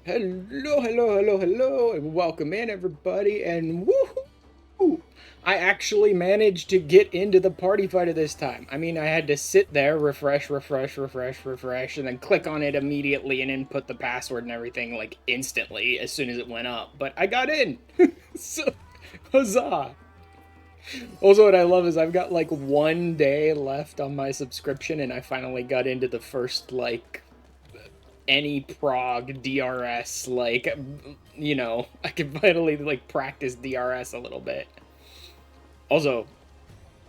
Hello, hello, hello, hello, and welcome in, everybody, and woohoo! I actually managed to get into the party fighter this time. I mean, I had to sit there, refresh, and then click on it immediately and input the password and everything, like, instantly as soon as it went up. But I got in! So, huzzah! Also, what I love is I've got, like, 1 day left on my subscription, and I finally got into the first, like, any prog DRS, like, I can finally, like, practice DRS a little bit. Also,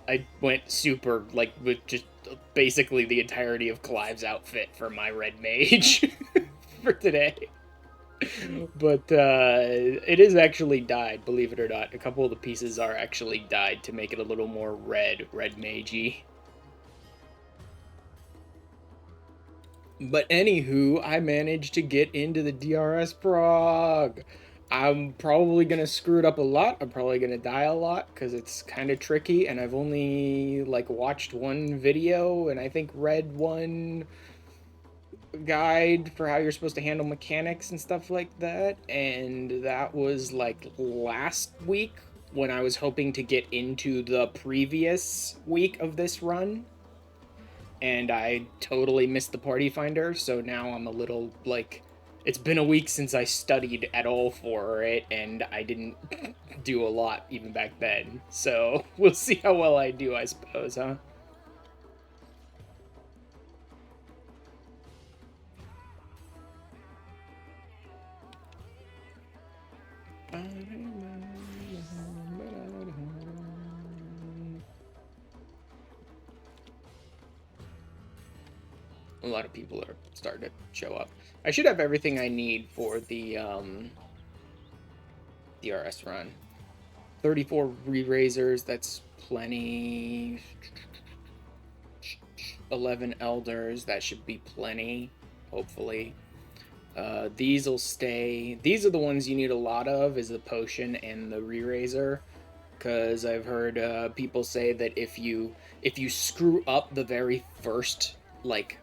I went super, like, with just basically the entirety of Clive's outfit for my red mage for today. But it is actually dyed, believe it or not. A couple of the pieces are actually dyed to make it a little more red magey. But anywho, I managed to get into the DRS prog. I'm probably gonna screw it up a lot. I'm probably gonna die a lot because it's kind of tricky, and I've only like watched one video and I think read one guide for how you're supposed to handle mechanics and stuff like that. And that was like last week when I was hoping to get into the previous week of this run, and I totally missed the party finder, so now I'm a little like, it's been a week since I studied at all for it, and I didn't do a lot even back then. So we'll see how well I do, I suppose, huh? A lot of people are starting to show up. I should have everything I need for the DRS run. 34 re-razors, that's plenty. 11 elders, that should be plenty, hopefully. These will stay. These are the ones you need a lot of, is the potion and the re-razor, because I've heard people say that if you screw up the very first like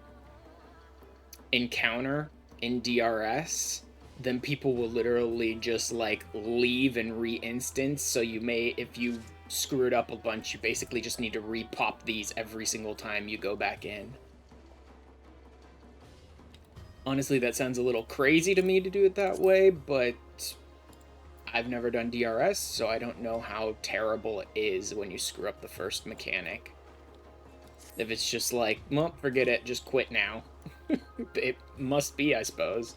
encounter in DRS, then people will literally just like leave and re-instance. So you may, if you screw it up a bunch, you basically just need to re-pop these every single time you go back in. Honestly, that sounds a little crazy to me to do it that way, but I've never done DRS, so I don't know how terrible it is when you screw up the first mechanic. If it's just like, well, forget it, just quit now. It must be, I suppose.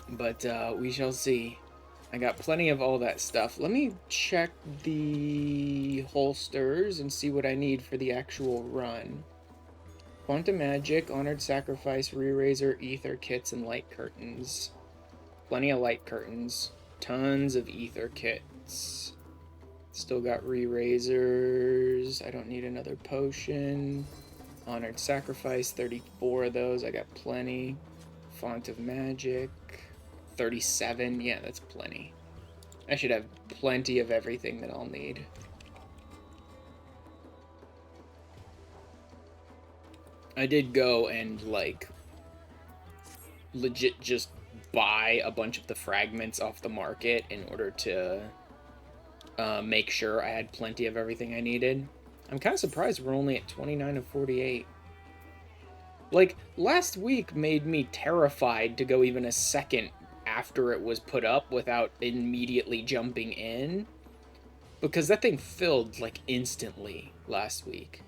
But we shall see. I got plenty of all that stuff. Let me check the holsters and see what I need for the actual run. Quantum Magic, Honored Sacrifice, Re-Razor, Ether Kits, and Light Curtains. Plenty of Light Curtains. Tons of Ether Kits. Still got Re-Razors. I don't need another potion. Honored Sacrifice, 34 of those. I got plenty. Font of Magic, 37. Yeah, that's plenty. I should have plenty of everything that I'll need. I did go and, like, legit just buy a bunch of the fragments off the market in order to make sure I had plenty of everything I needed. I'm kind of surprised we're only at 29 of 48. Like, last week made me terrified to go even a second after it was put up without immediately jumping in, because that thing filled, like, instantly last week.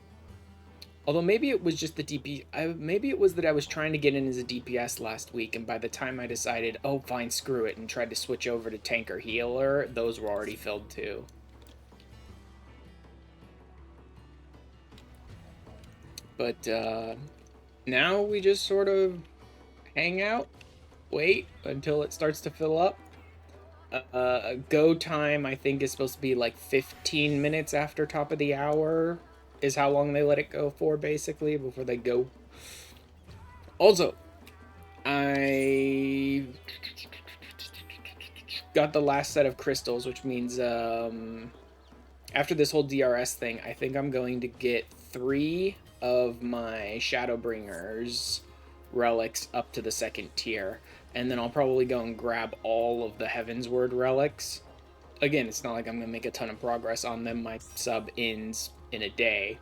Although maybe it was just the maybe it was that I was trying to get in as a DPS last week, and by the time I decided, oh, fine, screw it, and tried to switch over to tank or healer, those were already filled too. But now we just sort of hang out, wait until it starts to fill up. Go time, I think, is supposed to be like 15 minutes after top of the hour, is how long they let it go for, basically, before they go. Also, I got the last set of crystals, which means after this whole DRS thing, I think I'm going to get 3 of my Shadowbringers relics up to the 2nd tier, and then I'll probably go and grab all of the Heavensward relics. Again, it's not like I'm going to make a ton of progress on them. My sub ends in a day.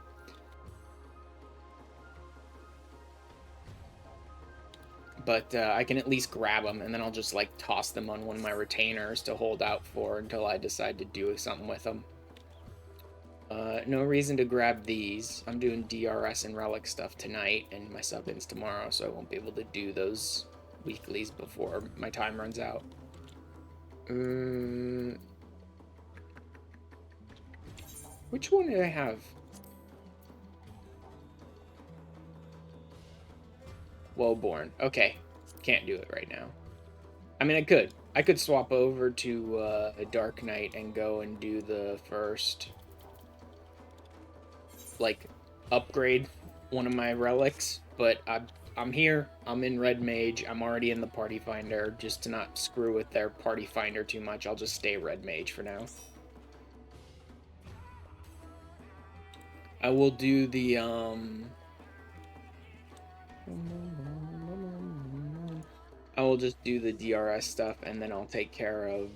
But I can at least grab them, and then I'll just like toss them on one of my retainers to hold out for until I decide to do something with them. No reason to grab these. I'm doing DRS and Relic stuff tonight, and my sub ends tomorrow, so I won't be able to do those weeklies before my time runs out. Which one did I have? Woeborn. Okay. Can't do it right now. I mean, I could. I could swap over to a Dark Knight and go and do the first, like, upgrade one of my relics, but I'm here. I'm in Red Mage. I'm already in the Party Finder. Just to not screw with their Party Finder too much, I'll just stay Red Mage for now. I will do the, I will just do the DRS stuff, and then I'll take care of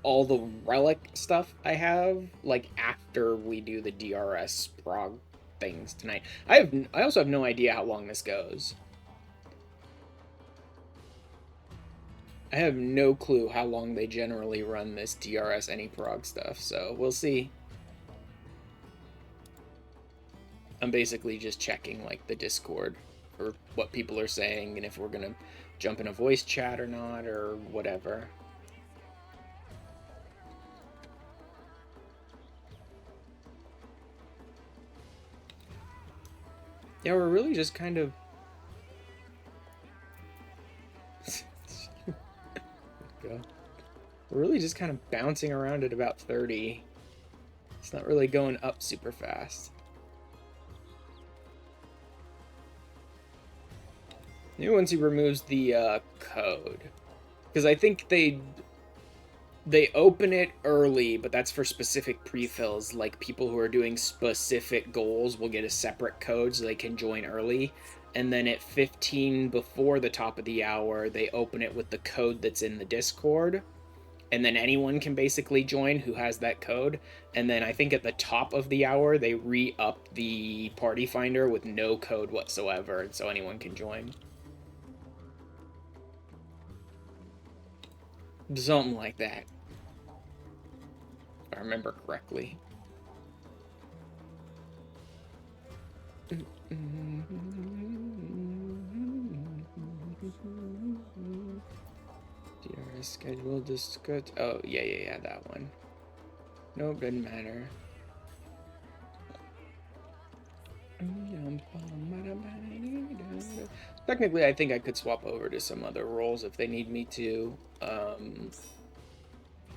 all the Relic stuff I have, like, after we do the DRS prog things tonight. I also have no idea how long this goes. I have no clue how long they generally run this DRS any prog stuff, so we'll see. I'm basically just checking, like, the Discord for what people are saying and if we're gonna jump in a voice chat or not, or whatever. Yeah, we're really just kind of... Go. We're really just kind of bouncing around at about 30. It's not really going up super fast. Maybe once he removes the code. Because I think they open it early, but that's for specific pre-fills. Like, people who are doing specific goals will get a separate code so they can join early. And then at 15 before the top of the hour, they open it with the code that's in the Discord. And then anyone can basically join who has that code. And then I think at the top of the hour, they re-up the Party Finder with no code whatsoever, and so anyone can join. Something like that, if I remember correctly. DRS schedule discuss. Oh, yeah, that one. Nope, doesn't matter. Technically, I think I could swap over to some other roles if they need me to.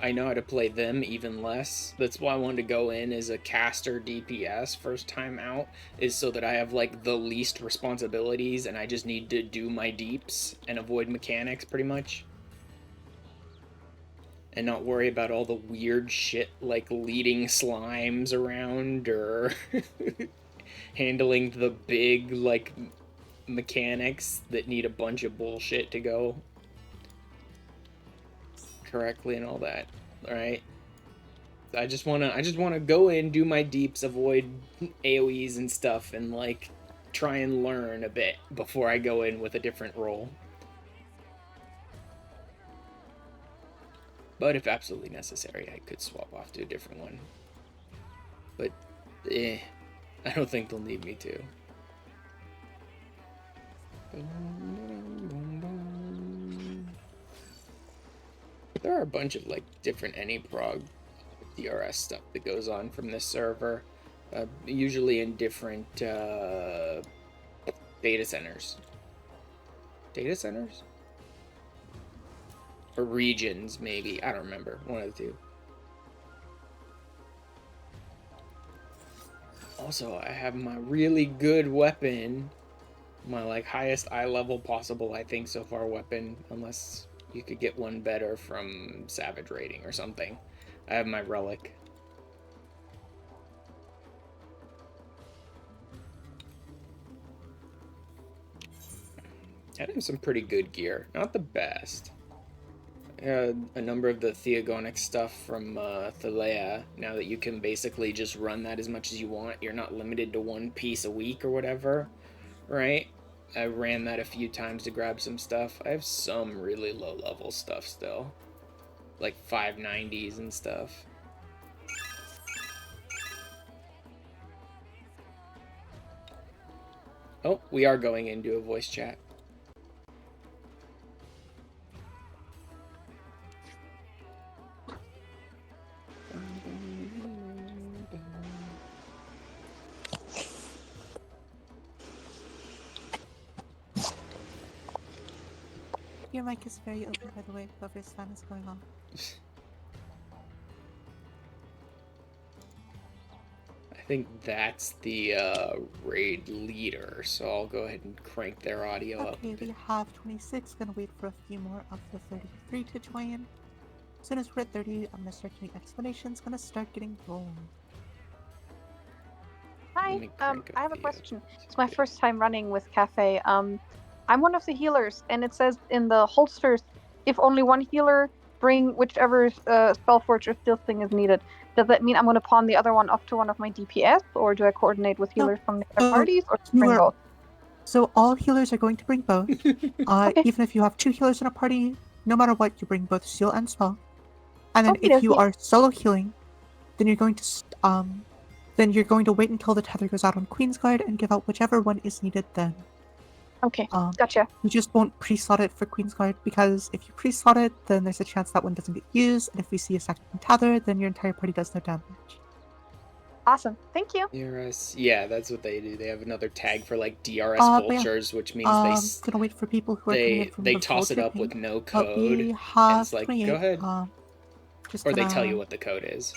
I know how to play them even less. That's why I wanted to go in as a caster DPS first time out, is so that I have, like, the least responsibilities and I just need to do my deeps and avoid mechanics pretty much. And not worry about all the weird shit like leading slimes around or handling the big, like, mechanics that need a bunch of bullshit to go correctly and all that. All right, I just wanna go in, do my deeps, avoid AoEs and stuff, and, like, try and learn a bit before I go in with a different role. But if absolutely necessary, I could swap off to a different one. But I don't think they'll need me to. There are a bunch of, like, different AnyProg DRS stuff that goes on from this server, usually in different data centers. Data centers? Or regions, maybe. I don't remember. One of the two. Also, I have my really good weapon. My, like, highest eye level possible, I think, so far weapon. Unless you could get one better from Savage Rating or something. I have my Relic. I have some pretty good gear. Not the best. A number of the theogonic stuff from Thalea, now that you can basically just run that as much as you want. You're not limited to one piece a week or whatever, right? I ran that a few times to grab some stuff. I have some really low level stuff still. Like 590s and stuff. Oh, we are going into a voice chat. Your mic is very open, by the way, whoever's fan is going on. I think that's the raid leader, so I'll go ahead and crank their audio up. Okay, we have 26, gonna wait for a few more of the 33 to join. As soon as we're at 30, I'm gonna start getting explanations, gonna start getting rolling. Hi, I have a question. It's my first time running with Cafe. I'm one of the healers, and it says in the holsters, if only one healer, bring whichever Spellforge or Steel thing is needed. Does that mean I'm going to pawn the other one off to one of my DPS, or do I coordinate with healers from the other parties, or bring both? So all healers are going to bring both. Okay. Even if you have 2 healers in a party, no matter what, you bring both Steel and Spell. And then if you are solo healing, then you're going to wait until the tether goes out on Queen's Guard and give out whichever one is needed then. Okay, gotcha. You just won't pre-slot it for Queen's Guard, because if you pre-slot it, then there's a chance that one doesn't get used, and if we see a second tether, then your entire party does no damage. Awesome, thank you. DRS, yeah, that's what they do. They have another tag for like DRS vultures, which means gonna wait for people who are they toss it up with no code. And it's like, go ahead. Or they tell you what the code is.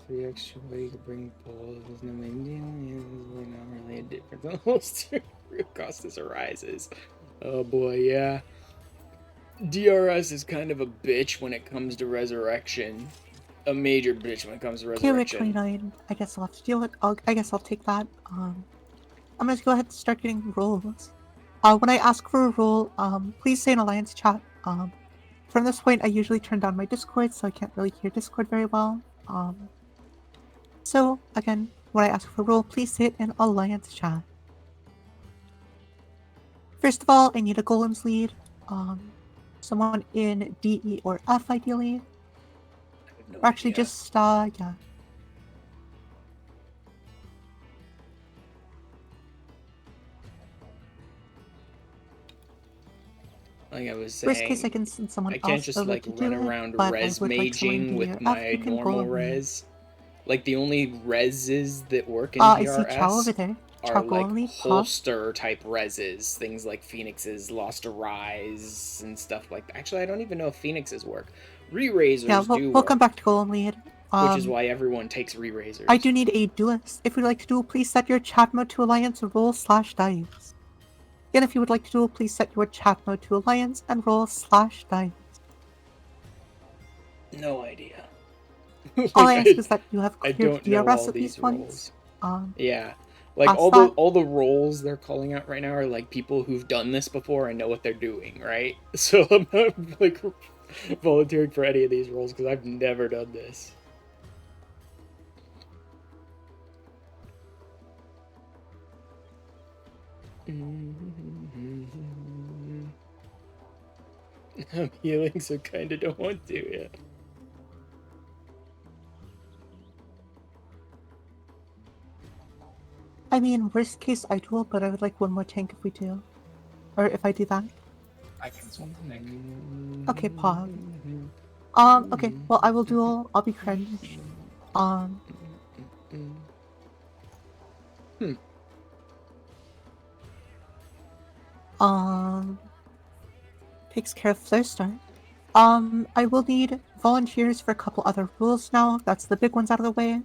Free extra way to bring polls. There's no main deal. Not really a difference. The holster real cost as arises. Oh boy, yeah. DRS is kind of a bitch when it comes to resurrection. A major bitch when it comes to resurrection. Okay, we're 29. I guess I'll have to deal with. I guess I'll take that. I'm gonna go ahead and start getting rolls. When I ask for a roll, please say in Alliance chat. From this point, I usually turn down my Discord, so I can't really hear Discord very well. So again, when I ask for a roll, please say it in Alliance chat. First of all, I need a Golem's lead. Someone in D, E, or F, ideally. Or actually, just yeah. Like I was saying, worst case, I can send someone else. I can't just like run around res maging with my normal res. Like the only reses that work in DRS are like holster type reses, things like Phoenixes, Lost to Rise, and stuff like that. Actually, I don't even know if Phoenixes work. Re-razers do we'll come back to Golem Lead. Which is why everyone takes re-razers. I do need a duelist. If you'd like to duel, please set your chat mode to Alliance and roll /dice. Again, if you would like to duel, please set your chat mode to Alliance and roll /dice. No idea. All I ask is that you have cleared DRS at least once. Yeah. Like all the roles they're calling out right now are like people who've done this before and know what they're doing, right? So I'm not like volunteering for any of these roles because I've never done this. I'm healing, so kinda don't want to, yeah. I mean, worst case, I duel, but I would like one more tank if we do. Or if I do that. I can swim the tank. Okay, pause. Okay, well, I will duel. I'll be cringe. Takes care of Flare. I will need volunteers for a couple other rules now. That's the big ones out of the way.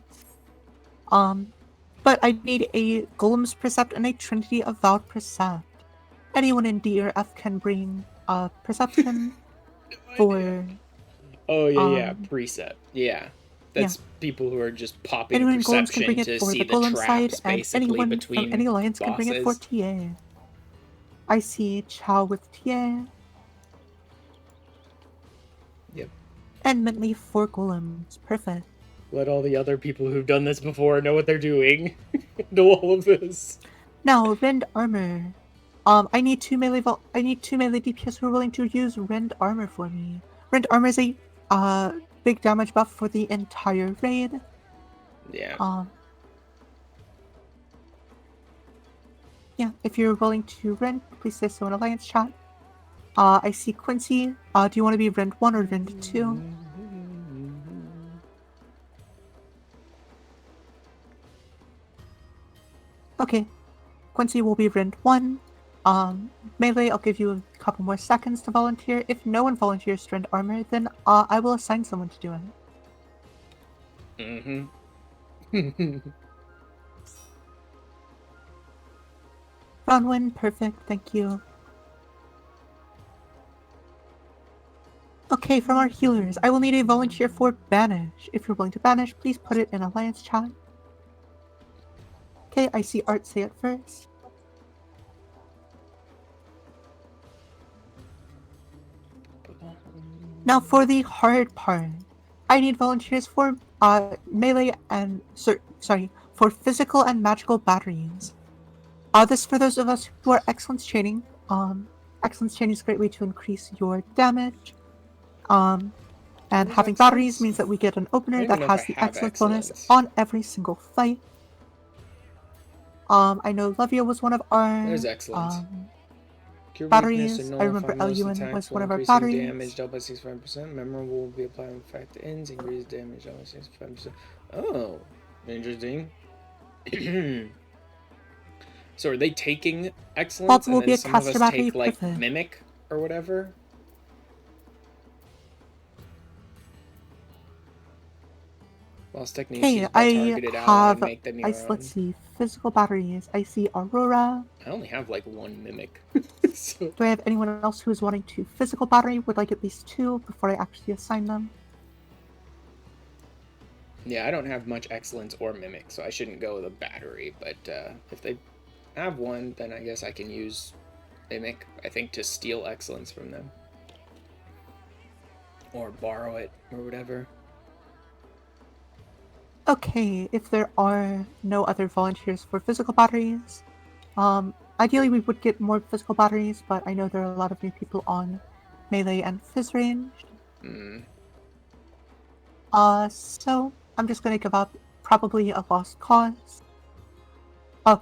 But I need a Golem's Precept and a Trinity of Vowed Precept. anyone in D or F can bring perception for. Oh yeah, um, precept. Yeah, that's people who are just popping Anyone in golems can perception bring it to for see the the golem side, traps, and basically anyone from between any alliance can bring it for bosses. TA. I see Chow with TA. Yep. And Mintley for golems. Perfect. Let all the other people who've done this before know what they're doing. Do all of this. Now, rend armor. I need two melee DPS who are willing to use rend armor for me. Rend armor is a big damage buff for the entire raid. Yeah. Yeah, if you're willing to rend, please say so in alliance chat. I see Quincy. Do you want to be rend 1 or rend 2? Okay, Quincy will be rend 1. Melee, I'll give you a couple more seconds to volunteer. If no one volunteers to rend armor, then I will assign someone to do it. Bronwyn, perfect, thank you. Okay, from our healers, I will need a volunteer for banish. If you're willing to banish, please put it in alliance chat. Okay, I see Art say it first. Now for the hard part, I need volunteers for melee and for physical and magical batteries. This for those of us who are excellence chaining. Excellence chaining is a great way to increase your damage. And having batteries means that we get an opener that has the excellence bonus on every single fight. I know Levia was one of our There's excellence. batteries. I remember Eluan was one of our batteries. Damage dealt by 65%. Memorable will be applied when fact ends. Increase damage dealt by 65%. Oh, interesting. So are they taking excellence and then some of us take like mimic or whatever? Whilst techniques targeted out and make them your own. Let's see, physical batteries. I see Aurora. I only have like one mimic. So. Do I have anyone else who is wanting to physical battery? Would like at least 2 before I actually assign them. Yeah, I don't have much excellence or mimic, so I shouldn't go with a battery. But if they have one, then I guess I can use mimic, I think, to steal excellence from them. Or borrow it, or whatever. Okay, if there are no other volunteers for physical batteries, ideally we would get more physical batteries, but I know there are a lot of new people on melee and phys range. So I'm just gonna give up probably a lost cause.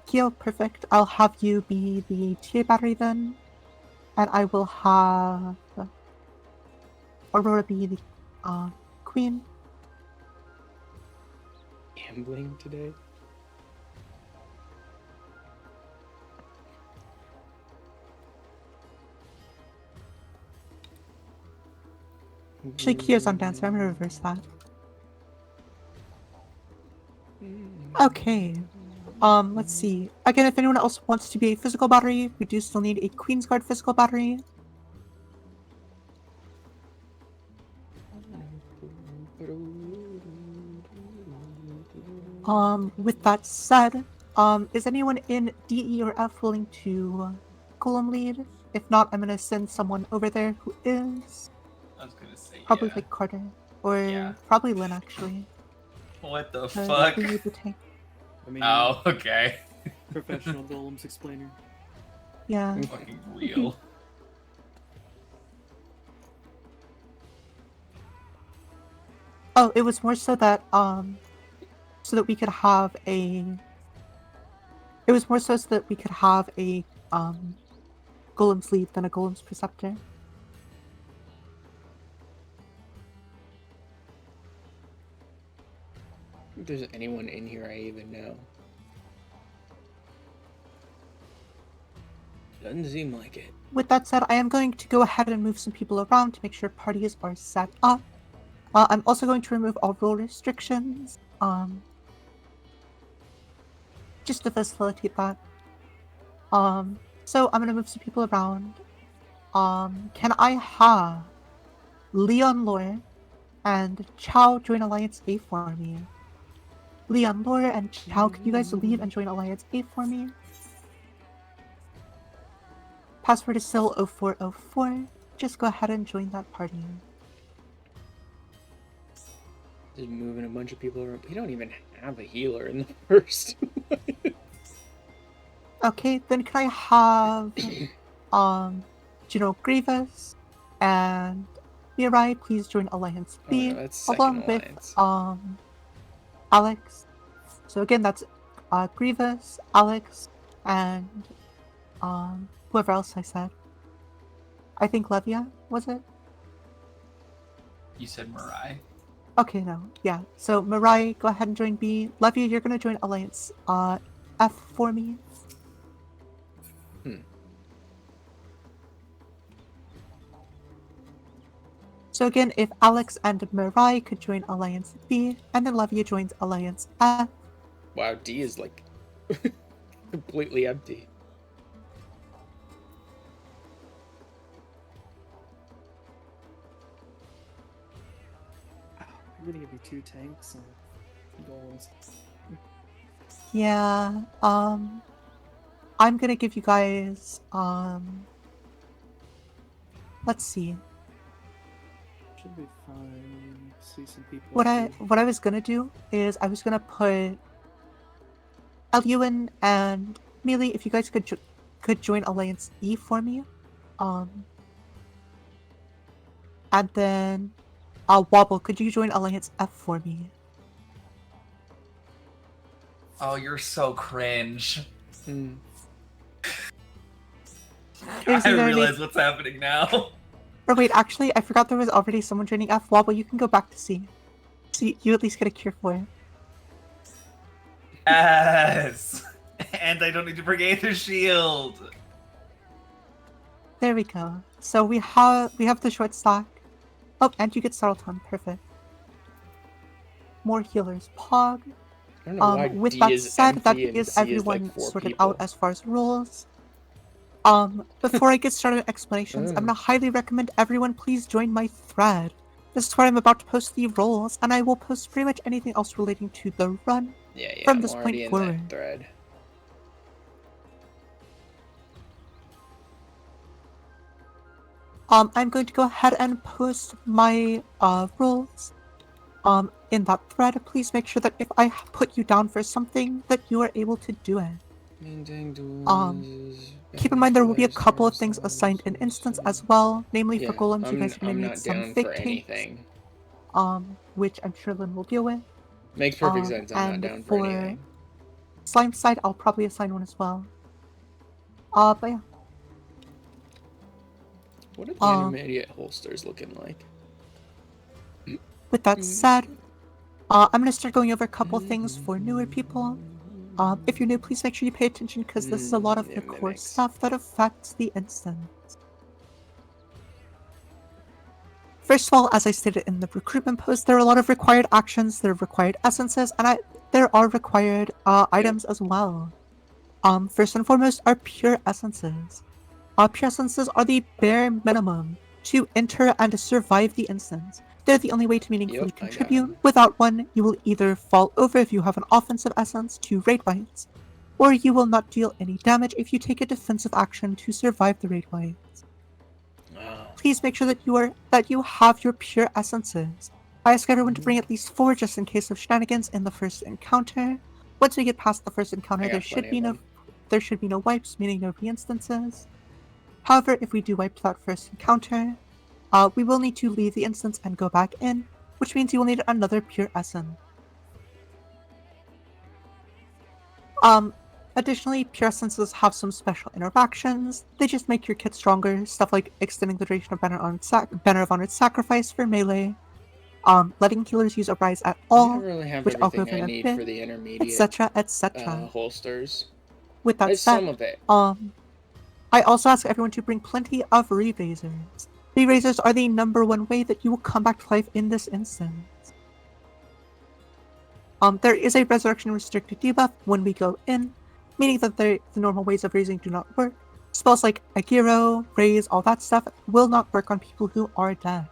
Kyo, perfect. I'll have you be the TA battery then, and I will have Aurora be the queen. Gambling today. Actually, Kyo's on dancer. I'm gonna reverse that. Okay. Let's see. Again, if anyone else wants to be a physical battery, we do still need a Queen's Guard physical battery. With that said, is anyone in D, E, or F willing to golem lead? If not, I'm gonna send someone over there who is. I was gonna say probably like Carter or probably Lynn actually. What the fuck? We need the tank. I mean, oh, okay. Professional golems explainer. Yeah. Fucking real. Oh, it was more so that we could have a. It was more so that we could have a golem's lead than a golem's preceptor. If there's anyone in here I even know. Doesn't seem like it. With that said, I am going to go ahead and move some people around to make sure parties are set up. I'm also going to remove all role restrictions, just to facilitate that. So I'm gonna move some people around. Can I have Leon Lore and Chow join Alliance A for me? Leon Lore and Chow, can you guys leave and join Alliance A for me? Password is still 0404. Just go ahead and join that party. Just moving a bunch of people around. We don't even have a healer in the first. Okay, then can I have General Grievous and Mirai please join Alliance B, Oh, no, that's second along alliance. with Alex. So again, that's Grievous, Alex, and whoever else I said. I think Levia, was it? You said Mirai. Okay, no, yeah. So Mirai, go ahead and join B. Levia, you're gonna join Alliance F for me. So again, if Alex and Mirai could join Alliance B, and then Levia joins Alliance F. Wow, D is like completely empty. I'm gonna give you 2 tanks and golems. Yeah, I'm gonna give you guys, let's see. Should be fine. See some people. What I was gonna do is I was gonna put Eluin and Melee, if you guys could join Alliance E for me, and then Wobble, could you join Alliance F for me? Oh, you're so cringe. I realize what's happening now. Or wait, actually, I forgot there was already someone joining F. Wobble, you can go back to C. So you at least get a cure for it. Yes! And I don't need to bring Aether Shield! There we go. So we have the short stack. Oh, and you get Starleton. Perfect. More healers. Pog. I don't know why With D that is said, that empty and is C everyone is like 4 sorted people. out as far as rules. Before I get started with explanations, I'm gonna highly recommend everyone please join my thread. This is where I'm about to post the roles, and I will post pretty much anything else relating to the run from I'm this already point in forward. that thread. I'm going to go ahead and post my roles in that thread. Please make sure that if I put you down for something, that you are able to do it. Keep in mind there will be a couple of things assigned in instance as well. Namely, for golems, you guys are going to need some fake tanks, which I'm sure Lynn will deal with. Makes perfect sense. I'm not down for anything. Slime side, I'll probably assign one as well. But yeah. What are the intermediate holsters looking like? With that said, I'm going to start going over a couple things for newer people. If you're new, please make sure you pay attention because this is a lot of the core stuff that affects the instance. First of all, as I stated in the recruitment post, there are a lot of required actions, there are required essences, and there are required items as well. First and foremost are pure essences. Pure essences are the bare minimum to enter and to survive the instance. They're the only way to meaningfully contribute. Without one, you will either fall over if you have an offensive essence to raid bites, or you will not deal any damage if you take a defensive action to survive the raid bites. Please make sure that you have your pure essences. I ask everyone to bring at least 4 just in case of shenanigans in the first encounter. Once we get past the first encounter, there should be no wipes, meaning no re-instances. However, if we do wipe that first encounter, we will need to leave the instance and go back in, which means you will need another pure essence. Additionally, pure essences have some special interactions. They just make your kit stronger, stuff like extending the duration of Banner of Honored Sacrifice for melee, letting healers use a rise at all, which I'll go over in a bit, for the intermediate, etc., etc. holsters. With that said, some of it. I also ask everyone to bring plenty of re-razors. Re-razors are the #1 way that you will come back to life in this instance. There is a resurrection restricted debuff when we go in, meaning that the normal ways of raising do not work, Spells like Agiro, Raise, all that stuff will not work on people who are dead.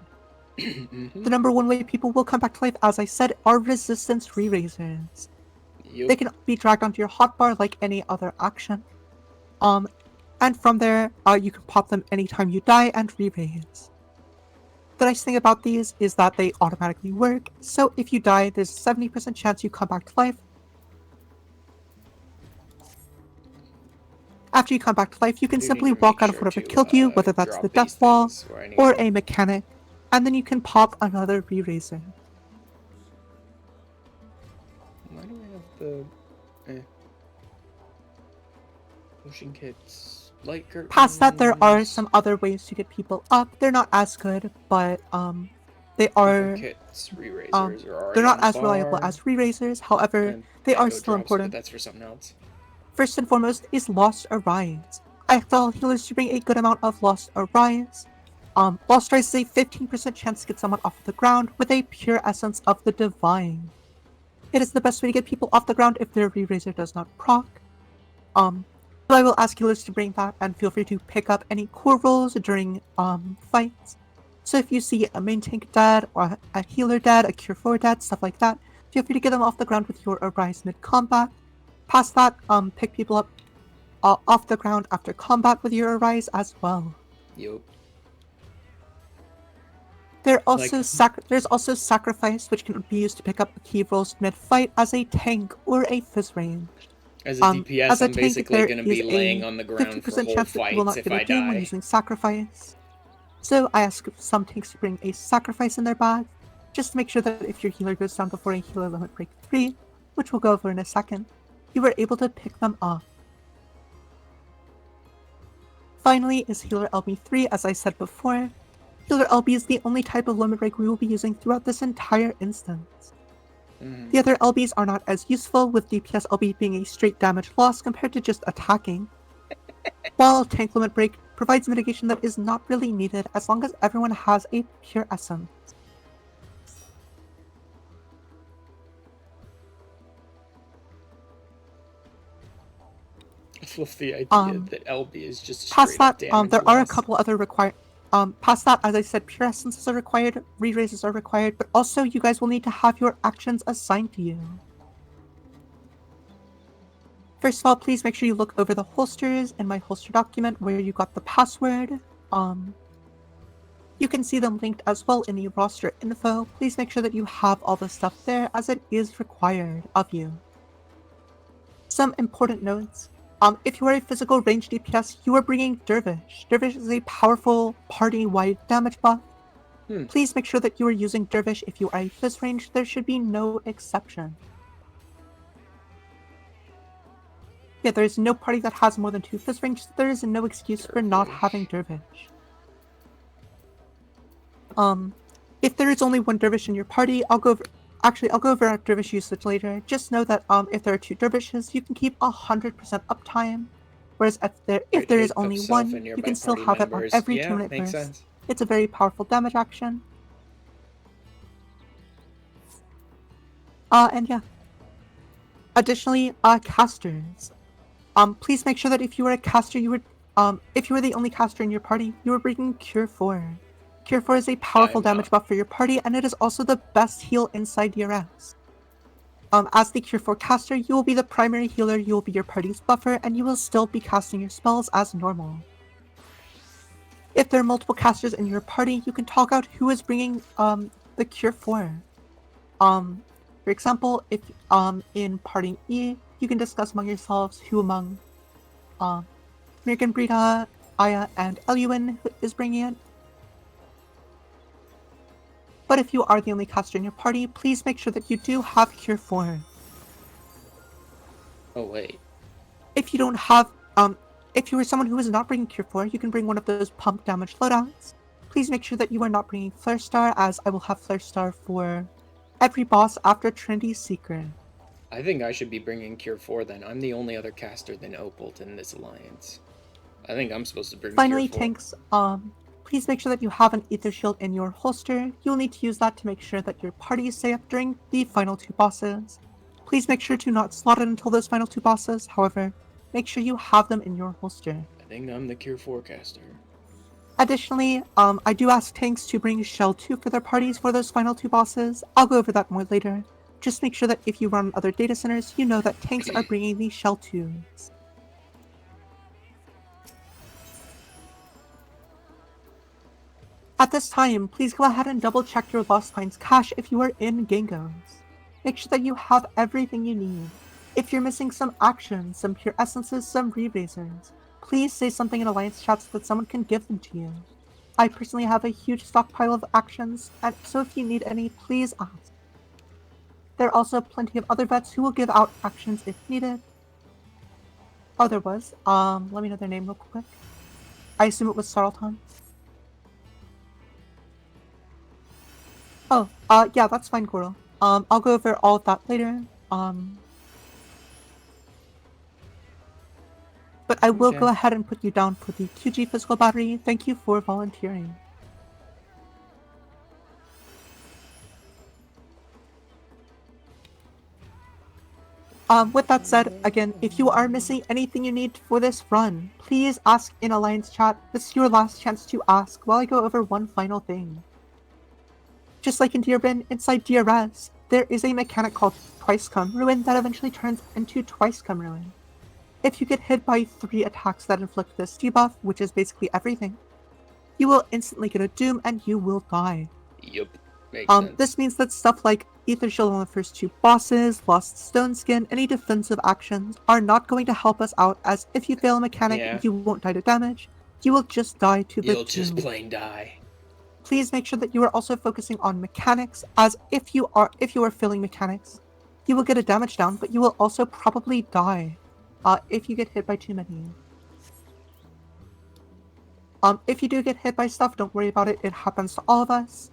The number one way people will come back to life, as I said, are resistance re-raisers. Yep. They can be dragged onto your hotbar like any other action. And from there, you can pop them anytime you die and re-raise. The nice thing about these is that they automatically work, so if you die, there's a 70% chance you come back to life. After you come back to life, you can simply walk out of whatever killed you, whether that's the death wall or a mechanic, and then you can pop another re-raiser. Why do I have the potion kits? Light curtains. Past that, there are some other ways to get people up. They're not as good, but they are. Kits, re-raisers are they're not on as bar, reliable as re-raisers. However, and they are echo still drops, important. But that's for something else. First and foremost is Lost Arise. I tell healers to bring a good amount of Lost Arise. Lost Arise is a 15% chance to get someone off the ground with a pure essence of the divine. It is the best way to get people off the ground if their re-raiser does not proc. So I will ask healers to bring that, and feel free to pick up any core rolls during fights. So if you see a main tank dead, or a healer dead, a cure 4 dead, stuff like that, feel free to get them off the ground with your Arise mid-combat. Past that, pick people up off the ground after combat with your Arise as well. Yup. There's also Sacrifice, which can be used to pick up key rolls mid-fight as a tank or a fizz range. As a DPS, I'm tank, basically going to be laying on the ground for whole chance that you will fights not if get I a doom when die. using Sacrifice. So I ask some tanks to bring a Sacrifice in their bag, just to make sure that if your healer goes down before a healer limit break 3, which we'll go over in a second, you are able to pick them up. Finally is Healer LB3, as I said before. Healer LB is the only type of limit break we will be using throughout this entire instance. The other LBs are not as useful, with DPS LB being a straight damage loss compared to just attacking, while Tank Limit Break provides mitigation that is not really needed as long as everyone has a pure essence. I love the idea that LB is just straight Past that, damage there are a loss. couple other past that, as I said, pure essences are required, re-raises are required, but also you guys will need to have your actions assigned to you. First of all, please make sure you look over the holsters in my holster document where you got the password. You can see them linked as well in the roster info. Please make sure that you have all the stuff there, as it is required of you. Some important notes. If you are a physical range DPS, you are bringing Dervish. Dervish is a powerful party-wide damage buff. Please make sure that you are using Dervish if you are a fizz range. There should be no exception. Yeah, there is no party that has more than 2 fizz ranges. There is no excuse for not having Dervish. If there is only 1 Dervish in your party, I'll go over our Dervish usage later. Just know that if there are 2 Dervishes, you can keep 100% uptime. Whereas if there is only 1, you can still have it on every 2-minute burst. Sense. It's a very powerful damage action. And yeah. Additionally, casters. Please make sure that if you are a caster, if you are the only caster in your party, you are bringing Cure 4. Cure 4 is a powerful damage buff for your party, and it is also the best heal inside DRS. As the Cure 4 caster, you will be the primary healer, you will be your party's buffer, and you will still be casting your spells as normal. If there are multiple casters in your party, you can talk out who is bringing the Cure 4. For example, if in Party E, you can discuss among yourselves who among Mirkan, Brita, Aya, and Eluin is bringing it. But if you are the only caster in your party, please make sure that you do have Cure 4. Oh wait. If you don't have, if you are someone who is not bringing Cure 4, you can bring one of those pump damage loadouts. Please make sure that you are not bringing Flare Star, as I will have Flare Star for every boss after Trinity's Secret. I think I should be bringing Cure 4 then. I'm the only other caster than Opalt in this alliance. I think I'm supposed to bring Finally, Cure 4. tanks, please make sure that you have an Ether Shield in your holster. You'll need to use that to make sure that your party is safe during the final 2 bosses. Please make sure to not slot it until those final 2 bosses. However, make sure you have them in your holster. think I'm the cure forecaster. Additionally, I do ask tanks to bring Shell 2 for their parties for those final 2 bosses. I'll go over that more later. Just make sure that if you run other data centers, you know that tanks are bringing these Shell 2s. At this time, please go ahead and double check your Lost Pines cache if you are in Gangos. Make sure that you have everything you need. If you're missing some actions, some pure essences, some re-razors, please say something in Alliance chat so that someone can give them to you. I personally have a huge stockpile of actions, and so if you need any, please ask. There are also plenty of other vets who will give out actions if needed. Oh, there was. Let me know their name real quick. I assume it was Sarlton. Oh, yeah, that's fine, Coral. I'll go over all of that later. But I will go ahead and put you down for the QG physical battery. Thank you for volunteering. With that said, again, if you are missing anything you need for this run, please ask in Alliance chat. This is your last chance to ask while I go over one final thing. Just like in Dearbin, inside DRS, there is a mechanic called Twice Come Ruin that eventually turns into Twice Come Ruin. If you get hit by 3 attacks that inflict this debuff, which is basically everything, you will instantly get a doom and you will die. Yep, makes sense. This means that stuff like Ether Shield on the first 2 bosses, Lost Stone Skin, any defensive actions are not going to help us out, as if you fail a mechanic, you won't die to damage, you will just die to the doom. You'll just plain die. Please make sure that you are also focusing on mechanics, as if you are failing mechanics, you will get a damage down, but you will also probably die if you get hit by too many. If you do get hit by stuff, don't worry about it. It happens to all of us.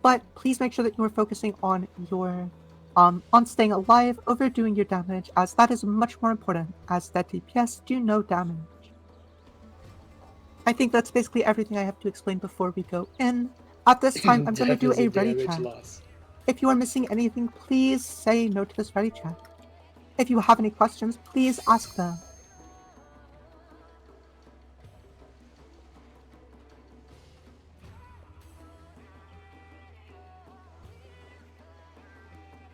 But please make sure that you are focusing on your on staying alive over doing your damage, as that is much more important, as that DPS do no damage. I think that's basically everything I have to explain before we go in. At this time, I'm going to do a ready check. If you are missing anything, please say no to this ready check. If you have any questions, please ask them.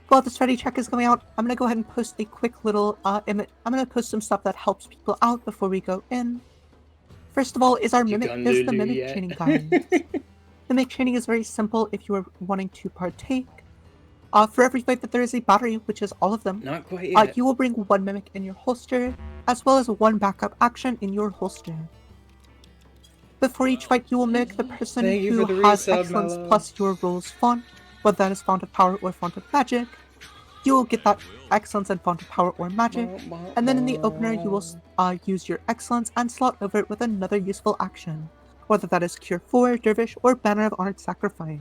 While this ready check is going out, I'm going to go ahead and post a quick little image. I'm going to post some stuff that helps people out before we go in. First of all, is the Mimic training guide. The Mimic training is very simple if you are wanting to partake. For every fight that there is a battery, which is all of them, not quite yet. You will bring 1 Mimic in your holster, as well as 1 backup action in your holster. Before each fight, you will mimic the person who has excellence plus your role's font, whether that is font of power or font of magic. You will get that excellence and font of power or magic, and then in the opener you will use your excellence and slot over it with another useful action, whether that is Cure 4, Dervish, or Banner of Honored Sacrifice.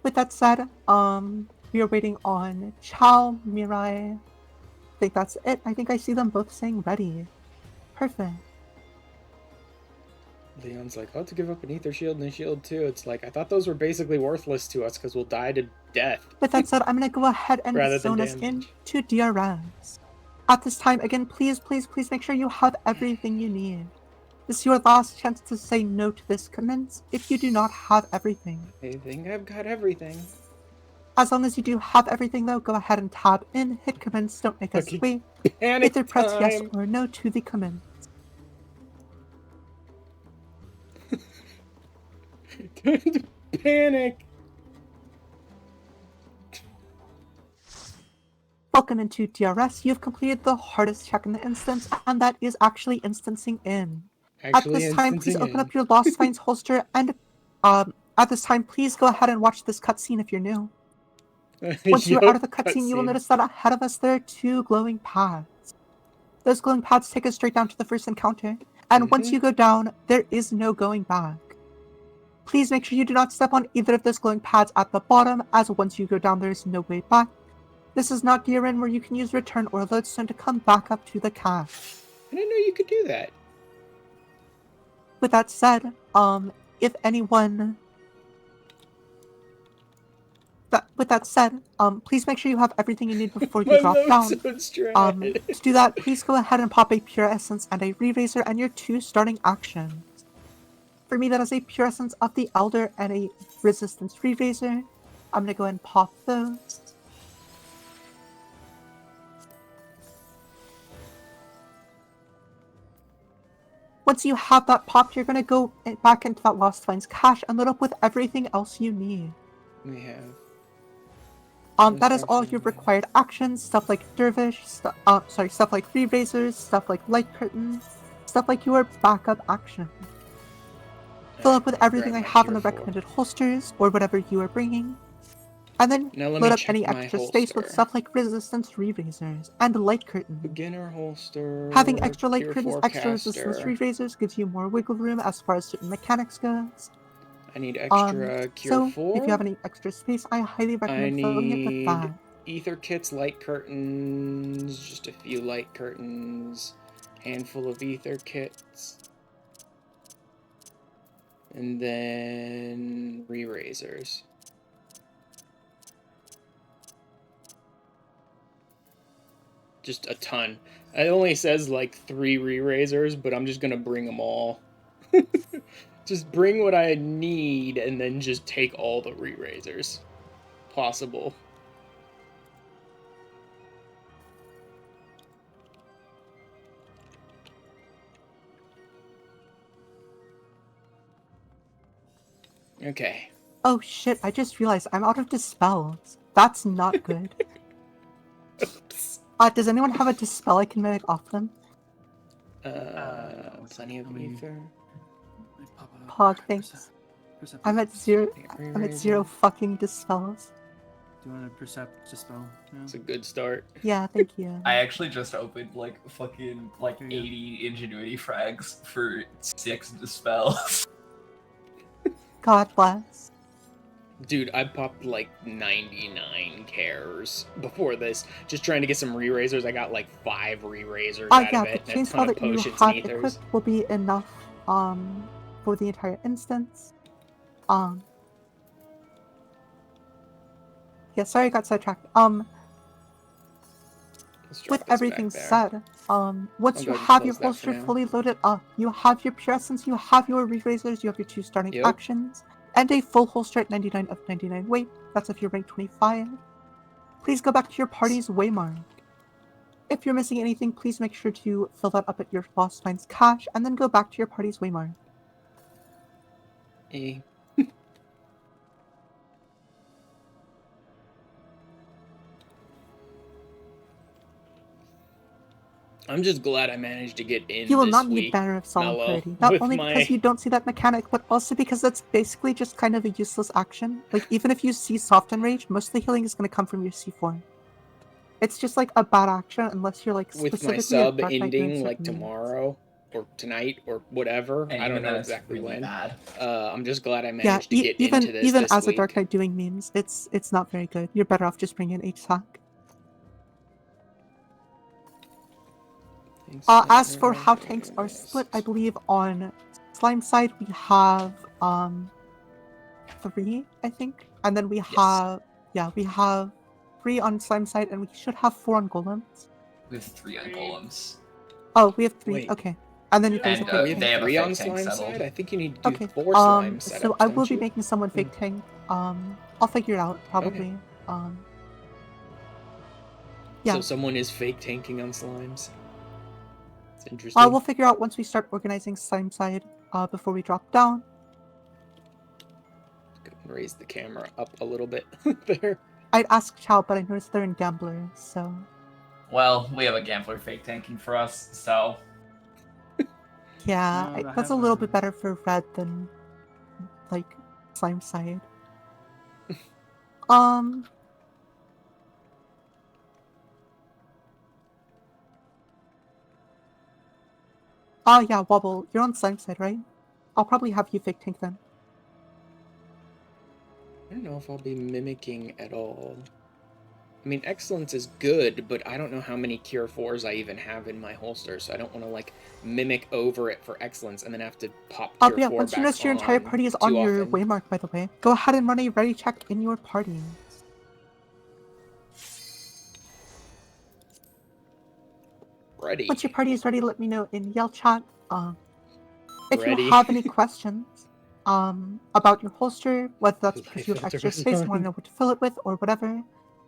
With that said, we are waiting on Chow, Mirai. I think that's it. I think I see them both saying ready. Perfect. Leon's like, I'll have to give up an Ether Shield and a Shield too. It's like, I thought those were basically worthless to us because we'll die to death. With that said, I'm going to go ahead and zone us in to DRS. At this time, again, please make sure you have everything you need. This is your last chance to say no to this commence if you do not have everything. I think I've got everything. As long as you do have everything though, go ahead and tab in, hit commence, don't make us wait. Either press yes or no to the commence. Panic! Welcome into DRS. You've completed the hardest check in the instance, and that is actually instancing in. At this time, please open up your Lost Finds holster, and at this time, please go ahead and watch this cutscene if you're new. Once you're out of the cutscene, you will notice that ahead of us there are 2 glowing paths. Those glowing paths take us straight down to the first encounter, and once you go down, there is no going back. Please make sure you do not step on either of those glowing paths at the bottom, as once you go down, there is no way back. This is not Gearin, where you can use return or lodestone to come back up to the cache. I didn't know you could do that. With that said, if anyone with that said, please make sure you have everything you need before you My drop load's down. so distracted. To do that, please go ahead and pop a Pure Essence and a Re-Razor and your 2 starting actions. For me, that is a Pure Essence of the Elder and a Resistance Re-Razor. I'm gonna go ahead and pop those. Once you have that popped, you're gonna go back into that Lost Finds cache and load up with everything else you need. We have. That is all your required actions, stuff like Dervish, stuff like Re-Razors, stuff like Light Curtain, stuff like your backup action. Fill up with everything I have in the recommended holsters, or whatever you are bringing. And then load up any extra space with stuff like Resistance Re-Razors and Light Curtain. Beginner holster. Having extra Light Tier Curtains, 4 extra Resistance caster. Re-Razors gives you more wiggle room as far as certain mechanics goes. I need extra Cure 4. If you have any extra space, I highly recommend filling it with that. Ether kits, light curtains, just a few light curtains, handful of ether kits, and then Re-Razors. Just a ton. It only says like 3 Re-Razors, but I'm just gonna bring them all. Just bring what I need and then just take all the Re-Razors possible. Okay. Oh shit, I just realized I'm out of dispels. That's not good. Oops. Does anyone have a dispel I can mimic off them? Plenty of ether. Pog, thanks. I'm at zero fucking dispels. Do you want to percept dispel? No? It's a good start. Yeah, thank you. I actually just opened like fucking 80 ingenuity frags for 6 dispels. God bless. Dude, I popped like 99 cares before this, just trying to get some Re-Razors. I got like 5 Re-Razors out Yeah, of it, the and a ton chainsaw of that you potions have and ethers. equipped will be enough for the entire instance. Yeah, sorry I got sidetracked. With everything said, once you have your holster fully loaded up, you have your Pure Essence, you have your Re-Razors, you have your 2 starting actions, and a full holster at 99 of 99 weight. That's if you're rank 25. Please go back to your party's waymark. If you're missing anything, please make sure to fill that up at your Lost Finds cache, and then go back to your party's waymark. I'm just glad I managed to get in. You will this not week, need Banner of Solidarity, Mellow, not only because you don't see that mechanic, but also because that's basically just kind of a useless action. Like, even if you see Soft Enrage, most of the healing is going to come from your C4. It's just like a bad action unless you're like specifically with my sub a ending like tomorrow or tonight or whatever. And I don't know exactly really when. Bad. I'm just glad I managed to get into this. Even this as week. a Dark Knight doing memes, it's not very good. You're better off just bringing an H-Sack. As for how tanks are split, I believe on Slime side we have 3, I think, and then we have we have 3 on Slime side, and we should have 4 on Golems. We have 3 on Golems. Oh, we have 3. Wait. Okay, and then there's And, a fake we have tank. 3 on fake tank Slime settled. side. I think you need to do Okay. 4 slime setups. So I will don't be you? making someone fake tank. I'll figure it out probably. Yeah. So someone is fake tanking on slimes. It's interesting. We'll figure out once we start organizing Slime side. Before we drop down. Raise the camera up a little bit there. I'd ask Chow, but I noticed they're in Gamblers, so. Well, we have a Gambler fake tanking for us, so. Yeah, that's a little bit better for Red than, like, Slime side. Oh yeah, Wobble, you're on Slime side, right? I'll probably have you fake tank then. I don't know if I'll be mimicking at all. I mean, Excellence is good, but I don't know how many Cure 4s I even have in my holster, so I don't want to, like, mimic over it for Excellence and then have to pop Cure 4 once you notice your entire party is on your waymark, by the way, go ahead and run a ready check in your party. Ready. Once your party is ready, let me know in Yell chat. If Ready. you have any questions about your holster, whether that's because you have extra space and want to know what to fill it with or whatever,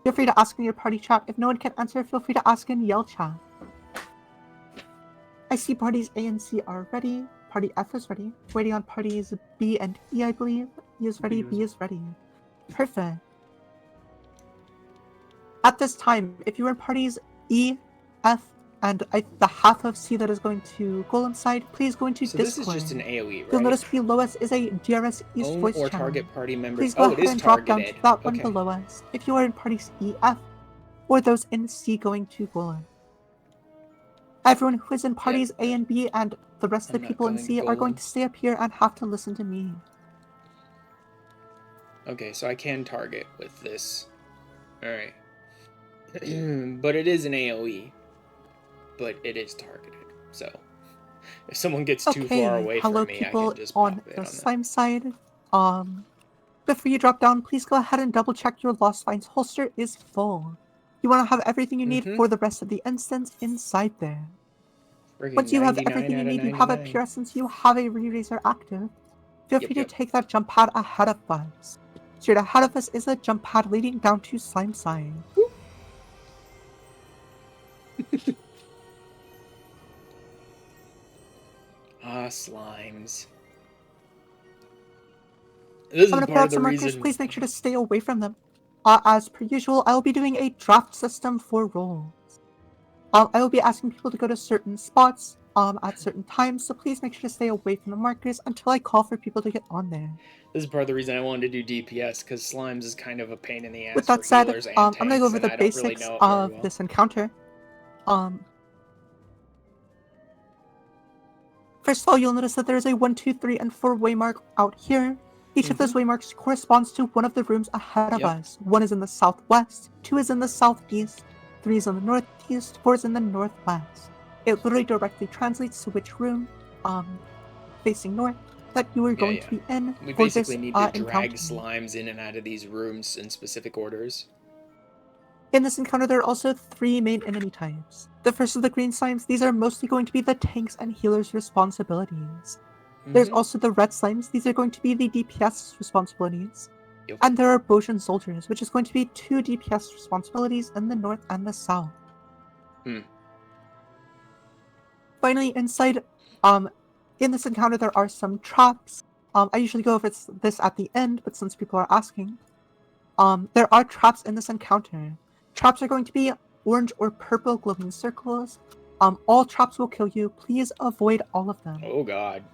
feel free to ask in your party chat. If no one can answer, feel free to ask in Yell chat. I see parties A and C are ready. Party F is ready. Waiting on parties B and E, I believe. E is ready, B is ready. Perfect. At this time, if you are in parties E, F, and the half of C that is going to Golem side, please go into So Discord. this is just an AoE, right? You'll notice below us is a DRS East Own voice or channel. target party members. Please go Oh, it ahead is and drop down targeted. to that one Okay. below us if you are in parties E, F, or those in C going to Golem. Everyone who is in parties A and B and the rest of the I'm not people in going C are going Golem. to stay up here and have to listen to me. Okay, so I can target with this. Alright. But it is an AoE. But it is targeted. So if someone gets too far away hello from me, I people can just on pop it the on slime side. Before you drop down, please go ahead and double check your Lost Finds holster is full. You want to have everything you need for the rest of the instance inside there. Once you have everything you need, you have a pure essence, you have a re-raiser active. Feel free to take that jump pad ahead of us. Straight ahead of us is a jump pad leading down to slime side. Slimes. This is I'm going to part put of out the some markers, reason. please make sure to stay away from them. As per usual, I will be doing a draft system for roles. I will be asking people to go to certain spots at certain times, so please make sure to stay away from the markers until I call for people to get on there. This is part of the reason I wanted to do DPS, because Slimes is kind of a pain in the ass With for that said, healers and I'm tanks, going to go over and the I don't really basics know it very of well. this encounter. First of all, you'll notice that there is a 1, 2, 3, and 4 waymark out here. Each of those waymarks corresponds to one of the rooms ahead of us. 1 is in the southwest, 2 is in the southeast, 3 is in the northeast, 4 is in the northwest. It literally directly translates to which room, facing north, that you are going to be in. We for basically this need to drag encounter. slimes in and out of these rooms in specific orders. In this encounter, there are also 3 main enemy types. The first of the green slimes, these are mostly going to be the tanks and healers' responsibilities. There's also the red slimes, these are going to be the DPS responsibilities. And there are Boshan soldiers, which is going to be 2 DPS responsibilities in the north and the south. Finally, inside, in this encounter, there are some traps. I usually go over this at the end, but since people are asking, there are traps in this encounter. Traps are going to be orange or purple glowing circles. All traps will kill you. Please avoid all of them. Oh god.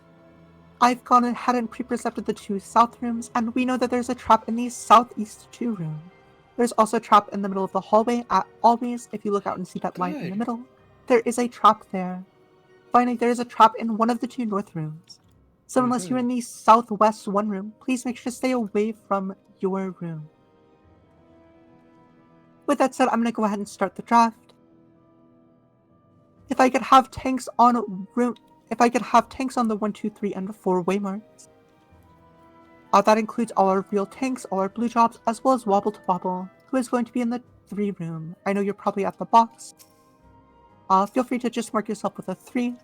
I've gone ahead and pre-percepted the 2 south rooms, and we know that there's a trap in the southeast 2 room. There's also a trap in the middle of the hallway at always. If you look out and see that line in the middle, there is a trap there. Finally, there is a trap in one of the 2 north rooms. So unless you're in the southwest 1 room, please make sure to stay away from your room. With that said, I'm going to go ahead and start the draft. If I could have tanks on the 1, 2, 3, and 4 waymarks. That includes all our real tanks, all our blue jobs, as well as Wobble to Wobble, who is going to be in the 3 room. I know you're probably at the box. Feel free to just mark yourself with a 3.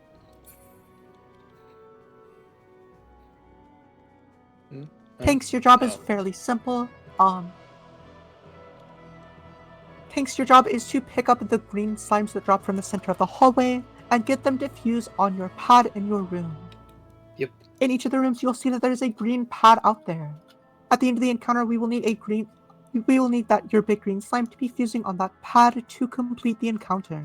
Tanks, your job is fairly simple. Tanks, your job is to pick up the green slimes that drop from the center of the hallway and get them to fuse on your pad in your room. Yep. In each of the rooms, you'll see that there's a green pad out there. At the end of the encounter, we will need your big green slime to be fusing on that pad to complete the encounter.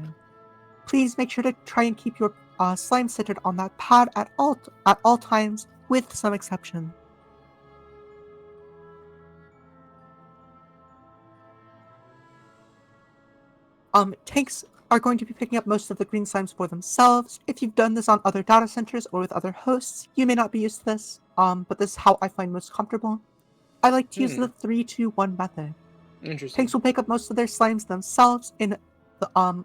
Please make sure to try and keep your slime centered on that pad at all times, with some exception. Tanks are going to be picking up most of the green slimes for themselves. If you've done this on other data centers or with other hosts, you may not be used to this, but this is how I find most comfortable. I like to use the 3-2-1 method. Interesting. Tanks will pick up most of their slimes themselves in the,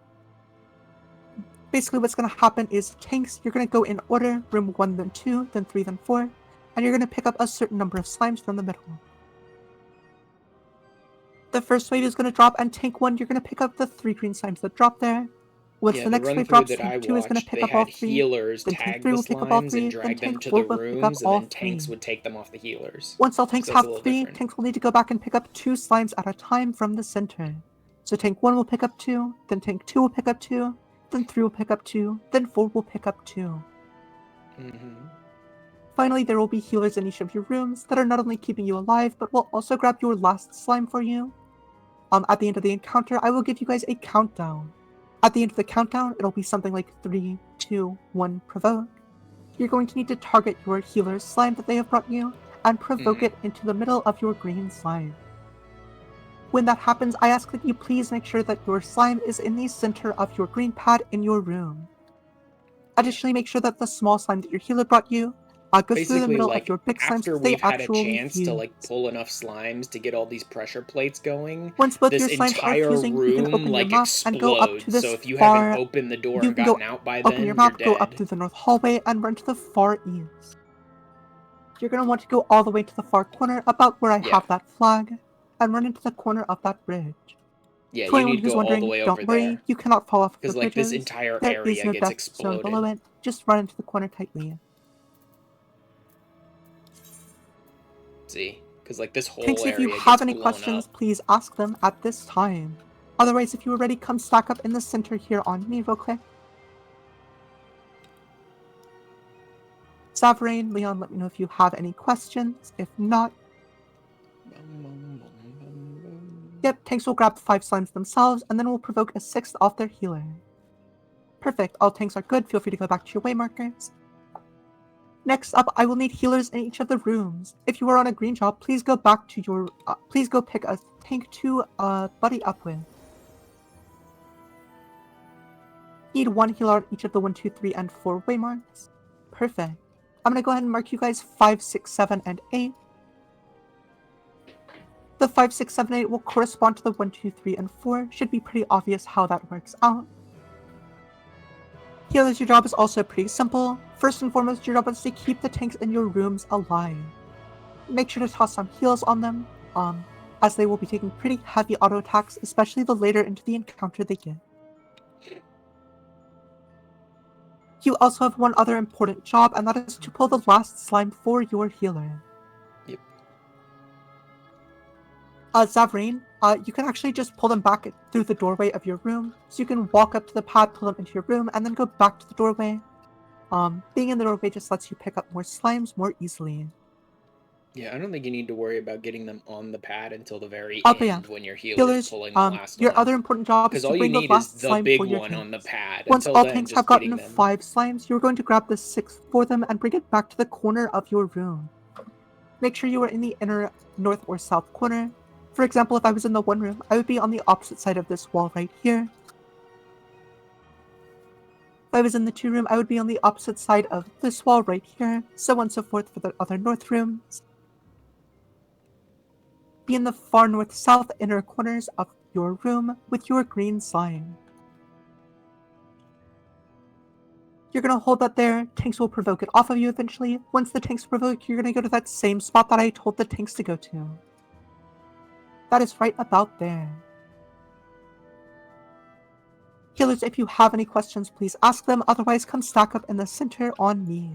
basically what's going to happen is tanks, you're going to go in order, room 1, then 2, then 3, then 4, and you're going to pick up a certain number of slimes from the middle. The first wave is going to drop, and tank 1, you're going to pick up the 3 green slimes that drop there. What's Yeah, the the next run wave through drops, that tank I 2 is going to watched, pick they up all had 3, healers then tank tag 3 the will pick up all slimes 3, and then drag them tank to 4 the will pick up rooms, and all then 3. tanks would take them off the healers. Once all tanks So it's a have little 3, different. tanks will need to go back and pick up 2 slimes at a time from the center. So tank 1 will pick up 2, then tank 2 will pick up 2, then 3 will pick up 2, then 4 will pick up 2. Finally, there will be healers in each of your rooms that are not only keeping you alive, but will also grab your last slime for you. At the end of the encounter, I will give you guys a countdown. At the end of the countdown, it'll be something like 3, 2, 1, provoke. You're going to need to target your healer's slime that they have brought you, and provoke it into the middle of your green slime. When that happens, I ask that you please make sure that your slime is in the center of your green pad in your room. Additionally, make sure that the small slime that your healer brought you goes through the Basically, middle like, of your big slimes after so they we've had a actually chance fuse. to, like, pull enough slimes to get all these pressure plates going, Once both this your slimes are entire fusing, you can room, open your like, map and go up to explodes. this So if you far... haven't opened the door You and can go gotten out by open your then, you're map, go up dead. through the north hallway, and run to the far east. You're going to want to go all the way to the far corner, about where I have that flag, and run into the corner of that bridge. Yeah, To you anyone need to who's go all the wondering, way don't over worry, there. you cannot fall off of the Because, like, this bridges. entire There is area no gets death zone exploded. below it. Just run into the corner tightly. See? Because, like, this whole Tanks, if you area have gets any blown questions, up. please ask them at this time. Otherwise, if you are ready, come stack up in the center here on me real quick. Savrain, Leon, let me know if you have any questions. If not... Yep, tanks will grab the 5 slimes themselves, and then will provoke a 6th off their healer. Perfect, all tanks are good, feel free to go back to your waymarkers. Next up, I will need healers in each of the rooms. If you are on a green job, please go back to your... please go pick a tank to buddy up with. Need 1 healer on each of the 1, 2, 3, and 4 waymarks. Perfect. I'm gonna go ahead and mark you guys 5, 6, 7, and 8. The 5, 6, 7, 8 will correspond to the 1, 2, 3, and 4. Should be pretty obvious how that works out. Healers, your job is also pretty simple. First and foremost, your job is to keep the tanks in your rooms alive. Make sure to toss some heals on them, as they will be taking pretty heavy auto attacks, especially the later into the encounter they get. You also have one other important job, and that is to pull the last slime for your healer. Yep. Zavrain, you can actually just pull them back through the doorway of your room. So you can walk up to the pad, pull them into your room, and then go back to the doorway. Being in the doorway just lets you pick up more slimes more easily. Yeah, I don't think you need to worry about getting them on the pad until the very But end yeah, when your healer's healers, pulling the last your one. other important job is Because to all you bring the need is last the slime big for your one tanks. on the pad. Once Until all then, tanks just have gotten getting them. 5 slimes, you're going to grab the 6th for them and bring it back to the corner of your room. Make sure you are in the inner north or south corner. For example, if I was in the 1 room, I would be on the opposite side of this wall right here. If I was in the 2 room, I would be on the opposite side of this wall right here, so on and so forth for the other north rooms. Be in the far north-south inner corners of your room with your green slime. You're going to hold that there, tanks will provoke it off of you eventually. Once the tanks provoke, you're going to go to that same spot that I told the tanks to go to. That is right about there. Healers, if you have any questions, please ask them, otherwise come stack up in the center on me.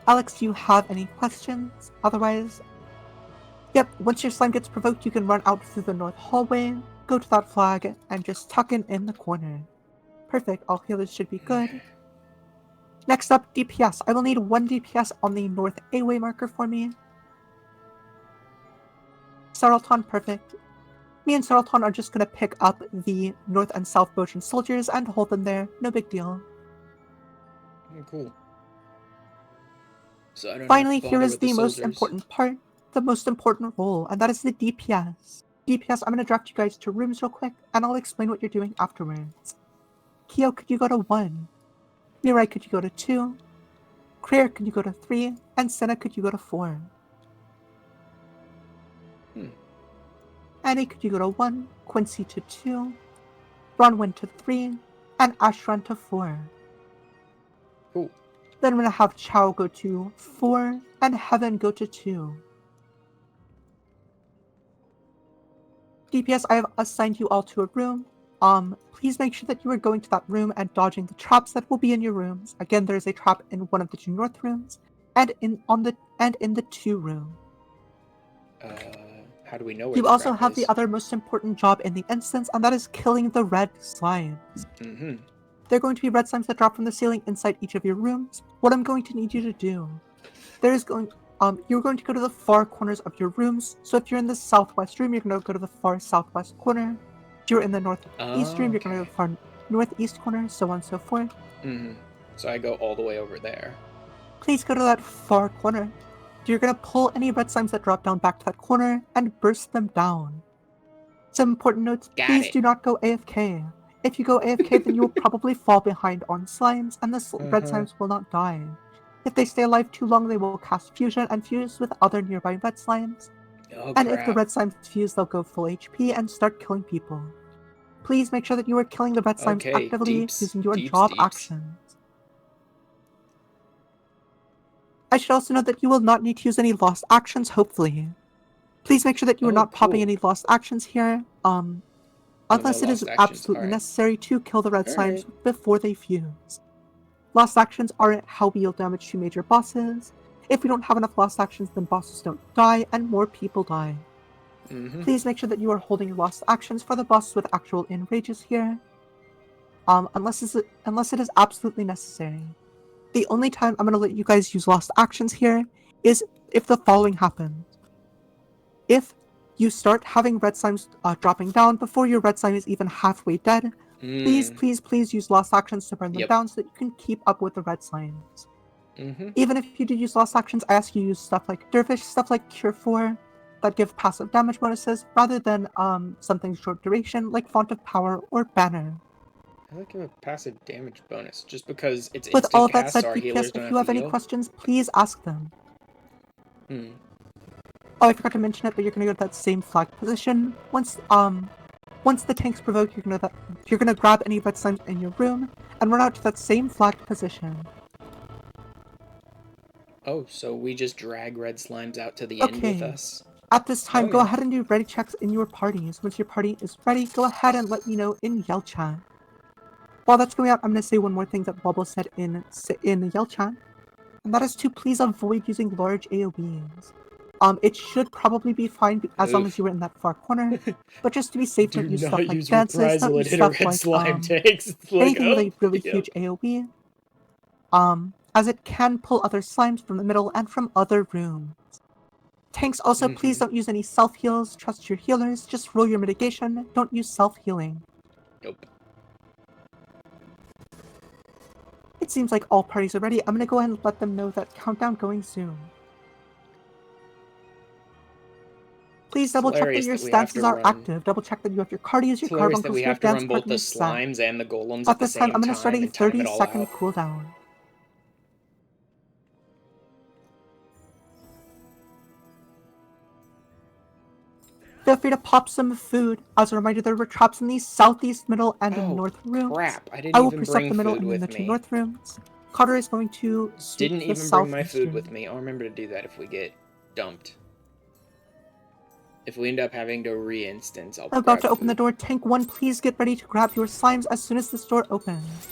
Alex, do you have any questions? Otherwise... Yep, once your slime gets provoked, you can run out through the north hallway, go to that flag, and just tuck in the corner. Perfect, all healers should be good. Next up, DPS. I will need 1 DPS on the north A-way marker for me. Saralton, perfect. Me and Saralton are just gonna pick up the north and south Bojan soldiers and hold them there, no big deal. Cool. So I don't Finally, have to here bother is with the most soldiers. important part, the most important role, and that is the DPS. DPS, I'm gonna draft you guys to rooms real quick, and I'll explain what you're doing afterwards. Kyo, could you go to 1? Mirai, could you go to 2? Krier, could you go to 3? And Senna, could you go to 4? Annie, could you go to 1? Quincy to 2? Bronwyn to 3? And Ashran to 4. Cool. Then I'm going to have Chow go to 4 and Heaven go to 2. DPS, I have assigned you all to a room. Please make sure that you are going to that room and dodging the traps that will be in your rooms. Again, there is a trap in one of the 2 north rooms and in the 2 room. How do we know where You the also trap have is? the other most important job in the instance, and that is killing the red slimes. Mm-hmm. There are going to be red slimes that drop from the ceiling inside each of your rooms. What I'm going to need you to do, you're going to go to the far corners of your rooms. So if you're in the southwest room, you're going to go to the far southwest corner. If you're in the northeast room, you're going to go to the far northeast corner, so on and so forth. Mm-hmm. So I go all the way over there. Please go to that far corner. You're going to pull any red slimes that drop down back to that corner and burst them down. Some important notes, please do not go AFK. If you go AFK, then you will probably fall behind on slimes, and the red slimes will not die. If they stay alive too long, they will cast fusion and fuse with other nearby red slimes. And if the red slimes fuse, they'll go full HP and start killing people. Please make sure that you are killing the red slimes actively using your job actions. I should also note that you will not need to use any lost actions, hopefully. Please make sure that you are not popping any lost actions here, unless it is absolutely necessary to kill the red slimes before they fuse. Lost actions aren't how we deal damage to major bosses. If we don't have enough lost actions, then bosses don't die and more people die. Please make sure that you are holding lost actions for the bosses with actual enrages here, unless it is absolutely necessary. The only time I'm going to let you guys use lost actions here is if the following happens. If you start having red slimes dropping down before your red slime is even halfway dead, please use lost actions to burn them down so that you can keep up with the red slimes. Even if you do use lost actions, I ask you to use stuff like Dervish, stuff like Cure 4, that give passive damage bonuses, rather than something short duration like Font of Power or Banner. I like give a passive damage bonus, just because it's With instant all of that cast, said, so our healers don't if you have any heal. questions, please ask them. Oh, I forgot to mention it, but you're gonna go to that same flag position. Once the tanks provoke, you're gonna grab any red slimes in your room and run out to that same flag position. Oh, so we just drag red slimes out to the end with us? At this time, go ahead and do ready checks in your parties. Once your party is ready, go ahead and let me know in Yell Chat. While that's going out, I'm gonna say one more thing that Wobble said in Yell Chat, and that is to please avoid using large AoEs. It should probably be fine as long as you were in that far corner, but just to be safe, don't use stuff like dances, don't use stuff like anything with a really huge AoE, as it can pull other slimes from the middle and from other rooms. Tanks also, please don't use any self-heals, trust your healers, just roll your mitigation, don't use self-healing. Nope. It seems like all parties are ready. I'm gonna go ahead and let them know that countdown going soon. Please double check that your stances are active. Double check that you have your cardies, your carbuncles, your dance both the partners set. slimes and the golems At this time, I'm gonna start a 30-second cooldown. Feel free to pop some food. As a reminder, there were traps in the southeast, middle, and north rooms. Crap, I didn't even bring the middle food and with the 2 me. north rooms. Carter is going to Didn't even bring my food with me. I'll remember to do that if we get dumped. If we end up having to re-instance, I'll I'm about to open the door. Tank 1, please get ready to grab your slimes as soon as this door opens.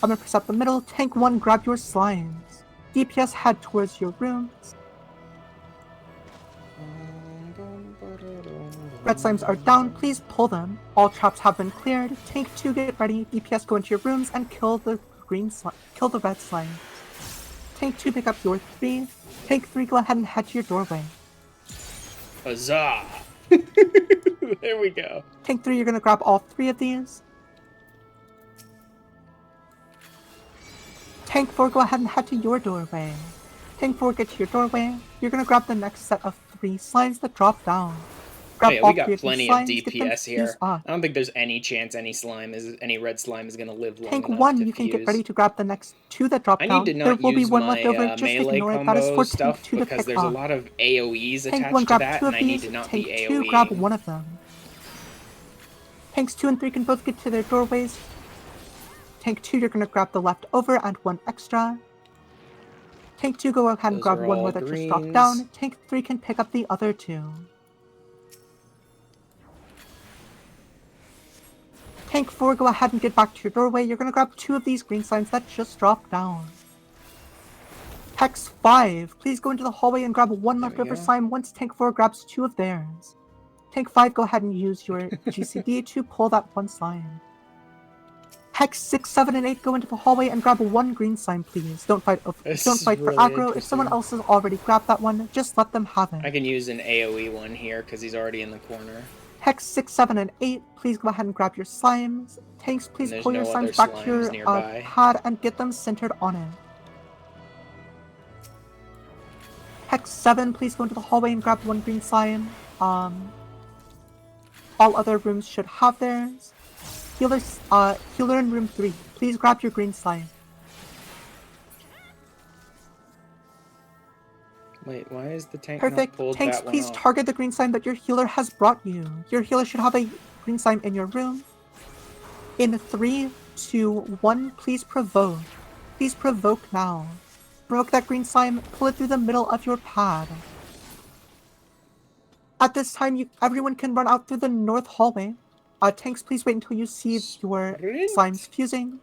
I'm gonna press up the middle. Tank 1, grab your slimes. DPS, head towards your rooms. Red slimes are down, please pull them. All traps have been cleared. Tank 2, get ready. DPS, go into your rooms and kill the red slime. Tank 2, pick up your 3. Tank 3, go ahead and head to your doorway. Huzzah! There we go. Tank 3, you're gonna grab all 3 of these. Tank 4, go ahead and head to your doorway. Tank 4, get to your doorway. You're gonna grab the next set of 3 slimes that drop down. Grab we got plenty of DPS here. I don't think there's any chance any red slime is gonna live long enough to fuse. Tank 1, you can get ready to grab the next 2 that drop down. I need to not use my melee combo stuff because there's a lot of AoEs attached Tank 1, to that, and I need to not be AoE. Tank 2, grab one of them. Tanks 2 and 3 can both get to their doorways. Tank 2, you're gonna grab the leftover and 1 extra. Tank 2, go ahead and Those grab are one all more that just dropped greens. down. Tank 3 can pick up the other 2. Tank 4, go ahead and get back to your doorway. You're going to grab 2 of these green slimes that just dropped down. Hex 5, please go into the hallway and grab one leftover slime once Tank 4 grabs 2 of theirs. Tank 5, go ahead and use your GCD to pull that one slime. Hex 6, 7, and 8, go into the hallway and grab 1 green slime, please. Don't fight for aggro. If someone else has already grabbed that one, just let them have it. I can use an AoE one here because he's already in the corner. Hex 6, 7, and 8, please go ahead and grab your slimes. Tanks, please pull your slimes back to your pad and get them centered on it. Hex 7, please go into the hallway and grab 1 green slime. All other rooms should have theirs. Healer in room 3, please grab your green slime. Wait, why is the tank Perfect. not pulled Tanks, that one please off? target the green slime that your healer has brought you. Your healer should have a green slime in your room. In 3, 2, 1, please provoke. Please provoke now. Provoke that green slime, pull it through the middle of your pad. At this time, everyone can run out through the north hallway. Tanks, please wait until you see your slimes fusing.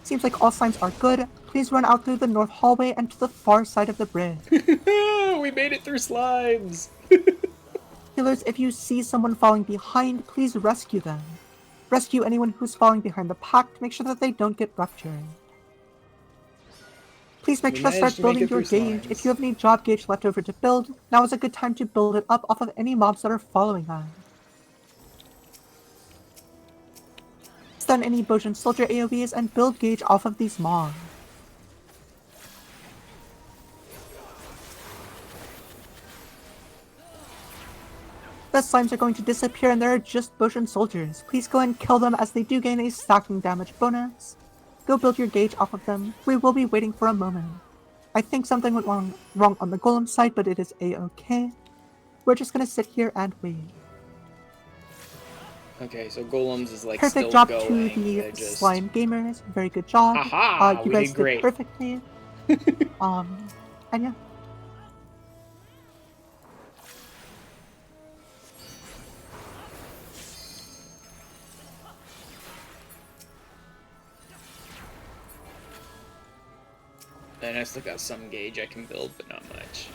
Seems like all slimes are good. Please run out through the north hallway and to the far side of the bridge. We made it through slimes! Healers, if you see someone falling behind, please rescue them. Rescue anyone who's falling behind the pack to make sure that they don't get ruptured. Please make sure to start building your gauge. If you have any job gauge left over to build, now is a good time to build it up off of any mobs that are following us. Stun any Bojan soldier AoEs and build gauge off of these mobs. The slimes are going to disappear and there are just Bojan soldiers. Please go and kill them as they do gain a stacking damage bonus. Go build your gauge off of them. We will be waiting for a moment. I think something went wrong on the golem side, but it is a-okay. We're just gonna sit here and wait. Okay, so golems is like perfect still job going. To the slime gamers. Very good job. Aha! You guys did perfectly. And yeah. And I still got some gauge I can build, but not much.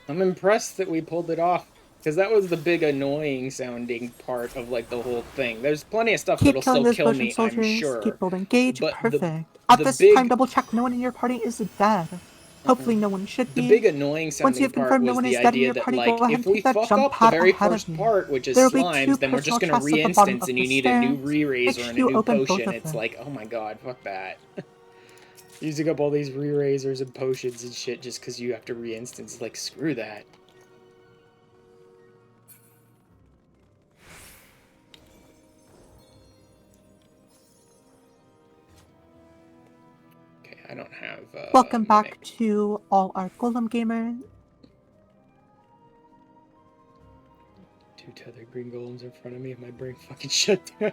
I'm impressed that we pulled it off, because that was the big annoying sounding part of like the whole thing. There's plenty of stuff that'll still kill me, I'm sure. Keep building gauge, but perfect. At this time, double check no one in your party is dead. Hopefully no one should be. The big annoying sounding part was the idea that, like, if we fuck up the very first part, which is slimes, then we're just gonna re-instance and you need a new re-raiser and a new potion. It's like, oh my god, fuck that. Using up all these re-raisers and potions and shit just because you have to re-instance, like, screw that. I don't have. Welcome back to all our golem gamers. 2 tethered green golems in front of me and my brain fucking shut down.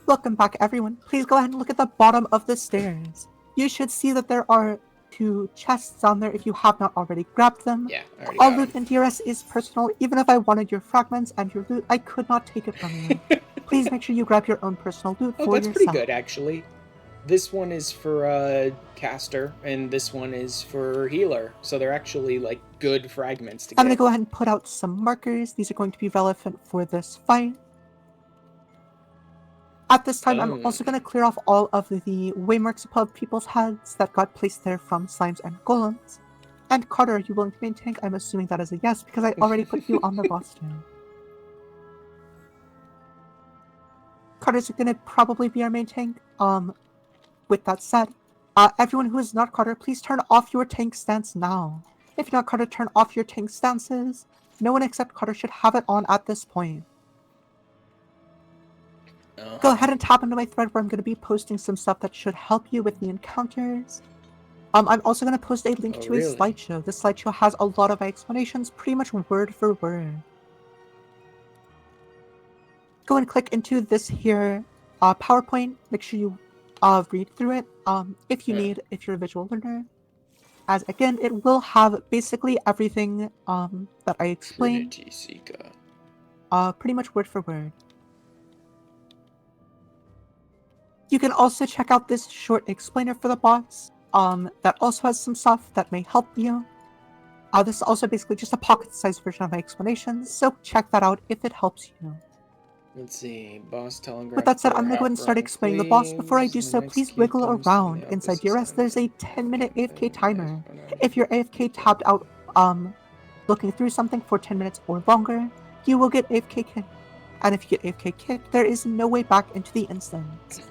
Welcome back, everyone. Please go ahead and look at the bottom of the stairs. You should see that there are 2 chests down there if you have not already grabbed them. Yeah, I already all got loot in DRS is personal. Even if I wanted your fragments and your loot, I could not take it from you. Please make sure you grab your own personal loot for yourself. Oh, that's pretty good, actually. This one is for caster, and this one is for healer. So they're actually, like, good fragments to get. I'm going to go ahead and put out some markers. These are going to be relevant for this fight. At this time, I'm also going to clear off all of the waymarks above people's heads that got placed there from slimes and golems. And Carter, are you willing to maintain? I'm assuming that is a yes, because I already put you on the roster. Carter's going to probably be our main tank. With that said, everyone who is not Carter, please turn off your tank stance now. If you're not Carter, turn off your tank stances. No one except Carter should have it on at this point. Go ahead and tap into my thread where I'm going to be posting some stuff that should help you with the encounters. I'm also going to post a link to really? a slideshow. This slideshow has a lot of explanations, pretty much word for word. Go and click into this here PowerPoint. Make sure you read through it if you need, if you're a visual learner. As again, it will have basically everything that I explained. Pretty much word for word. You can also check out this short explainer for the boss. That also has some stuff that may help you. This is also basically just a pocket-sized version of my explanations, so check that out if it helps you. Let's see, boss telegraph. With that said, I'm going to go ahead and start explaining the boss. Before I do so, please wiggle around inside your rest. There's a 10-minute AFK timer. If you're AFK tabbed out looking through something for 10 minutes or longer, you will get AFK kicked. And if you get AFK kicked, there is no way back into the instance.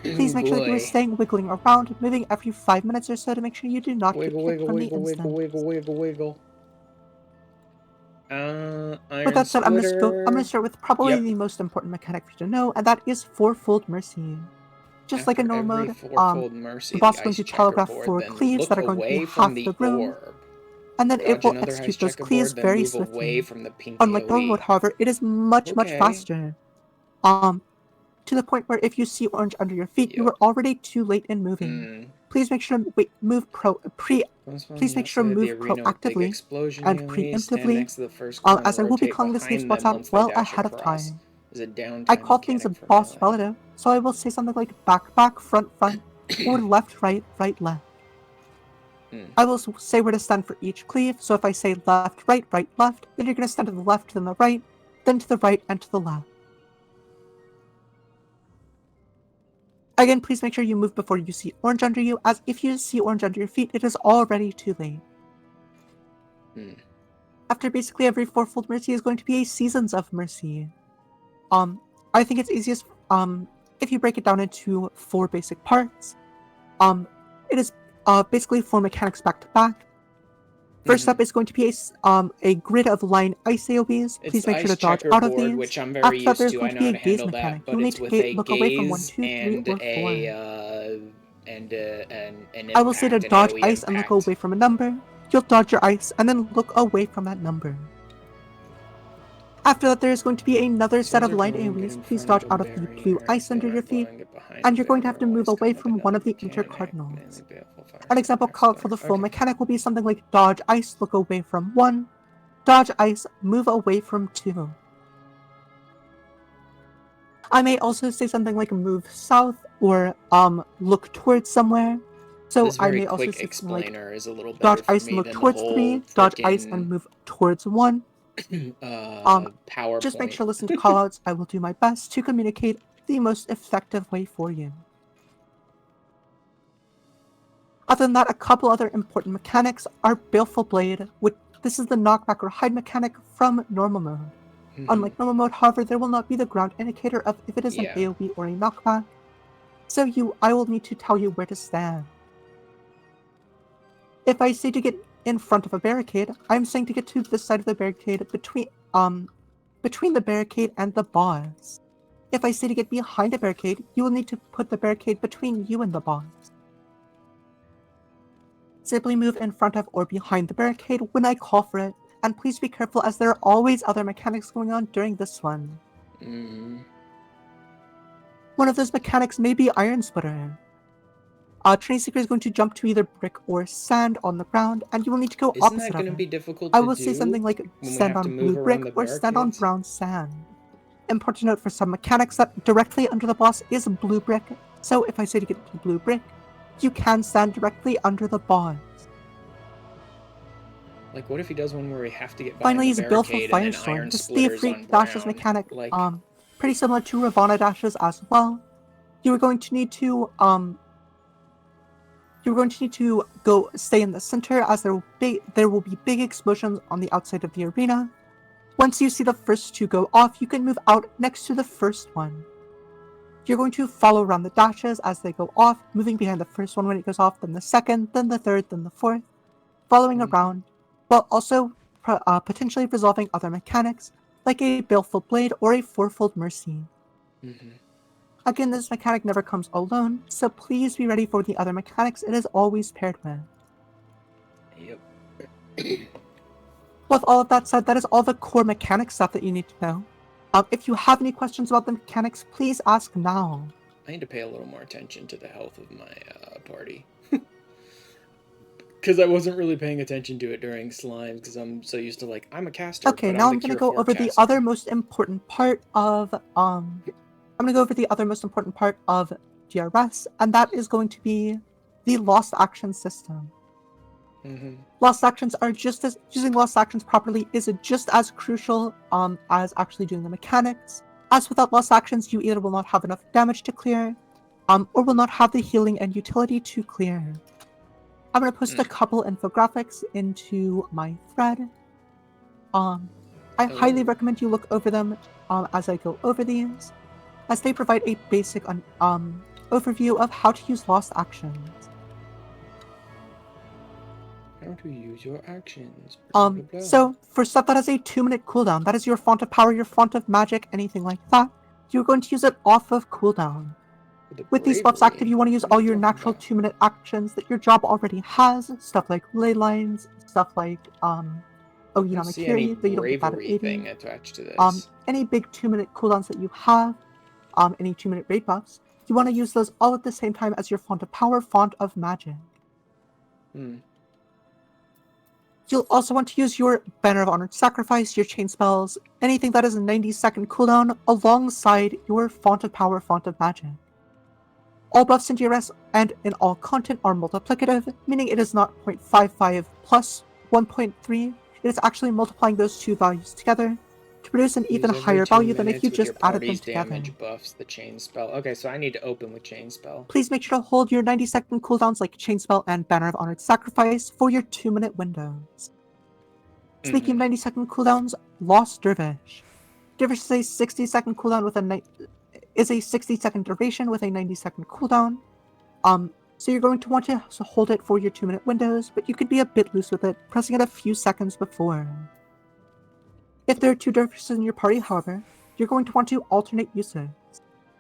Please make sure that you're staying wiggling around, moving every 5 minutes or so to make sure you do not get kicked from the instance. Wiggle. With that said, I'm gonna start with probably the most important mechanic for you to know, and that is fourfold mercy. Just like a normal mode, the boss is going to telegraph 4 cleaves that are going to be half the room, and then it will execute those cleaves very swiftly. Unlike normal mode, however, it is much faster. To the point where if you see orange under your feet, you are already too late in moving. Please make sure to move proactively and preemptively, as I will be calling the spots out well ahead of time. I call things a boss relative, so I will say something like back, front, or left, right, left. I will say where to stand for each cleave, so if I say left, right, left, then you're going to stand to the left, then the right, then to the right, and to the left. Again, please make sure you move before you see orange under you, as if you see orange under your feet, it is already too late. After basically every fourfold mercy is going to be a seasons of mercy. I think it's easiest if you break it down into 4 basic parts. It is basically 4 mechanics back to back. First up is going to be a grid of line ice AoEs. Please make sure to dodge out of these. Which I'm After very that, used there's to. going I to know be how a to gaze handle that, mechanic. but You'll need it's to with a look away from 1, gaze 2, 3, and or 4. an I will say to impact, an dodge AoE ice and look impact. away from a number. You'll dodge your ice and then look away from that number. After that, there is going to be another set of line AoEs. Please dodge out of the blue ice under your feet, and you're going to have to move away from one of the intercardinals. An example called for the full mechanic will be something like dodge ice, look away from 1, dodge ice, move away from 2. I may also say something like move south or look towards somewhere. So I may also say something like dodge ice and look towards 3, dodge ice and move towards 1. Just make sure to listen to callouts. I will do my best to communicate the most effective way for you. Other than that, a couple other important mechanics are Baleful Blade, which this is the knockback or hide mechanic from normal mode. Unlike normal mode, however, there will not be the ground indicator of if it is an AoE or a knockback, so I will need to tell you where to stand. If I say to get in front of a barricade, I'm saying to get to this side of the barricade between the barricade and the boss. If I say to get behind a barricade, you will need to put the barricade between you and the boss. Simply move in front of or behind the barricade when I call for it, and please be careful as there are always other mechanics going on during this one. One of those mechanics may be Iron Splitter. Train Seeker is going to jump to either brick or sand on the ground, and you will need to go opposite of it. I will say something like stand on blue brick or stand on brown sand. Important note for some mechanics that directly under the boss is blue brick, so if I say to get to blue brick, you can stand directly under the boss. Like, what if he does one where we have to get behind Finally, the is Baleful barricade and then Firestorm. Iron This is the Splitter's free on dashes brown? mechanic, Like, pretty similar to Ravana dashes as well. You're going to need to go stay in the center, as there will be big explosions on the outside of the arena. Once you see the first 2 go off, you can move out next to the first one. You're going to follow around the dashes as they go off, moving behind the first one when it goes off, then the second, then the third, then the fourth, following around, while also potentially resolving other mechanics, like a Baleful Blade or a Fourfold Mercy. Again, this mechanic never comes alone, so please be ready for the other mechanics it is always paired with. Yep. With all of that said, that is all the core mechanic stuff that you need to know. If you have any questions about the mechanics, please ask now. I need to pay a little more attention to the health of my party. Because I wasn't really paying attention to it during slimes, because I'm so used to, like, I'm a caster. Okay, now I'm going to go over the other most important part of, DRS, and that is going to be the lost action system. Lost actions are using lost actions properly is just as crucial as actually doing the mechanics. As without lost actions, you either will not have enough damage to clear, or will not have the healing and utility to clear. I'm going to post a couple infographics into my thread. I highly recommend you look over them as I go over these, as they provide a basic overview of how to use lost actions. How to use your actions. So for stuff that has a 2-minute cooldown, that is your font of power, your font of magic, anything like that, you're going to use it off of cooldown. With these buffs active, you want to use all your natural 2-minute actions that your job already has, stuff like ley lines, stuff like Oginamikiri, that you don't get that at 80. Attached to this. Any big 2-minute cooldowns that you have, any 2-minute raid buffs, you want to use those all at the same time as your font of power, font of magic. You'll also want to use your Banner of Honored Sacrifice, your chain spells, anything that is a 90-second cooldown alongside your font of power, font of magic. All buffs in DRS and in all content are multiplicative, meaning it is not 0.55 plus 1.3, it is actually multiplying those two values together to produce an even higher value than if you just added them together. Damage buffs the chain spell. Okay, so I need to open with chain spell. Please make sure to hold your 90-second cooldowns like chain spell and Banner of Honored Sacrifice for your 2-minute windows. Speaking of 90-second cooldowns, Lost Dervish. Dervish is a 60-second cooldown with a 60-second duration with a 90-second cooldown. So you're going to want to hold it for your 2-minute windows, but you could be a bit loose with it, pressing it a few seconds before. If there are 2 dervishes in your party, however, you're going to want to alternate uses,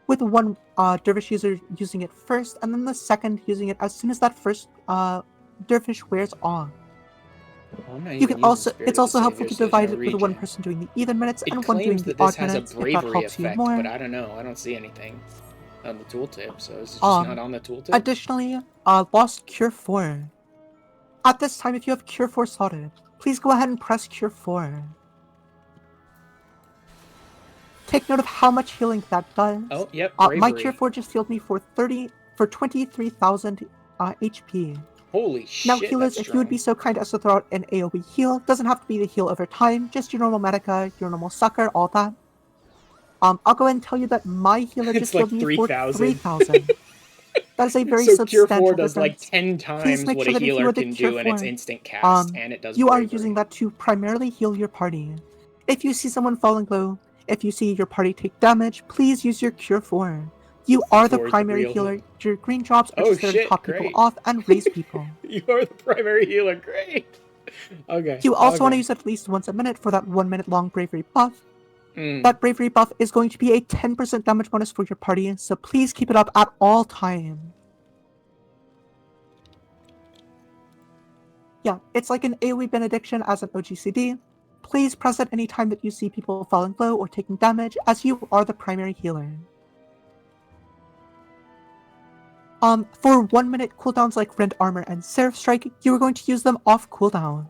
with one dervish user using it first, and then the second using it as soon as that first dervish wears off. You can also it's also helpful to divide it with one person doing the even minutes and one doing the odd minutes if that helps you more. But I don't know. I don't see anything on the tooltip, so is it just not on the tooltip? Additionally, Lost Cure 4. At this time, if you have Cure 4 slotted, please go ahead and press Cure 4. Take note of how much healing that does. Oh, yep. My Cure 4 just healed me for 23,000 HP. Holy shit. Now, healers, if you would be so kind as to throw out an AoE heal, doesn't have to be the heal over time, just your normal Medica, your normal Sucker, all that. I'll go ahead and tell you that my healer just healed me for 3,000. That is a very substantial Cure 4 does difference. like 10 times what a healer can do, and it's instant cast, and it does you bravery. are using that to primarily heal your party. If you see someone falling low, if you see your party take damage, please use your Cure 4. You are the primary healer. Your green drops are just there to top people off and raise people. You are the primary healer. Great. Okay. You also want to use it at least once a minute for that 1 minute long bravery buff. That bravery buff is going to be a 10% damage bonus for your party, so please keep it up at all times. Yeah, it's like an AoE benediction as an OGCD. Please press it any time that you see people falling low or taking damage, as you are the primary healer. For 1 minute cooldowns like Rend Armor and Seraph Strike, you are going to use them off cooldown.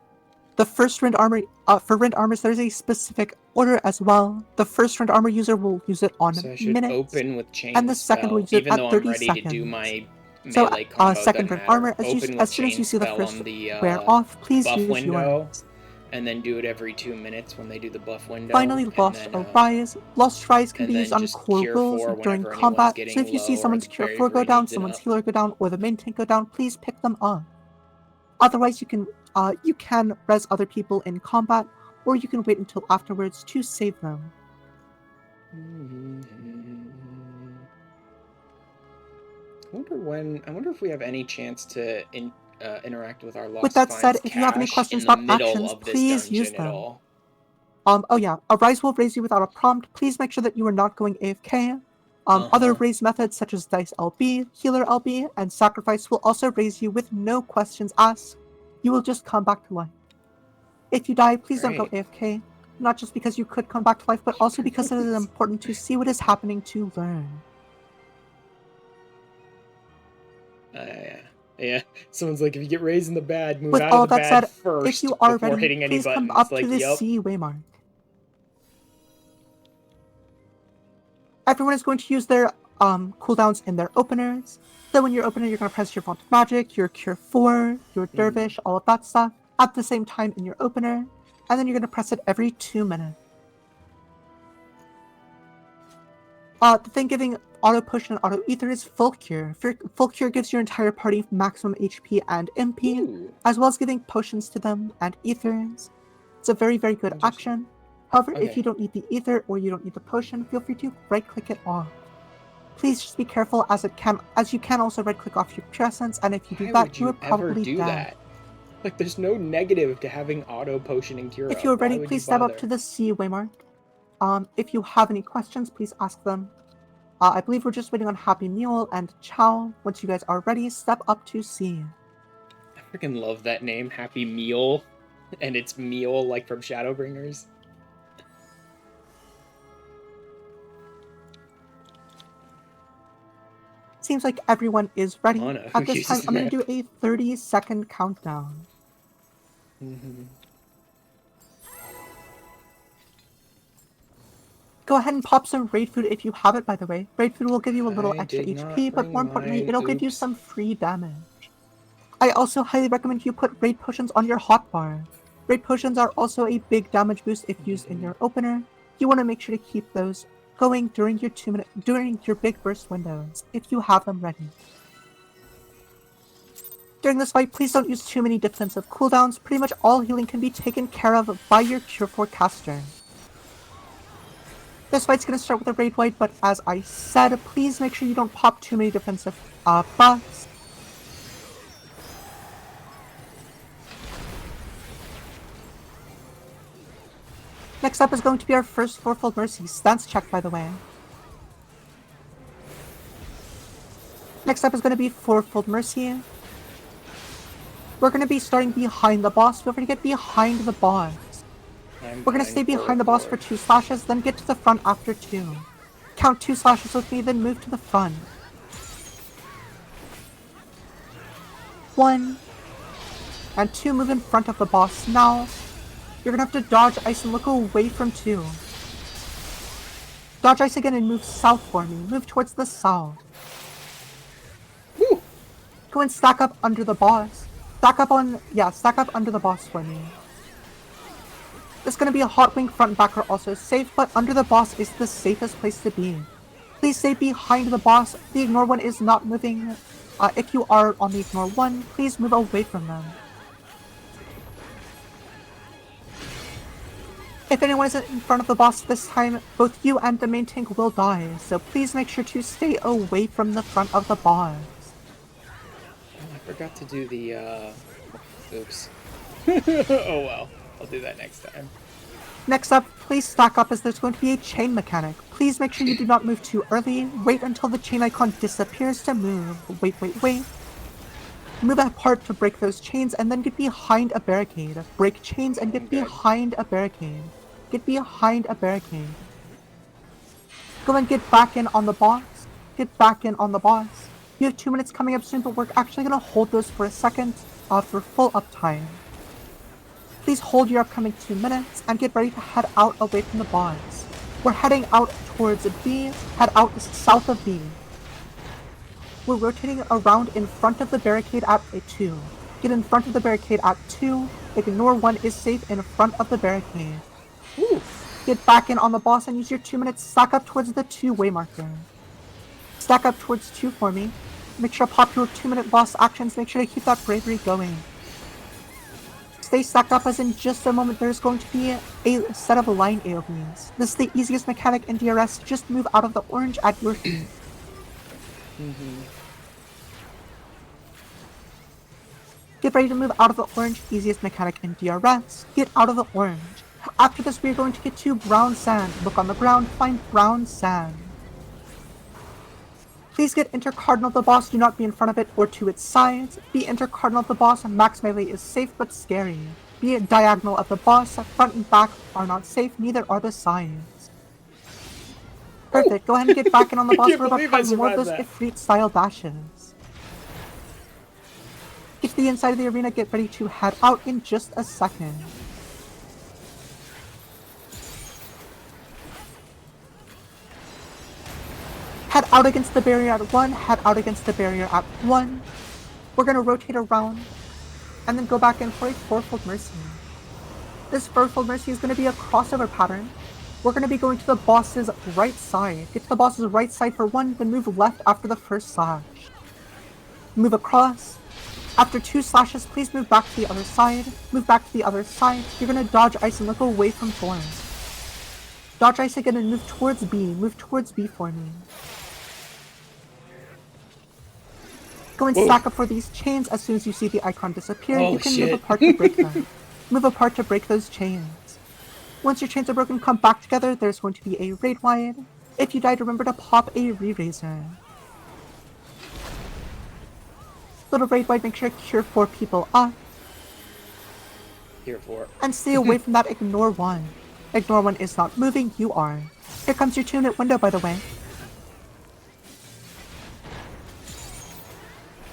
The first Rend Armor, for Rend Armors, there's a specific order as well. The first Rend Armor user will use it on minutes, open with chain and the second will use it at 30 seconds. To do my so, second Rend Armor, as soon as you see the first wear off, please use yours. And then do it every 2 minutes when they do the buff window. Finally, Lost Rise. Lost Rise can be used on core rules during combat, so if you see someone's Cure 4 go down, someone's healer go down, or the main tank go down, please pick them up. Otherwise, you can res other people in combat, or you can wait until afterwards to save them. I wonder if we have any chance to interact with our lost. With that said, if you have any questions about actions, please use them. Oh yeah, a rise will raise you without a prompt. Please make sure that you are not going AFK. Other raise methods such as Dice LB, Healer LB, and Sacrifice will also raise you with no questions asked. You will just come back to life. If you die, please don't go AFK. Not just because you could come back to life, but also because it is important to see what is happening to learn. Yeah. Someone's like, if you get raised in the bad, move With out all of the that bad said, first if you are before ready, hitting any please buttons. come up like, to the yup. C waymark. Everyone is going to use their cooldowns in their openers. So when you're opening, you're going to press your Font of Magic, your Cure 4, your Dervish, all of that stuff at the same time in your opener. And then you're going to press it every 2 minutes. The thing giving auto potion and auto ether is full cure. Full cure gives your entire party maximum HP and MP, as well as giving potions to them and ethers. It's a very, very good action. However, if you don't need the ether or you don't need the potion, feel free to right click it off. Please just be careful as you can also right click off your pure essence, and if you do that, you would probably do that. Like, there's no negative to having auto potioning cure. If you're ready, please step up to the C waymark. If you have any questions, please ask them. I believe we're just waiting on Happy Meal and Chow. Once you guys are ready, step up to C. I freaking love that name, Happy Meal. And it's meal like from Shadowbringers. Seems like everyone is ready. At this time, I'm going to do a 30-second countdown. Go ahead and pop some raid food if you have it, by the way. Raid food will give you a little extra HP, but more importantly, it'll give you some free damage. I also highly recommend you put raid potions on your hotbar. Raid potions are also a big damage boost if used in your opener. You want to make sure to keep those going during your big burst windows, if you have them ready. During this fight, please don't use too many defensive cooldowns. Pretty much all healing can be taken care of by your Cure 4 caster. This fight's going to start with a raid wipe, but as I said, please make sure you don't pop too many defensive buffs. Next up is going to be our first Fourfold Mercy stance check, by the way. Next up is going to be Fourfold Mercy. We're going to be starting behind the boss. We're going to get behind the boss. We're going to stay behind the boss for 2 slashes, then get to the front after 2. Count 2 slashes with me, then move to the front. 1 and 2, move in front of the boss. Now, you're going to have to dodge ice and look away from 2. Dodge ice again and move south for me. Move towards the south. Woo! Go and stack up under the boss. Stack up under the boss for me. This is going to be a hot wing. Front and back are also safe, but under the boss is the safest place to be. Please stay behind the boss. The ignore one is not moving. If you are on the ignore one, please move away from them. If anyone isn't in front of the boss this time, both you and the main tank will die, so please make sure to stay away from the front of the boss. Oh, I forgot to do the, oops. Oh well, I'll do that next time. Next up, please stack up as there's going to be a chain mechanic. Please make sure you do not move too early. Wait until the chain icon disappears to move. Wait. Move apart to break those chains and then get behind a barricade. Break chains and get behind a barricade. Get behind a barricade. Go and get back in on the boss. Get back in on the boss. You have 2 minutes coming up soon, but we're actually going to hold those for a second for full uptime. Please hold your upcoming 2 minutes and get ready to head out away from the boss. We're heading out towards B. Head out south of B. We're rotating around in front of the barricade at 2. Get in front of the barricade at 2. Ignore 1 is safe in front of the barricade. Woo. Get back in on the boss and use your 2 minutes. Stack up towards the 2 waymarker. Stack up towards 2 for me. Make sure to pop your 2-minute boss actions. Make sure to keep that bravery going. Stay stacked up as in just a moment there's going to be a set of line AoEs. This is the easiest mechanic in DRS. Just move out of the orange at your feet. Get ready to move out of the orange, easiest mechanic in DRS. Get out of the orange. After this, we are going to get to brown sand. Look on the ground, find brown sand. Please get intercardinal of the boss, do not be in front of it or to its sides. Be intercardinal of the boss, max melee is safe but scary. Be diagonal of the boss, front and back are not safe, neither are the sides. Perfect, go ahead and get back in on the boss. We're about to have more of those Ifrit style dashes. Get to the inside of the arena, get ready to head out in just a second. Head out against the barrier at 1, head out against the barrier at 1. We're going to rotate around, and then go back in for a fourfold mercy. This fourfold mercy is going to be a crossover pattern. We're going to be going to the boss's right side. Get to the boss's right side for 1, then move left after the first slash. Move across. After 2 slashes, please move back to the other side. Move back to the other side. You're going to dodge ice and look away from thorns. Dodge ice again and move towards B. Move towards B for me. Go and stack up for these chains as soon as you see the icon disappear. You can move apart to break them. Move apart to break those chains. Once your chains are broken, come back together. There's going to be a raid wide. If you died, remember to pop a re-raiser. Little raid wide, make sure to cure 4 people up. Here for. And stay away from that ignore 1. Ignore 1 is not moving, you are. Here comes your 2-minute window, by the way.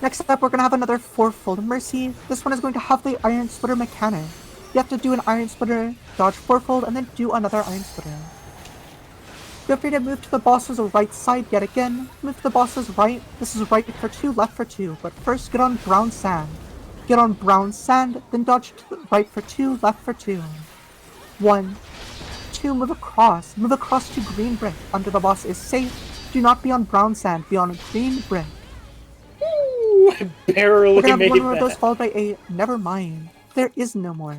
Next up, we're going to have another fourfold mercy. This one is going to have the Iron Splitter mechanic. You have to do an Iron Splitter, dodge fourfold, and then do another Iron Splitter. Feel free to move to the boss's right side yet again. Move to the boss's right. This is right for 2, left for 2. But first, get on brown sand. Get on brown sand, then dodge to the right for 2, left for 2. 1, 2, move across. Move across to green brick. Under the boss is safe. Do not be on brown sand. Be on green brick. I barely made that. We're gonna have 1 more of those followed by a never mind. There is no more.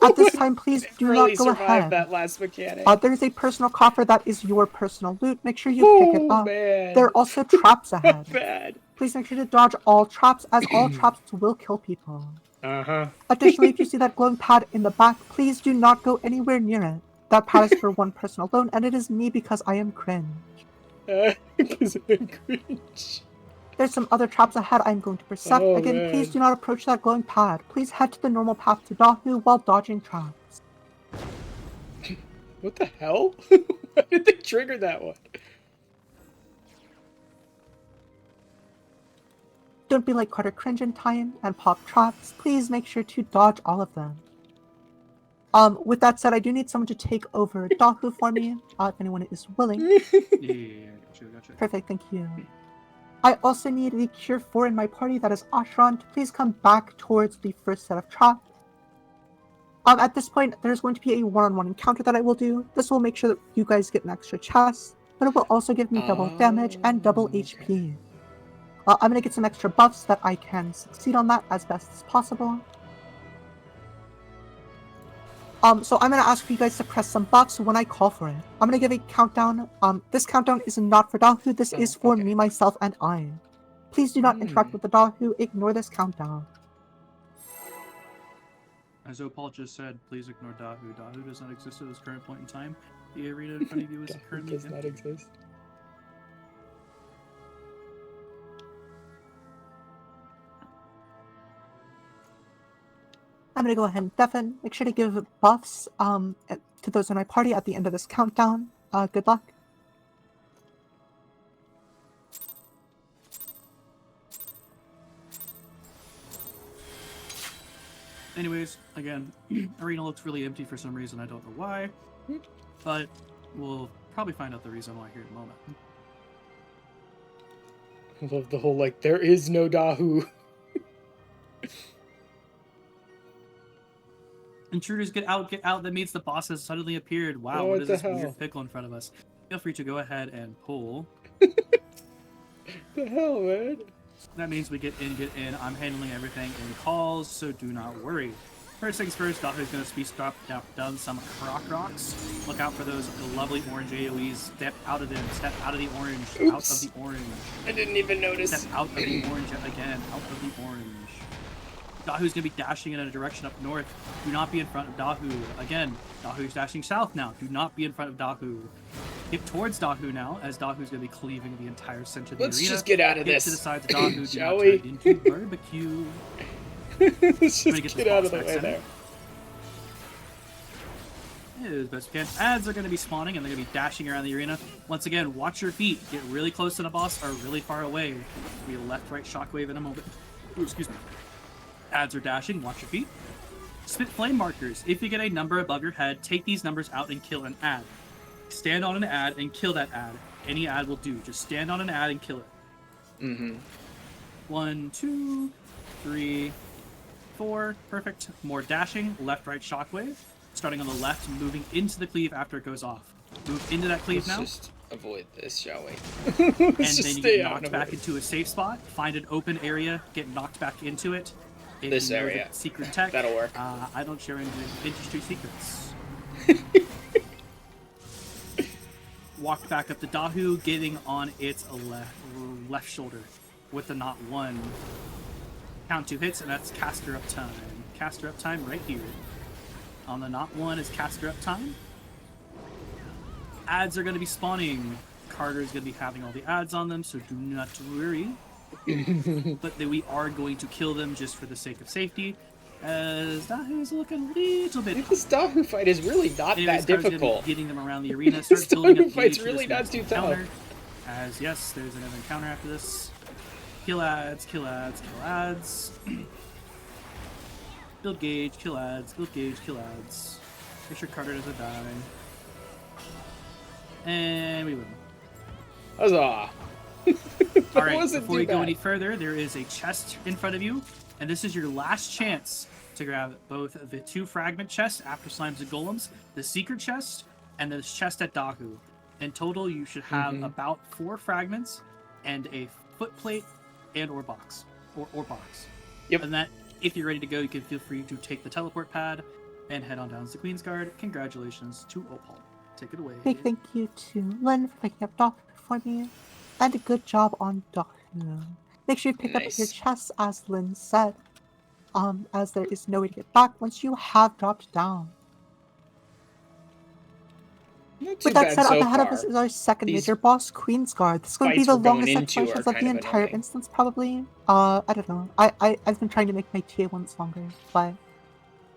At this time, please do not go ahead. That last mechanic. There is a personal coffer that is your personal loot. Make sure you pick it up. Man. There are also traps ahead. Bad. Please make sure to dodge all traps, as all traps will kill people. Uh-huh. Additionally, if you see that glowing pad in the back, please do not go anywhere near it. That pad is for 1 person alone, and it is me because I am cringe. Because I'm cringe. There's some other traps ahead I'm going to percept. Again, man. Please do not approach that glowing pad. Please head to the normal path to Dahu while dodging traps. What the hell? Why did they trigger that one? Don't be like Carter Cringe in time and pop traps. Please make sure to dodge all of them. With that said, I do need someone to take over Dahu for me, if anyone is willing. Yeah, gotcha. Perfect, thank you. I also need the Cure 4 in my party, that is Ashran. Please come back towards the first set of traps. At this point, there's going to be a one-on-one encounter that I will do. This will make sure that you guys get an extra chest, but it will also give me double damage and double HP. I'm going to get some extra buffs so that I can succeed on that as best as possible. So I'm going to ask for you guys to press some buffs when I call for it. I'm going to give a countdown. This countdown is not for Dahu. This is for me, myself, and I. Please do not interact with the Dahu. Ignore this countdown. As Opal just said, please ignore Dahu. Dahu does not exist at this current point in time. The arena in front of you is currently does not exist. I'm going to go ahead and deafen. Make sure to give buffs to those in my party at the end of this countdown. Good luck. Anyways, again, arena looks really empty for some reason. I don't know why, but we'll probably find out the reason why here in a moment. I love the whole, like, there is no Dahu. Intruders, get out, that means the boss has suddenly appeared. Wow, what is this weird pickle in front of us? Feel free to go ahead and pull. The hell, man? That means we get in. I'm handling everything in calls, so do not worry. First things first, Dahu's going to speed drop down some croc rocks. Look out for those lovely orange AoEs. Step out of them. Step out of the orange. Oops. Out of the orange. I didn't even notice. Step out of the orange again. Out of the orange. Dahu's going to be dashing in a direction up north. Do not be in front of Dahu. Again, Dahu's dashing south now. Do not be in front of Dahu. Get towards Dahu now, as Dahu's going to be cleaving the entire center of the arena. Let's just get out of this. Get to the sides of Dahu. Do Shall not we? turn into barbecue. Let's just get out of the way there. As best we can. Ads are going to be spawning and they're going to be dashing around the arena. Once again, watch your feet. Get really close to the boss or really far away. Be a left-right shockwave in a moment. Ooh, excuse me. Ads are dashing. Watch your feet. Spit flame markers. If you get a number above your head, take these numbers out and kill an ad. Stand on an ad and kill that ad. Any ad will do. Just stand on an ad and kill it. Mm-hmm. 1, 2, 3, 4. Perfect. More dashing. Left-right shockwave. Starting on the left, moving into the cleave after it goes off. Move into that cleave now. Let's just avoid this, shall we? And then you get knocked back into a safe spot. Find an open area. Get knocked back into it. This area. Secret tech. That'll work. I don't share any industry secrets. Walk back up to Dahu, getting on its left shoulder with the not one. Count 2 hits, and that's caster up time. Caster up time right here. On the not one is caster up time. Ads are going to be spawning. Carter's going to be having all the ads on them, so do not worry. But we are going to kill them just for the sake of safety, as Dahu's looking a little bit. This Dahu fight is really not that difficult. Getting them around the arena. This Dahu fight's really not too tough. As yes, there's another encounter after this. Kill ads, kill ads, kill ads. Build gauge, kill ads, build gauge, kill ads. Make sure Carter doesn't die. And we win. Huzzah! Alright, before we go any further, there is a chest in front of you, and this is your last chance to grab both the 2 fragment chests after slimes and golems, the secret chest, and the chest at Dahu. In total, you should have about 4 fragments and a foot plate and or box. Or box. Yep. And that, if you're ready to go, you can feel free to take the teleport pad and head on down to the Queen's Guard. Congratulations to Opal. Take it away. Big thank you to Lynn for picking up Dahu for me, and a good job on Dahu. Make sure you pick up your chests, as Lynn said, as there is no way to get back once you have dropped down. With that said, up ahead of us is our second major boss, Queen's Guard. This is going to be the longest explorations of the entire instance, probably. I don't know. I've been trying to make my TA ones longer, but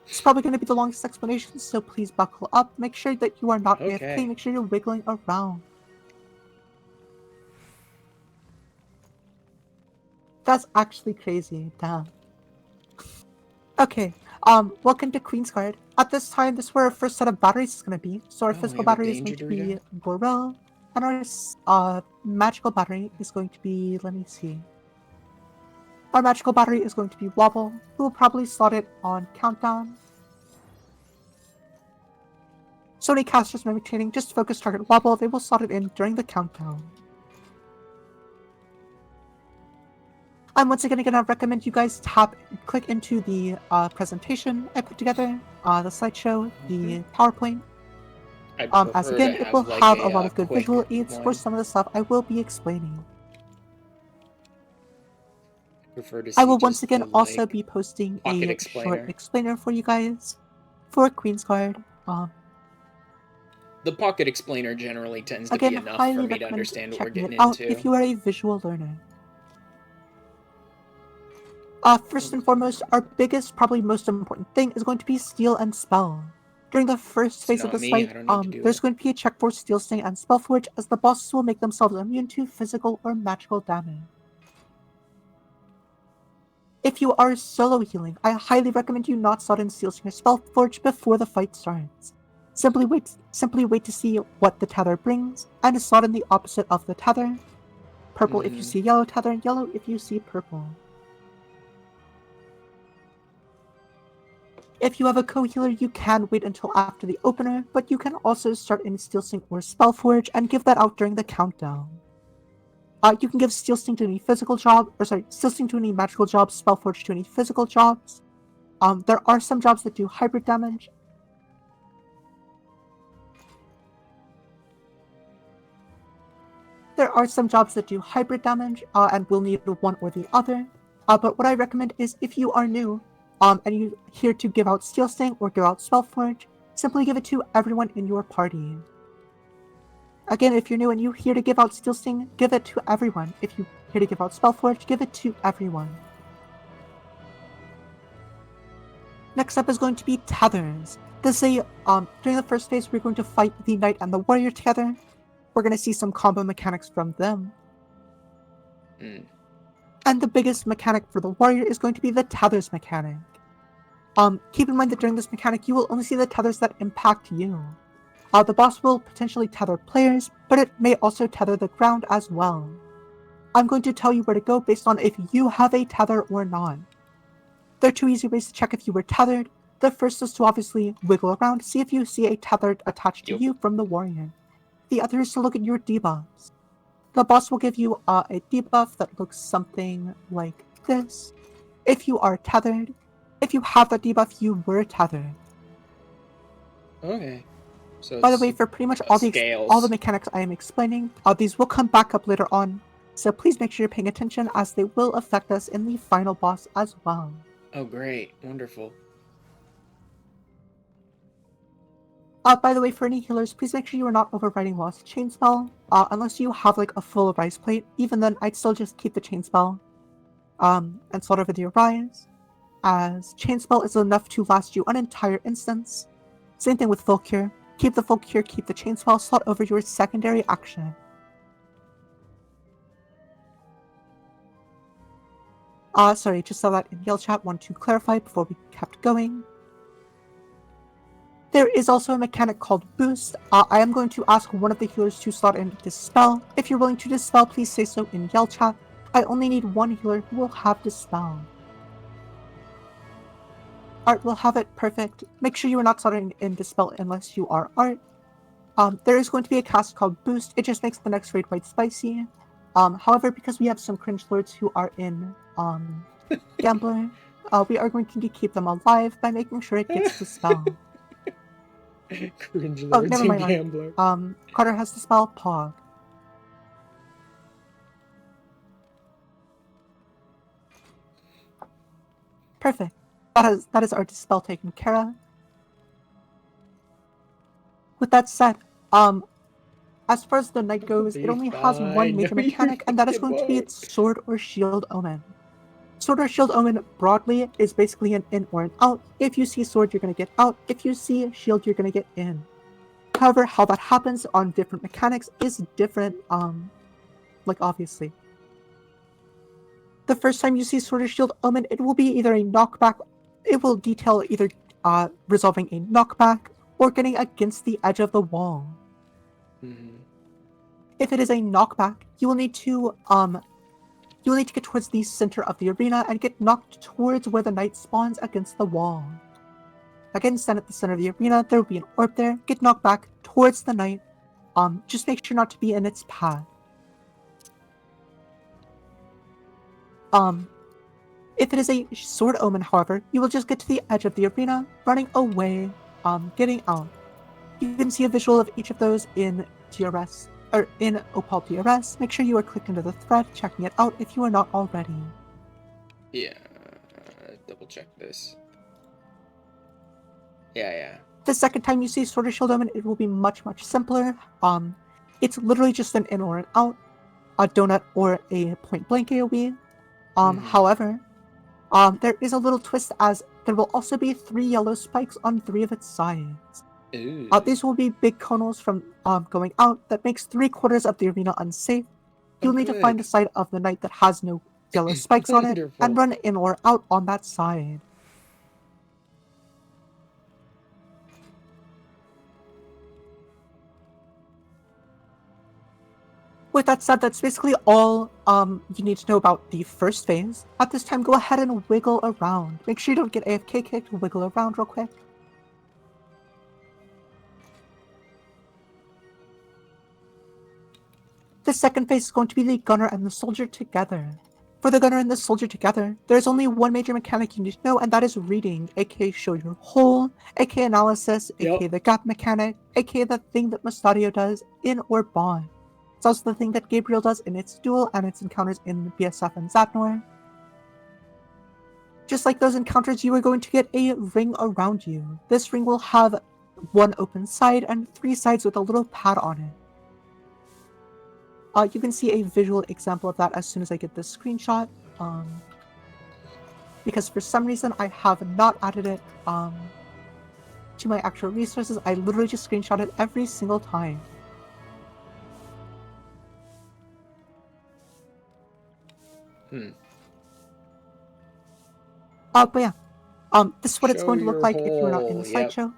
it's probably going to be the longest explanation, so please buckle up. Make sure that you are not AFK. Make sure you're wiggling around. That's actually crazy. Damn. Okay. Welcome to Queen's Guard. At this time, this is where our first set of batteries is going to be. So our physical battery is going to be Gorel, and our magical battery is going to be, let me see. Our magical battery is going to be Wobble. We'll probably slot it on Countdown. So any casters mimic training, just focus target Wobble. They will slot it in during the countdown. I'm once again going to recommend you guys click into the presentation I put together, the slideshow, the PowerPoint. As again, it will have a lot of good visual aids for some of the stuff I will be explaining. I will once again also be posting a short explainer for you guys for Queen's Guard. The pocket explainer generally tends to be enough for me to understand what we're getting into. If you are a visual learner. First and foremost, our biggest, probably most important thing is going to be Steal and Spell. During the first phase of this fight, there's going to be a check for Steel Sting and Spellforge, as the bosses will make themselves immune to physical or magical damage. If you are solo healing, I highly recommend you not slot in Steel Sting or Spellforge before the fight starts. Simply wait to see what the tether brings, and slot in the opposite of the tether. Purple if you see yellow tether, and yellow if you see purple. If you have a co-healer, you can wait until after the opener, but you can also start in Steel Sting or Spellforge and give that out during the countdown. You can give Steel Sting to any physical job, Steel Sting to any magical jobs, Spellforge to any physical jobs. There are some jobs that do hybrid damage. and will need one or the other. But what I recommend is, if you are new, and you're here to give out Steel Sting or give out Spellforge, simply give it to everyone in your party. Again, if you're new and you're here to give out Steel Sting, give it to everyone. If you're here to give out Spellforge, give it to everyone. Next up is going to be Tethers. This is during the first phase, we're going to fight the Knight and the Warrior together. We're going to see some combo mechanics from them. And the biggest mechanic for the Warrior is going to be the Tethers mechanic. Keep in mind that during this mechanic, you will only see the tethers that impact you. The boss will potentially tether players, but it may also tether the ground as well. I'm going to tell you where to go based on if you have a tether or not. There are two easy ways to check if you were tethered. The first is to obviously wiggle around, see if you see a tether attached to you from the Warrior. The other is to look at your debuffs. The boss will give you a debuff that looks something like this. If you are tethered, if you have that debuff, you were tethered. Okay. So by the way, for pretty much all the mechanics I am explaining, these will come back up later on. So please make sure you're paying attention as they will affect us in the final boss as well. Oh great, wonderful. By the way, for any healers, please make sure you are not overriding Lost Chain Spell, unless you have like a full Rise plate. Even then, I'd still just keep the Chain Spell, and slot over the Rise, as Chain Spell is enough to last you an entire instance. Same thing with Full Cure. Keep the Full Cure, keep the Chain Spell, slot over your secondary action. Sorry, just saw that in Yell Chat, want to clarify before we kept going. There is also a mechanic called Boost. I am going to ask one of the healers to slot in Dispel. If you're willing to Dispel, please say so in Yell Chat. I only need one healer who will have Dispel. Art will have it, perfect. Make sure you are not slotting in Dispel unless you are Art. There is going to be a cast called Boost. It just makes the next raid quite spicy. However, because we have some cringe lords who are in Gambler, we are going to keep them alive by making sure it gets Dispel. Cringe lords never mind, and Gambler. Carter has Dispel, Pog. Perfect. That is our Dispel taken care of. With that said, as far as the Knight goes, it only has one major mechanic, and that is going to be its Sword or Shield Omen. Sword or Shield Omen, broadly, is basically an in or an out. If you see Sword, you're going to get out. If you see Shield, you're going to get in. However, how that happens on different mechanics is different, obviously. The first time you see Sword or Shield Omen, it will be either a knockback. It will detail either resolving a knockback or getting against the edge of the wall. If it is a knockback, you will need to get towards the center of the arena and get knocked towards where the Knight spawns against the wall. Again, stand at the center of the arena, there will be an orb there, get knocked back towards the Knight, just make sure not to be in its path. If it is a Sword Omen, however, you will just get to the edge of the arena, running away, getting out. You can see a visual of each of those in DRS, or in Opal DRS. Make sure you are clicked into the thread, checking it out if you are not already. Yeah, double check this. Yeah. The second time you see Sword or Shield Omen, it will be much, much simpler. It's literally just an in or an out, a donut or a point blank AoE. However, there is a little twist as there will also be 3 yellow spikes on 3 of its sides. These will be big conals from going out that makes 3/4 of the arena unsafe. You'll need to find a side of the Knight that has no yellow spikes on it and run in or out on that side. With that said, that's basically all you need to know about the first phase. At this time, go ahead and wiggle around. Make sure you don't get AFK kicked, wiggle around real quick. The second phase is going to be the Gunner and the Soldier together. For the Gunner and the Soldier together, there's only one major mechanic you need to know, and that is reading, aka show your hole, aka analysis, aka the gap mechanic, aka the thing that Mustadio does in or bond. It's also the thing that Gabriel does in its duel and its encounters in BSF and Zapnor. Just like those encounters, you are going to get a ring around you. This ring will have one open side and 3 sides with a little pad on it. You can see a visual example of that as soon as I get this screenshot. Because for some reason I have not added it to my actual resources. I literally just screenshot it every single time. But yeah, this is what it's going to look like if you're not in the slideshow.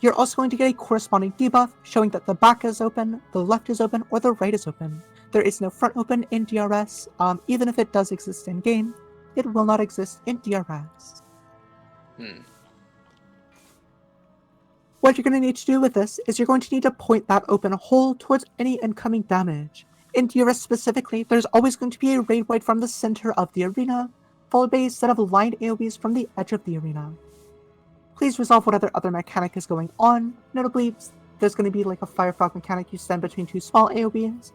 You're also going to get a corresponding debuff showing that the back is open, the left is open, or the right is open. There is no front open in DRS. Even if it does exist in game, it will not exist in DRS. What you're going to need to do with this is you're going to need to point that open hole towards any incoming damage. In DRS specifically, there's always going to be a raid wide from the center of the arena, followed by a set of lined AoEs from the edge of the arena. Please resolve whatever other mechanic is going on. Notably, there's going to be like a Firefrog mechanic you stand between 2 small AoEs.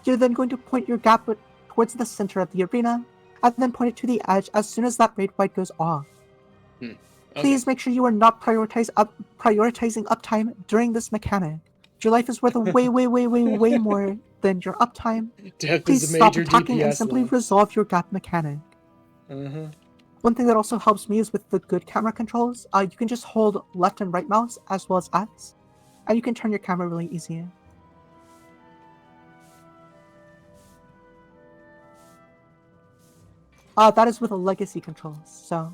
You're then going to point your gap towards the center of the arena, and then point it to the edge as soon as that raid wide goes off. Okay. Please make sure you are not prioritizing uptime during this mechanic. Your life is worth way more than your uptime. Please stop attacking and simply resolve your gap mechanic. One thing that also helps me is with the good camera controls. You can just hold left and right mouse as well as X, and you can turn your camera really easy. That is with legacy controls, so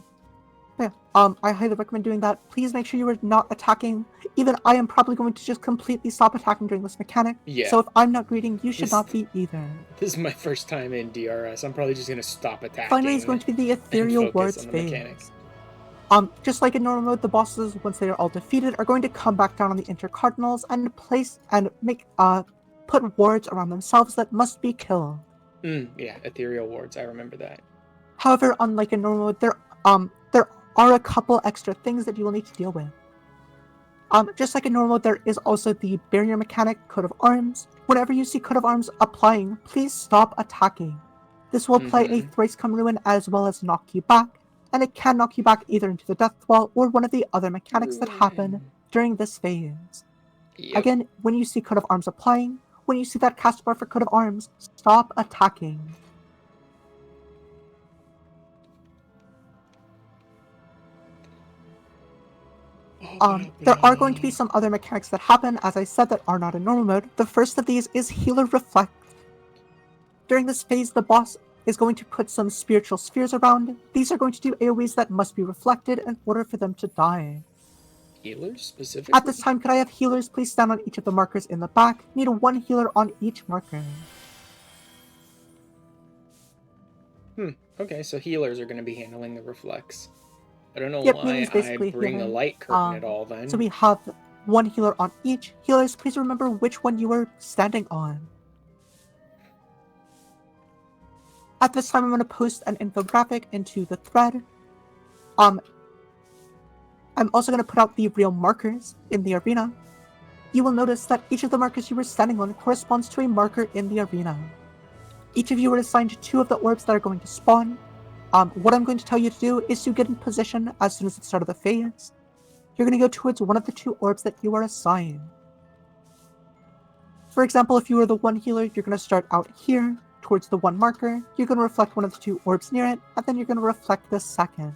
yeah. I highly recommend doing that. Please make sure you are not attacking. Even I am probably going to just completely stop attacking during this mechanic. Yeah. So if I'm not greeting, you should not be either. This is my first time in DRS. I'm probably just going to stop attacking. Finally, it's going to be the ethereal words phase. Just like in normal mode, the bosses, once they are all defeated, are going to come back down on the intercardinals and place and make put wards around themselves that must be killed. Yeah, ethereal wards. I remember that. However, unlike in normal mode, there are a couple extra things that you will need to deal with. Just like in normal, there is also the barrier mechanic, Coat of Arms. Whenever you see Coat of Arms applying, please stop attacking. This will apply a Thrice Come Ruin as well as knock you back, and it can knock you back either into the Death Wall or one of the other mechanics that happen during this phase. Again, when you see Coat of Arms applying, when you see that cast bar for Coat of Arms, stop attacking. There are going to be some other mechanics that happen, as I said, that are not in normal mode. The first of these is Healer Reflect. During this phase, the boss is going to put some spiritual spheres around. These are going to do AoEs that must be reflected in order for them to die. Healers, specifically? At this time, could I have healers please stand on each of the markers in the back? Need 1 healer on each marker. Okay, so healers are going to be handling the reflects. I don't know why I bring a light curtain at all then. So we have 1 healer on each. Healers, please remember which one you are standing on. At this time, I'm going to post an infographic into the thread. I'm also going to put out the real markers in the arena. You will notice that each of the markers you were standing on corresponds to a marker in the arena. Each of you are assigned 2 of the orbs that are going to spawn. What I'm going to tell you to do is to get in position as soon as the start of the phase. You're going to go towards one of the 2 orbs that you are assigned. For example, if you are the 1 healer, you're going to start out here, towards the 1 marker. You're going to reflect one of the 2 orbs near it, and then you're going to reflect the second.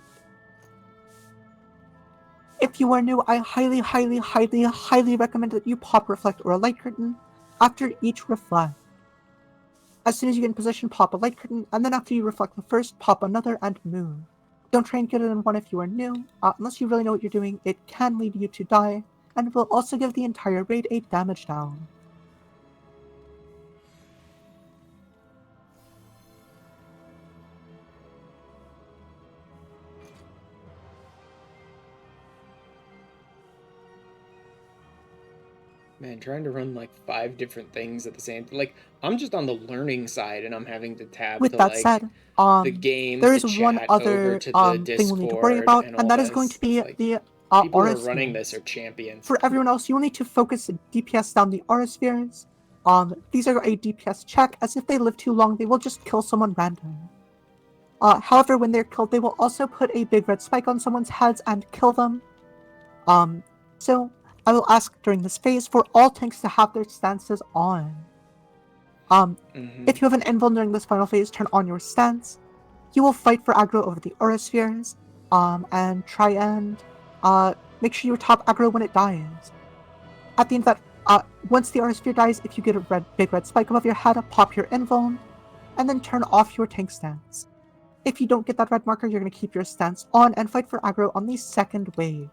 If you are new, I highly recommend that you pop reflect or a light curtain after each reflect. As soon as you get in position, pop a light curtain, and then after you reflect the first, pop another and move. Don't try and get it in one if you are new. Unless you really know what you're doing, it can lead you to die, and will also give the entire raid a damage down. Man, trying to run like 5 different things at the same time. Like, I'm just on the learning side and I'm having to tab with to, that like, said, the game, there is the one chat, other over to the thing we'll need to worry Discord, about, and that is this. going to be Like, the people who aura are running spheres. this are champions. For everyone else, you will need to focus DPS down the aura spheres. These are a DPS check, as if they live too long, they will just kill someone random. However, when they're killed, they will also put a big red spike on someone's heads and kill them. So I will ask during this phase for all tanks to have their stances on. If you have an invuln during this final phase, turn on your stance. You will fight for aggro over the aura spheres, and try and make sure you top aggro when it dies. At the end of that, once the aura sphere dies, if you get a big red spike above your head, pop your invuln, and then turn off your tank stance. If you don't get that red marker, you're going to keep your stance on and fight for aggro on the second wave.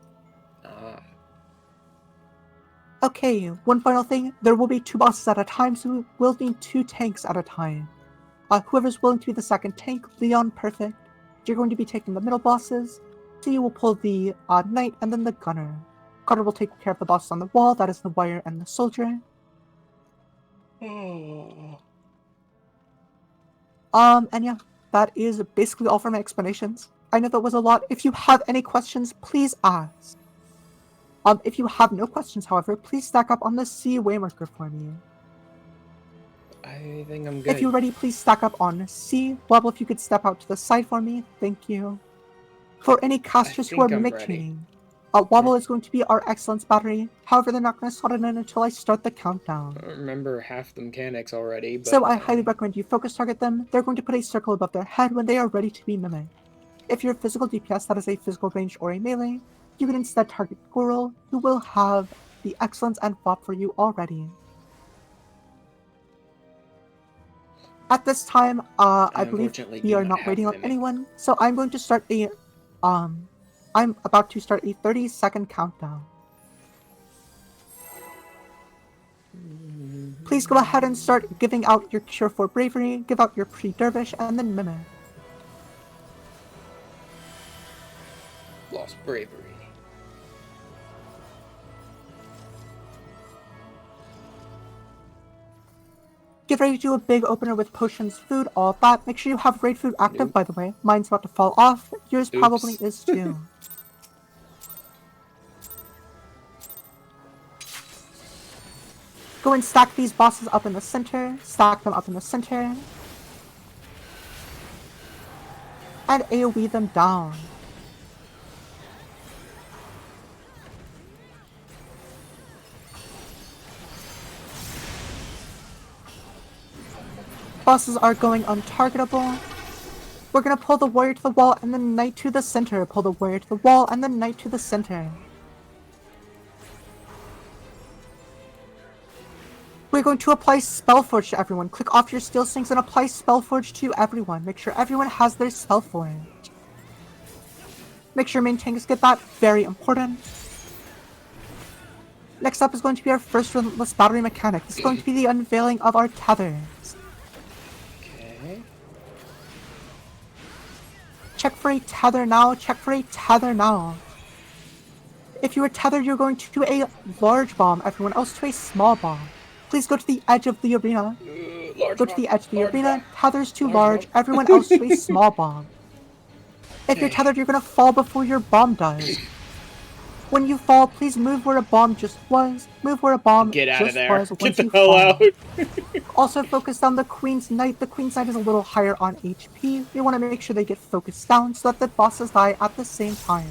Okay, one final thing. There will be 2 bosses at a time, so we'll need 2 tanks at a time. Whoever's willing to be the second tank, Leon, perfect. You're going to be taking the middle bosses, so you will pull the knight and then the gunner. Gunner will take care of the bosses on the wall, that is the wire and the soldier. And yeah, that is basically all for my explanations. I know that was a lot. If you have any questions, please ask. If you have no questions, however, please stack up on the C waymarker for me. I think I'm good. If you're ready, please stack up on C. Wobble, if you could step out to the side for me. Thank you. For any casters who are mimic training, Wobble is going to be our excellence battery. However, they're not going to slot it in until I start the countdown. I don't remember half the mechanics already, but... So I highly recommend you focus target them. They're going to put a circle above their head when they are ready to be mimicked. If you're physical DPS, that is a physical range or a melee, you can instead target Goral, who will have the excellence and FOP for you already. At this time, I believe we are not waiting on anyone, so I'm going to start a, I'm about to start a 30-second countdown. Please go ahead and start giving out your Cure for Bravery, give out your Pre-Dervish, and then Mimic. Lost Bravery. Get ready to do a big opener with potions, food, all that. Make sure you have raid food active, by the way. Mine's about to fall off. Yours probably is too. Go and stack these bosses up in the center. Stack them up in the center. And AoE them down. Bosses are going untargetable. We're gonna pull the warrior to the wall and then knight to the center. Pull the warrior to the wall and then knight to the center. We're going to apply Spellforge to everyone. Click off your Steel Stings and apply Spellforge to everyone. Make sure everyone has their Spellforge. Make sure main tanks get that. Very important. Next up is going to be our first Relentless Battery mechanic. This is going to be the unveiling of our tethers. Check for a tether now, check for a tether now. If you are tethered, you're going to do a large bomb, everyone else to a small bomb. Please go to the edge of the arena. Go to the edge of the arena, tethers too large, everyone else to a small bomb. If you're tethered, you're gonna fall before your bomb does. When you fall, please move where a bomb just was. Move where a bomb just was once you fall. Also focus down the Queen's Knight. The Queen's Knight is a little higher on HP. You want to make sure they get focused down so that the bosses die at the same time.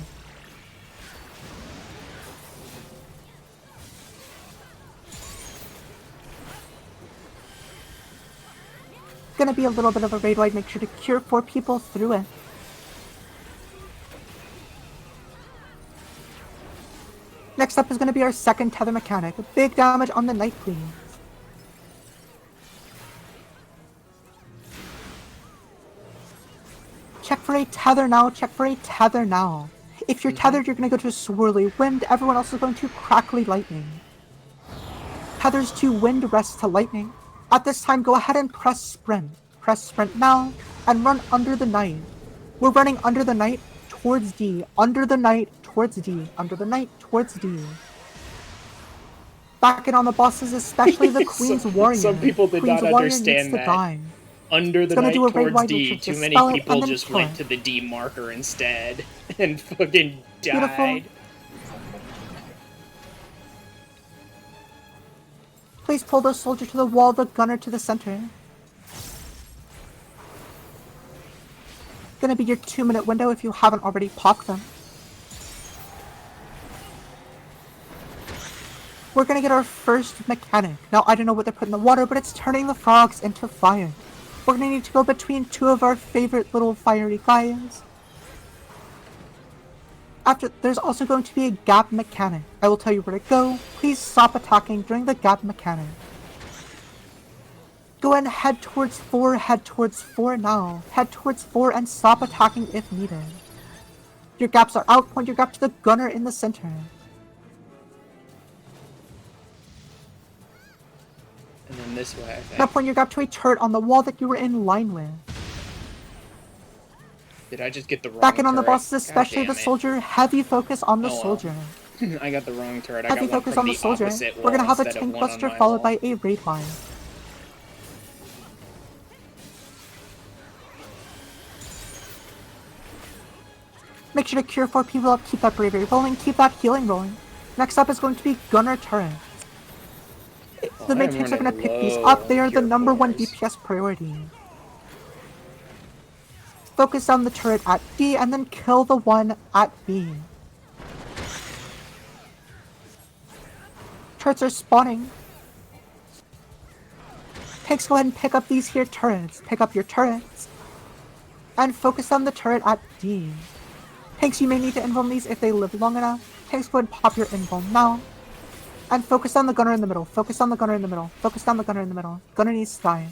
Gonna be a little bit of a raid wide. Make sure to cure 4 people through it. Next up is going to be our second tether mechanic. Big damage on the Knight Queen. Check for a tether now, check for a tether now. If you're tethered, you're going to go to Swirly Wind. Everyone else is going to Crackly Lightning. Tethers to Wind, rest to Lightning. At this time, go ahead and press Sprint. Press Sprint now, and run under the Knight. We're running under the Knight towards D. Under the Knight towards D. Under the Knight towards D. Back in on the bosses, especially the Queen's Warrior. Some people did Queen's not Warrior understand needs to that. die. Under the Knight towards D, too many people just went to the D marker instead and fucking died. Beautiful. Please pull the soldier to the wall, the gunner to the center. going to be your 2-minute window if you haven't already popped them. We're going to get our first mechanic. Now, I don't know what they're putting in the water, but it's turning the frogs into fire. We're going to need to go between two of our favorite little fiery guys. There's also going to be a gap mechanic. I will tell you where to go. Please stop attacking during the gap mechanic. Go and head towards 4 now. Head towards 4 and stop attacking if needed. Your gaps are out. Point your gap to the gunner in the center. And then this way, I think. Now point your gap to a turret on the wall that you were in line with. Did I just get the wrong Back in on the turret? bosses, especially the soldier. Heavy focus on the soldier. I got the wrong turret. I Heavy got one focus from on the the soldier. opposite wall We're gonna have a instead of tank one on buster my followed wall. by a raid line. Make sure to cure 4 people up, keep that bravery rolling, keep that healing rolling. Next up is going to be gunner turret. The main tanks are going to pick these up, they are the #1 DPS priority. Focus on the turret at D and then kill the one at B. Turrets are spawning. Tanks, go ahead and pick up these here turrets. Pick up your turrets. And focus on the turret at D. Tanks, you may need to invuln these if they live long enough. Tanks, go ahead and pop your invuln now. And focus on the gunner in the middle. Focus on the gunner in the middle. Focus on the gunner in the middle. Gunner needs to die.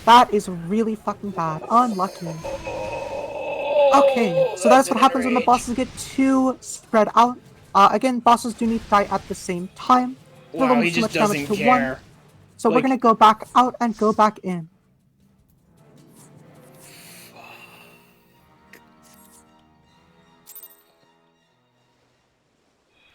That is really fucking bad. Unlucky. Okay, so that's what happens when the bosses get too spread out. Again, bosses do need to die at the same time. Wow, he just doesn't care. So we're gonna go back out and go back in.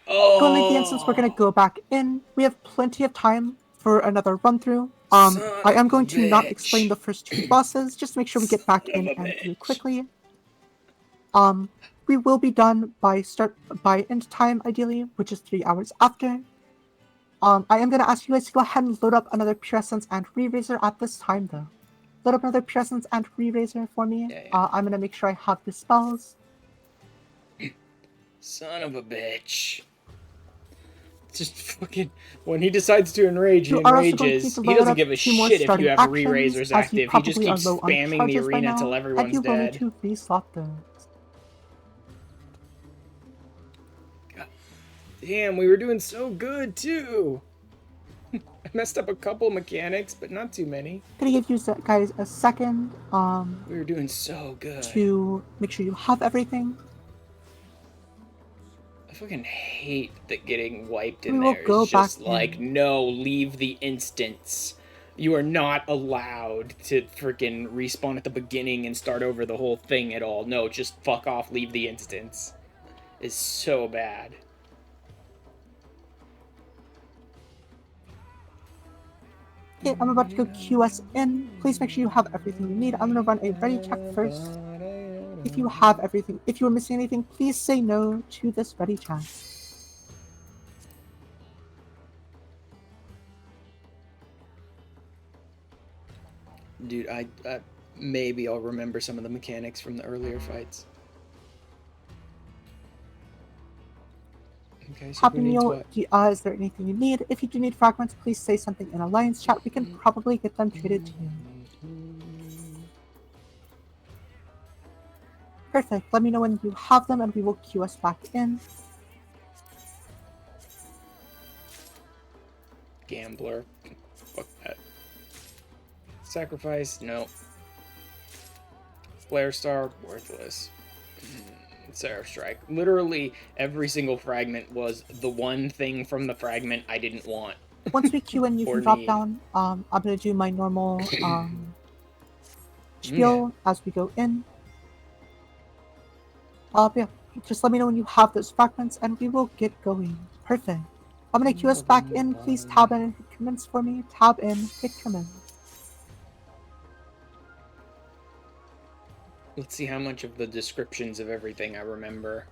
Go leave the instance, we're gonna go back in. We have plenty of time for another run through. I am going to not explain the first 2 bosses, just to make sure we get back in and through quickly. We will be done by end time ideally, which is 3 hours after. I am gonna ask you guys to go ahead and load up another Pure Essence and Re-Razor at this time though. Load up another Pure Essence and Re-Razor for me. I'm gonna make sure I have the spells. Son of a bitch. Just fucking, when he decides to enrage, he enrages. He doesn't give a shit if you have Re-Razors active. He just keeps spamming the arena until everyone's dead. And you will need to reslot those. God. Damn, we were doing so good too. I messed up a couple mechanics, but not too many. I'm gonna give you guys a second. We were doing so good. To make sure you have everything. I fucking hate that getting wiped in there is just like, no, leave the instance. You are not allowed to freaking respawn at the beginning and start over the whole thing at all. No, just fuck off, leave the instance. It's so bad. Okay, I'm about to go QS in. Please make sure you have everything you need. I'm gonna run a ready check first. If you have everything, if you are missing anything, please say no to this ready check. Dude, I maybe I'll remember some of the mechanics from the earlier fights. Okay, so Happy Meal, is there anything you need? If you do need fragments, please say something in Alliance chat. We can probably get them traded to you. Perfect. Let me know when you have them and we will queue us back in. Gambler. Fuck that. Sacrifice? No. Flare Star? Worthless. Seraph Strike. Literally every single fragment was the one thing from the fragment I didn't want. Once we queue in, you can drop down. I'm going to do my normal spiel as we go in. Yeah, just let me know when you have those fragments and we will get going. Perfect. I'm going to queue us back in. Please tab in and hit commence for me. Tab in, hit commence. Let's see how much of the descriptions of everything I remember.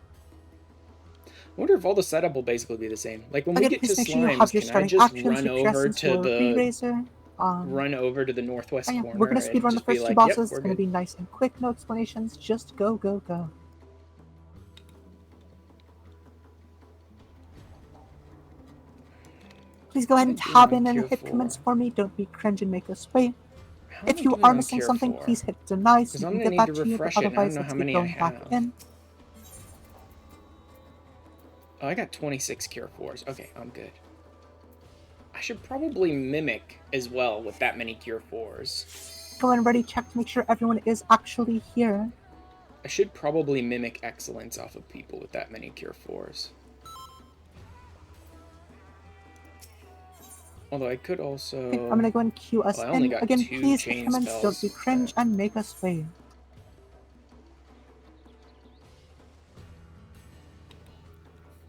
I wonder if all the setup will basically be the same. Like when we get to slimes, can I just run over to the... run over to the northwest corner. We're gonna speedrun the first two like, bosses. Yep, It's gonna be nice and quick. No explanations. Just go, go, go. Please go ahead and tab in and hit commence for me. Don't be cringe and make us wait. If you are missing something, please hit deny so we can get that to you, but otherwise let's get going back in. Oh, I got 26 Cure 4s. Okay, I'm good. I should probably mimic as well with that many Cure 4s. Go and ready check to make sure everyone is actually here. I should probably mimic excellence off of people with that many Cure 4s. Although I could also... Okay, I'm gonna go and queue us in. Again, please hit commence, don't be cringe, and make us wait.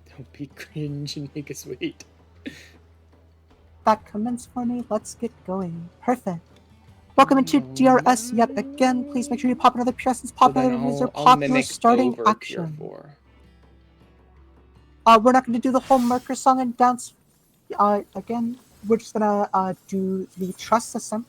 Don't be cringe and make us wait. That commence for me, let's get going. Perfect. Welcome into DRS yet again. Please make sure you pop another PRS's, pop another user, pop your starting action. We're not going to do the whole Merker song and dance again. We're just going to do the trust system.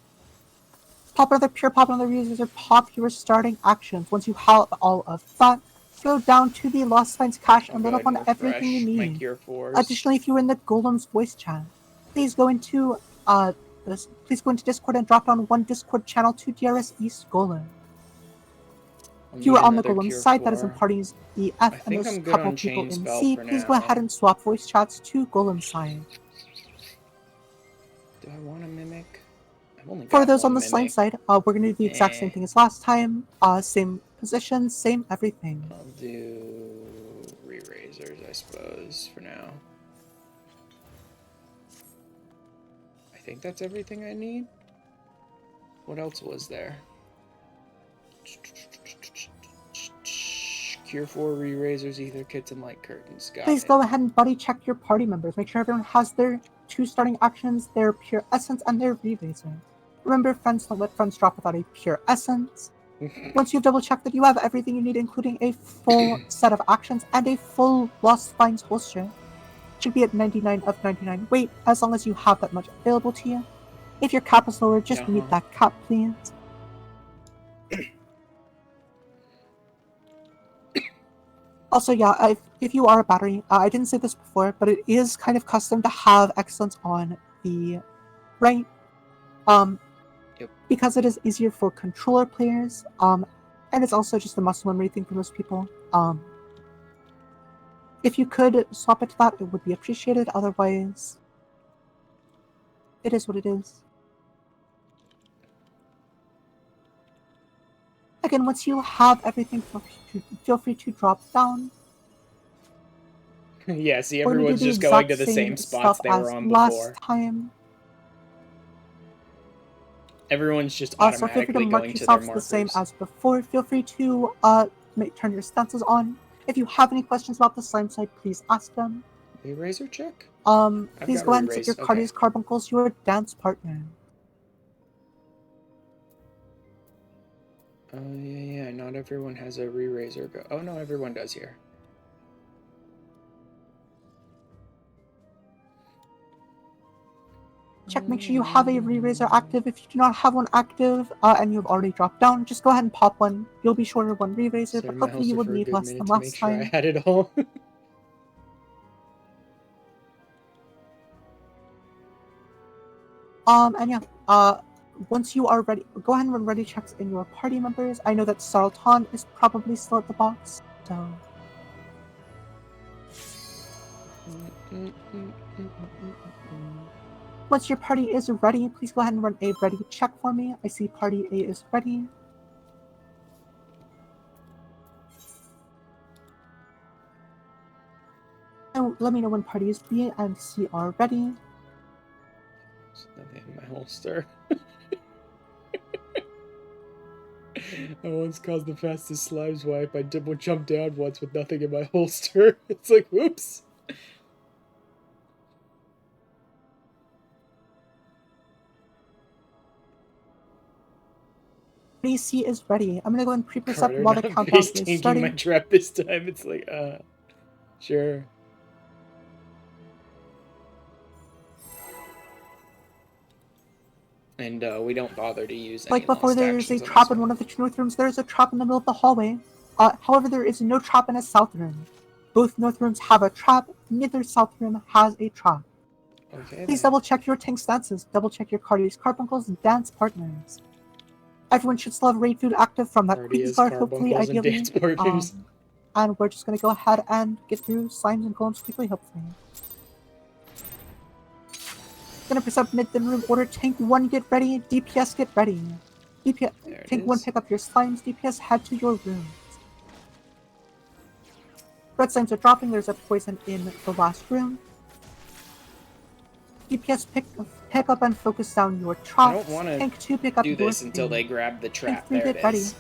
Pop another pure, pop another user, pop your starting actions. Once you have all of that, go down to the Lost Finds cache and load up on everything you need. Additionally, if you're in the Golem's voice chat, please go into Discord and drop down one Discord channel to DRS East Golem. If you are on the Golem side, that is in parties EF, and there's a couple people in C, please go ahead and swap voice chats to Golem side. Do I want to mimic? For those on the slime side, we're going to do the exact same thing as last time. Same position, same everything. I'll do re-razors, I suppose, for now. I think that's everything I need. What else was there? Cure 4 re-razors, ether kits, and light curtains. Please go ahead and buddy check your party members. Make sure everyone has their 2 starting actions, their pure essence, and their re-razor. Remember, friends don't let friends drop without a pure essence. Once you've double checked that you have everything you need, including a full set of actions and a full Lost Finds holster, should be at 99 of 99 weight, as long as you have that much available to you. If your cap is lower, just meet that cap, please. Also, yeah, if you are a battery, I didn't say this before, but it is kind of custom to have excellence on the right. Because it is easier for controller players, and it's also just a muscle memory thing for most people. If you could swap it to that, it would be appreciated. Otherwise, it is what it is. Again, once you have everything, feel free to drop down. Yeah, see, everyone's just going to the same spots they were on before. Last time. Everyone's just automatically going to their markers. The same as before. Feel free to turn your stances on. If you have any questions about the slime side, please ask them. Re-razor check? Please go ahead and set your Cardi's Carbuncles your dance partner. Yeah, not everyone has a re-razor go. Oh no, everyone does here. Check, make sure you have a re-razor active. If you do not have one active and you've already dropped down, just go ahead and pop one. You'll be shorter one re-razor, but hopefully you will need less than last time. I had it all. And yeah, once you are ready, go ahead and run ready checks in your party members. I know that Sarlton is probably still at the box, so... Once your party is ready, please go ahead and run a ready check for me. I see party A is ready. And let me know when parties B and C are ready. There's nothing in my holster. I once caused the fastest slime swipe. I double jumped down once with nothing in my holster. It's like, whoops. C is ready. I'm gonna go and pre-press up while the countdown is starting. My trap this time. It's like, sure. And we don't bother to use any Like before, lost there's a actions on trap this in one of the two north rooms. There's a trap in the middle of the hallway. However, there is no trap in a south room. Both north rooms have a trap. Neither south room has a trap. Okay, Please then. double check your tank stances. Double check your Cardia's Carbuncles and dance partners. Everyone should still have raid food active from that Queen's Guard, hopefully, Carbuncles, and ideally. dance partners. And we're just gonna go ahead and get through slimes and golems quickly, hopefully. Gonna present mid then room order. Tank 1 get ready. DPS get ready. Tank 1 pick up your slimes. DPS head to your rooms. Red slimes are dropping. There's a poison in the last room. DPS pick up and focus down your traps. I don't want Tank 2 pick up to do your this until they grab the trap. Tank 3 There it get ready. is.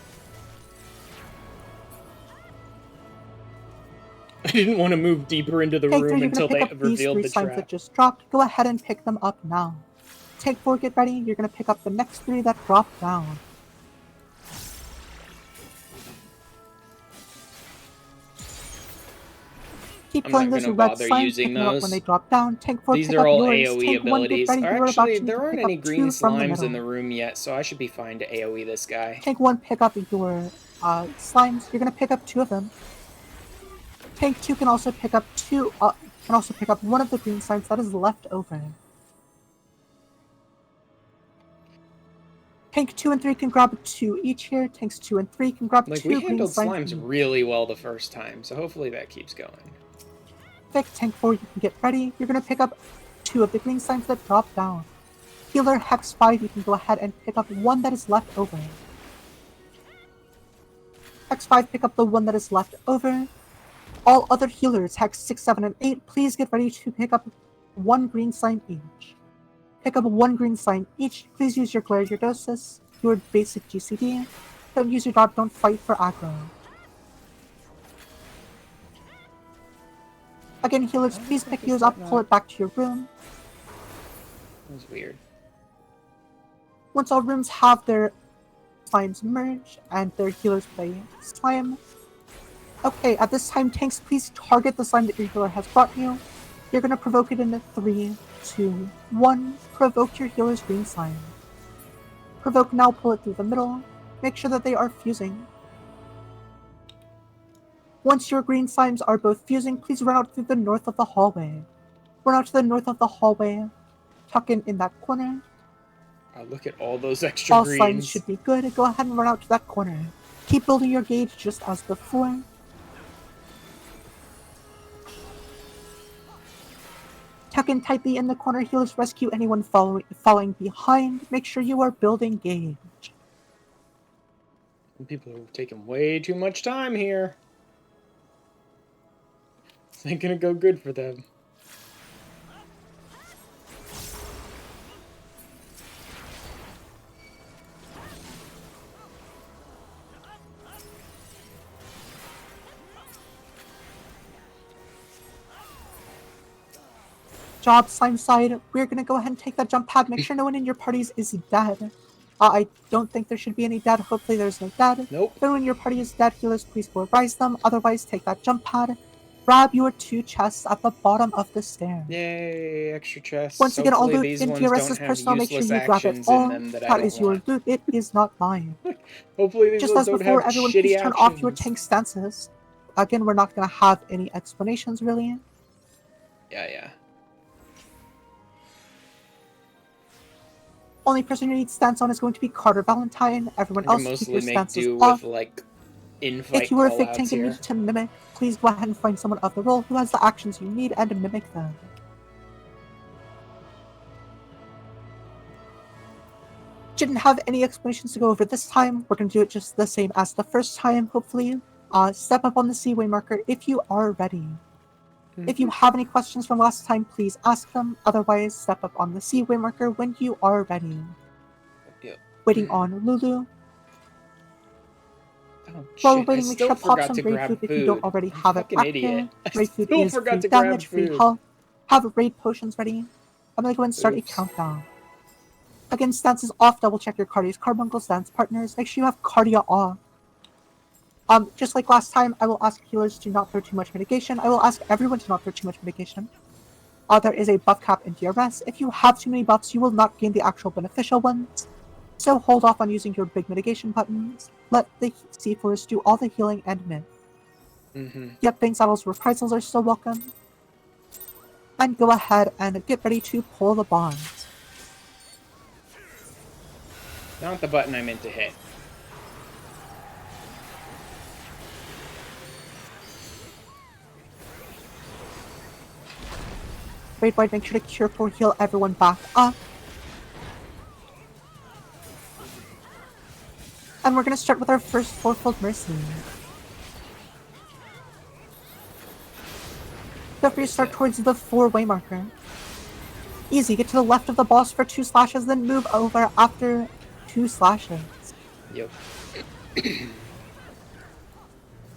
I didn't want to move deeper into the Tank 3, room you're until gonna they pick up these revealed 3 the slimes trap. that just dropped. Go ahead and pick them up now. Tank 4 get ready. You're gonna pick up the next 3 that dropped down. Keep killing those red slimes, pick them up when they drop down. Tank 4 These pick are up all yours. AoE Tank 1 get abilities. ready. You're about Actually, to there pick aren't up any green 2 from the slimes middle. in the room yet, so I should be fine to AoE this guy. Tank 1 pick up your slimes. You're gonna pick up 2 of them. Tank 2 can also pick up 1 of the green slimes that is left over. Tank 2 and 3 can grab 2 each here. Tanks 2 and 3 can grab 2 Like, we green handled slimes slimes each. really well the first time, so hopefully that keeps going. Tank 4, you can get ready. You're gonna pick up 2 of the green slimes that drop down. Healer ffxiv, you can go ahead and pick up 1 that is left over. ffxiv, pick up the 1 that is left over. All other healers, hex 6, 7, and 8, please get ready to pick up 1 green slime each. Pick up 1 green slime each. Please use your Glare, your Dosis, your basic GCD. Don't use your dot, don't fight for aggro. Again, healers, please pick yours up, pull it back to your room. That was weird. Once all rooms have their slimes merge and their healers play slime. Okay, at this time, tanks, please target the slime that your healer has brought you. You're gonna provoke it in 3, 2, 1. Provoke your healer's green slime. Provoke now, pull it through the middle. Make sure that they are fusing. Once your green slimes are both fusing, please run out through the north of the hallway. Run out to the north of the hallway. Tuck in that corner. Look at all those extra All greens. slimes should be good. Go ahead and run out to that corner. Keep building your gauge just as before. Tuck in tightly in the corner. Healers rescue anyone falling behind. Make sure you are building gauge. People are taking way too much time here. This ain't gonna go good for them. Job slime side, we're gonna go ahead and take that jump pad. Make sure no one in your parties is dead. I don't think there should be any dead. Hopefully there's no dead. Nope. If anyone in your party is dead, healers, please go rise them. Otherwise, take that jump pad. Grab your 2 chests at the bottom of the stairs. Yay, extra chests. Once again, all Hopefully loot these into ones your don't restless have personnel. Make sure useless you grab it actions in all. them that I That don't is your want. loot. It is not mine. Hopefully these Just ones as don't before, have everyone shitty please turn off your actions. tank stances. Again, we're not gonna have any explanations really. Yeah. Only person who needs stance on is going to be Carter Valentine. Everyone I can else, keep mostly your make stances do off. with, like, in-fight If you are a fake callouts tank and here. need to mimic, please go ahead and find someone of the role who has the actions you need and mimic them. Didn't have any explanations to go over this time. We're going to do it just the same as the first time, hopefully. Step up on the seaway marker if you are ready. If you have any questions from last time, please ask them. Otherwise, step up on the seaway marker when you are ready. Yep. Waiting on Lulu. Oh, While shit, waiting, I make still sure to pop forgot some to raid grab food food. if you don't already I'm have it fucking active. idiot. I Raid food still is forgot free to grab damage, free food. health. Have raid potions ready. I'm gonna go and start Oops. a countdown. Again, stance is off. Double check your Cardia's Carbuncle stance partners. Make sure you have Cardia off. Just like last time, I will ask healers to not throw too much mitigation. I will ask everyone to not throw too much mitigation. there is a buff cap in DRS. If you have too many buffs, you will not gain the actual beneficial ones. So hold off on using your big mitigation buttons. Let the C4s do all the healing and mid. Yep, Bang Saddle's reprisals are still welcome. And go ahead and get ready to pull the bonds. Not the button I meant to hit. Raid Wide, make sure to cure for heal everyone back up. And we're going to start with our first fourfold mercy. Feel free to start towards the 4-way marker. Easy, get to the left of the boss for 2 slashes, then move over after 2 slashes. Yep.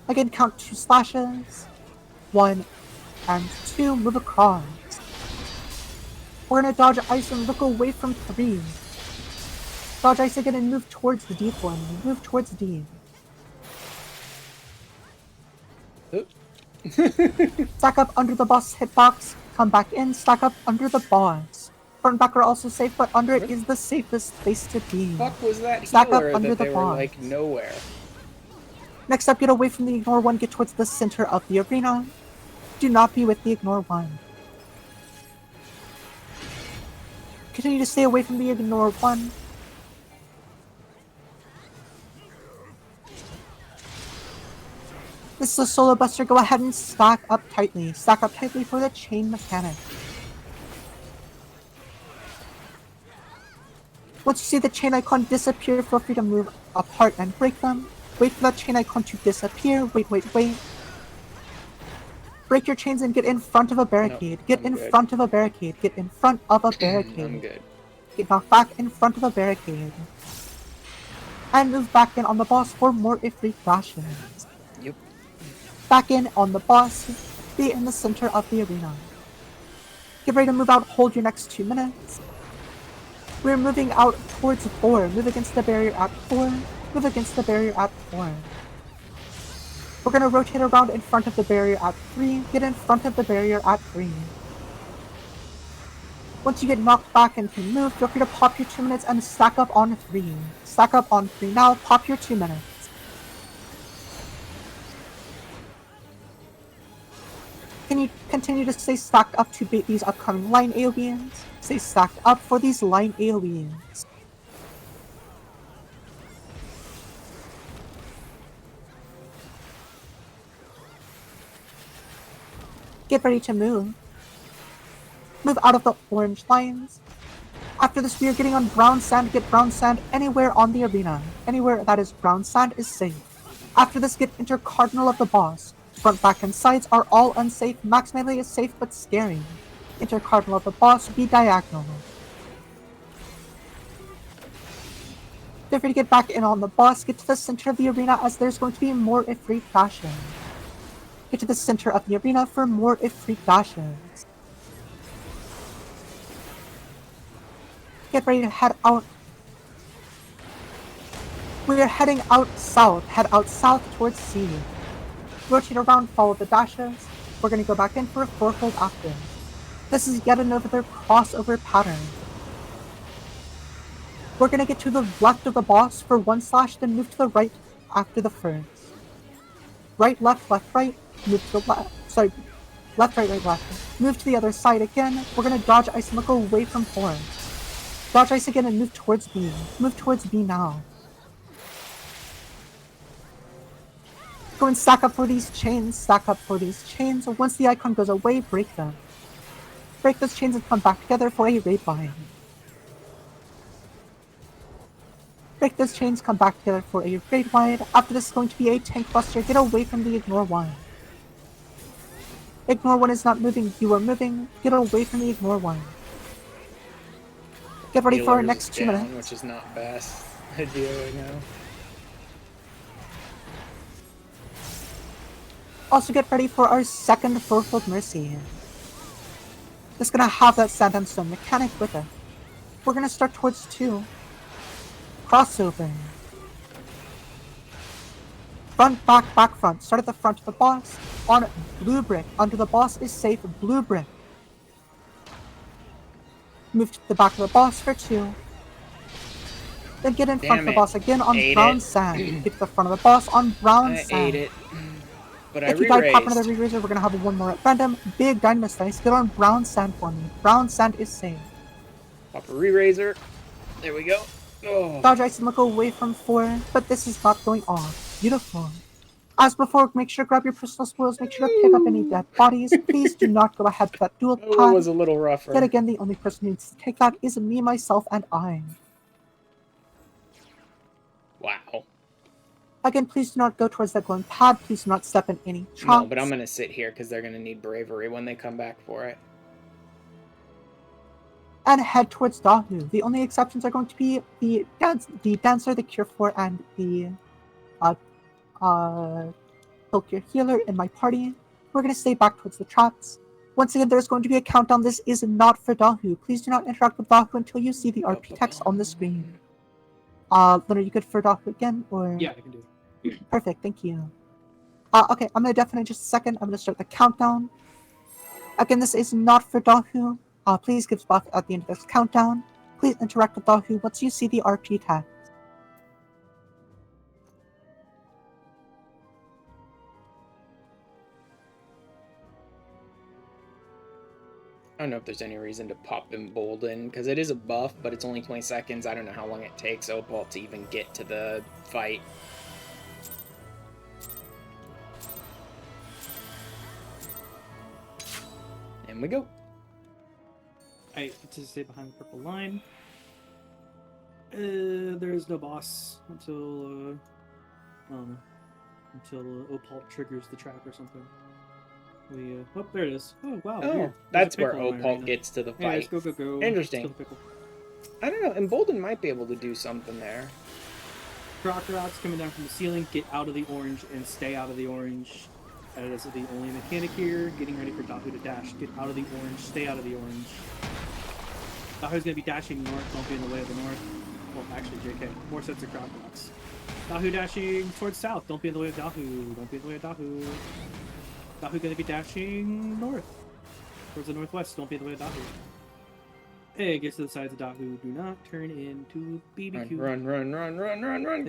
Again, count 2 slashes. 1 and 2, move across. We're gonna dodge ice and look away from 3. Dodge ice again and move towards the deep one. Move towards the deep. Stack up under the boss hitbox, come back in, stack up under the boss. Front and back are also safe, but under it is the safest place to be. Fuck was that Stack healer up under that the they were boss. like nowhere? Next up, get away from the ignore one, get towards the center of the arena. Do not be with the ignore one. Continue to stay away from the ignore one. This is a solo buster, go ahead and stack up tightly. Stack up tightly for the chain mechanic. Once you see the chain icon disappear, feel free to move apart and break them. Wait for that chain icon to disappear. Wait. Break your chains and get in front of a barricade. Nope, get I'm in good. front of a barricade. Get in front of a barricade. I'm good. Get knocked back in front of a barricade. And move back in on the boss for more Ifrit flashes. Yep. Back in on the boss. Be in the center of the arena. Get ready to move out. Hold your next 2 minutes. We're moving out towards 4. Move against the barrier at 4. Move against the barrier at 4. We're going to rotate around in front of the barrier at 3. Get in front of the barrier at 3. Once you get knocked back and can move, feel free to pop your 2 minutes and stack up on 3. Stack up on 3 now, pop your 2 minutes. Can you continue to stay stacked up to bait these upcoming line AoEs? Stay stacked up for these line AoEs. Get ready to move. Move out of the orange lines. After this, we are getting on brown sand. Get brown sand anywhere on the arena. Anywhere that is brown sand is safe. After this, get intercardinal of the boss. Front, back, and sides are all unsafe. Max melee is safe but scary. Intercardinal of the boss, be diagonal. Feel free to get back in on the boss. Get to the center of the arena as there's going to be more Ifrit fashion. Get to the center of the arena for more Ifrit dashes. Get ready to head out. We are heading out south. Head out south towards C. Rotate around, follow the dashes. We're going to go back in for a 4-fold after. This is yet another crossover pattern. We're going to get to the left of the boss for 1 slash, then move to the right after the first. Right, left, right. Move to the left. Sorry. Left, right, left. Move to the other side again. We're going to dodge ice and look away from horn. Dodge ice again and move towards B. Move towards B now. Go and stack up for these chains. Stack up for these chains. Once the icon goes away, break them. Break those chains and come back together for a raid bind. Break those chains, come back together for a raid wide. After this is going to be a tank buster. Get away from the ignore one. Ignore one is not moving, you are moving. Get away from the ignore one. Get ready for our Healer's next 2 down, minutes. which is not best idea right now. Also get ready for our second 4-fold mercy. It's gonna have that sand and stone mechanic with it. We're gonna start towards 2. Crossover. Front, back, front. Start at the front of the boss. On blue brick. Under the boss is safe blue brick. Move to the back of the boss for 2. Then get in front of the boss again on brown sand. Get to the front of the boss on brown sand. I ate it. But I if you died, pop re-raised. another re-raiser. We're gonna have one more at random. Big Dynamite Dice. Get on brown sand for me. Brown sand is safe. Pop a re-raiser. There we go. Oh. Dodge ice and look away from 4, but this is not going off. Beautiful. As before, make sure to grab your personal spoils. Make sure to pick up any dead bodies. Please do not go ahead for that dual pad. That was a little rougher. Yet again, the only person who needs to take that is me, myself, and I. Wow. Again, please do not go towards that glowing pad. Please do not step in any traps. No, but I'm going to sit here because they're going to need bravery when they come back for it. And head towards Dahu. The only exceptions are going to be the Dancer, the Cure 4, and the Cure Healer in my party. We're going to stay back towards the traps. Once again, there's going to be a countdown. This is not for Dahu. Please do not interact with Dahu until you see the RP text on the screen. Leonard, you good for Dahu again? Or... Yeah, I can do it. Perfect, thank you. Okay, I'm going to deafen in just a second. I'm going to start the countdown. Again, this is not for Dahu. Please give spot at the end of this countdown. Please interact with Dahu once you see the RP text. I don't know if there's any reason to pop Embolden, because it is a buff, but it's only 20 seconds. I don't know how long it takes Opal to even get to the fight. And we go. I get to stay behind the purple line. There is no boss until Opal triggers the trap or something. Oh, there it is. Oh, wow. Oh, that's where Opal gets to the fight. Yeah, go. Interesting. I don't know. Embolden might be able to do something there. Crocodiles coming down from the ceiling. Get out of the orange and stay out of the orange. That is the only mechanic here. Getting ready for Dahu to dash. Get out of the orange. Stay out of the orange. Dahu's going to be dashing north. Don't be in the way of the north. Well, actually, JK. More sets of crocodiles. Dahu dashing towards south. Don't be in the way of Dahu. Don't be in the way of Dahu. Dahu going to be dashing north. Towards the northwest. Don't be in the way of Dahu. Hey, get to the sides of Dahu. Do not turn into BBQ. Run.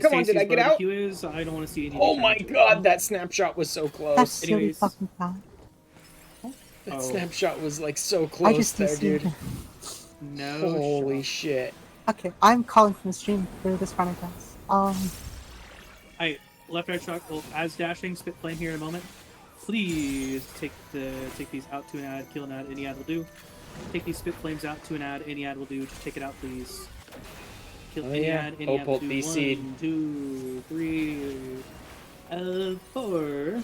Come on, did I get out? Is, I don't want to see any. Oh my god, that snapshot was so close. That's really fucking bad. That snapshot was like so close there, dude. No. Holy shit. Okay, I'm calling from the stream for this final test. Left right shock. Well, as dashing, spit flame here in a moment. Please take these out to an ad, kill an ad, any ad will do. Take these spit flames out to an ad, any ad will do. Just take it out, please. Kill any ad, any ad will do. 1, 2, 3, 4.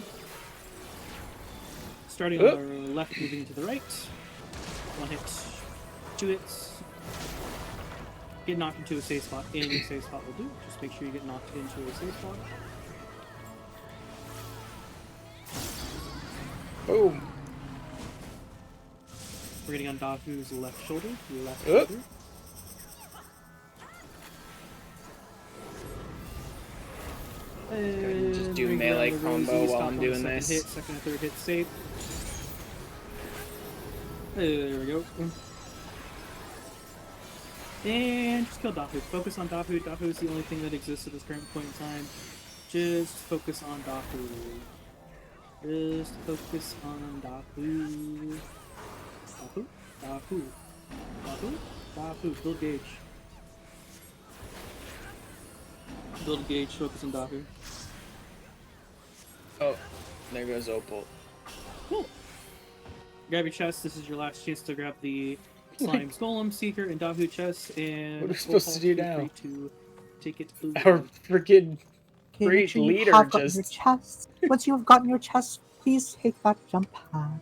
Starting on our left, moving to the right. 1 hit, 2 hits. Get knocked into a safe spot. Any safe spot will do. Just make sure you get knocked into a safe spot. Boom. We're getting on Dahu's left shoulder. Left shoulder. And just do melee combo while I'm doing this. Second and third hit safe. There we go. And just kill Dahu. Focus on Dahu. Dahu is the only thing that exists at this current point in time. Just focus on Dahu. Just focus on Dahu. Dahu. Build gauge. Build gauge. Focus on Dahu. Oh, there goes Opal. Cool. Grab your chest. This is your last chance to grab the Slime Golem, Seeker, and Dahu chest. And what are we supposed to do now? To take it Our freaking great leader just. Your chest. Once you have gotten your chest, please take that jump pad.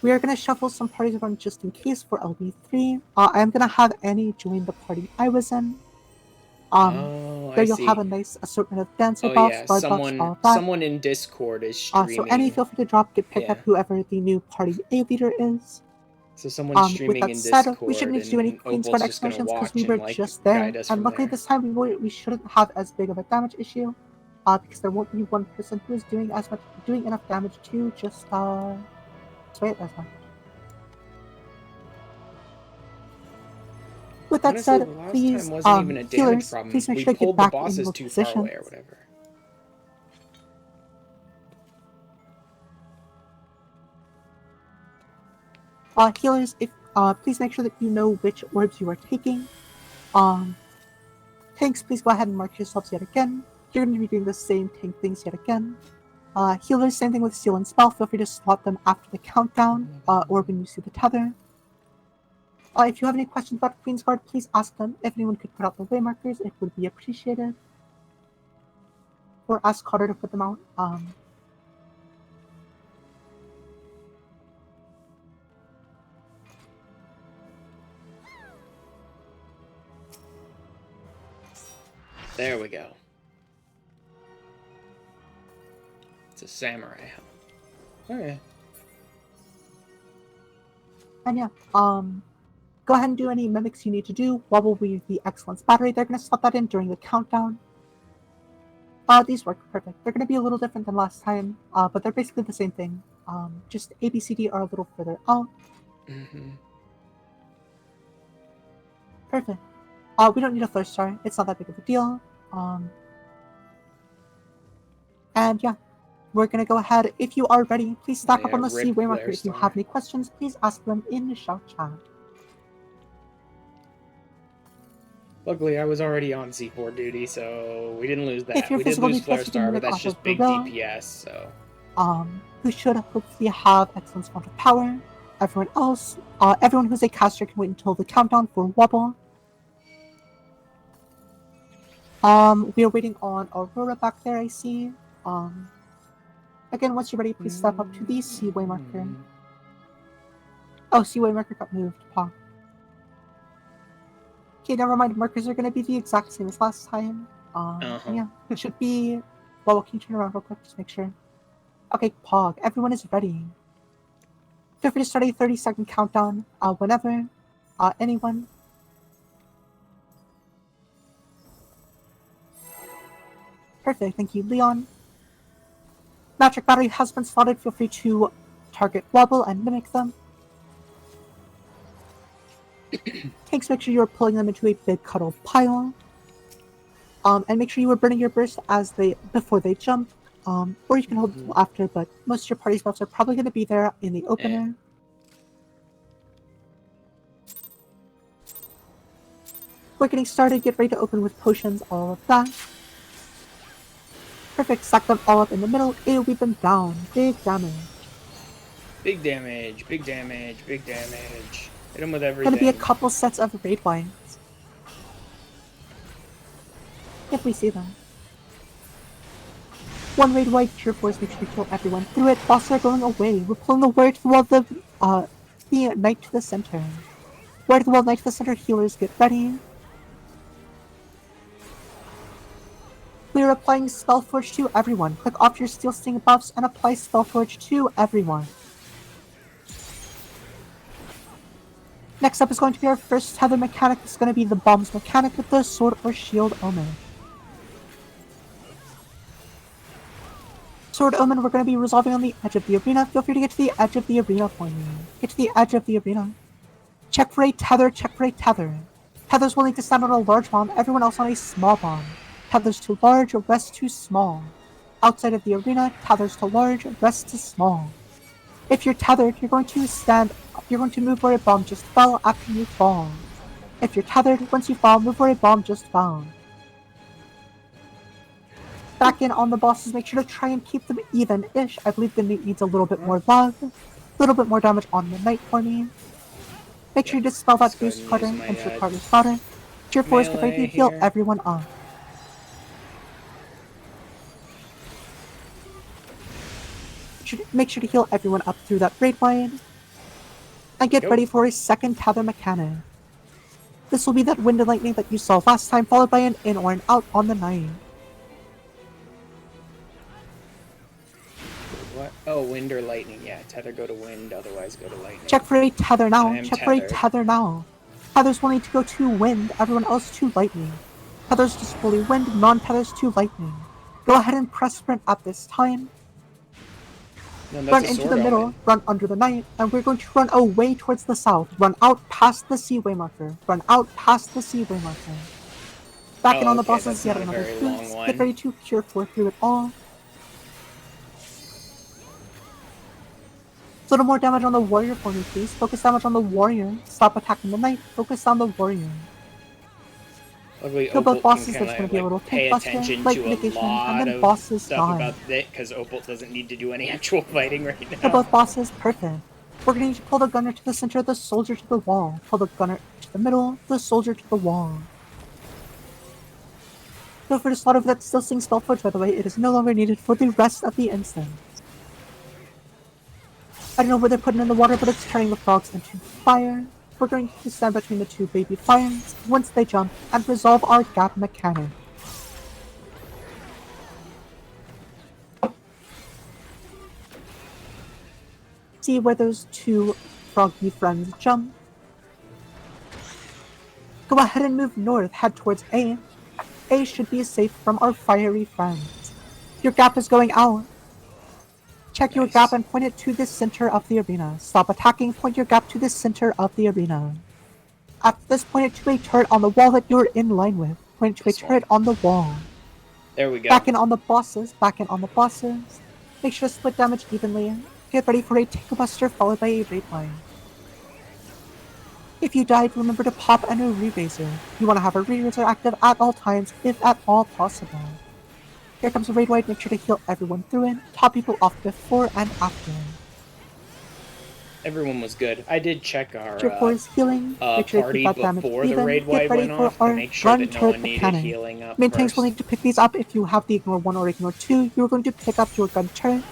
We are going to shuffle some parties around just in case for LB3. I'm going to have Annie join the party I was in. There you'll have a nice assortment of dancer buffs, guard buffs, all of that. Someone in Discord is streaming. So Annie, feel free to drop, get picked up whoever the new party A leader is. So someone's streaming in Discord. We shouldn't need to do any Queen's Guard expansions because we were just there. And luckily this time we shouldn't have as big of a damage issue. Because there won't be one person who is doing enough damage to just sway it as much. With that Honestly, said, the last please, time wasn't even a damage healers, problem. please make We sure to get pulled the back in bosses your too far positions. away or whatever. Healers, if please make sure that you know which orbs you are taking. Tanks, please go ahead and mark yourselves yet again. You're going to be doing the same tank things yet again. Healers, same thing with Seal and Spell. Feel free to swap them after the countdown, or when you see the tether. If you have any questions about Queen's Guard, please ask them. If anyone could put out the way markers, it would be appreciated. Or ask Carter to put them out. There we go. It's a samurai helmet. Okay. And yeah, go ahead and do any mimics you need to do. Wobble will the Excellence Battery. They're going to slot that in during the countdown. These work perfect. They're going to be a little different than last time, but they're basically the same thing. Just A, B, C, D are a little further out. Perfect. We don't need a thirst star. It's not that big of a deal. And yeah, we're going to go ahead. If you are ready, please stack up on the C-way marker. If you have any questions, please ask them in the shout chat. Luckily, I was already on C4 duty, so we didn't lose that. If you're We did physical lose D+, you Flare can Star, but mimic that's off just of big Gorilla. DPS, so... Who should hopefully have excellent amount of power. Everyone else, everyone who's a caster can wait until the countdown for Wobble. We are waiting on Aurora back there, I see. Again, once you're ready, please step up to the C-way marker. Oh, C-way marker got moved. Pog. Okay, never mind. Markers are going to be the exact same as last time. Yeah, it should be... Well, can you turn around real quick? Just make sure. Okay, Pog. Everyone is ready. Feel free to start a 30-second countdown whenever. Anyone. Perfect. Thank you, Leon. Magic Battery has been slotted. Feel free to target Wobble and mimic them. Tanks, make sure you're pulling them into a big cuddle pile. And make sure you are burning your burst before they jump. Or you can hold until after, but most of your party spots are probably going to be there in the opener. We're getting started. Get ready to open with potions, all of that. Perfect. Stack them all up in the middle. AoE them down. Big damage. Big damage, big damage, big damage. Hit them with everything. Gonna be a couple sets of raid lines. If we see them. One raid wide, tier 4s, make sure to kill everyone through it. Bosses are going away. We're pulling the word while the knight to the center. Word the wall, knight to the center, healers get ready. We are applying Spellforge to everyone. Click off your Steel Sting buffs and apply Spellforge to everyone. Next up is going to be our first tether mechanic. It's going to be the bombs mechanic with the sword or shield omen. Sword omen, we're going to be resolving on the edge of the arena. Feel free to get to the edge of the arena for me. Get to the edge of the arena. Check for a tether, check for a tether. Tethers will need to stand on a large bomb, everyone else on a small bomb. Tethers too large, rest too small. Outside of the arena, tethers too large, rest too small. If you're tethered, you're going to move where a bomb just fell after you fall. If you're tethered, once you fall, move where a bomb just fell. Back in on the bosses, make sure to try and keep them even-ish. I believe the knight needs a little bit more love. A little bit more damage on the knight for me. Make sure you dispel that boost Carter. I'm sure Carter's got it. Tier 4 is to ready to heal everyone up. Make sure to heal everyone up through that raid line. And get ready for a second tether mechanic. This will be that wind and lightning that you saw last time, followed by an in or an out on the knight. What? Oh, wind or lightning. Yeah, tether go to wind, otherwise go to lightning. Check for a tether now. Check for a tether now. Tethers will need to go to wind, everyone else to lightning. Tethers just fully wind, non-tethers to lightning. Go ahead and press sprint at this time. Run into the middle, run under the knight, and we're going to run away towards the south. Run out past the seaway marker. Run out past the seaway marker. Back in on the bosses, yet another boost. Get ready to cure 4 through it all. A little more damage on the warrior for me, please. Focus damage on the warrior. Stop attacking the knight. Focus on the warrior. Kill both bosses, there's going to be a little tank buster, light mitigation, and then bosses die. Because Opal doesn't need to do any actual fighting right now. Kill both bosses, perfect. We're going to need to pull the gunner to the center, the soldier to the wall. Pull the gunner to the middle, the soldier to the wall. So for the slaughter of that still sing spellforge, by the way, it is no longer needed for the rest of the instance. I don't know where they're putting in the water, but it's turning the frogs into fire. We're going to stand between the 2 baby fires once they jump and resolve our gap mechanic. See where those 2 froggy friends jump. Go ahead and move north, head towards A. A should be safe from our fiery friends. Your gap is going out. Check your gap and point it to the center of the arena. Stop attacking, point your gap to the center of the arena. At this, point it to a turret on the wall that you're in line with. Point it to a turret on the wall. There we go. Back in on the bosses, back in on the bosses. Make sure to split damage evenly. Get ready for a Tinker Buster followed by a Raid Line. If you died, remember to pop a new Re-Razor. You want to have a Re-Razor active at all times, if at all possible. Here comes a raid wide, make sure to heal everyone through it. Top people off before and after. Everyone was good. I did check our healing. Make sure party to keep that before the raid wide went off to make sure that no one needed healing up Main tanks first. will need to pick these up if you have the Ignore 1 or Ignore 2. You're going to pick up your gun turret.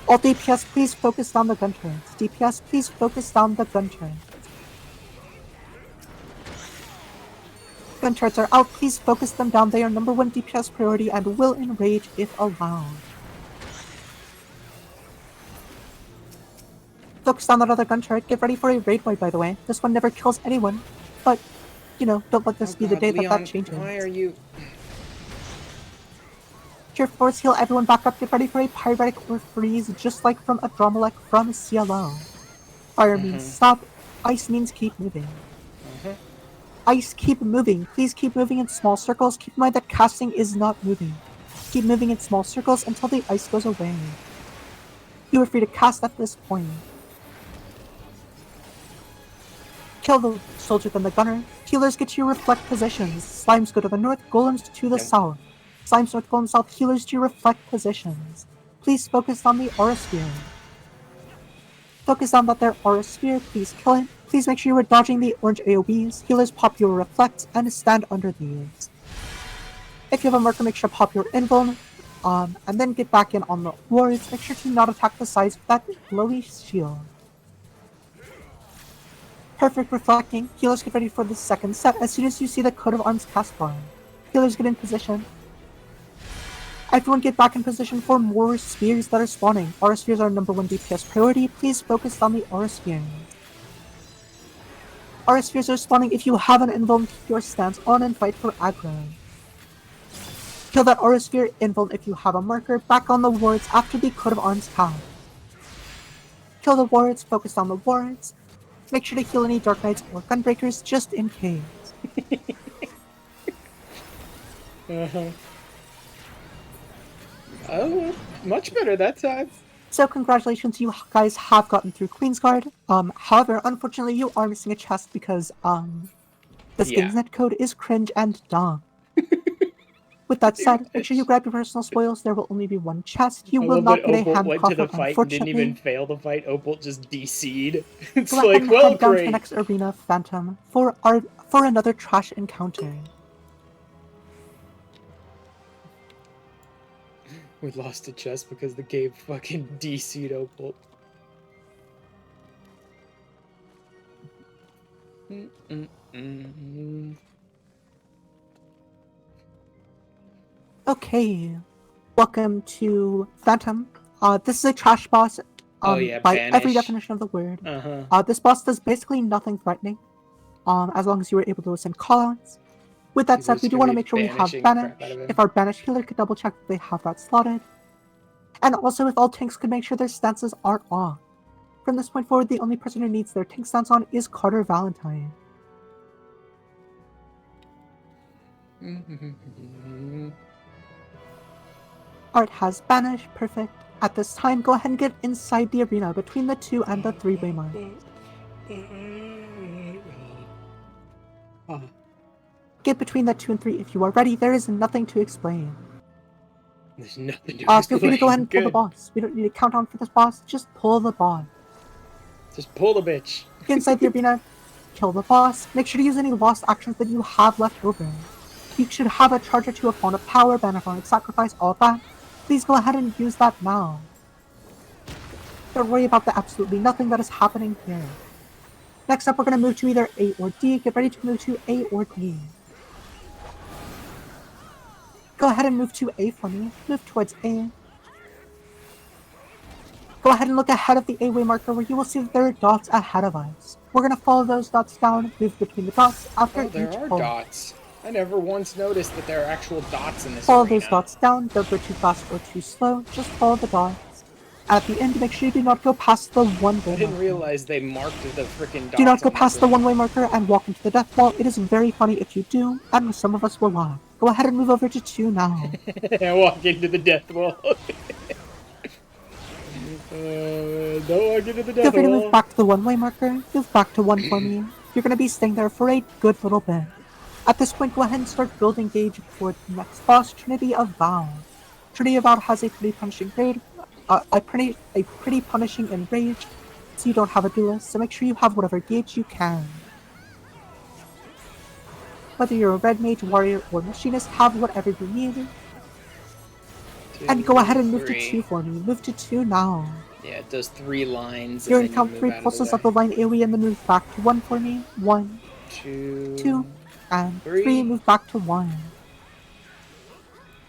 All DPS, please focus down the gun turrets. DPS, please focus down the gun turrets. Gun turrets are out, please focus them down. They are number 1 DPS priority and will enrage if allowed. Focus on that other gun turret. Get ready for a raid wide, by the way. This one never kills anyone, but, you know, don't let this be the day that changes. Why are you... Tier 4s heal everyone back up. Get ready for a pyretic or freeze, just like from a Dromalek from CLO. Fire means stop. Ice means keep moving. Ice, keep moving. Please keep moving in small circles. Keep in mind that casting is not moving. Keep moving in small circles until the ice goes away. You are free to cast at this point. Kill the soldier then the gunner. Healers get to your reflect positions. Slimes go to the north, golems to the south. Slimes north, golems south, healers to your reflect positions. Please focus on the aura sphere. Focus on that there aura sphere, please kill it. Please make sure you are dodging the orange AoEs. Healers pop your reflects and stand under these. If you have a marker, make sure to pop your invuln. And then get back in on the wards. Make sure to not attack the sides with that glowy shield. Perfect reflecting. Healers get ready for the second set as soon as you see the coat of arms cast bar. Healers get in position. Everyone get back in position for more spears that are spawning. Aura spheres are number 1 DPS priority. Please focus on the aura sphere. Aura spheres are spawning. If you have an invuln, keep your stance on and fight for aggro. Kill that aura sphere invuln if you have a marker. Back on the wards after the coat of arms cast. Kill the wards, focus on the wards. Make sure to heal any Dark Knights or Gunbreakers just in case. Oh, much better that time. So congratulations, you guys have gotten through Queensguard. However, unfortunately, you are missing a chest because this game's netcode is cringe and dumb. With that said, make sure you grab your personal spoils. There will only be 1 chest. You will not get a hand went to the fight and didn't even fail the fight. Opal just DC'd. It's like, well, head down to the next arena, Phantom, for another trash encounter. We lost a chest because the game fucking DC'd Opal. Okay, welcome to Phantom. This is a trash boss by banish. every definition of the word. This boss does basically nothing threatening, as long as you were able to send callouts. With that said, we do want to make sure we have banish. If our banish healer could double check that they have that slotted. And also, if all tanks could make sure their stances aren't off. From this point forward, the only person who needs their tank stance on is Carter Valentine. Art has banished, perfect. At this time, go ahead and get inside the arena between the 2 and the 3-way mark. Get between the 2 and 3 if you are ready. There is nothing to explain. There's nothing to explain. Feel free to go ahead and pull the boss. We don't need to count on for this boss. Just pull the boss. Just pull the bitch. Get inside the arena. Kill the boss. Make sure to use any lost actions that you have left over. You should have a charge or 2 of Fawn of Power, Bannerphonic Sacrifice, all of that. Please go ahead and use that now. Don't worry about the absolutely nothing that is happening here. Next up, we're going to move to either A or D. Get ready to move to A or D. Go ahead and move to A for me. Move towards A. Go ahead and look ahead of the A-way marker where you will see that there are dots ahead of us. We're going to follow those dots down, move between the dots after each there are pull. dots. I never once noticed that there are actual dots in this Follow arena. those dots down, don't go too fast or too slow, just follow the dots. At the end, make sure you do not go past the one-way I didn't marker. realize they marked the freaking dots. Do not go on past the one-way marker and walk into the death wall. It is very funny if you do, and some of us will laugh. Go ahead and move over to 2 now. Walk into the death wall. Don't walk into the death wall. Feel free to move back to the one-way marker. Move back to 1 for me. You're going to be staying there for a good little bit. At this point, go ahead and start building gauge for the next boss, Trinity of Vow. Trinity of Vow has a pretty punishing raid, a pretty punishing enrage, so you don't have a duelist, so make sure you have whatever gauge you can. Whether you're a red mage, warrior, or machinist, have whatever you need. And go ahead and move to 2 for me. Move to 2 now. Yeah, it does 3 lines. You're and in then count you 3 move out pulses of of the line AoE and then move back to 1 for me. 1, 2, and 3. Move back to 1.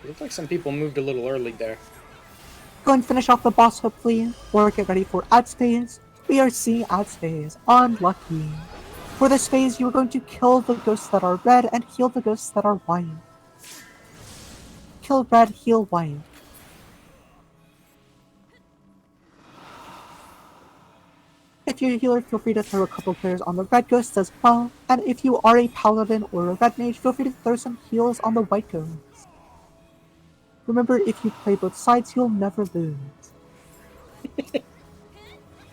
It looks like some people moved a little early there. Go and finish off the boss, hopefully, or get ready for ad phase. We are C ad phase. Unlucky. For this phase, you are going to kill the ghosts that are red and heal the ghosts that are white. Kill red, heal white. If you're a healer, feel free to throw a couple players on the red ghosts as well, and if you are a paladin or a red mage, feel free to throw some heals on the white ghosts. Remember, if you play both sides, you'll never lose.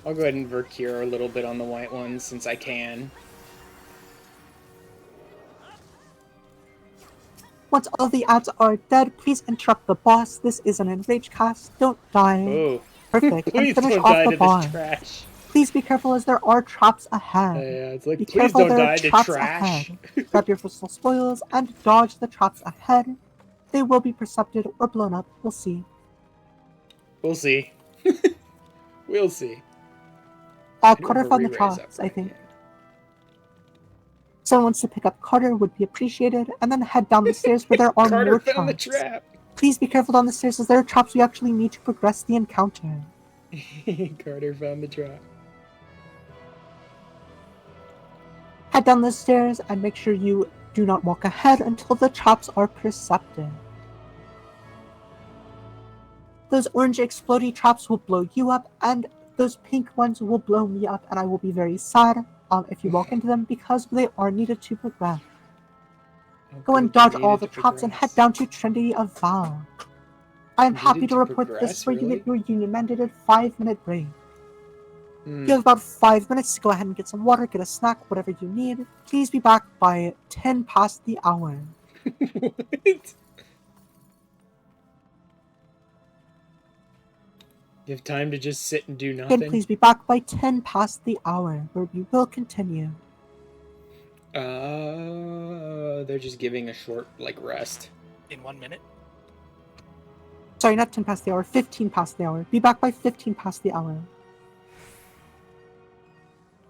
I'll go ahead and Vercure a little bit on the white ones since I can. Once all the ads are dead, please interrupt the boss. This is an enrage cast. Don't die. Oh. Perfect. Please and finish don't off die the to boss. this trash. Please be careful as there are traps ahead. Yeah, it's like, Be please careful, don't there die are to traps trash. ahead. Grab your personal spoils and dodge the traps ahead. They will be percepted or blown up. We'll see. We'll see. We'll see. Carter found the traps, I think. Someone wants to pick up Carter would be appreciated, and then head down the stairs where there are Carter more found traps. the trap. Please be careful down the stairs as there are traps we actually need to progress the encounter. Carter found the trap. Head down the stairs and make sure you do not walk ahead until the traps are percepted. Those orange explodey traps will blow you up, and those pink ones will blow me up, and I will be very sad if you walk into them because they are needed to progress. Go and dodge all the traps and head down to Trinity of Vow. I am happy to report this is where you get your union-mandated 5-minute break. You have about 5 minutes to go ahead and get some water, get a snack, whatever you need. Please be back by 10 past the hour. What? You have time to just sit and do nothing? Again, please be back by 10 past the hour, where we will continue. They're just giving a short, rest. In 1 minute? Sorry, not 10 past the hour, 15 past the hour. Be back by 15 past the hour.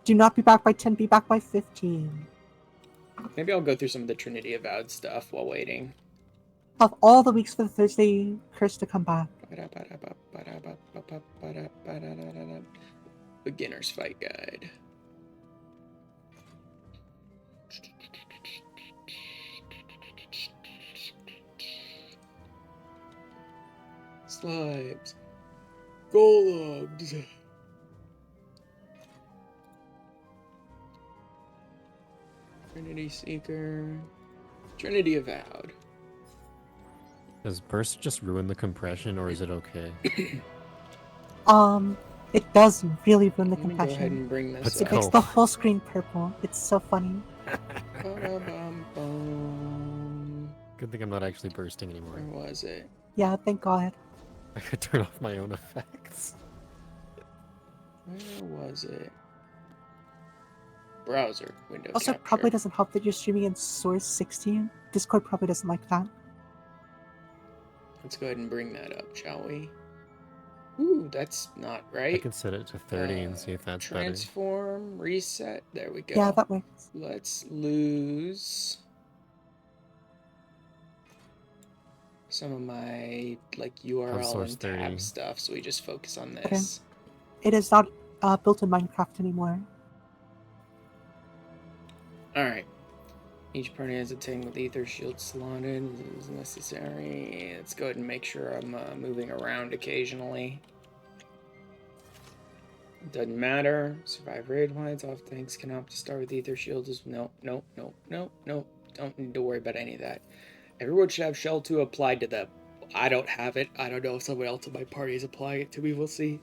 Do not be back by 10, be back by 15. Maybe I'll go through some of the Trinity Avowed stuff while waiting. Have all the weeks for the Thursday curse to come back. Beginner's Fight Guide. Slimes. Golems. Trinity Seeker. Trinity Avowed. Does burst just ruin the compression, or is it okay? It does really ruin the Let me go ahead compression. and bring this Let's up. It makes go. the whole screen purple. It's so funny. Ba-da-bum-bum. Good thing I'm not actually bursting anymore. Where was it? Yeah, thank God. I could turn off my own effects. Where was it? Browser window Also, capture. probably doesn't help that you're streaming in Source 16. Discord probably doesn't like that. Let's go ahead and bring that up, shall we? Ooh, that's not I right. can set it to 30 and see if that's better. Transform, reset. There we go. Yeah, that works. Let's lose some of my like URL source and tab 30. stuff, so we just focus on this. It is not built in Minecraft anymore. Alright. Each party has a tank with ether shield slotted as necessary. Let's go ahead and make sure I'm moving around occasionally. Doesn't matter. Survive raid whites. Off tanks can opt to start with ether shields. No. Don't need to worry about any of that. Everyone should have Shell 2 applied to them. I don't have it. I don't know if someone else in my party is applying it to me. We'll see.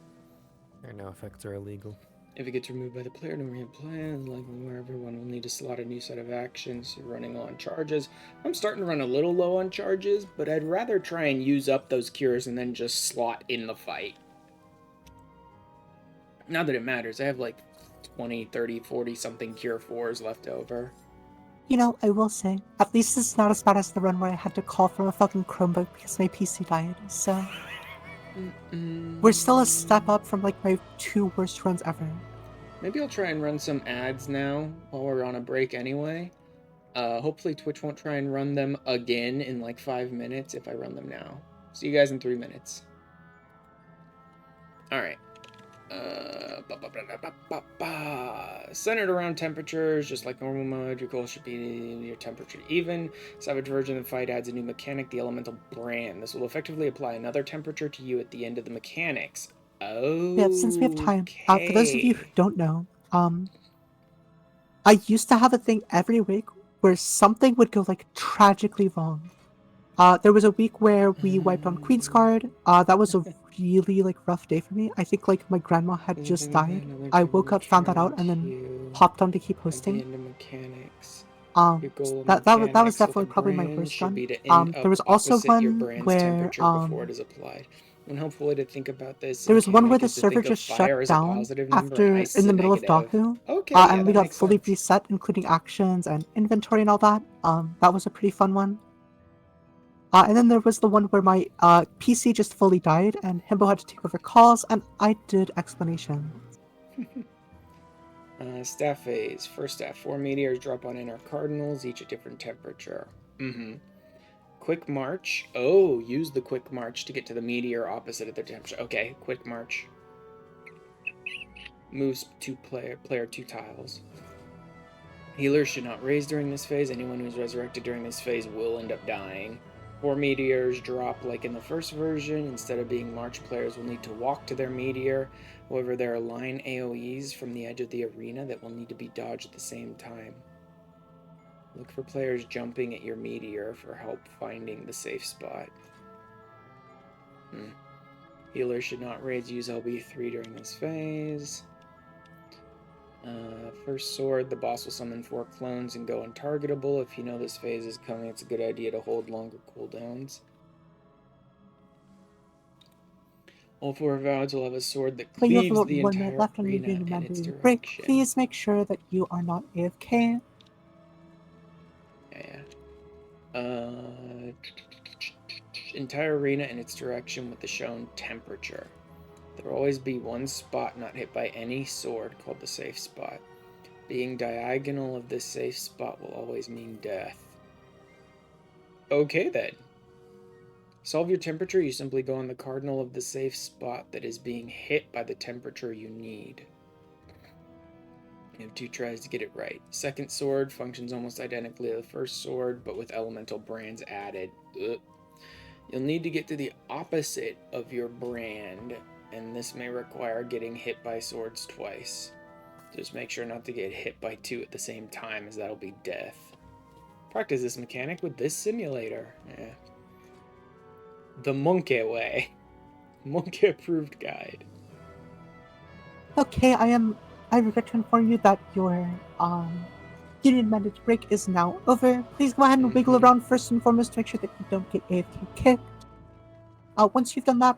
Right now, effects are illegal. If it gets removed by the player, no reapply. Like where everyone will need to slot a new set of actions. You're running low on charges. I'm starting to run a little low on charges, but I'd rather try and use up those cures and then just slot in the fight. Not that it matters. I have like 20, 30, 40 something cure 4s left over. You know, I will say, at least it's not as bad as the run where I had to call from a fucking Chromebook because my PC died, so... We're still a step up from, like, my 2 worst runs ever. Maybe I'll try and run some ads now while we're on a break anyway. Hopefully Twitch won't try and run them again in like 5 minutes if I run them now. See you guys in 3 minutes. Alright. Centered around temperatures, just like normal mode, your goal should be your temperature even. Savage version of the fight adds a new mechanic, the elemental brand. This will effectively apply another temperature to you at the end of the mechanics. Oh, Yeah, since we have time, for those of you who don't know, I used to have a thing every week where something would go, like, tragically wrong. There was a week where we wiped on Queen's Guard. That was a really, like, rough day for me. I think, like, my grandma had just died. I woke up, found that out, and then hopped on to keep hosting. That was definitely probably my worst run. There was also one where, and hopefully to think about this. There was one where the server just shut down after in the middle of Dahu, and we got fully reset, including actions and inventory and all that. That was a pretty fun one. And then there was the one where my PC just fully died, and Himbo had to take over calls, and I did explanations. Staff phase. First staff. 4 meteors drop on inner cardinals, each at different temperature. Quick march. Oh, use the quick march to get to the meteor opposite of their temperature. Okay, quick march. Moves player 2 tiles. Healers should not raise during this phase. Anyone who's resurrected during this phase will end up dying. 4 meteors drop like in the first version. Instead of being march, players will need to walk to their meteor. However, there are line AoEs from the edge of the arena that will need to be dodged at the same time. Look for players jumping at your meteor for help finding the safe spot. Healers should not raise use LB3 during this phase. First sword, the boss will summon 4 clones and go untargetable. If you know this phase is coming, it's a good idea to hold longer cooldowns. All 4 vows will have a sword that But you have cleaves about the 1 entire minute left on your arena in its mandatory break. direction. Please make sure that you are not AFK. Entire arena in its direction with the shown temperature. There will always be one spot not hit by any sword called the safe spot. Being diagonal of this safe spot will always mean death. Okay then. Solve your temperature, you simply go on the cardinal of the safe spot that is being hit by the temperature you need. You have 2 tries to get it right. Second sword functions almost identically to the first sword, but with elemental brands added. Ugh. You'll need to get to the opposite of your brand and this may require getting hit by swords twice. Just make sure not to get hit by 2 at the same time, as that'll be death. Practice this mechanic with this simulator. Yeah. The Monkey Way. Monkey approved guide. Okay, I regret to inform you that your union mandate break is now over. Please go ahead and wiggle around first and foremost to make sure that you don't get AFK kicked. Once you've done that,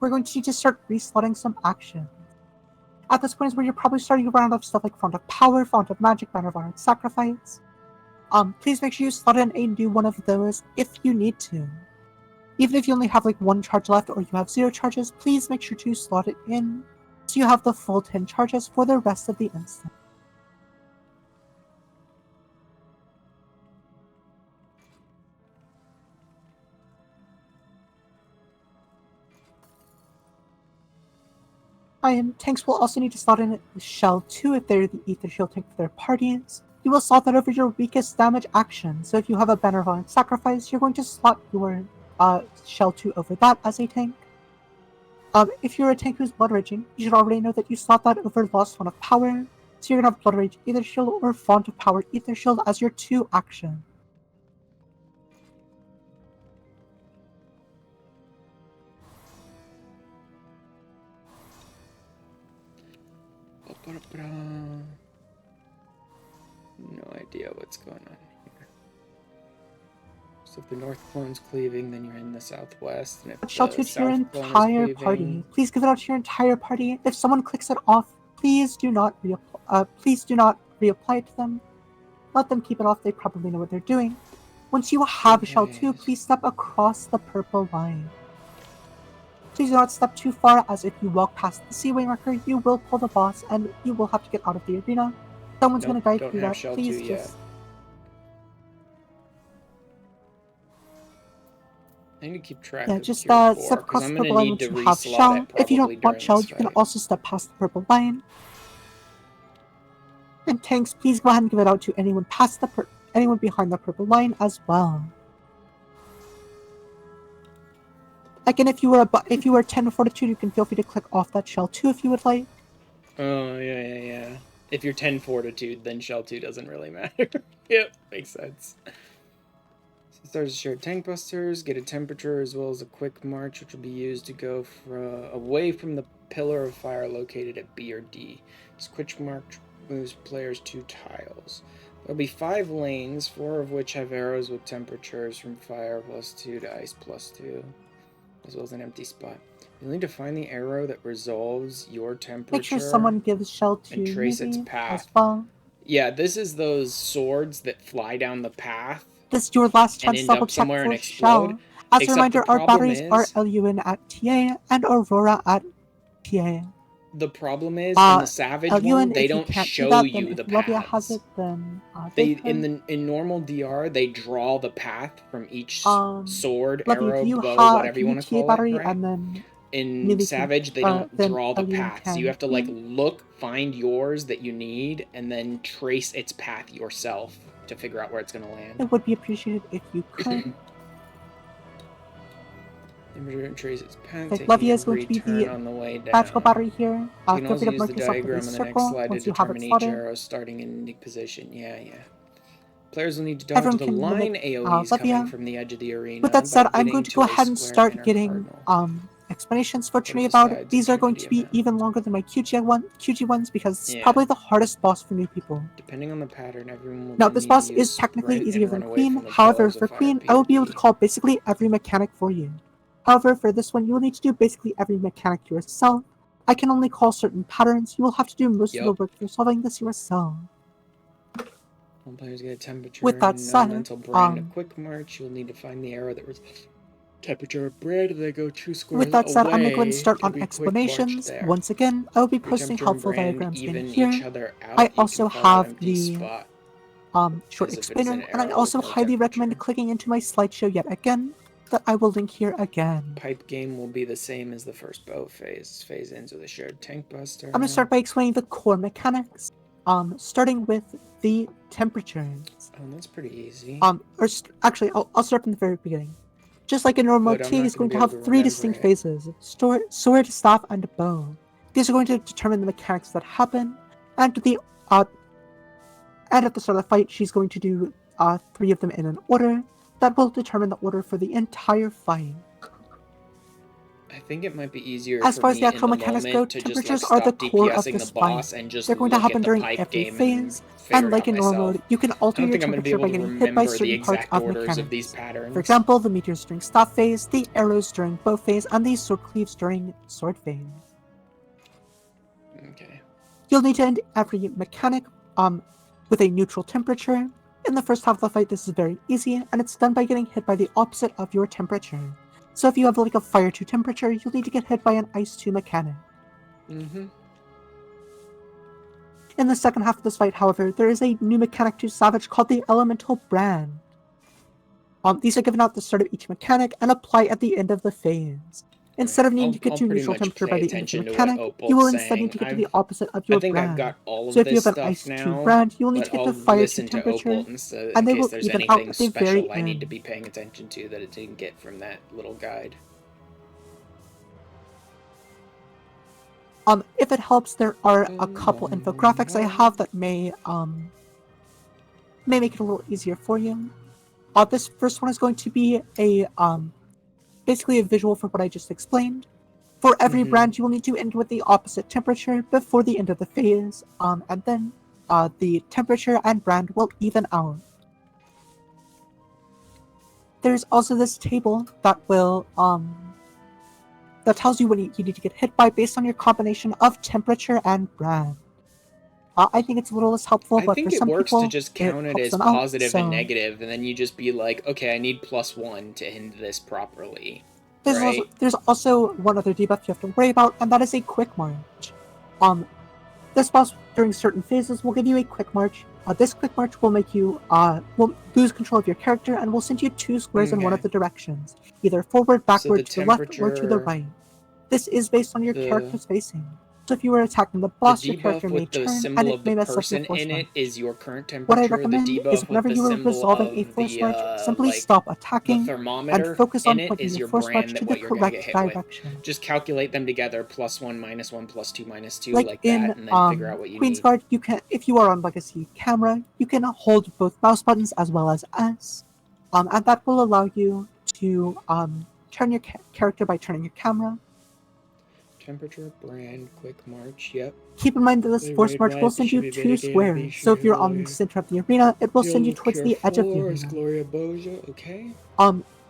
we're going to need to start reslotting some action. At this point is where you're probably starting to run out of stuff like Font of Power, Font of Magic, Banner of Honor, and Sacrifice. Please make sure you slot in a new one of those if you need to. Even if you only have like 1 charge left or you have 0 charges, please make sure to slot it in so you have the full 10 charges for the rest of the instant. Tanks will also need to slot in Shell 2 if they're the Ether Shield tank for their parties. You will slot that over your weakest damage action, so if you have a Banner of Honor and Sacrifice, you're going to slot your Shell 2 over that as a tank. If you're a tank who's Blood Raging, you should already know that you slot that over Lost Font of Power, so you're going to have Blood Rage Ether Shield or Font of Power Ether Shield as your 2 action. No idea what's going on here. So if the north clone's cleaving, then you're in the southwest. And if Shell 2 to your entire party. Please give it out to your entire party. If someone clicks it off, please do not reapply it to them. Let them keep it off. They probably know what they're doing. Once you have Shell 2, please step across the purple line. Please do not step too far, as if you walk past the Seaway marker, you will pull the boss and you will have to get out of the arena. Someone's going to die through that. Please just... I need to keep track Yeah, of just tier 4, step across the I'm purple gonna line need once to you have reslot Shell. it If you probably don't want during Shell, this you can fight. also step past the purple line. And tanks, please go ahead and give it out to anyone anyone behind the purple line as well. Again, if you were 10 fortitude, you can feel free to click off that Shell 2 if you would like. Oh, yeah. If you're 10 fortitude, then Shell 2 doesn't really matter. Yep, makes sense. So start to share tank busters, get a temperature as well as a quick march, which will be used to go away from the pillar of fire located at B or D. This quick march moves players 2 tiles. There'll be 5 lanes, 4 of which have arrows with temperatures from fire +2 to ice +2. As well as an empty spot. You'll need to find the arrow that resolves your temperature. Make sure someone gives Shell 2 and trace its path. as well. Yeah, this is those swords that fly down the path. This is your last chance to double check for Shell. As a reminder, our batteries are LUN at TA and Aurora at TA. The problem is, in the Savage one, they don't show you the paths. Levia has it, then in normal DR, they draw the path from each sword, Levia, arrow, bow, whatever you want to call battery, it, right? And then in Savage, they don't draw the path, so you have to like Mm-hmm. look, find yours that you need, and then trace its path yourself to figure out where it's going to land. It would be appreciated if you could. Trace its path. Like Levia is going to be the on the way down. magical battery here. You can Feel also free to use mark the yourself with diagram a in the next circle slide to once you have determine it each slotted. arrow starting in unique position. Yeah. Players will need to dodge Everyone the can line mimic, AoEs Levia. coming from the edge of the arena. With that said, by I'm getting going to go a ahead and square start inner getting cardinal. explanations for Trinity the about sides it. These are going to be eternity even longer than my QG ones because it's Yeah. probably the hardest boss for new people. Depending on the pattern, everyone will Now, then this need boss to is use technically sprint easier and than run away Queen. from the However, pillars for of fire Queen, I will be able to POD. call basically every mechanic for you. However, for this one, you will need to do basically every mechanic yourself. I can only call certain patterns. You will have to do most of the work for solving this yourself. All players get a temperature. With that and said, mental brand. A quick march. You'll need to find the arrow that was temperature of bread. They go 2 squares With that said, I'm going to go ahead and away. start There'll on be quick march explanations. there. Once again, I will be Your posting temperature and helpful brand diagrams in even here. each other out. I You can also follow have empty the spot. short as if it is explainer, an and I arrow also with no highly recommend temperature. clicking into my slideshow yet again, that I will link here again. Pipe game will be the same as the first bow phase. Phase ends with a shared tank buster. I'm going to start by explaining the core mechanics, starting with the temperatures. Oh, that's pretty easy. Actually, I'll start from the very beginning. Just like a normal But I'm key not is going to gonna be have able to 3 remember distinct it. phases: sword, staff, and bow. These are going to determine the mechanics that happen, and at the start of the fight, she's going to do 3 of them in an order that will determine the order for the entire fight. I think it might be easier As for far as me the actual in the mechanics go, moment to just like temperatures are the stop core of DPSing this the boss fight. and just They're going to look happen at the during pipe every game phase, figure and it like out in normal myself. mode, you can I alter don't your think I'm going to be temperature able by to getting hit by remember the certain parts exact of orders mechanics. of these patterns. For example, the meteors during staff phase, the arrows during bow phase, and the sword cleaves during sword phase. Okay. You'll need to end every mechanic with a neutral temperature. In the first half of the fight, this is very easy, and it's done by getting hit by the opposite of your temperature. So if you have like a fire 2 temperature, you'll need to get hit by an ice 2 mechanic. Mm-hmm. In the second half of this fight, however, there is a new mechanic to Savage called the Elemental Brand. These are given out at the start of each mechanic and apply at the end of the phase. Instead of needing to get I'll to pretty neutral much temperature pay by the end of the attention to what mechanic, Opal's you will instead saying. need to get to the opposite of I your think brand. I've got all of So if you this have an stuff ice 2 now, brand, you will need but to get I'll to fire 2 listen to temperature, Opal and in they case will there's even out anything at the very special I need to end. be paying attention to that it didn't get from that little guide. If it helps, there are a couple infographics I have that may make it a little easier for you. This first one is going to be a basically a visual for what I just explained. For every brand, you will need to end with the opposite temperature before the end of the phase, and then the temperature and brand will even out. There's also this table that will that tells you what you need to get hit by based on your combination of temperature and brand. I think it's a little less helpful, I but think for it some works people, to just count it helps as them out, positive and so negative, and then you just be like, okay, I need +1 to end this properly. there's also one other debuff you have to worry about, and that is a quick march. This boss during certain phases will give you a quick march. This quick march will make you will lose control of your character and will send you 2 squares in one of the directions, either forward, backward, to the left, or to the right. This is based on your character's facing. So if you were attacking the boss, your character debuff may with the turn, and symbol it of the may mess up your person force in march. it is your current What I temperature. The recommend is debuff whenever with you the are symbol resolving a of force the march, simply like stop the attacking and thermometer focus in on it pointing is your your force march brand to that the what you're gonna get correct hit with. direction. Just calculate them together, +1, -1, +2, -2, Like like in that, and then figure out what you Queen's need. Guard, you can, if you are on Legacy camera, you can hold both mouse buttons as well as S, and that will allow you to turn your character by turning your camera. Temperature, brand, quick march, yep. Keep in mind that this force march will send you 2 squares, so if you're on the center of the arena, it will send you towards the edge of the arena. Gloria Boja, okay.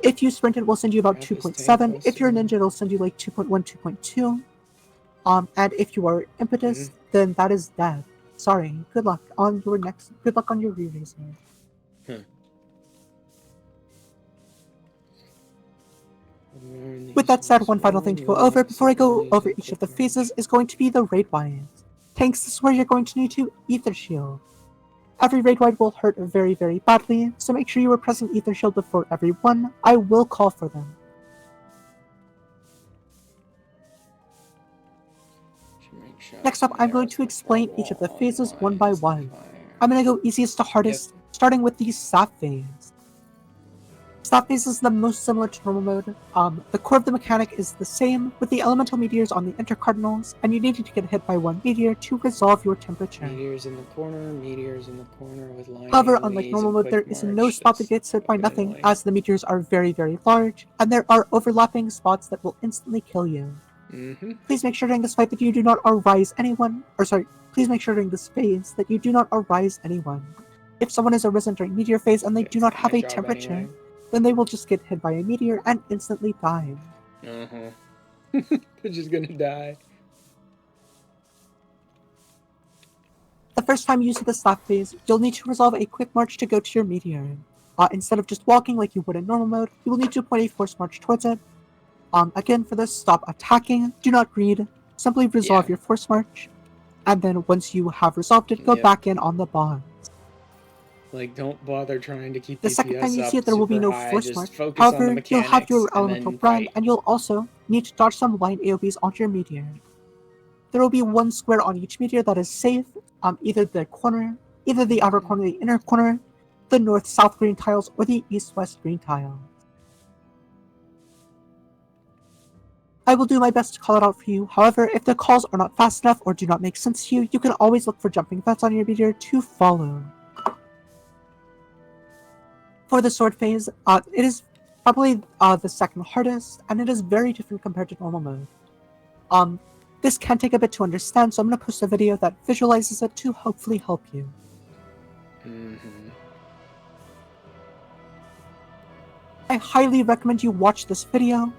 If you sprint, it will send you about Rapid 2.7. If you're a Tank, ninja, it'll send you like 2.1, 2.2. And if you are impetus, then that is dead. Sorry. Good luck on your next. Good luck on your re-raising. With that said, one final thing to go over before I go over each of the phases is going to be the raid wise. Tanks, this is where you're going to need to Ether Shield. Every raid wide will hurt very, very badly, so make sure you are pressing Ether Shield before every one. I will call for them. Next up, I'm going to explain each of the phases one by one. I'm going to go easiest to hardest, starting with the staff phase. Staff phase is the most similar to normal mode. The core of the mechanic is the same, with the elemental meteors on the intercardinals, and you need to get hit by one meteor to resolve your temperature. Meteors in the corner with line. However, unlike normal mode, there is no spot that gets hit by nothing, as the meteors are very, very large, and there are overlapping spots that will instantly kill you. Please make sure during this fight that you do not arise anyone, please make sure during this phase that you do not arise anyone. If someone is arisen during meteor phase and they do not have a temperature, then they will just get hit by a meteor and instantly die. They're just gonna die. The first time you use the staff phase, you'll need to resolve a quick march to go to your meteor. Instead of just walking like you would in normal mode, you will need to point a force march towards it. Again, for this, stop attacking, do not greed, simply resolve your force march, and then once you have resolved it, go back in on the boss. Like, don't bother trying to keep the DPS second time you up see it, there will be no high. force Just march. focus However, on the you'll have your mechanics elemental and brand, fight. and you'll also need to dodge some line AoBs onto your meteor. There will be one square on each meteor that is safe, either the outer corner, the inner corner, the north-south green tiles, or the east-west green tile. I will do my best to call it out for you. However, if the calls are not fast enough or do not make sense to you, you can always look for jumping vets on your meter to follow. For the sword phase, it is probably the second hardest, and it is very different compared to normal mode. This can take a bit to understand, so I'm going to post a video that visualizes it to hopefully help you. I highly recommend you watch this video.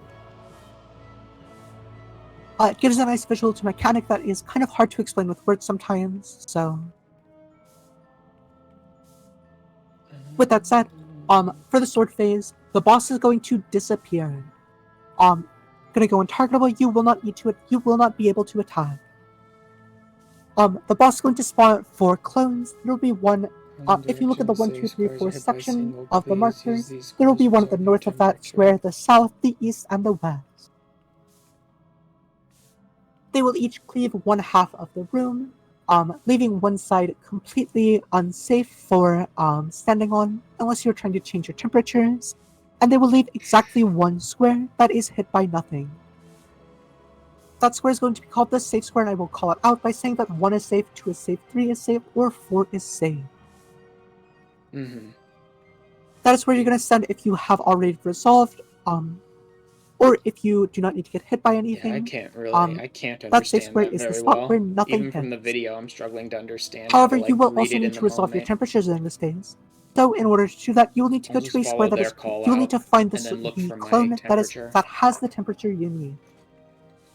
It gives a nice visual to mechanic that is kind of hard to explain with words sometimes, so... With that said, for the sword phase, the boss is going to disappear. Gonna go untargetable, you will not be able to attack. The boss is going to spawn 4 clones. There will be one, if you look at the 1, 2, 3, 4 section of the marker, there will be one at the north of that square, the south, the east, and the west. They will each cleave 1/2 of the room, leaving one side completely unsafe for standing on, unless you're trying to change your temperatures, and they will leave exactly 1 square that is hit by nothing. That square is going to be called the safe square, and I will call it out by saying that 1 is safe, 2 is safe, 3 is safe, or 4 is safe. That is where you're going to stand if you have already resolved, or if you do not need to get hit by anything. Yeah, I can't really. I can't understand that safe square that is the very spot well. where nothing Even from the hits. video, I'm struggling to understand. However, how to, you will read also it need in to the resolve your moment. temperatures in this phase. So, in order to do that, you will need to I'll go just to a square follow that their is. call You will need to find and then look the for my clone temperature. that has the temperature you need.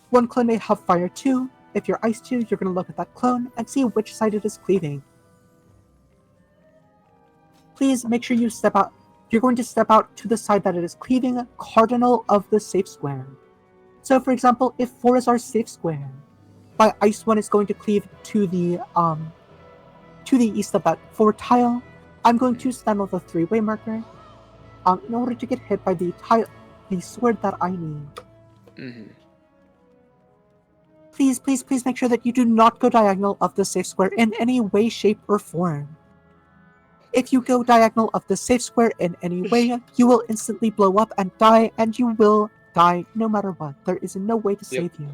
One clone may have fire 2. If you're ice 2, you're going to look at that clone and see which side it is cleaving. Please make sure you step out. You're going to step out to the side that it is cleaving, cardinal of the safe square. So, for example, if 4 is our safe square, my ice 1 is going to cleave to the east of that 4 tile. I'm going to stand on the 3-way marker, in order to get hit by the sword that I need. Please make sure that you do not go diagonal of the safe square in any way, shape, or form. If you go diagonal of the safe square in any way, you will instantly blow up and die, and you will die no matter what. There is no way to save you.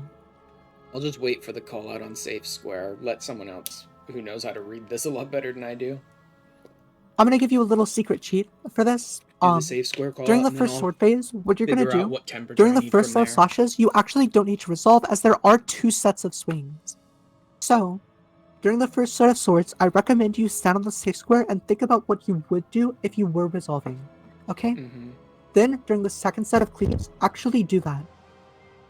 I'll just wait for the call out on safe square. Let someone else who knows how to read this a lot better than I do. I'm going to give you a little secret cheat for this. Do the safe square call during out, the first sword phase, what you're going to do, I during the need first from set of slashes, you actually don't need to resolve, as there are 2 sets of swings. So, during the first set of swords, I recommend you stand on the safe square and think about what you would do if you were resolving. Okay? Then, during the second set of cleaves, actually do that.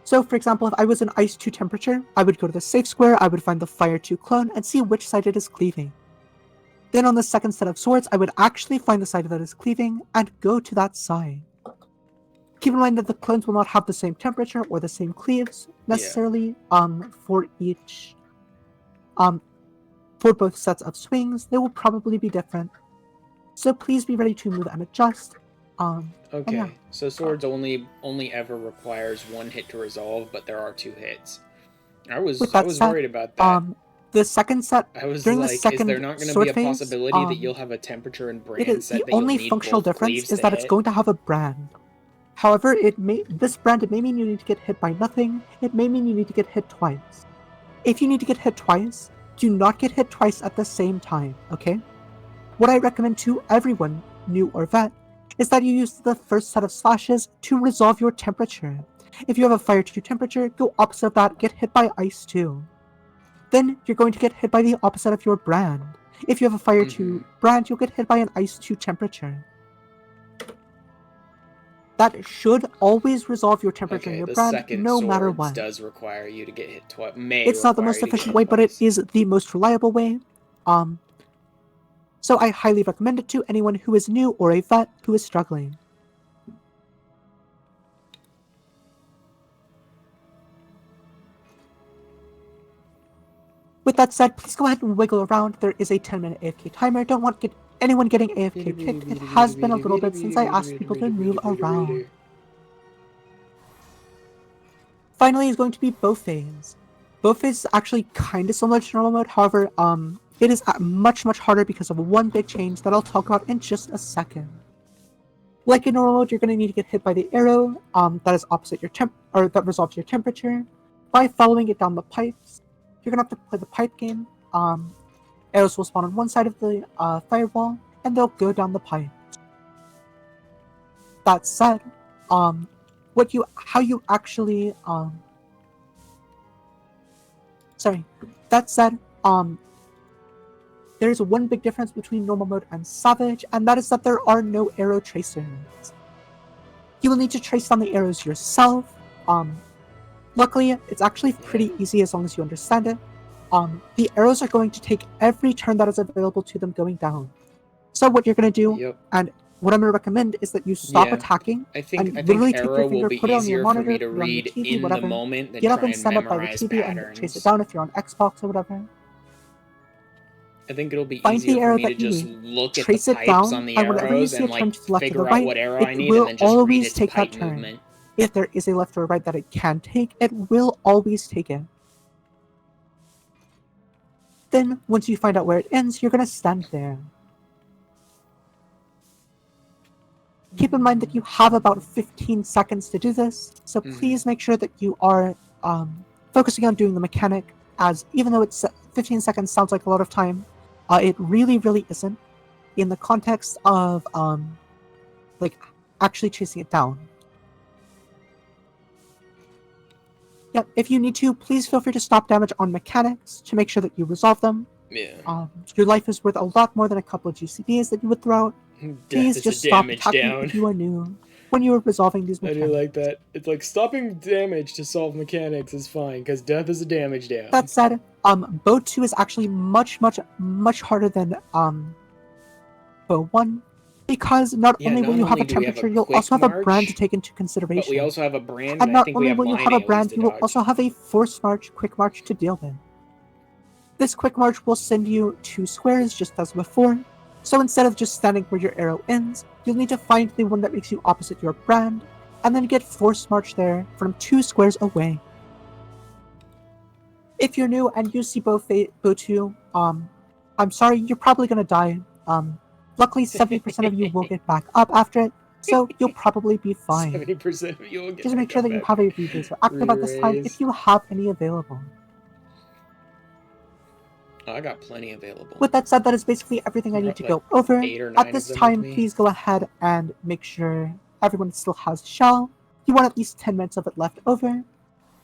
So, for example, if I was in ice 2 temperature, I would go to the safe square, I would find the fire 2 clone, and see which side it is cleaving. Then on the second set of swords, I would actually find the side that is cleaving and go to that side. Keep in mind that the clones will not have the same temperature or the same cleaves necessarily for each for both sets of swings. They will probably be different. So please be ready to move and adjust. Okay, yeah. so swords only ever requires 1 hit to resolve, but there are 2 hits. I was worried about that. The second set, I was during like, the second is there not going to sword be a phase, possibility that you'll have a temperature and brand set the that you'll only need functional both difference cleaves is to that hit? it's going to have a brand. However, this brand, it may mean you need to get hit by nothing. It may mean you need to get hit twice. If you need to get hit twice, do not get hit twice at the same time, okay? What I recommend to everyone, new or vet, is that you use the first set of slashes to resolve your temperature. If you have a fire 2 temperature, go opposite of that, get hit by ice 2. Then you're going to get hit by the opposite of your brand. If you have a fire 2 brand, you'll get hit by an ice 2 temperature. That should always resolve your temperature in your brand, no matter what. Does require you to get hit twice. It's not the most efficient way, but it is the most reliable way. So I highly recommend it to anyone who is new or a vet who is struggling. With that said, please go ahead and wiggle around. There is a 10-minute AFK timer. Don't want anyone getting AFK kicked. It has been a little bit since I asked people to move around. Finally is going to be bow phase. Bow phase is actually kind of similar to normal mode. However, it is much harder because of one big change that I'll talk about in just a second. Like in normal mode, you're going to need to get hit by the arrow that is opposite your or that resolves your temperature. By following it down the pipes, you're going to have to play the pipe game. Arrows will spawn on one side of the fireball, and they'll go down the pipe. That said, there's one big difference between normal mode and savage, and that is that there are no arrow tracers. You will need to trace down the arrows yourself. Luckily, it's actually pretty easy as long as you understand it. The arrows are going to take every turn that is available to them going down. So what you're going to do, and what I'm going to recommend, is that you stop attacking. I think literally take arrow your finger, will be put it on your easier monitor, for me to put it on your read TV, in whatever. the moment than Get up try and and stand up by the memorize TV patterns. and chase it down if you're on Xbox or whatever. I think it'll be Find the easier for arrow me to that you just need, look at trace the it pipes down, on the and whenever you arrows see a and turn like to the left or figure the out right, what arrow I it need will and then just read always its take pipe that turn. movement. If there is a left or a right that it can take, it will always take it. Then, once you find out where it ends, you're going to stand there. Keep in mind that you have about 15 seconds to do this, so please make sure that you are focusing on doing the mechanic, as even though it's 15 seconds sounds like a lot of time, it really, really isn't, in the context of like actually chasing it down. Yeah, if you need to, please feel free to stop damage on mechanics to make sure that you resolve them. Yeah. Your life is worth a lot more than a couple of GCBs that you would throw out. Please just stop attacking if you are new when you are resolving these mechanics. I do like that. It's like stopping damage to solve mechanics is fine, because death is a damage down. That said, Bow 2 is actually much harder than Bow 1, because not only will you have a temperature, you'll also have a brand to take into consideration. But we also have a brand, and not only will you have a brand, you will also have a force march, quick march to deal with. This quick march will send you 2 squares, just as before. So instead of just standing where your arrow ends, you'll need to find the one that makes you opposite your brand, and then get force march there from 2 squares away. If you're new and you see Bow 2, I'm sorry, you're probably gonna die. Luckily, 70% of you will get back up after it, so you'll probably be fine. 70% of you will get Just make sure that you have a re-raiser active at this time if you have any available. Oh, I got plenty available. With that said, that is basically everything I need to go over. 8 or 9 At this time, please go ahead and make sure everyone still has shell. You want at least 10 minutes of it left over.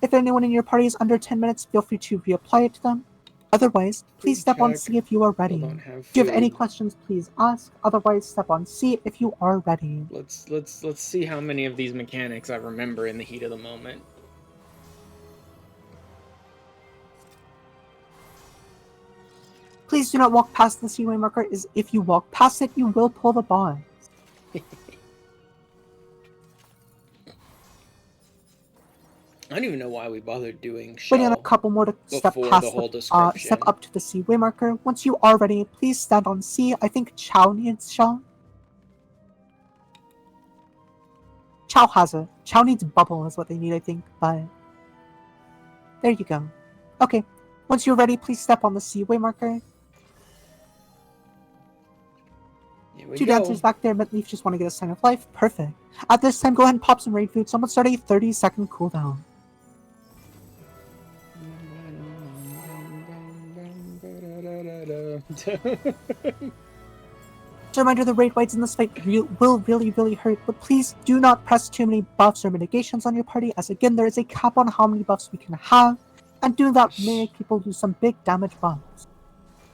If anyone in your party is under 10 minutes, feel free to reapply it to them. Otherwise, please step on C if you are ready. If you have any questions, please ask. Otherwise, step on C if you are ready. Let's see how many of these mechanics I remember in the heat of the moment. Please do not walk past the seaway marker, as if you walk past it, you will pull the boss. I don't even know why we bothered doing shell. Waiting on a couple more to step past step up to the seaway marker. Once you are ready, please stand on C. I think Chow needs shell. Chow has it. Chow needs bubble is what they need, I think, but there you go. Okay, once you're ready, please step on the seaway marker. 2 dancers back there, but Leaf just want to get a sign of life. Perfect. At this time, go ahead and pop some raid food. Someone start a 30-second cooldown. Just a reminder, the raid wides in this fight will really hurt, but please do not press too many buffs or mitigations on your party, as again, there is a cap on how many buffs we can have, and doing that may make people do some big damage buffs.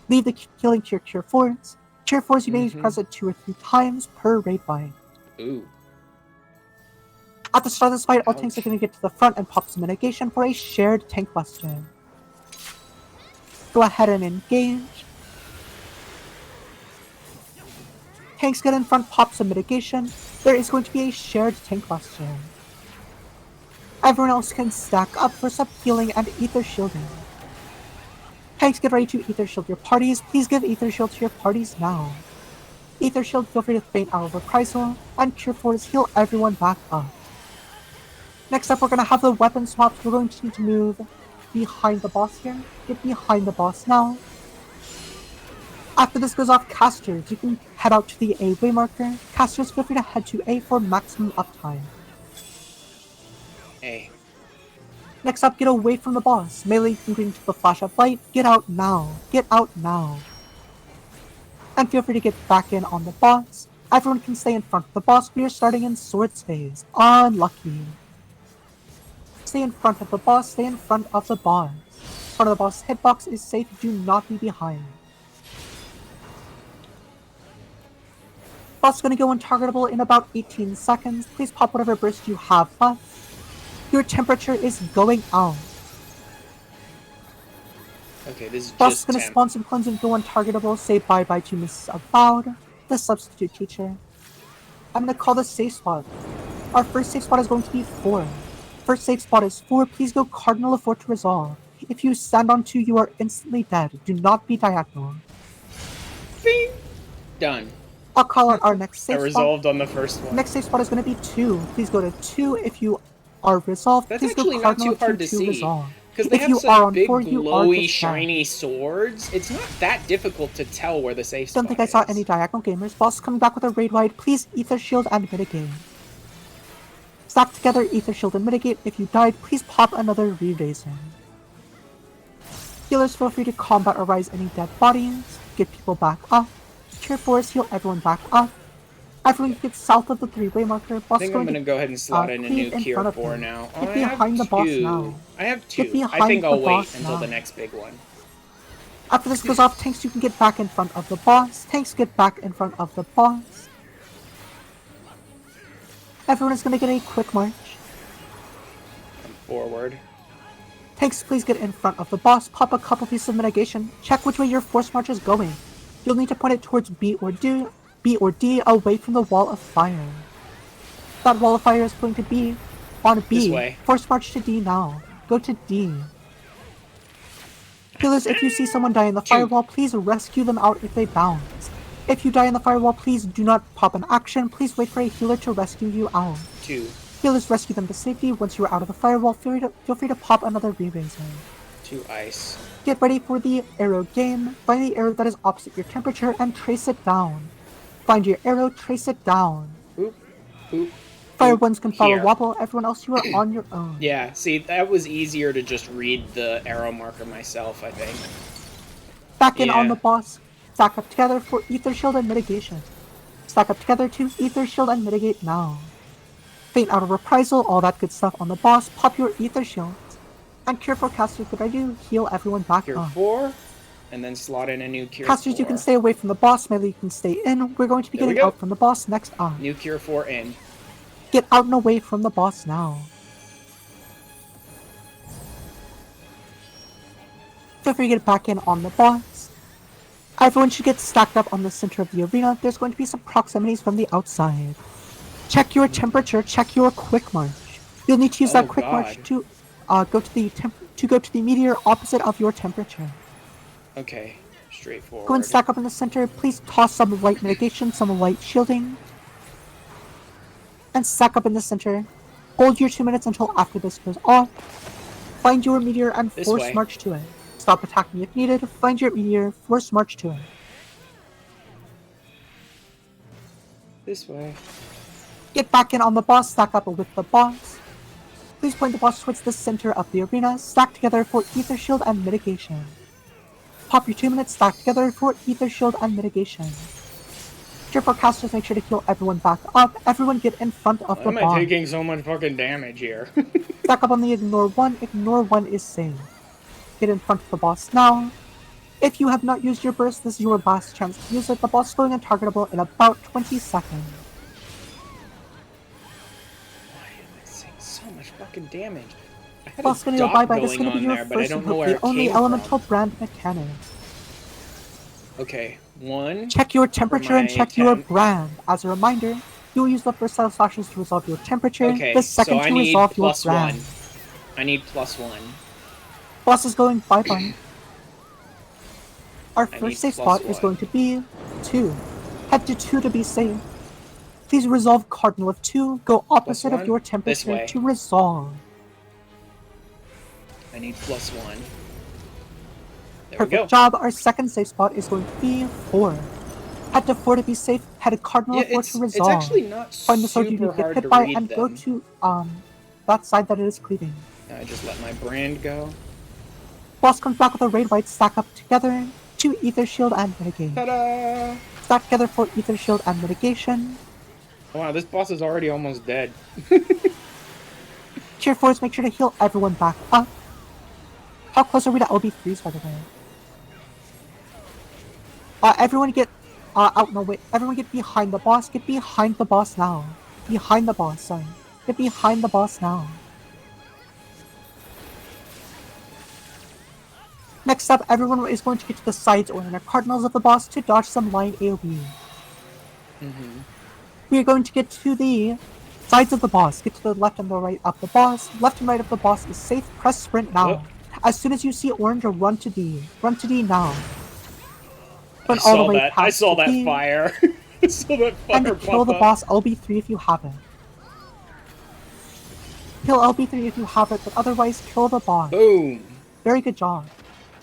Leave the killing to your Cure 4s. Cure 4s you may press it 2 or 3 times per raid wipe. Ooh. At the start of this fight, all tanks are going to get to the front and pop some mitigation for a shared tank buster. Go ahead and engage. Tanks get in front, pop some mitigation. There is going to be a shared tank buster. Everyone else can stack up for some healing and ether shielding. Tanks, get ready to ether shield your parties. Please give ether shield to your parties now. Ether shield, feel free to feign out of reprisal, and Cure 4s heal everyone back up. Next up, we're going to have the weapon swaps. We're going to need to move behind the boss here. Get behind the boss now. After this goes off, casters, you can head out to the A waymarker. Casters, feel free to head to A for maximum uptime. A. Next up, get away from the boss. Melee, you can bring to the flash of light. Get out now. Get out now. And feel free to get back in on the boss. Everyone can stay in front of the boss. We are starting in swords phase. Unlucky. Stay in front of the boss. Stay in front of the boss. Front of the boss hitbox is safe. Do not be behind. Boss is going to go untargetable in about 18 seconds. Please pop whatever burst you have left. Your temperature is going out. Okay, this is Boss is just going to spawn some clones and go untargetable. Say bye-bye to Mrs. Avowed, the substitute teacher. I'm going to call the safe spot. Our first safe spot is going to be 4. First safe spot is 4. Please go Cardinal of 4 to resolve. If you stand on 2, you are instantly dead. Do not be diagonal. Bing. Done. I'll call out our next safe I spot. resolved on the first one. Next safe spot is going to be 2. Please go to 2 if you are resolved. That's Please actually go not Cardinal too hard of 2 to see. resolve. Because they If have you are such on big, 4, you are glowy, just shiny swords. It's not that difficult to tell where the safe spot Don't think I saw is. any diagonal gamers. Boss coming back with a raid wide. Please Ether Shield and Mitigate. Stack together Ether Shield and Mitigate. If you died, please pop another re-raiser. Healers, feel free to combat or rise any dead bodies. Get people back up. Tier 4s, heal everyone back up. Everyone gets south of the 3-way marker. Boss I think I'm going to go ahead and slot in a new Cure 4 now. Get behind the boss now. I have Get 2. behind I think I'll the wait boss until now. the next big one. After this goes off, tanks, you can get back in front of the boss. Tanks, get back in front of the boss. Everyone is going to get a quick march. Forward. Tanks, please get in front of the boss. Pop a couple pieces of mitigation. Check which way your force march is going. You'll need to point it towards B or D, away from the wall of fire. That wall of fire is going to be on B. This way. Force march to D now. Go to D. Healers, if you see someone die in the firewall, please rescue them out if they bounce. If you die in the firewall, please do not pop an action. Please wait for a healer to rescue you out. 2. Healers, rescue them to safety. Once you are out of the firewall, feel free to pop another re-raiser. 2 ice. Get ready for the arrow game. Find the arrow that is opposite your temperature and trace it down. Find your arrow, trace it down. Oop. Oop. Fire Oop. ones can follow Here. wobble. Everyone else, you are on your own. Yeah, see, that was easier to just read the arrow marker myself, I think. Back in on Yeah. the boss. Stack up together for Ether Shield and Mitigation. Stack up together to Ether Shield and Mitigate now. Faint out of reprisal, all that good stuff on the boss. Pop your Ether Shields. And Cure 4 casters, what I do, heal everyone back Cure up. 4, and then slot in a new Cure Casters, 4. you can stay away from the boss. Melee, you can stay in. We're going to be There we getting go. out from the boss next up. New Cure 4 in. Get out and away from the boss now. Feel free to get back in on the boss. Everyone should get stacked up on the center of the arena. There's going to be some proximities from the outside. Check your temperature. Check your quick march. You'll need to use Oh, that quick march God. to go to the meteor opposite of your temperature. Okay, straightforward. Go and stack up in the center. Please toss some light mitigation, some light shielding. And stack up in the center. Hold your 2 minutes until after this goes off. Find your meteor and This force way. march to it. Stop attacking if needed. Find your meteor, force march to it. This way. Get back in on the boss, stack up with the boss. Please point the boss towards the center of the arena. Stack together for Ether Shield and Mitigation. Pop your 2 minutes, stack together for Ether Shield and Mitigation. Tier 4 casters, make sure to heal everyone back up. Everyone get in front of Why the am I boss. taking so much fucking damage here? Stack up on the Ignore 1. Ignore 1 is safe. Get in front of the boss now. If you have not used your burst, this is your last chance to use it. The boss is going untargetable in about 20 seconds. Why am I taking so much fucking damage? I had Boss a gonna go dot bye-bye. This is going gonna be on your there, but I first don't and know where the it only came elemental from. brand mechanic. Okay, 1. Check your temperature and my check your temp. brand. As a reminder, you will use the first set of slashes to resolve your temperature, Okay, the second so I to need resolve your plus brand. 1. I need plus 1. Boss is going bye-bye. Our need first safe plus spot is 1. going to be 2. Head to 2 to be safe. Please resolve Cardinal of 2. Go opposite of 1? your This temperature way. to resolve. I need plus 1. There Perfect job. Our second safe spot is going to be 4. Head to 4 to be safe. Head to Cardinal 4 to resolve. It's actually not Find the sword you super need to get hard hit to by read and them. go to that side that it is cleaving. I just let my brand go. Boss comes back with a raid white, stack up together to Ether Shield and Mitigate. Ta-da! Stack together for Ether Shield and Mitigation. Wow, this boss is already almost dead. Tier 4s, make sure to heal everyone back up. How close are we to LB3s, by the way? Everyone get everyone get behind the boss. Get behind the boss now. Behind the boss, sorry. Get behind the boss now. Next up, everyone is going to get to the sides or inner cardinals of the boss to dodge some line AoE. We are going to get to the sides of the boss. Get to the left and the right of the boss. Left and right of the boss is safe. Press sprint now. As soon as you see orange, run to D. Run to D now. Run all the way past I saw that D. fire. I saw that fire And kill the boss LB3 if you have it. Kill LB3 if you have it, but otherwise kill the boss. Boom. Very good job.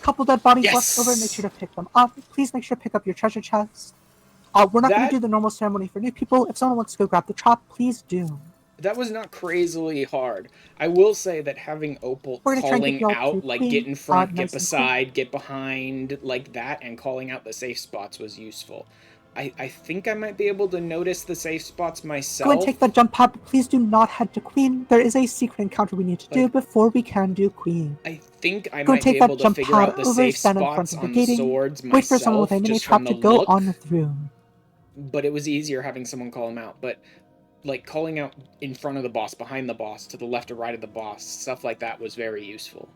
Couple dead bodies Yes! left over, make sure to pick them up. Please make sure to pick up your treasure chest. We're not going to do the normal ceremony for new people. If someone wants to go grab the trap, please do. That was not crazily hard. I will say that having Opal calling out, like, get in front, get beside, get behind, like that, and calling out the safe spots was useful. I think I might be able to notice the safe spots myself. Go and take that jump pad, but please do not head to Queen. There is a secret encounter we need to do before we can do Queen. I think I might be able to figure out the safe spots on the swords myself. Wait for someone with enemy trap to go on through. But it was easier having someone call him out. But like calling out in front of the boss, behind the boss, to the left or right of the boss, stuff like that was very useful.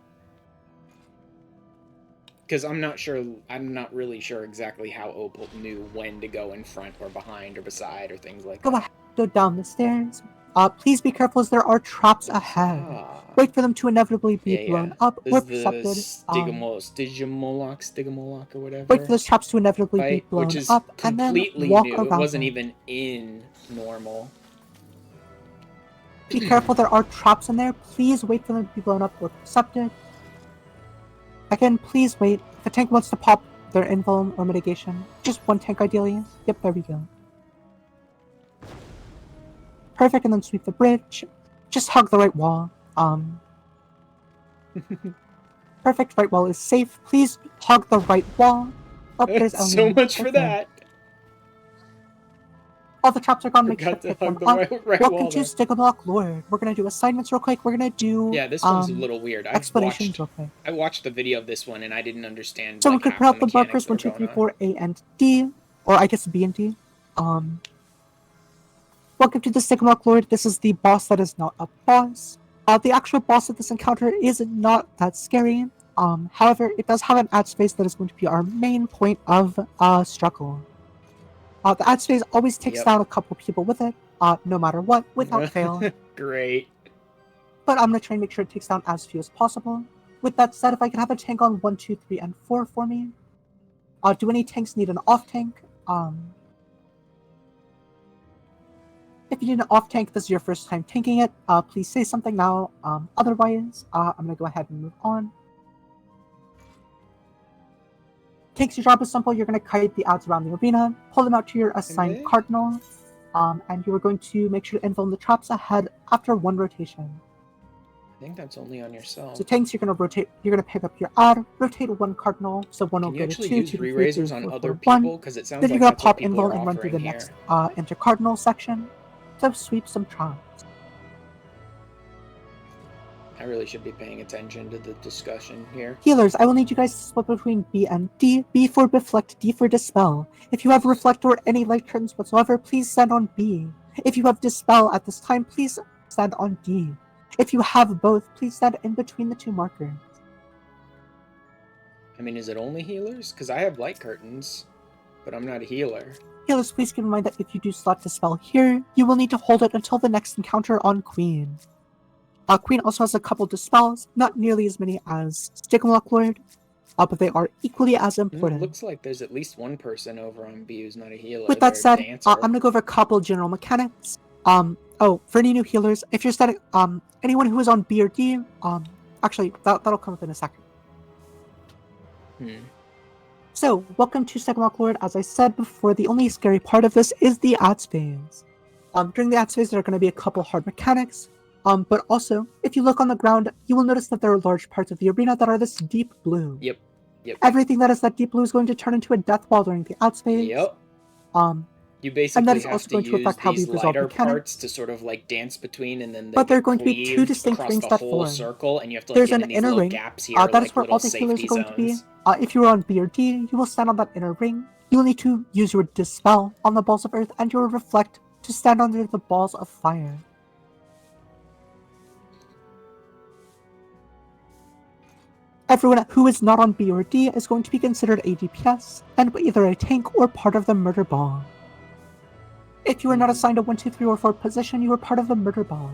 Because I'm not really sure exactly how Opal knew when to go in front or behind or beside or things like that. Go ahead, go down the stairs. Please be careful as there are traps ahead. Wait for them to inevitably be blown up or percepted. Stigmoloch or whatever. Wait for those traps to inevitably be blown up and then walk new. around It wasn't them. even in normal. Be careful, there are traps in there. Please wait for them to be blown up or percepted. Again, please wait. If a tank wants to pop their invuln or mitigation, just one tank ideally. Yep, there we go. Perfect, and then sweep the bridge. Just hug the right wall. Perfect, right wall is safe. Please hug the right wall. Oh, there's so much for that. All the traps are gone. Make sure to Forgot to pick them hug the up. right Welcome wall to there. Stigmoloch Lord. We're gonna do assignments real quick. We're gonna do this one's a little weird. explanations real quick. I watched the video of this one and I didn't understand. So like, we could half put out the mechanics markers that 1, were 2, 3, going 4, A and D, or I guess B and D. Welcome to the Stigmoloch Lord. This is the boss that is not a boss. The actual boss of this encounter is not that scary. However, it does have an ad space that is going to be our main point of struggle. The ad space always takes down a couple people with it, no matter what, without fail. Great. But I'm going to try and make sure it takes down as few as possible. With that said, if I can have a tank on 1, 2, 3, and 4 for me. Do any tanks need an off tank? If you need an off tank, this is your first time tanking it, please say something now. Otherwise, I'm going to go ahead and move on. Takes your job is simple. You're going to kite the ads around the arena, pull them out to your assigned cardinal, and you are going to make sure to invuln the traps ahead after 1 rotation. I think that's only on yourself. So tanks, you're going to rotate. You're going to pick up your ad, rotate 1 cardinal, so 1 will Can you go to actually 2, use 2 to 3, re-raisers 2 on to 4, other 1. people? Because it sounds Then like you're going to that's what pop people invuln are and run through the offering here. next inter-cardinal section to sweep some traps. I really should be paying attention to the discussion here. Healers, I will need you guys to split between B and D. B for Reflect, D for Dispel. If you have Reflect or any light curtains whatsoever, please stand on B. If you have Dispel at this time, please stand on D. If you have both, please stand in between the 2 markers. I mean, is it only healers? Because I have light curtains, but I'm not a healer. Healers, please keep in mind that if you do slot Dispel here, you will need to hold it until the next encounter on Queen. Queen also has a couple Dispels, not nearly as many as Stigmoloch Lord, but they are equally as important. It looks like there's at least one person over on B who's not a healer. With that said, I'm going to go over a couple general mechanics. For any new healers, if you're starting, anyone who is on B or D, actually, that'll come up in a second. So, welcome to Second Walk Lord. As I said before, the only scary part of this is the ads phase. During the ads phase, there are going to be a couple hard mechanics. But also, if you look on the ground, you will notice that there are large parts of the arena that are this deep blue. Yep. Everything that is that deep blue is going to turn into a death wall during the ads phase. Yep. And You that basically is have also to going to use affect how we these resolve lighter mechanics. parts to sort of like dance between, and then they But there are get going to be two cleaved distinct across rings the that whole form. circle, and you have to like There's get an in these inner little ring. gaps here, That is like where little all the healers safety are going to be. zones. If you're on B or D, you will stand on that inner ring. You will need to use your Dispel on the balls of earth, and your Reflect to stand under the balls of fire. Everyone who is not on B or D is going to be considered a DPS, and either a tank or part of the murder ball. If you are not assigned a 1, 2, 3, or 4 position, you are part of the murder ball.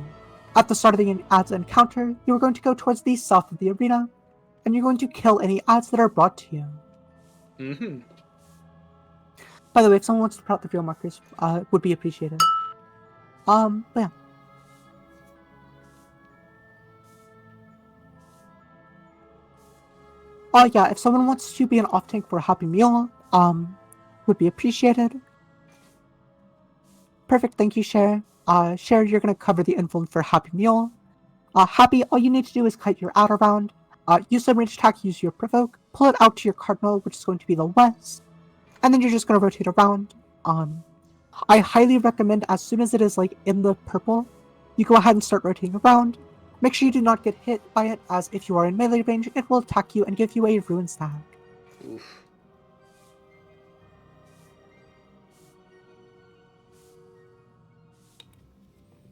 At the start of the ads encounter, you are going to go towards the south of the arena, and you're going to kill any ads that are brought to you. By the way, if someone wants to put out the field markers, would be appreciated. But yeah. Yeah, if someone wants to be an off-tank for a Happy Meal, would be appreciated. Perfect, thank you, Cher. Cher, you're gonna cover the info for Happy Meal. Happy, all you need to do is kite your out around, use the range attack, use your provoke, pull it out to your cardinal, which is going to be the west, and then you're just gonna rotate around. I highly recommend as soon as it is like in the purple, you go ahead and start rotating around. Make sure you do not get hit by it, as if you are in melee range, it will attack you and give you a ruin stack. Oof.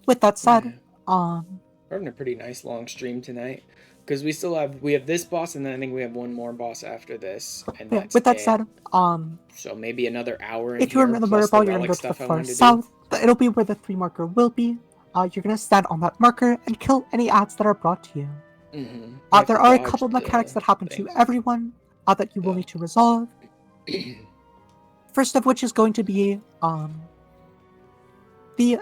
With that said, we're having a pretty nice long stream tonight, because we have this boss, and then I think we have one more boss after this, and that's with that it. said, so maybe another hour in if you're in the murder ball, you're gonna go to the far south. It'll be where the 3 marker will be. You're gonna stand on that marker and kill any ads that are brought to you. There are a couple mechanics that happen to everyone that you will need to resolve. First of which is going to be the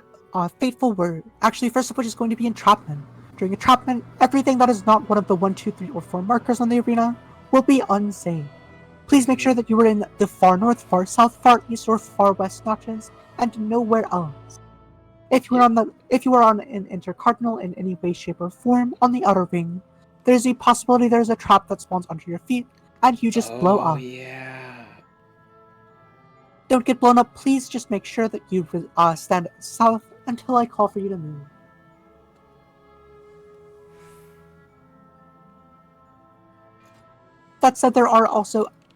fateful word. Actually, first of which is going to be entrapment. During entrapment, everything that is not one of the 1, 2, 3, or 4 markers on the arena will be unsafe. Please make sure that you are in the far north, far south, far east, or far west notches, and nowhere else. If you are on an intercardinal in any way, shape, or form on the outer ring, there's a possibility there's a trap that spawns under your feet, and you just blow up. Yeah. Don't get blown up. Please just make sure that you stand south until I call for you to move. That said, there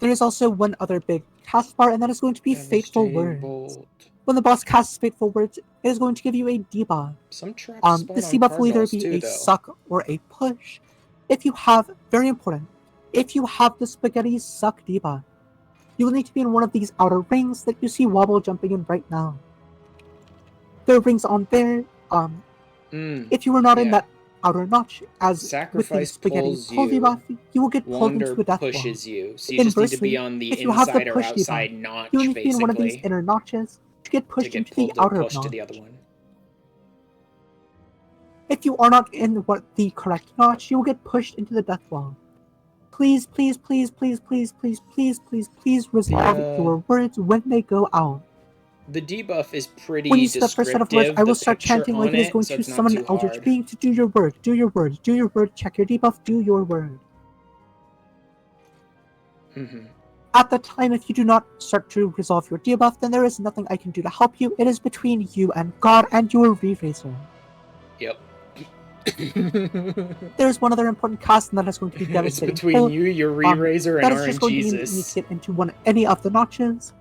is also one other big cast bar, and that is going to be Fateful Words. Bolt. When the boss casts Fateful Words, it is going to give you a debuff. Some traps spawn This on debuff will either cardinals be too, a though. suck or a push. Very important, if you have the spaghetti suck debuff, you will need to be in one of these outer rings that you see Wobble jumping in right now. There are rings on there. If you are not in that outer notch, as Sacrifice with the spaghetti pull you. debuff, you will get pulled Wonder into a death pushes wall. you, so you just need to be Inversely, on the if you have the inside or push outside debuff, notch, you will need to be in one of these basically, inner notches to get pushed to get into the pulled or outer pushed notch. to the other one. If you are not in the correct notch, you will get pushed into the death wall. Please, please, please, please, please, please, please, please, please resolve your words when they go out. The debuff is pretty when you see the first set of words, I will start chanting like it is going so to summon an eldritch hard. being to do your word, do your word, do your word, check your debuff, do your word. At the time, if you do not start to resolve your debuff, then there is nothing I can do to help you. It is between you and God and your re-raiser. Yep. There's one other important cast, and that is going to be devastating. It's between you, your re-raiser, and that is just going to be you need to get into any of the notches.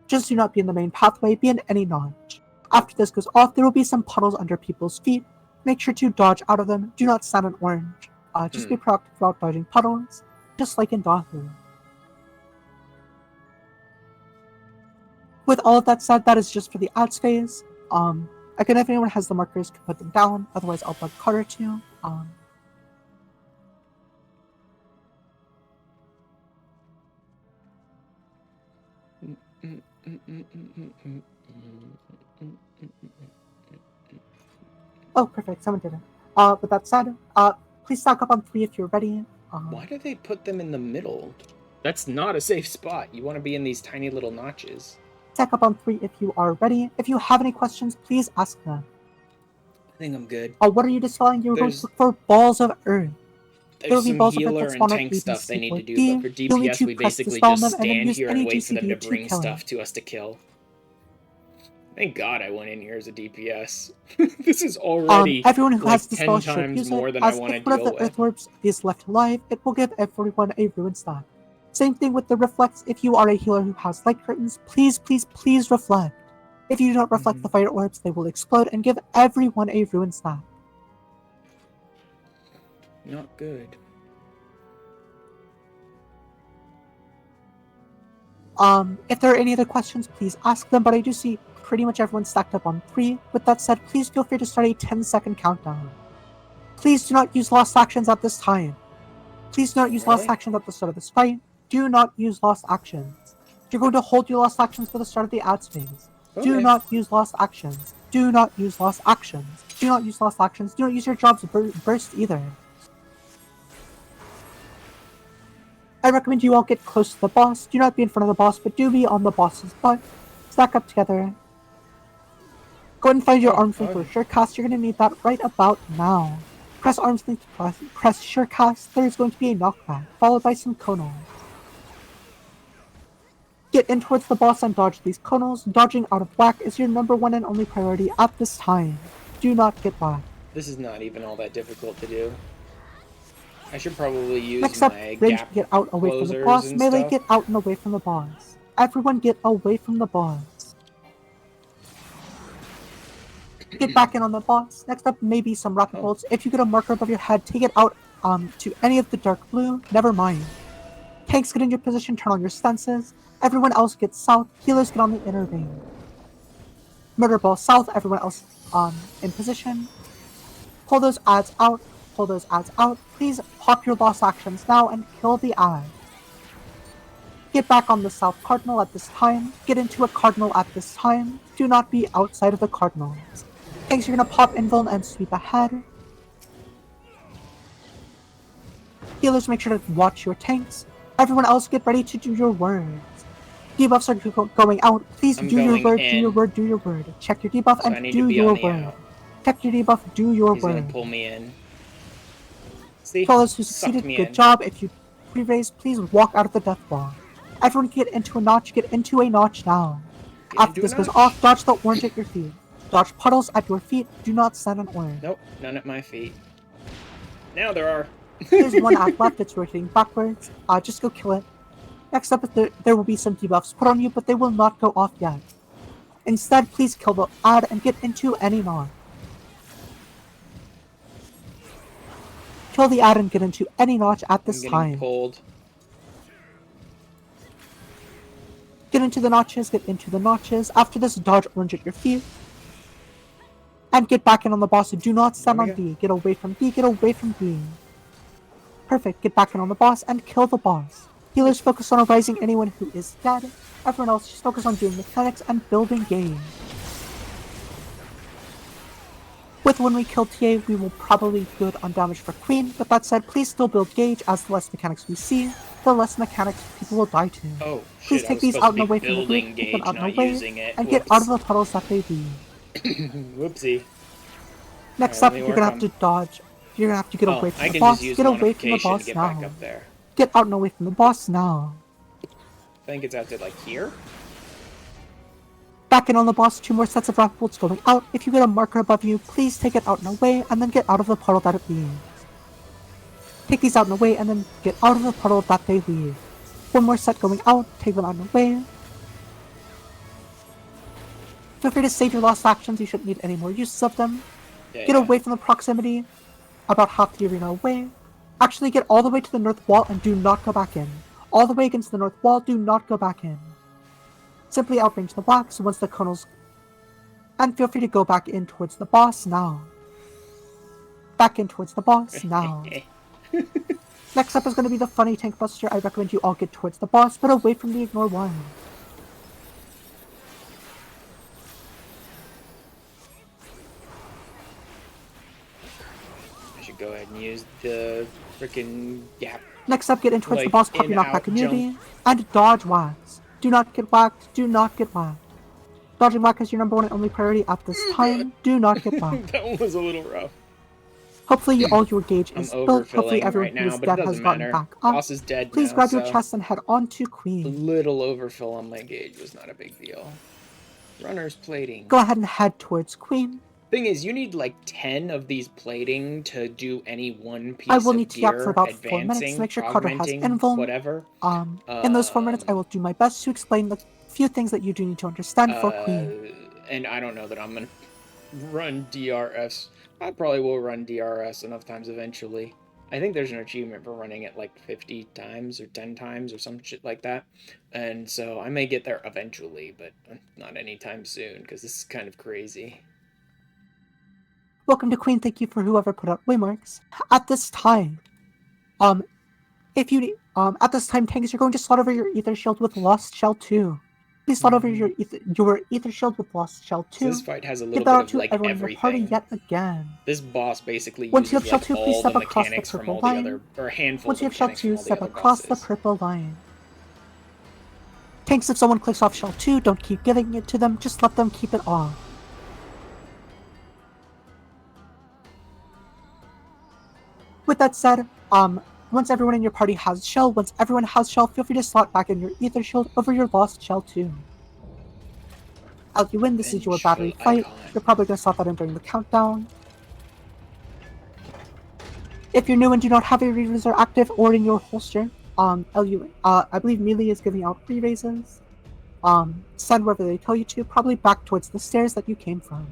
Just do not be in the main pathway, be in any notch. After this goes off, there will be some puddles under people's feet. Make sure to dodge out of them. Do not stand in orange. Just be proactive about dodging puddles, just like in Dahu. With all of that said, that is just for the ads phase. Again, if anyone has the markers, can put them down. Otherwise, I'll bug Carter too. Oh, perfect. Someone did it. With that said, please stack up on 3 if you're ready. Why do they put them in the middle? That's not a safe spot. You want to be in these tiny little notches. Stack up on 3 if you are ready. If you have any questions, please ask them. I think I'm good. What are you dispelling? You're going to look for balls of earth. There will There's be some balls of earth healer that and spawn at tank A, B, stuff they C, need or to do, D. but for You'll need DPS to we press basically dispel just them and then stand use here any and wait for them to GCD to bring kill it. stuff to us to kill. Thank God I went in here as a DPS. This is already Everyone who like has 10 dispel should times use more it, than I as want to if one of deal the with. earth orbs is left alive, it will give everyone a ruin stack. Same thing with the reflects. If you are a healer who has light curtains, please, please, please reflect. If you do not reflect the fire orbs, they will explode and give everyone a ruin stack. Not good. If there are any other questions, please ask them, but I do see pretty much everyone stacked up on 3. With that said, please feel free to start a 10-second countdown. Please do not use lost actions at this time. Please do not use lost actions at the start of this fight. Do not use lost actions. You're going to hold your lost actions for the start of the ads phase. Do not use lost actions. Do not use lost actions. Do not use lost actions. Do not use your job's burst either. I recommend you all get close to the boss. Do not be in front of the boss, but do be on the boss's butt. Stack up together. Go ahead and find your arms link for sure cast. You're going to need that right about now. Press arms link to press sure cast. There's going to be a knockback, followed by some conals. Get in towards the boss and dodge these conals. Dodging out of whack is your #1 and only priority at this time. Do not get whacked. This is not even all that difficult to do. I should probably use Next up, my range, gap get out away from the closers boss. and Melee, stuff. get out and away from the boss. Everyone get away from the boss. Get back in on the boss. Next up, maybe some rocket bolts. If you get a marker above your head, take it out to any of the dark blue. Never mind. Tanks get in your position, turn on your stances. Everyone else gets south. Healers get on the inner ring. Murder ball south. Everyone else in position. Pull those ads out. Pull those ads out. Please pop your lost actions now and kill the ad. Get back on the south cardinal at this time. Get into a cardinal at this time. Do not be outside of the cardinals. Tanks, you're gonna pop invuln and sweep ahead. Healers, make sure to watch your tanks. Everyone else, get ready to do your words. Debuffs are going out. Please do your word, do your word, do your word. Check your debuff So and do your word. Check your debuff, do your He's word. gonna pull me in. See? Fellas who succeeded, good job. If you pre-raise, please walk out of the death wall. Everyone get into a notch now. After this goes off, dodge the orange at your feet. Dodge puddles at your feet, do not stand on orange. Nope, none at my feet. Now there are. There's one ad left, it's rotating backwards. Just go kill it. Next up, there will be some debuffs put on you, but they will not go off yet. Instead, please kill the ad and get into any notch. Kill the ad and get into any notch at this time. Pulled. Get into the notches, get into the notches. After this, dodge orange at your feet. And get back in on the boss. Do not stand on D. Get away from D, get away from D. Perfect, get back in on the boss and kill the boss. Healers focus on arising anyone who is dead. Everyone else just focus on doing mechanics and building game. With when we kill TA, we will probably be good on damage for Queen, but that said, please still build gauge, as the less mechanics we see, the less mechanics people will die to. Oh, please shit, take these out and away from the group, take them out and away, and get out of the puddles that they leave. Whoopsie. Next up, you're gonna have to dodge. You're gonna have to get away from the boss. Get away from the boss now. Get out and away from the boss now. I think it's out to like here. Back in on the boss, 2 more sets of rocket bolts going out. If you get a marker above you, please take it out and away, and then get out of the puddle that it leaves. Take these out and away, and then get out of the puddle that they leave. 1 more set going out, take them out and away. Feel free to save your lost actions, you shouldn't need any more uses of them. Get away from the proximity, about half the arena away. Actually, get all the way to the north wall and do not go back in. All the way against the north wall, do not go back in. Simply outrange the black, so once the conals... And feel free to go back in towards the boss now. Back in towards the boss now. Next up is going to be the funny tank buster. I recommend you all get towards the boss, but away from the ignore one. should go ahead and use the freaking gap. Next up, get in towards the Like, boss, copy in, knockback out, immunity, and dodge whacks. Do not get whacked, do not get whacked. Dodging whack is your number one and only priority at this time. Do not get whacked. That one was a little rough. Hopefully all your gauge I'm is built. Hopefully overfilling everyone right who now, is but it dead has doesn't gotten matter. back up. Boss is dead Please now, grab your so chest and head on to a Queen. little overfill on my gauge was not a big deal. Runner's plating. Go ahead and head towards Queen. Thing is, you need like 10 of these plating to do any one piece I will of need to yap gear, for about 4 minutes to advancing, make sure Carter has augmenting, invuln. whatever. In those 4 minutes, I will do my best to explain the few things that you do need to understand for Queen. And I don't know that I'm gonna run DRS. I probably will run DRS enough times eventually. I think there's an achievement for running it like 50 times or 10 times or some shit like that. And so I may get there eventually, but not anytime soon, because this is kind of crazy. Welcome to Queen. Thank you for whoever put out waymarks. At this time, if you at this time, tanks, you're going to slot over your ether shield with Lost Shell 2. Please slot over your ether shield with Lost Shell 2. So this fight has a little Get that bit out of to like everyone in the party everything. yet again. This boss basically Once you uses have like Shell 2, please all step the across the mechanics from purple all the line. other, or a handful Once of you have Shell mechanics 2, from all step the other across the bosses. purple line. Tanks, if someone clicks off Shell 2, don't keep giving it to them, just let them keep it off. With that said, once everyone in your party has Shell, feel free to slot back in your ether shield over your Lost Shell 2. As you win, this is your battery fight. You're probably going to slot that in during the countdown. If you're new and do not have a re-raiser active or in your holster, I believe Melee is giving out re-raises. Send wherever they tell you to, probably back towards the stairs that you came from.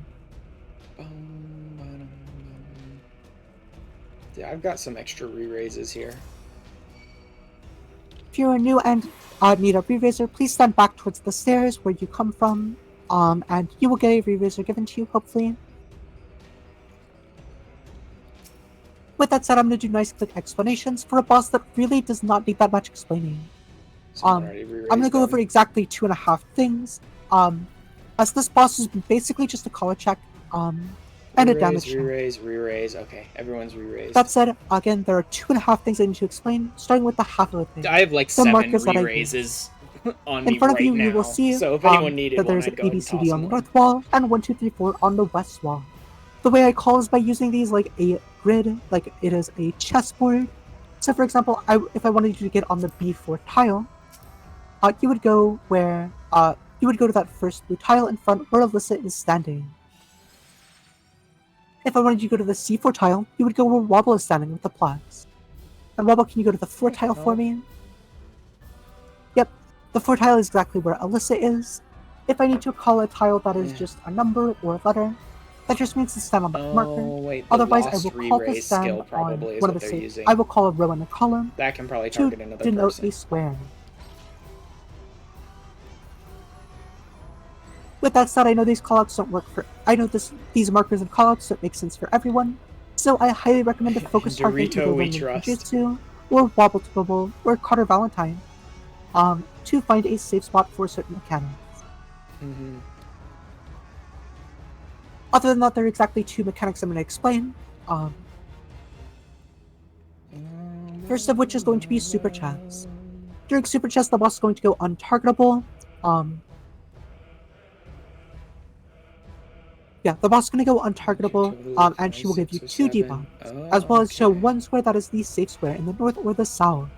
Yeah, I've got some extra re-raises here. If you are new and need a re-raiser, please stand back towards the stairs where you come from, and you will get a re-raiser given to you, hopefully. With that said, I'm going to do nice quick explanations for a boss that really does not need that much explaining. I'm going to go over exactly 2.5 things, as this boss is basically just a color check, and a damage check. Re-raise. Okay, everyone's re-raised. That said, again, there are 2.5 things I need to explain, starting with the half of the thing. I have like 7 re-raises on me in front of right you, now. you will see so if anyone needed that one, there's I'd an go ahead and ABCD toss on the them north wall and 1, 2, 3, 4 on the west wall. The way I call is by using these like a grid, like it is a chessboard. So for example, if I wanted you to get on the B4 tile, you would go to that first blue tile in front where Alyssa is standing. If I wanted you to go to the C4 tile, you would go where Wobble is standing with the plugs. And Wobble, can you go to the 4 tile for me? Yep, the 4 tile is exactly where Alyssa is. If I need to call a tile that is just a number or a letter, that just means to stand on the marker. Wait, Otherwise, I will call to stand on one of the states. I will call a row and a column that can probably target to another denote person. a square. With that said, I know these callouts don't work for. I know these markers and callouts don't make sense for everyone, so I highly recommend a focus target either Wing Jujutsu or Wobble to Bubble or Carter Valentine, to find a safe spot for certain mechanics. Mm-hmm. Other than that, there are exactly 2 mechanics I'm going to explain. First of which is going to be Super Chess. During Super Chess, the boss is going to go untargetable. The boss is going to go untargetable, and she will give you 2 debuffs, as well as show 1 square that is the safe square in the north or the south.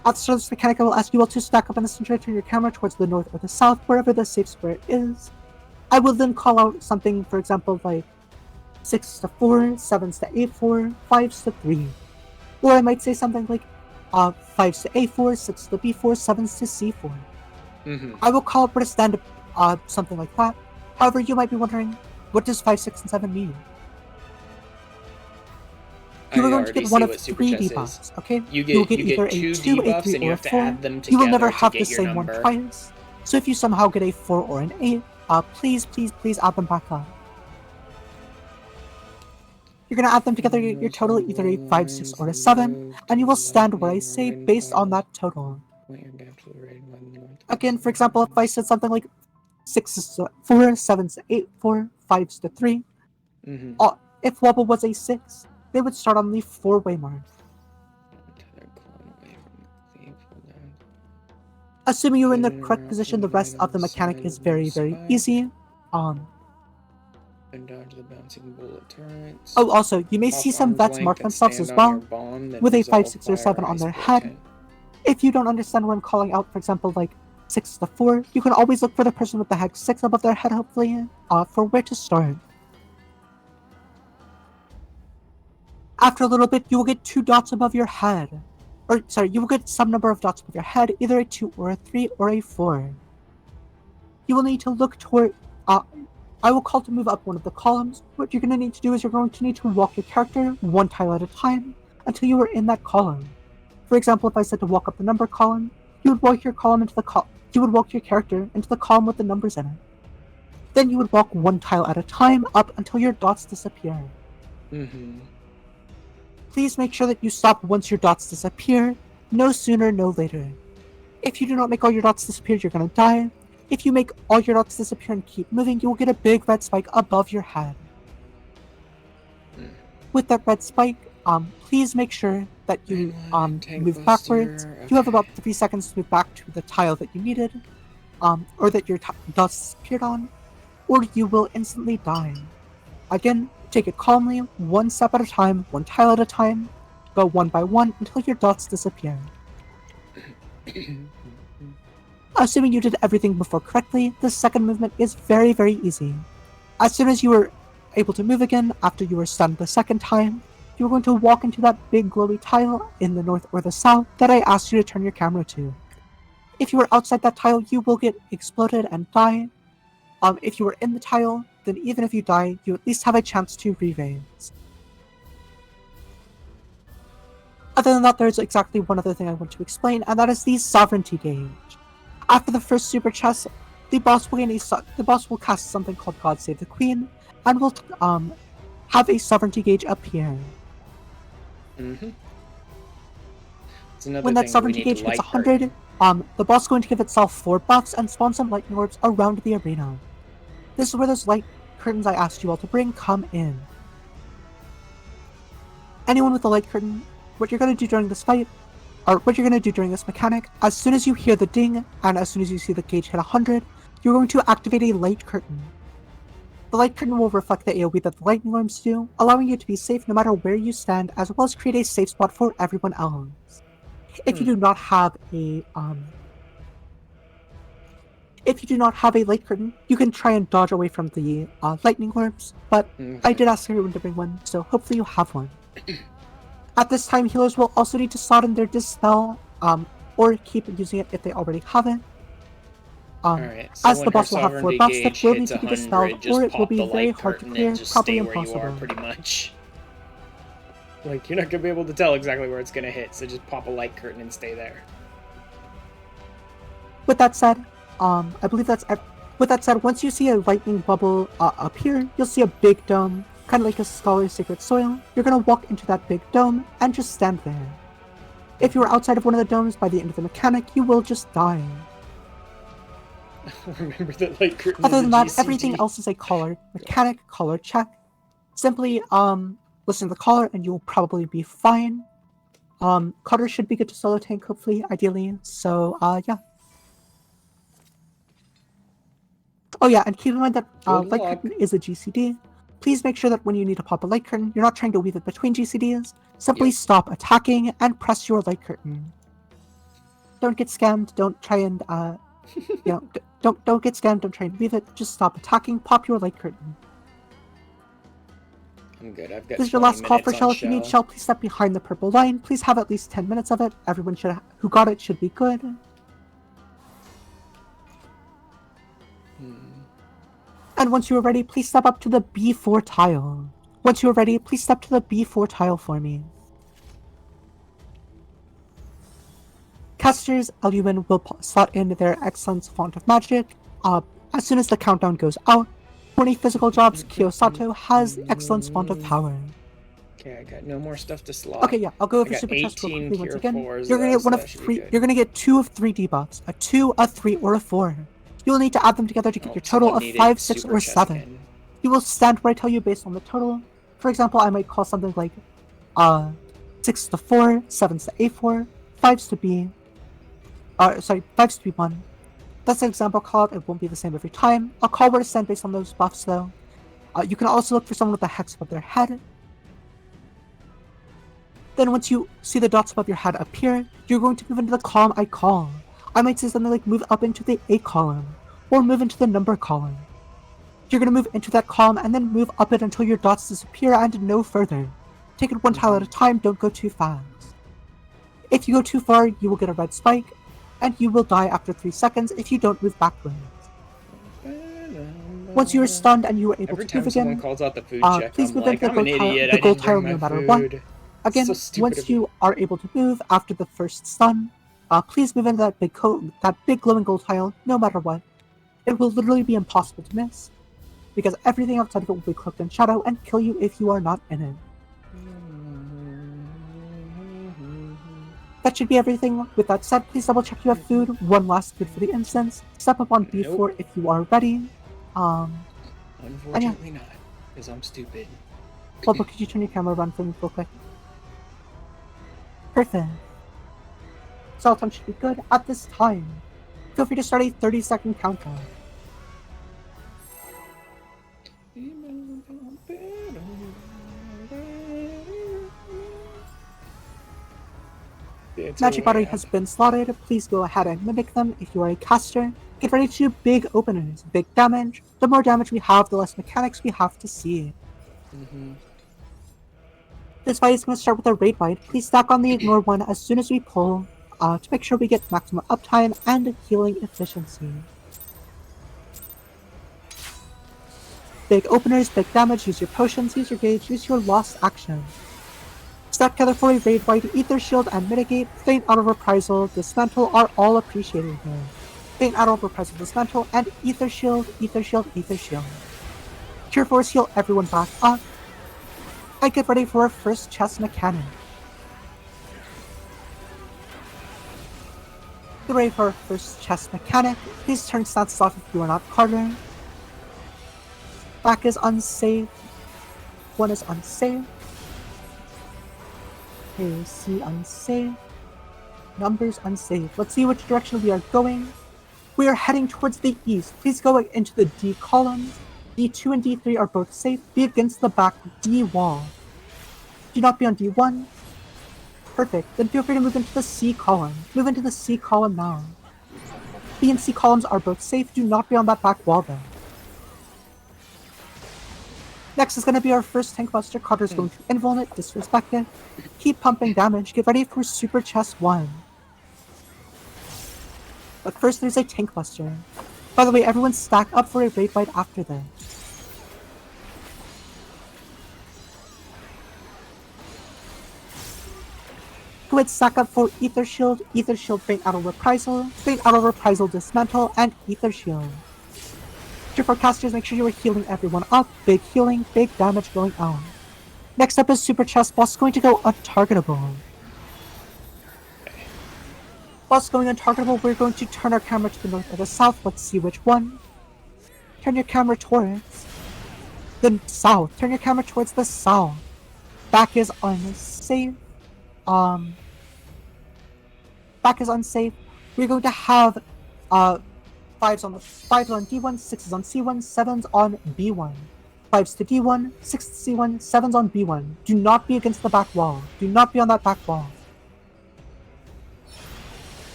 At the start of this mechanic, I will ask you all to stack up and essentially turn your camera towards the north or the south, wherever the safe square is. I will then call out something, for example, like 6 to 4, 7s to A4, 5s to 3. Or I might say something like 5s to A4, 6 to B4, 7s to C4. Mm-hmm. I will call it where to stand something like that. However, you might be wondering, what does 5, 6, and 7 mean? You are going to get one of 3 debuffs, okay? You will get either a 2, a 3, and you or a have to 4. add them together. You will never have to the get same your one number. twice. So if you somehow get a 4 or an 8, please add them back up. You're going to add them together, your total either a 5, 6, or a 7, and you will stand where I say based on that total. Again, for example, if I said something like 6 to 4, 7 to 8, 4, 5 to 3, Mm-hmm. If Wobble was a 6, they would start on the 4-way mark. Assuming you're in the correct position, the rest of the mechanic is very, very easy. And dodge the bouncing bullet turrets. Oh, also, you may see some vets mark themselves as well, with a 5, 6, or 7 on their head. If you don't understand what I'm calling out, for example, like 6 to 4, you can always look for the person with the hex 6 above their head, hopefully, for where to start. After a little bit, you will get 2 dots above your head. Or, sorry, you will get some number of dots above your head, either a 2 or a 3 or a 4. You will need to look toward, I will call to move up one of the columns. What you're going to need to do is you're going to need to walk your character 1 tile at a time until you are in that column. For example, if I said to walk up the number column, you would walk your column into the you would walk your character into the column with the numbers in it. Then you would walk 1 tile at a time up until your dots disappear. Please make sure that you stop once your dots disappear, no sooner, no later. If you do not make all your dots disappear, you're going to die. If you make all your dots disappear and keep moving, you will get a big red spike above your head. With that red spike, please make sure that you move backwards. You have about 3 seconds to move back to the tile that you needed, or that your dots disappeared on, or you will instantly die. Again, take it calmly, 1 step at a time, 1 tile at a time. Go 1 by 1 until your dots disappear. Assuming you did everything before correctly, the second movement is very, very easy. As soon as you are able to move again after you were stunned the second time, you are going to walk into that big glowy tile in the north or the south that I asked you to turn your camera to. If you are outside that tile, you will get exploded and die. If you are in the tile, then even if you die, you at least have a chance to re-raise. Other than that, there's exactly one other thing I want to explain, and that is the sovereignty gauge. After the first super chest, the boss will cast something called God Save the Queen, and will have a sovereignty gauge appear. When that sovereignty gauge hits 100, the boss is going to give itself 4 buffs and spawn some lightning orbs around the arena. This is where those light curtains I asked you all to bring come in. Anyone with a light curtain, what you're going to do during this fight, or what you're going to do during this mechanic, as soon as you hear the ding, and as soon as you see the gauge hit 100, you're going to activate a light curtain. The light curtain will reflect the AoE that the lightning orbs do, allowing you to be safe no matter where you stand, as well as create a safe spot for everyone else. If you do not have a light curtain, you can try and dodge away from the lightning orbs, but I did ask everyone to bring one, so hopefully you have one. At this time, healers will also need to slot in their Dispel, or keep using it if they already have it. Alright, so as the boss will have 4 buffs that will need to be dispelled, or it will be very hard to clear, probably impossible. Pretty much. Like, you're not going to be able to tell exactly where it's going to hit, so just pop a light curtain and stay there. With that said, with that said, once you see a lightning bubble appear, you'll see a big dome, kind of like a Scholar's Sacred Soil. You're going to walk into that big dome and just stand there. If you are outside of one of the domes by the end of the mechanic, you will just die. Remember that light curtain. Other than that, everything else is a mechanic collar check. Simply listen to the collar and you will probably be fine. Cutter should be good to solo tank, hopefully, ideally. So yeah. Oh yeah, and keep in mind that light curtain is a GCD. Please make sure that when you need to pop a light curtain, you're not trying to weave it between GCDs. Simply stop attacking and press your light curtain. Don't get scammed. Don't try and don't get scammed. Don't try and weave it. Just stop attacking. Pop your light curtain. I'm good. I've got. This is your last call for shell. If you need shell, please step behind the purple line. Please have at least 10 minutes of it. Everyone who got it should be good. And once you are ready, please step up to the B4 tile. Once you are ready, please step to the B4 tile for me. Casters, Lumen will slot in their Excellence Font of Magic. As soon as the countdown goes out, 20 physical jobs, Kiyosato has Excellence Font of Power. Okay, I got no more stuff to slot. Okay, yeah, I'll go over Super Chest real quickly once again. You're gonna get one of 3. You're gonna get 2 of 3 debuffs: a 2, a 3, or a 4. You will need to add them together to get your total of 5, 6, or 7. You will stand where I tell you based on the total. For example, I might call something like 6 to 4, 7s to A4, 5s to B. 5s to B1. That's an example call. It won't be the same every time. I'll call where to send based on those buffs though. You can also look for someone with a hex above their head. Then once you see the dots above your head appear, you're going to move into the column I call. I might say something like move up into the A column, or move into the number column. You're going to move into that column and then move up it until your dots disappear and no further. Take it one tile at a time, don't go too fast. If you go too far, you will get a red spike, and you will die after 3 seconds if you don't move backwards. Once you are stunned and you are able Every to time move someone again, calls out the food check, please I'm move like, into I'm an idiot, the I gold didn't tile bring no my matter what. food. Again, So stupid once of me. you are able to move after the first stun, please move into that big glowing gold tile no matter what. It will literally be impossible to miss, because everything outside of it will be cloaked in shadow and kill you if you are not in it. That should be everything. With that said, please double check you have food. One last food for the instance. Step up on B4 if you are ready. Unfortunately not, because I'm stupid. Bobo, could you turn your camera around for me real quick? Perfect. Cell time should be good at this time. Feel free to start a 30-second countdown. Magic battery has been slotted. Please go ahead and mimic them if you are a caster. Get ready to do big openers, big damage. The more damage we have, the less mechanics we have to see. This fight is going to start with a raid bite. Please stack on the ignore one as soon as we pull to make sure we get maximum uptime and healing efficiency. Big openers, big damage, use your potions, use your gauge, use your lost action. Stack together for a raid bite, Ether Shield and Mitigate, Feint Out of Reprisal, Dismantle are all appreciated here. Feint Out of Reprisal, Dismantle, and Ether Shield, Ether Shield, Ether Shield. Cure Force heal everyone back up. And get ready for our first chest mechanic. Get ready for our first chest mechanic. Please turn stats off if you are not Carter. Back is unsafe. One is unsafe. Okay, C unsafe. Numbers unsafe. Let's see which direction we are going. We are heading towards the east. Please go into the D column. D2 and D3 are both safe. Be against the back D wall. Do not be on D1. Perfect. Then feel free to move into the C column. Move into the C column now. B and C columns are both safe. Do not be on that back wall though. Next is going to be our first tank buster. Carter's going to invuln it, disrespect it. Keep pumping damage. Get ready for Super Chest 1. But first there's a tank buster. By the way, everyone stack up for a raid bite after this. Go ahead, stack up for Ether Shield, Feint Out of Reprisal, Feint Out of Reprisal, Dismantle, and Ether Shield. For casters, make sure you are healing everyone up. Big healing, big damage going on. Next up is Super Chest. Boss going to go untargetable. Boss going untargetable, we're going to turn our camera to the north or the south. Let's see which one. Turn your camera towards the south. Turn your camera towards the south. Back is unsafe. Back is unsafe. We're going to have 5s on D1, 6s on C1, 7s on B1. 5s to D1, 6s to C1, 7s on B1. Do not be against the back wall. Do not be on that back wall.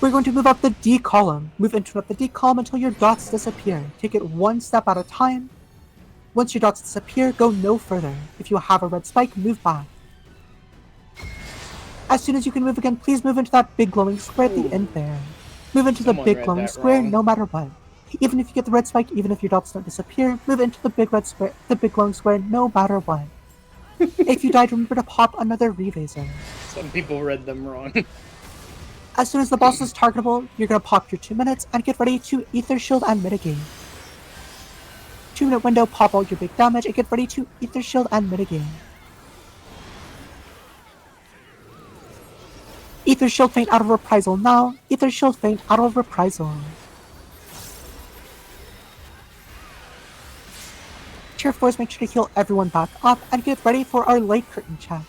We're going to move up the D column. Move into the D column until your dots disappear. Take it one step at a time. Once your dots disappear, go no further. If you have a red spike, move back. As soon as you can move again, please move into that big glowing square at the end there. Move into the big glowing square no matter what. Even if you get the red spike, even if your dots don't disappear, move into the big red square, the big glowing square no matter what. If you died, remember to pop another Revaser. Some people read them wrong. As soon as the boss is targetable, you're gonna pop your 2 minutes and get ready to Ether Shield and Mitigate. 2-minute window, pop all your big damage and get ready to Ether Shield and Mitigate. Ether Shield Feint Out of Reprisal now. Ether Shield Feint Out of Reprisal. Cheer Force, make sure to heal everyone back up and get ready for our light curtain check.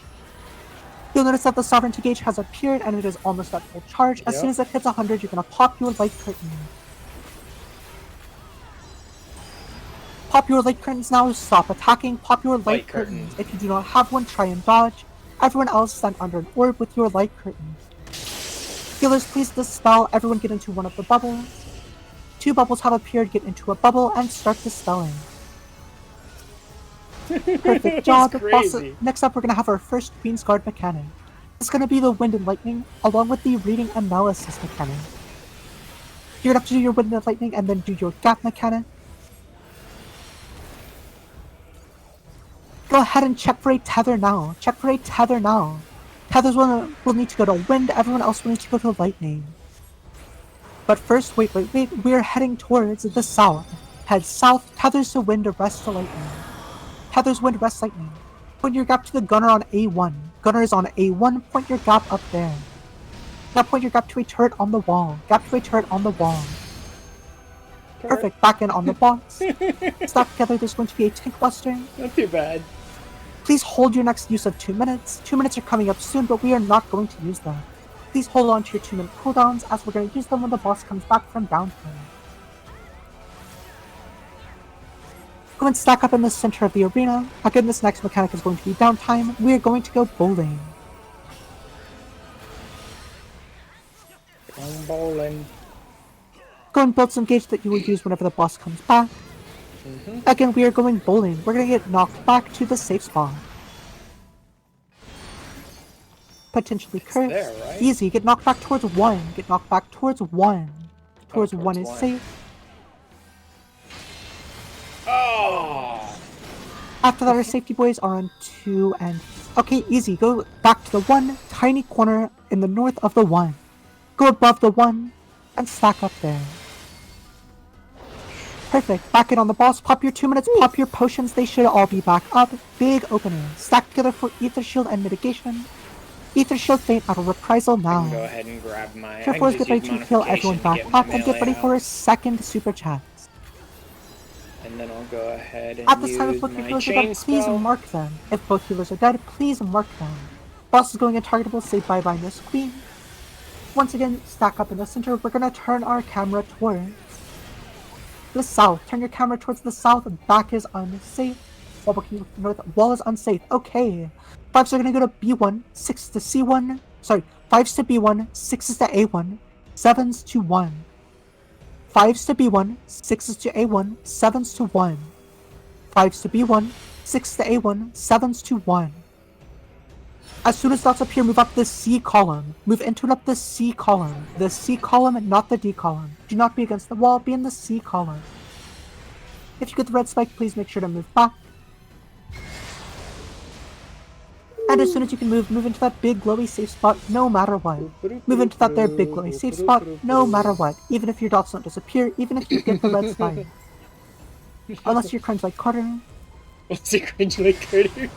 You'll notice that the Sovereignty gauge has appeared and it is almost at full charge. As soon as it hits 100, you're going to pop your light curtain. Pop your light curtains now, stop attacking, pop your light curtains. If you do not have one, try and dodge. Everyone else stand under an orb with your light curtains. Healers, please dispel. Everyone get into one of the bubbles. 2 bubbles have appeared, get into a bubble and start dispelling. Perfect job. Next up, we're going to have our first Queen's Guard mechanic. It's going to be the Wind and Lightning, along with the Reading Analysis mechanic. You're going to have to do your Wind and Lightning and then do your Gap mechanic. Go ahead and check for a tether now. Check for a tether now. Tethers will need to go to Wind, everyone else will need to go to Lightning. But first, wait, we're heading towards the south. Head south, tethers to Wind, rest to Lightning. Tethers, Wind, rest, Lightning. Point your gap to the gunner on A1. Gunner is on A1, point your gap up there. Now point your gap to a turret on the wall. Gap to a turret on the wall. Perfect, back in on the box. Stack together, there's going to be a tank buster. Not too bad. Please hold your next use of 2 minutes. 2 minutes are coming up soon, but we are not going to use them. Please hold on to your 2-minute cooldowns, as we're going to use them when the boss comes back from downtime. Go and stack up in the center of the arena. Again, this next mechanic is going to be downtime. We are going to go bowling. I'm bowling. Go and build some gauge that you will use whenever the boss comes back. Again, we are going bowling. We're going to get knocked back to the safe spot. Potentially cursed. There, right? Easy. Get knocked back towards 1. Get knocked back towards 1. Towards 1 is safe. Oh! After that, our safety boys are on 2 and... Okay, easy. Go back to the 1 tiny corner in the north of the 1. Go above the 1 and stack up there. Perfect. Back in on the boss. Pop your 2 minutes. Pop your potions. They should all be back up. Big opening. Stack together for Ether Shield and Mitigation. Ether Shield faint out of reprisal now. I can go ahead and grab my... Therefore, get ready to heal everyone back up and get ready for a second super chat. And then I'll go ahead and at this time, if both your healers are dead, please mark them. If both healers are dead, please mark them. Boss is going untargetable, say bye-bye, Miss Queen. Once again, stack up in the center. We're going to turn our camera towards the south. Turn your camera towards the south. Back is unsafe. While looking north, wall is unsafe. Okay. 5s are going to go to B1, 6 to C1. Sorry, 5s to B1, 6s to A1, 7s to 1. 5s to B1, 6s to A1, 7s to 1. 5s to B1, 6 to A1, 7s to 1. As soon as dots appear, move up the C column. Move into and up the C column. The C column, not the D column. Do not be against the wall, be in the C column. If you get the red spike, please make sure to move back. And as soon as you can move into that big glowy safe spot, no matter what. Move into that there big glowy safe spot, no matter what. Even if your dots don't disappear, even if you get the red spike. Unless you're cringe like Carter. Unless you cringe like Carter.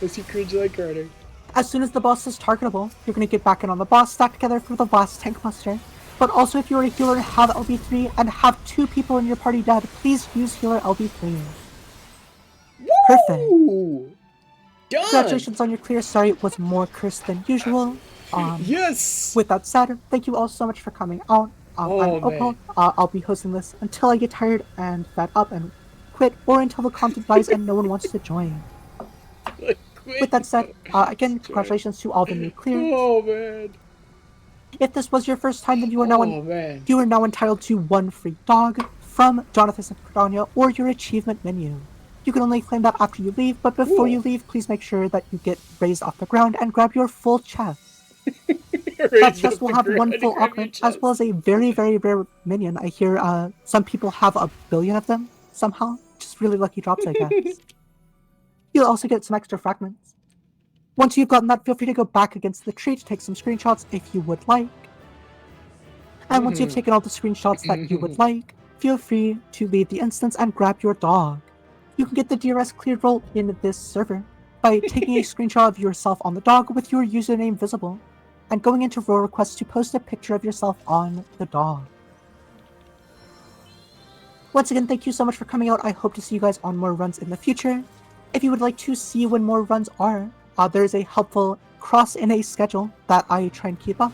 Unless you cringe like Carter. As soon as the boss is targetable, you're going to get back in on the boss, stack together for the last tank muster. But also if you're a healer and have LB3 and have 2 people in your party dead, please use healer LB3. Perfect. Done. Congratulations on your clear. Sorry it was more cursed than usual. Yes! With that said, thank you all so much for coming out. I'm Opal. I'll be hosting this until I get tired and fed up and quit, or until the content dies and no one wants to join. With that said, again, congratulations to all the new clears. Oh man! If this was your first time, then you are now entitled to 1 free dog from Jonathan and Cardania or your achievement menu. You can only claim that after you leave, but before you leave, please make sure that you get raised off the ground and grab your full chest. That chest will have 1 full augment, as well as a very, very rare minion. I hear some people have 1 billion of them, somehow. Just really lucky drops, I guess. You'll also get some extra fragments. Once you've gotten that, feel free to go back against the tree to take some screenshots if you would like. And once you've taken all the screenshots that you would like, feel free to leave the instance and grab your dog. You can get the DRS cleared role in this server by taking a screenshot of yourself on the dog with your username visible, and going into role requests to post a picture of yourself on the dog. Once again, thank you so much for coming out. I hope to see you guys on more runs in the future. If you would like to see when more runs are, there is a helpful cross in a schedule that I try and keep up.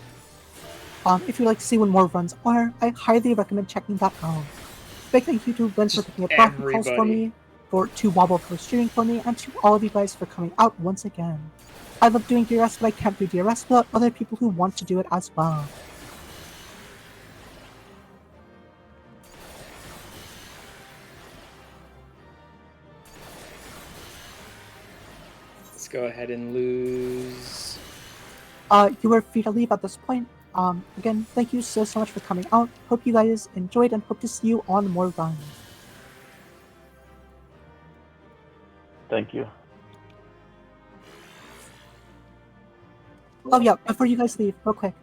If you'd like to see when more runs are, I highly recommend checking that out. Big thank you to Lynn for picking up Rocky calls for me, to Wobble for streaming for me, and to all of you guys for coming out once again. I love doing DRS, but I can't do DRS without other people who want to do it as well. Let's go ahead and lose. You are free to leave at this point. Again, thank you so much for coming out. Hope you guys enjoyed and hope to see you on more runs. Thank you. Oh yeah, before you guys leave, real quick,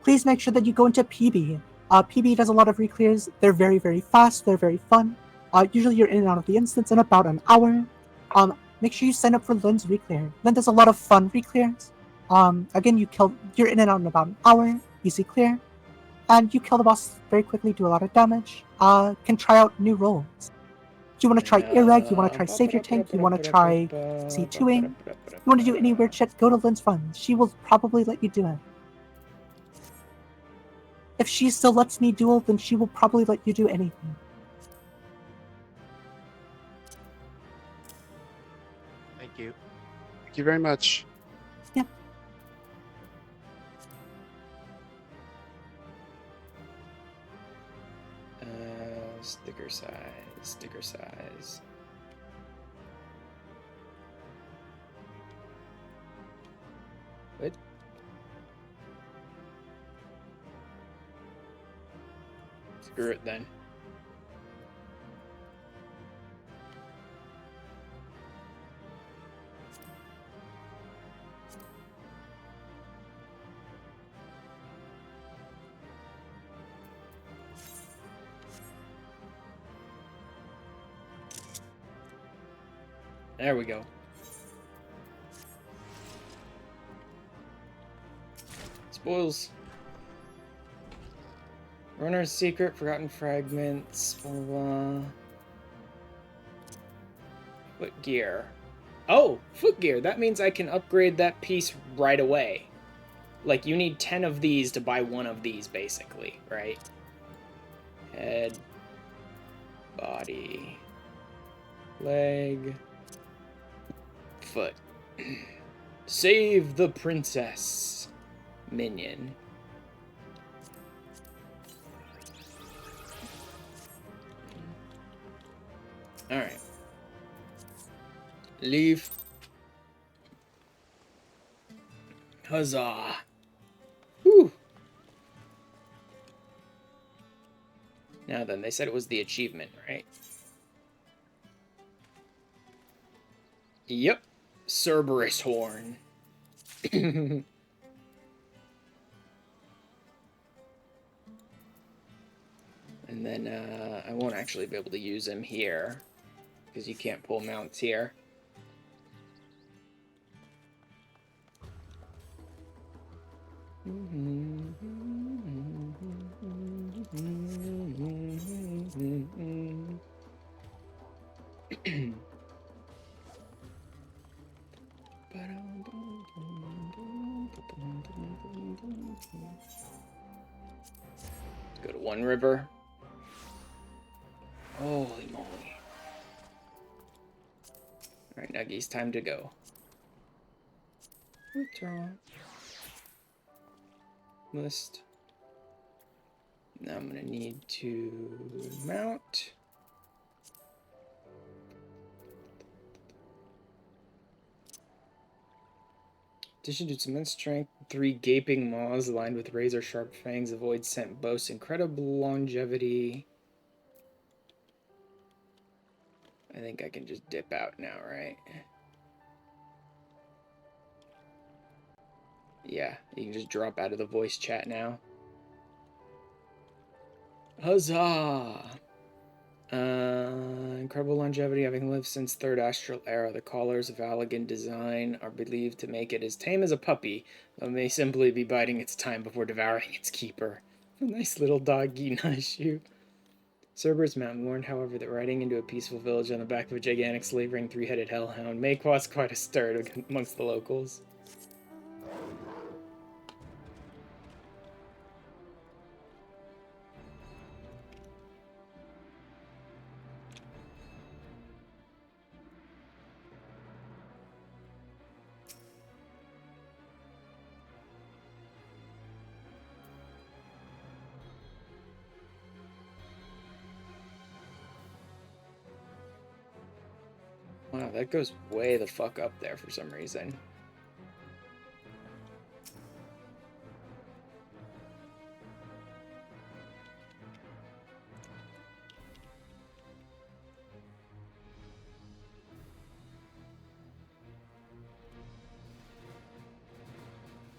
please make sure that you go into PB. PB does a lot of reclears. They're very, very fast. They're very fun. Usually you're in and out of the instance in about an hour. Make sure you sign up for Lynn's reclear. Lynn does a lot of fun reclears. Again, you're in and out in about an hour, easy clear, and you kill the boss very quickly, do a lot of damage. Can try out new roles. You want to try Irreg, you want to try Save Your Tank, you want to try C2ing, you want to do any weird shit, go to Lynn's friends. She will probably let you do it. If she still lets me duel, then she will probably let you do anything. Thank you. Thank you very much. Yeah. Sticker size. What? Screw it then. There we go. Spoils. Runner's secret, forgotten fragments, blah blah. Foot gear. Oh, foot gear. That means I can upgrade that piece right away. Like, you need 10 of these to buy one of these, basically, right? Head. Body. Leg. Foot. Save the princess. Minion. Alright. Leave. Huzzah. Whew. Now then, they said it was the achievement, right? Yep. Cerberus horn. And then I won't actually be able to use him here because you can't pull mounts here. Go to One River. Holy moly. Alright, Nuggies, time to go. Withdraw. List. Now I'm gonna need to mount. Addition to its immense strength, 3 gaping maws lined with razor-sharp fangs avoid scent, boasts incredible longevity. I think I can just dip out now, right? Yeah, you can just drop out of the voice chat now. Huzzah! Incredible longevity, having lived since Third Astral Era. The collars of elegant design are believed to make it as tame as a puppy, though it may simply be biding its time before devouring its keeper. A nice little doggy, nice you. Cerberus Mountain warned, however, that riding into a peaceful village on the back of a gigantic slavering 3-headed hellhound may cause quite a stir amongst the locals. Wow, that goes way the fuck up there for some reason.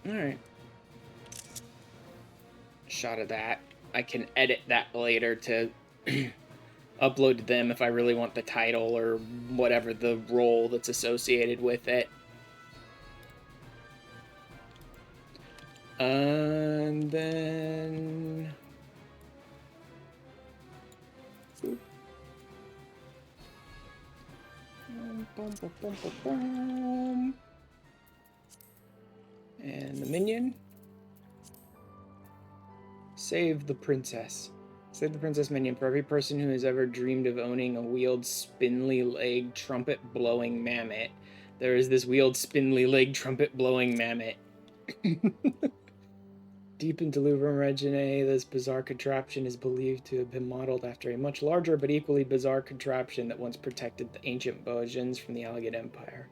Alright. Shot of that. I can edit that later to upload to them if I really want the title or whatever the role that's associated with it. And then... Boom, boom, boom, boom, boom. And the minion. Save the princess. Save the princess minion. For every person who has ever dreamed of owning a wheeled, spindly-legged, trumpet-blowing mammoth, there is this wheeled, spindly-legged, trumpet-blowing mammoth. Deep in Delubrum Reginae, this bizarre contraption is believed to have been modeled after a much larger but equally bizarre contraption that once protected the ancient Bojans from the Allied Empire.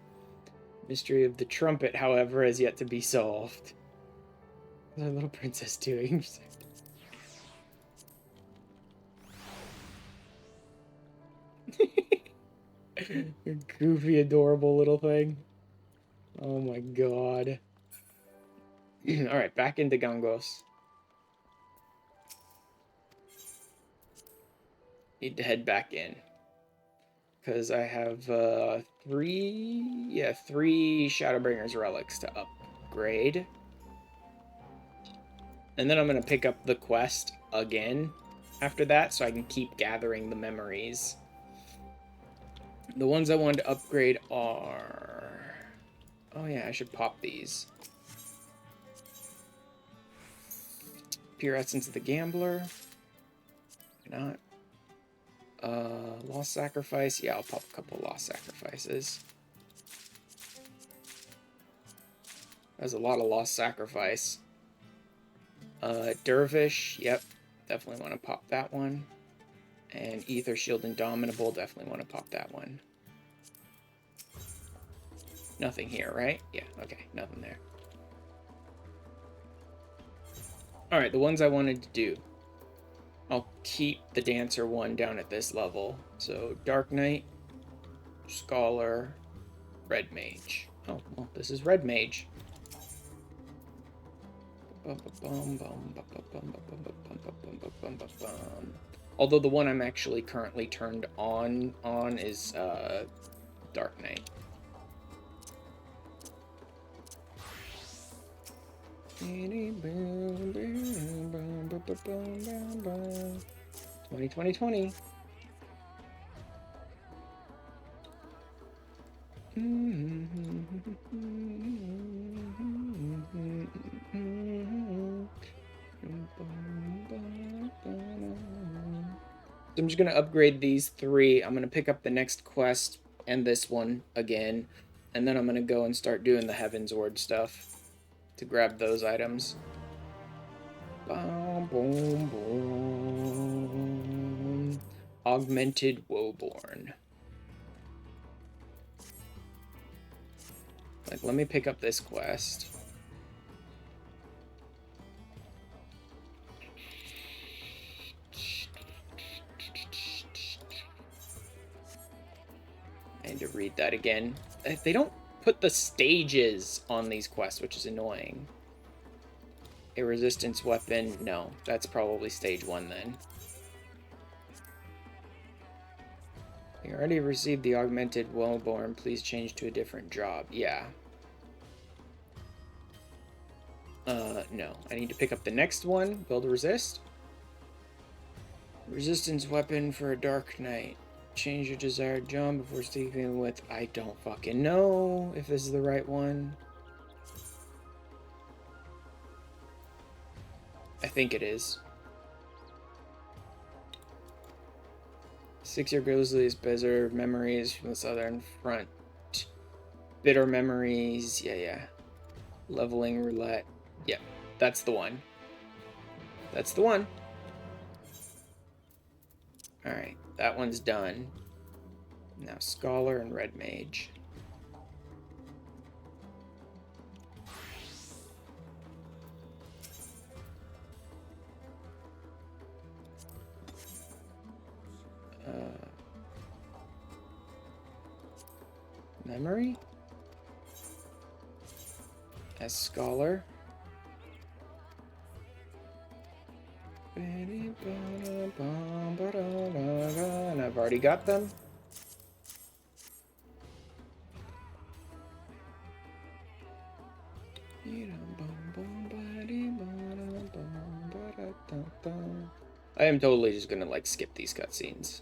Mystery of the trumpet, however, has yet to be solved. What's our little princess doing? Goofy, adorable little thing. Oh my god. Alright, back into Gangos. Need to head back in. Because I have three Shadowbringers relics to upgrade. And then I'm going to pick up the quest again after that so I can keep gathering the memories. The ones I wanted to upgrade are... Oh yeah, I should pop these. Pure Essence of the Gambler. Why not? Lost Sacrifice. Yeah, I'll pop a couple Lost Sacrifices. There's a lot of Lost Sacrifice. Dervish. Yep, definitely want to pop that one. And Ether Shield Indomitable. Definitely want to pop that one. Nothing here, right? Yeah, okay, nothing there. Alright, the ones I wanted to do. I'll keep the Dancer one down at this level. So, Dark Knight, Scholar, Red Mage. Oh, well, this is Red Mage. Although the one I'm actually currently turned on is Dark Knight. "2020. So I'm just going to upgrade these three. I'm going to pick up the next quest and this one again. And then I'm going to go and start doing the Heaven's Ward stuff to grab those items. Boom, boom, boom. Augmented Woeborn. Like, let me pick up this quest. I need to read that again. They don't put the stages on these quests, which is annoying. A resistance weapon. No, that's probably stage 1 then. You already received the augmented Woeborn. Please change to a different job. Yeah. No. I need to pick up the next one. Build a resist. Resistance weapon for a Dark Knight. Change your desired job before sticking with... I don't fucking know if this is the right one. I think it is. 6-year Grizzlies, Bitter Memories from the Southern Front. Bitter Memories, yeah. Leveling Roulette. Yeah, that's the one. That's the one. Alright, that one's done. Now Scholar and Red Mage. Memory? As Scholar. And I've already got them. I am totally just gonna like skip these cutscenes.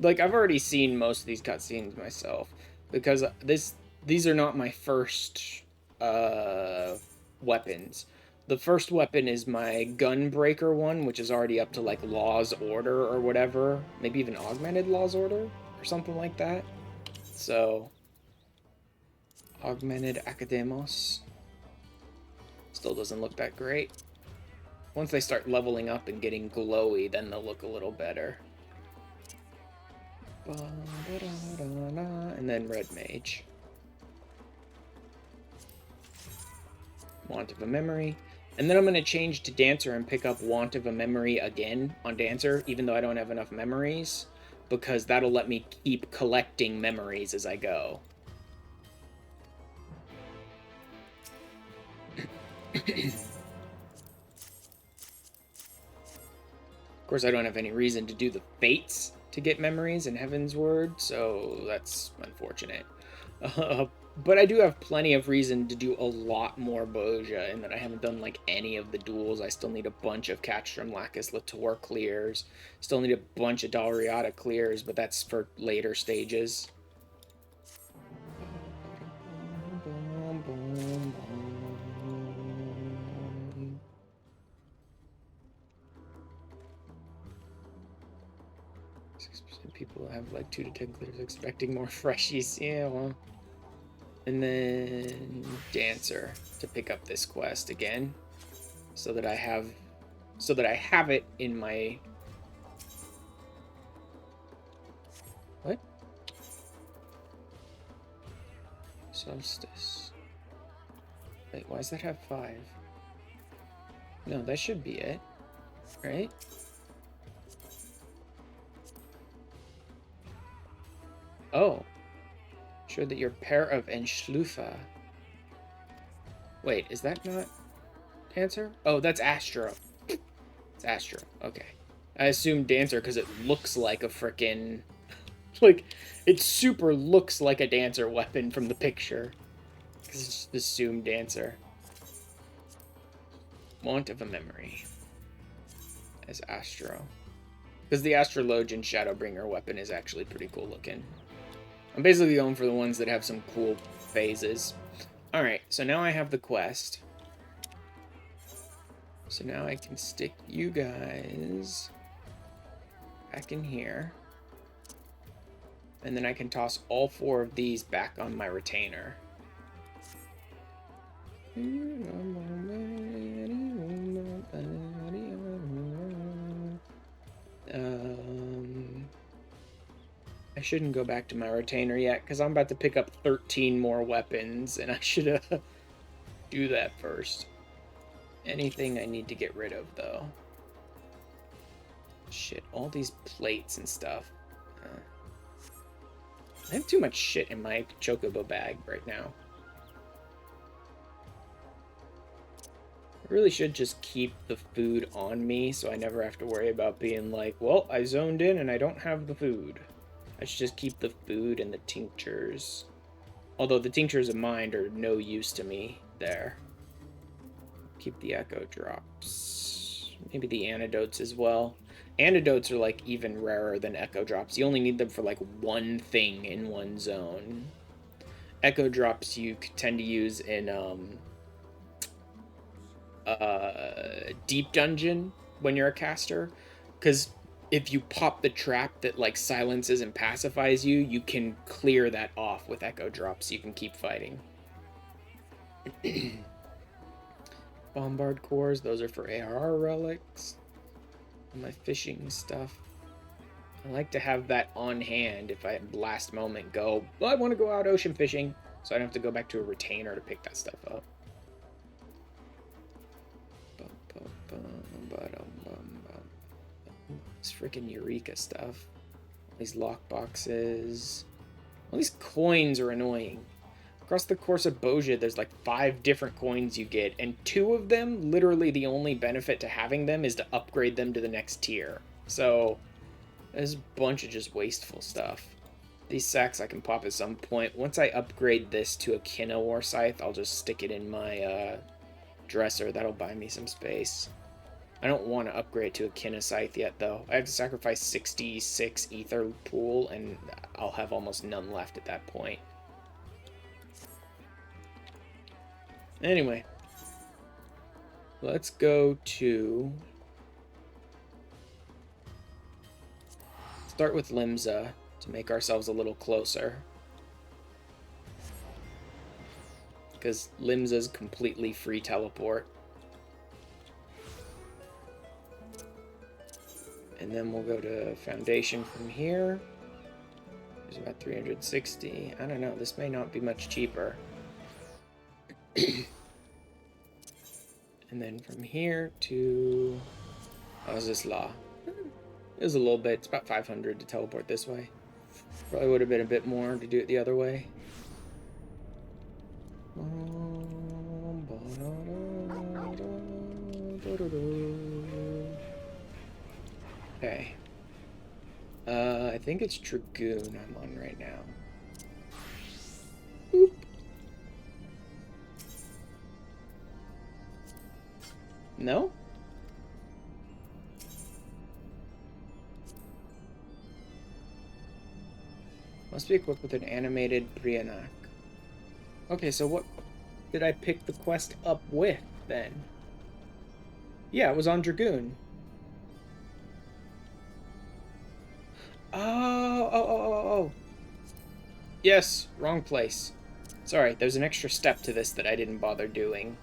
Like I've already seen most of these cutscenes myself because these are not my first weapons. The first weapon is my Gunbreaker one, which is already up to like Law's Order or whatever, maybe even Augmented Law's Order or something like that. So Augmented Academos still doesn't look that great. Once they start leveling up and getting glowy, then they'll look a little better. And then Red Mage. Want of a Memory. And then I'm going to change to Dancer and pick up Want of a Memory again on Dancer, even though I don't have enough memories, because that'll let me keep collecting memories as I go. Of course, I don't have any reason to do the Fates to get memories in Heaven's Word, so that's unfortunate. But I do have plenty of reason to do a lot more Boja, in that I haven't done like any of the duels. I still need a bunch of Catstrom Lacus Latour clears. Still need a bunch of Dalriata clears, but that's for later stages. People have like 2 to 10 clears expecting more freshies. Yeah, well. And then Dancer to pick up this quest again, so that I have it in my what? Solstice. Wait, why does that have 5? No, that should be it, right? Oh. Sure that your pair of Enschlufa. Wait, is that not Dancer? Oh, that's Astro. It's Astro. Okay. I assumed Dancer because it looks like a frickin'... like, it super looks like a Dancer weapon from the picture. I just assumed Dancer. Want of a Memory. As Astro. Because the Astrologian Shadowbringer weapon is actually pretty cool looking. I'm basically going for the ones that have some cool phases. Alright, so now I have the quest. So now I can stick you guys back in here. And then I can toss all 4 of these back on my retainer. I shouldn't go back to my retainer yet, because I'm about to pick up 13 more weapons, and I should do that first. Anything I need to get rid of, though. Shit, all these plates and stuff. I have too much shit in my Chocobo bag right now. I really should just keep the food on me, so I never have to worry about being like, well, I zoned in and I don't have the food. I should just keep the food and the tinctures. Although the tinctures of mind are no use to me there. Keep the echo drops. Maybe the antidotes as well. Antidotes are like even rarer than echo drops. You only need them for like one thing in one zone. Echo drops you tend to use in deep dungeon when you're a caster, because if you pop the trap that like silences and pacifies you, you can clear that off with echo drops, so you can keep fighting. Bombard cores, those are for ARR relics. My fishing stuff. I like to have that on hand if I last moment go, well, I want to go out ocean fishing, so I don't have to go back to a retainer to pick that stuff up. This freaking Eureka stuff. All these lock boxes. All these coins are annoying. Across the course of Boja, there's like 5 different coins you get, and 2 of them, literally the only benefit to having them is to upgrade them to the next tier. So, there's a bunch of just wasteful stuff. These sacks I can pop at some point. Once I upgrade this to a Kinna War Scythe, I'll just stick it in my dresser. That'll buy me some space. I don't want to upgrade to a Kinna Scythe yet, though. I have to sacrifice 66 Ether Pool, and I'll have almost none left at that point. Anyway, let's go to... Start with Limsa to make ourselves a little closer. Because Limsa's completely free teleport. And then we'll go to Foundation from here. There's about 360. I don't know, this may not be much cheaper. And then from here to Azizla. It was a little bit, it's about 500 to teleport this way. Probably would have been a bit more to do it the other way. Okay. I think it's Dragoon I'm on right now. Boop. No? Must be equipped with an animated Brianak. Okay, so what did I pick the quest up with, then? Yeah, it was on Dragoon. Oh. Yes, wrong place. Sorry, there's an extra step to this that I didn't bother doing.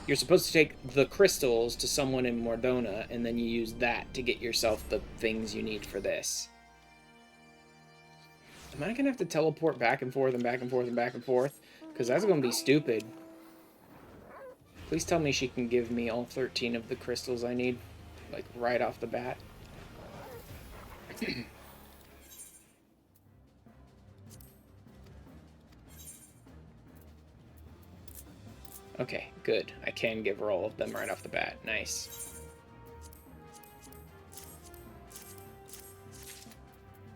You're supposed to take the crystals to someone in Mordona, and then you use that to get yourself the things you need for this. Am I gonna have to teleport back and forth and back and forth and back and forth? Because that's gonna be stupid. Please tell me she can give me all 13 of the crystals I need, like, right off the bat. Okay, good. I can give her all of them right off the bat. Nice.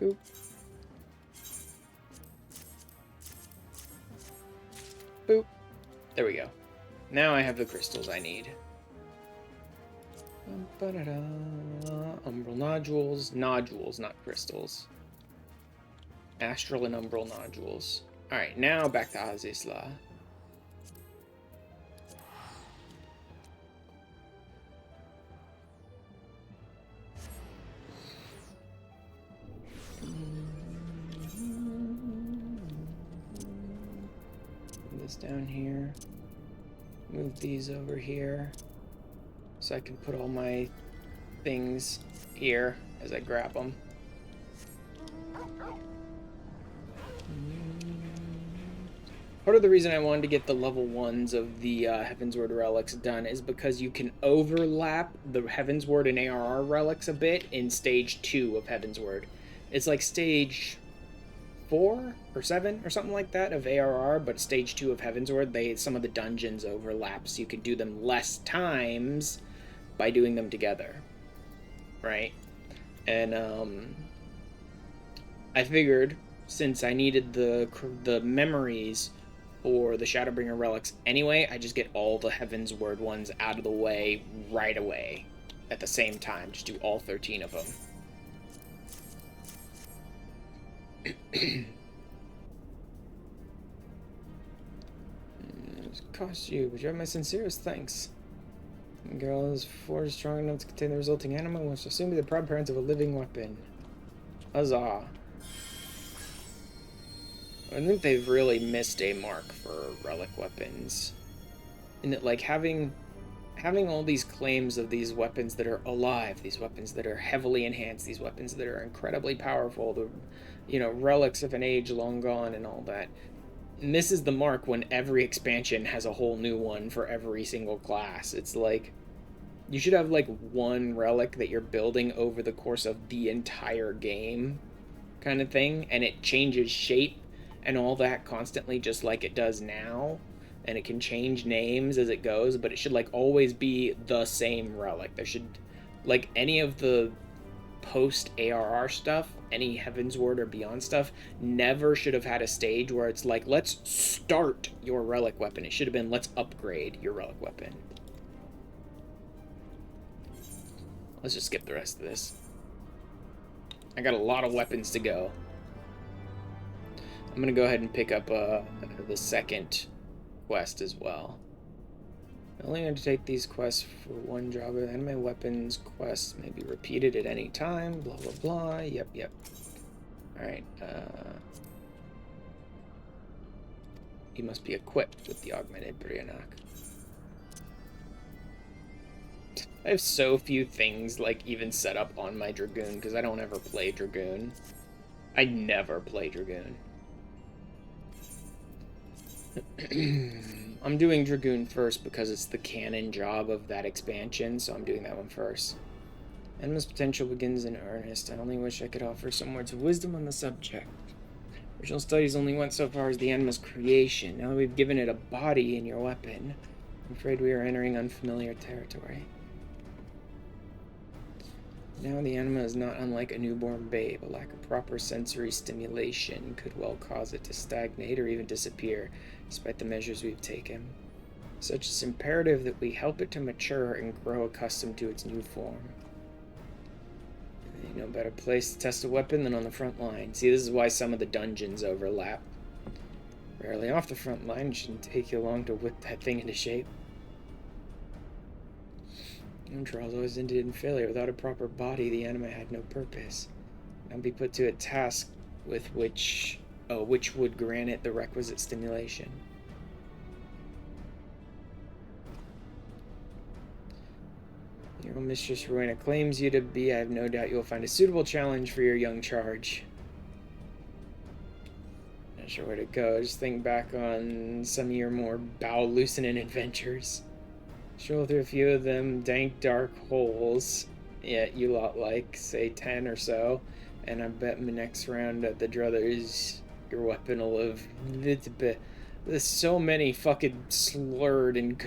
Boop. Boop. There we go. Now I have the crystals I need. Umbral nodules. Nodules, not crystals. Astral and umbral nodules. Alright, now back to Azizla. This down here. Move these over here. So I can put all my things here as I grab them. Part of the reason I wanted to get the level 1s of the Heavensward relics done is because you can overlap the Heavensward and ARR relics a bit in stage 2 of Heavensward. It's like stage 4 or 7 or something like that of ARR, but stage 2 of Heavensward, some of the dungeons overlap, so you can do them less times by doing them together, right? And I figured since I needed the memories for the Shadowbringer relics anyway, I just get all the Heavensward ones out of the way right away at the same time. Just do all 13 of them. It costs you, but you have my sincerest thanks. The girl is forged strong enough to contain the resulting animal, which will soon be the proud parents of a living weapon. Huzzah. I think they've really missed a mark for relic weapons. In that, like, having having all these claims of these weapons that are alive, these weapons that are heavily enhanced, these weapons that are incredibly powerful, the, you know, relics of an age long gone and all that, misses the mark when every expansion has a whole new one for every single class. It's like, you should have like one relic that you're building over the course of the entire game kind of thing, and it changes shape and all that constantly, just like it does now, and it can change names as it goes, but it should like always be the same relic. There should, like, any of the post ARR stuff, any Heaven's Word or Beyond stuff, never should have had a stage where it's like, let's start your relic weapon. It should have been, let's upgrade your relic weapon. Let's just skip the rest of this. I got a lot of weapons to go. I'm gonna go ahead and pick up the second quest as well. I'm only going to take these quests for one job, and my weapons quests may be repeated at any time, blah blah blah. Yep. Alright, you must be equipped with the augmented Briannock. I have so few things, like, even set up on my Dragoon, because I don't ever play Dragoon. I never play Dragoon. I'm doing Dragoon first because it's the canon job of that expansion, so I'm doing that one first. Enma's potential begins in earnest. I only wish I could offer some words of wisdom on the subject. Original studies only went so far as the Enma's creation. Now that we've given it a body in your weapon, I'm afraid we are entering unfamiliar territory. Now the Enma is not unlike a newborn babe. A lack of proper sensory stimulation could well cause it to stagnate or even disappear, despite the measures we've taken. Such it's imperative that we help it to mature and grow accustomed to its new form. No better place to test a weapon than on the front line. See, this is why some of the dungeons overlap. Rarely off the front line, it shouldn't take you long to whip that thing into shape. No trials always ended in failure. Without a proper body, the anima had no purpose. Now be put to a task with which would grant it the requisite stimulation. Your old Mistress Rowena claims you to be. I have no doubt you'll find a suitable challenge for your young charge. Not sure where to go. Just think back on some of your more bowel-loosening adventures. Stroll through a few of them dank, dark holes. Yeah, you lot like, say 10 or so. And I bet my next round at the Druthers, your weapon will have... There's so many fucking slurred and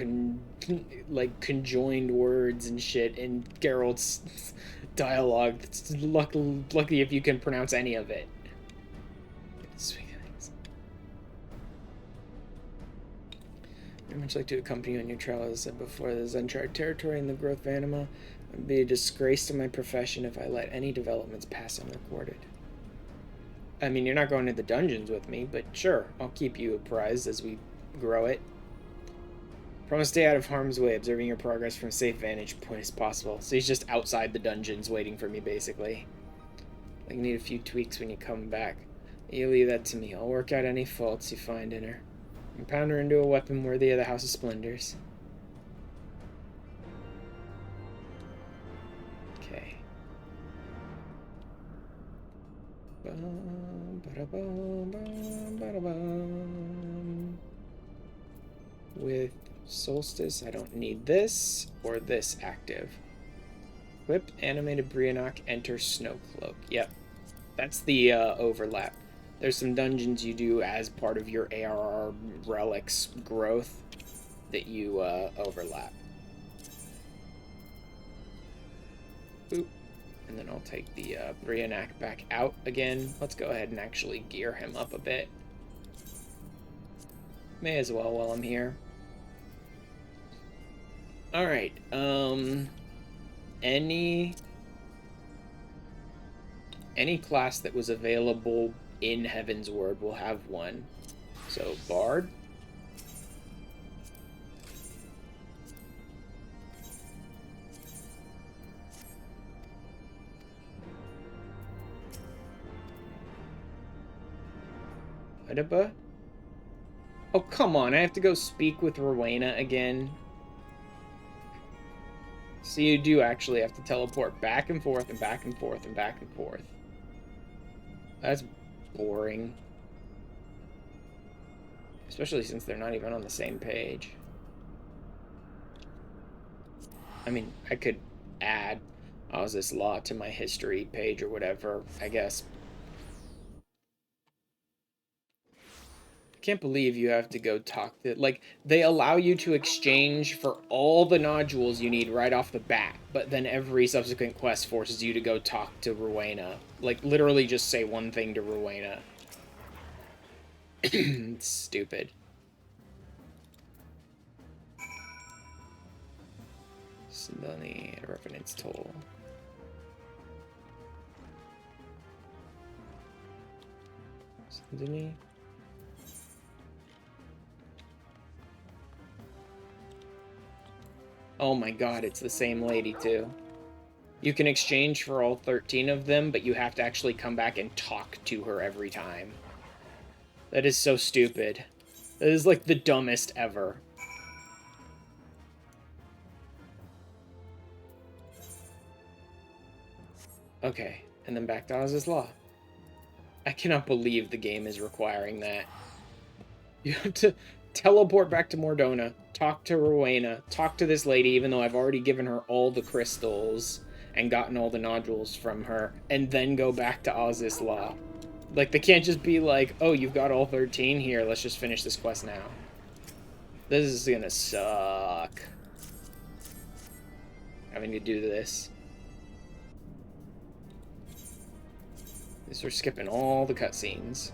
conjoined words and shit in Geralt's dialogue. It's lucky if you can pronounce any of it. Sweet things. I'd much like to accompany you on your travels. As I said before, there's uncharted territory in the growth of anima. It would be a disgrace to my profession if I let any developments pass unrecorded. I mean, you're not going to the dungeons with me, but sure, I'll keep you apprised as we grow it. Promise to stay out of harm's way, observing your progress from a safe vantage point as possible. So he's just outside the dungeons waiting for me, basically. I need a few tweaks when you come back. You leave that to me. I'll work out any faults you find in her. And pound her into a weapon worthy of the House of Splendors. Okay. With Solstice, I don't need this or this active. Equip Animated Briannock, enter Snowcloak. Yep, that's the overlap. There's some dungeons you do as part of your ARR relics growth that you overlap. Boop. And then I'll take the Briannock back out again. Let's go ahead and actually gear him up a bit. May as well while I'm here. Alright, any class that was available in Heaven's Word will have one. So, Bard. Adaba? Oh, come on, I have to go speak with Rowena again. So you do actually have to teleport back and forth and back and forth and back and forth. That's boring. Especially since they're not even on the same page. I mean, I could add this law to my history page or whatever, I guess. I can't believe you have to go talk to... Like, they allow you to exchange for all the nodules you need right off the bat, but then every subsequent quest forces you to go talk to Rowena. Like, literally just say one thing to Rowena. It's stupid. Suddenly, revenant's toll. Suddenly... Oh my god, it's the same lady, too. You can exchange for all 13 of them, but you have to actually come back and talk to her every time. That is so stupid. That is, like, the dumbest ever. Okay, and then back to Oz's Law. I cannot believe the game is requiring that. You have to teleport back to Mordona, talk to Rowena, talk to this lady, even though I've already given her all the crystals and gotten all the nodules from her, and then go back to Oz's Law. Like, they can't just be like, oh, you've got all 13 here, let's just finish this quest now. This is gonna suck. Having to do this. We're skipping all the cutscenes.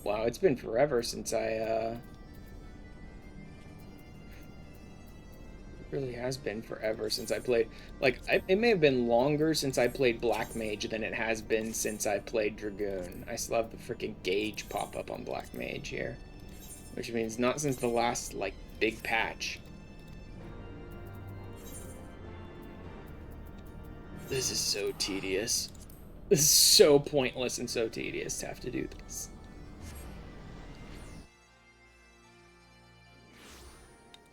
Wow, it's been forever since I, It really has been forever since I played... Like, it may have been longer since I played Black Mage than it has been since I played Dragoon. I still have the freaking gauge pop up on Black Mage here. Which means not since the last, like, big patch. This is so tedious. This is so pointless and so tedious to have to do this.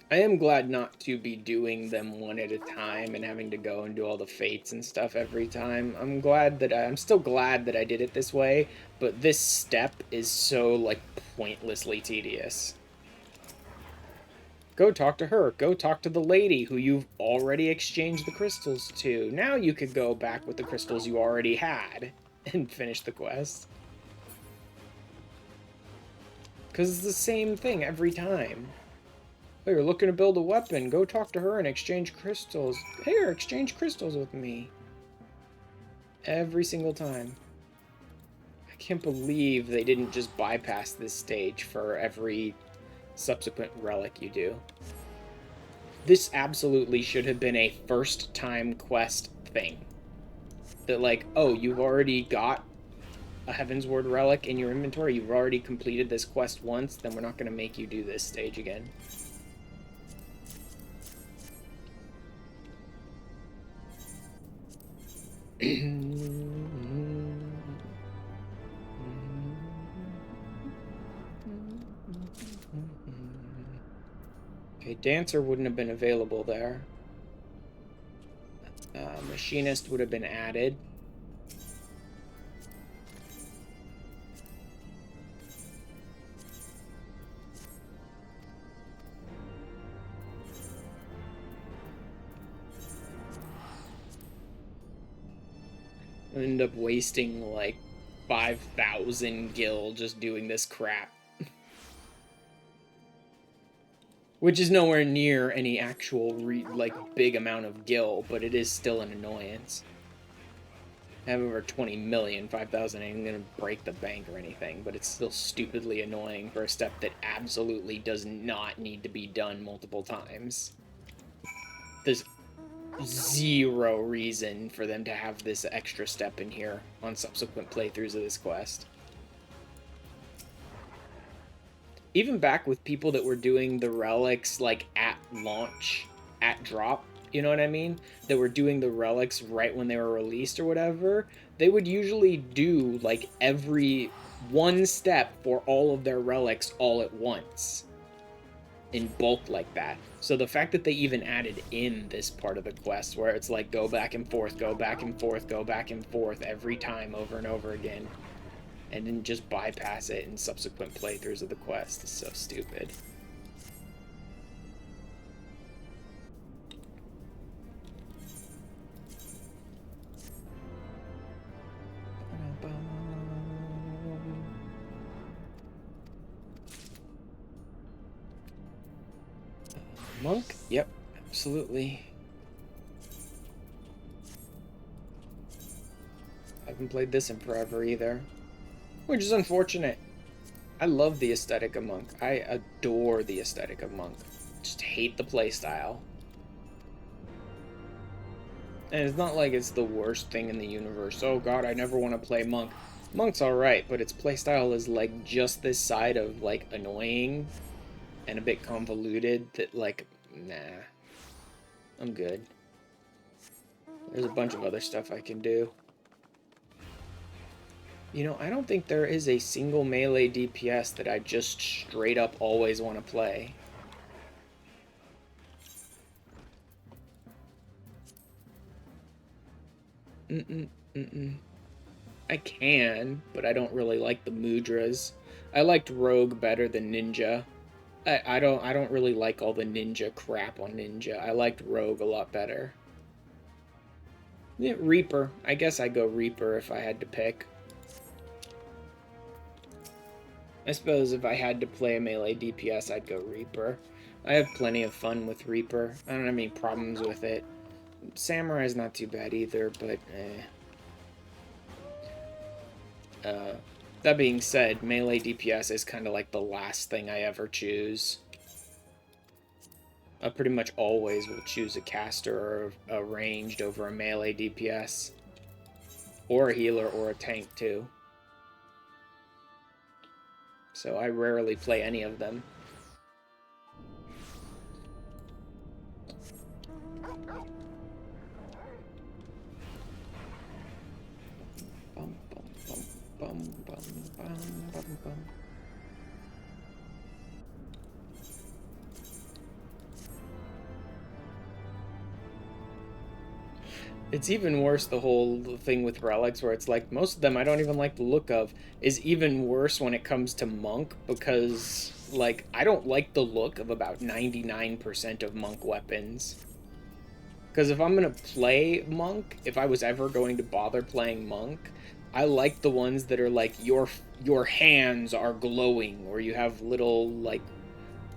I am glad not to be doing them one at a time and having to go and do all the fates and stuff every time. I'm still glad that I did it this way, but this step is so, like, pointlessly tedious. Go talk to her. Go talk to the lady who you've already exchanged the crystals to. Now you could go back with the crystals you already had and finish the quest. Because it's the same thing every time. Oh, you're looking to build a weapon. Go talk to her and exchange crystals. Here, exchange crystals with me. Every single time. I can't believe they didn't just bypass this stage for every subsequent relic you do. This absolutely should have been a first-time quest thing. That, like, oh, you've already got a Heavensward relic in your inventory. You've already completed this quest once. Then we're not going to make you do this stage again. Okay, Dancer wouldn't have been available there. Machinist would have been added. End up wasting like 5,000 gil just doing this crap. Which is nowhere near any actual big amount of gil, but it is still an annoyance. I have over 20 million, 5,000 ain't gonna break the bank or anything, but it's still stupidly annoying for a step that absolutely does not need to be done multiple times. There's zero reason for them to have this extra step in here on subsequent playthroughs of this quest. Even back with people that were doing the relics like at launch, at drop, you know what I mean, that were doing the relics right when they were released or whatever, they would usually do like every one step for all of their relics all at once in bulk like that. So the fact that they even added in this part of the quest where it's like go back and forth, go back and forth, go back and forth every time over and over again, and then just bypass it in subsequent playthroughs of the quest is so stupid. Monk? Yep, absolutely. I haven't played this in forever either, which is unfortunate. I love the aesthetic of Monk. I adore the aesthetic of Monk. Just hate the playstyle. And it's not like it's the worst thing in the universe. Oh god, I never want to play Monk. Monk's alright, but its playstyle is like just this side of like annoying and a bit convoluted that like, nah. I'm good. There's a bunch of other stuff I can do. You know, I don't think there is a single melee DPS that I just straight up always want to play. I can, but I don't really like the Mudras. I liked Rogue better than Ninja. I don't really like all the Ninja crap on Ninja. I liked Rogue a lot better. Yeah, Reaper. I guess I'd go Reaper if I had to pick. I suppose if I had to play a melee DPS, I'd go Reaper. I have plenty of fun with Reaper. I don't have any problems with it. Samurai's not too bad either, but that being said, melee DPS is kind of like the last thing I ever choose. I pretty much always will choose a caster or a ranged over a melee DPS. Or a healer or a tank too. So I rarely play any of them. It's even worse, the whole thing with relics, where it's like, most of them I don't even like the look of, is even worse when it comes to Monk, because, like, I don't like the look of about 99% of Monk weapons. Because if I'm going to play Monk, if I was ever going to bother playing Monk, I like the ones that are like, your hands are glowing, or you have little, like,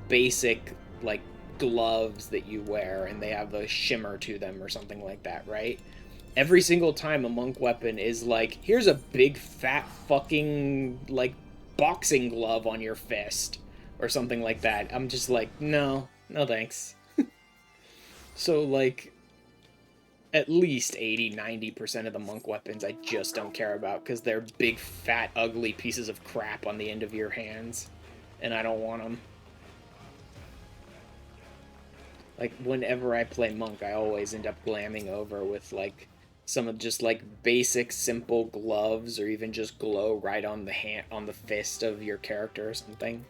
basic, like, gloves that you wear and they have a shimmer to them or something like that, right? Every single time a Monk weapon is like, here's a big fat fucking like boxing glove on your fist or something like that. I'm just like, no thanks. So like at least 80-90% of the Monk weapons I just don't care about because they're big fat ugly pieces of crap on the end of your hands and I don't want them. Like, whenever I play Monk, I always end up glamming over with, like, some of just, like, basic, simple gloves, or even just glow right on the hand, on the fist of your character or something.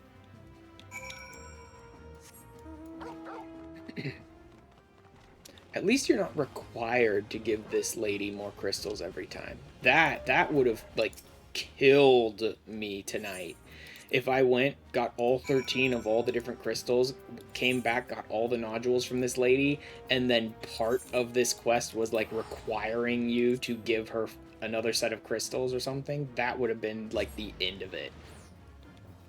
At least you're not required to give this lady more crystals every time. That would have, like, killed me tonight. If I went, got all 13 of all the different crystals, came back, got all the nodules from this lady, and then part of this quest was, like, requiring you to give her another set of crystals or something, that would have been, like, the end of it.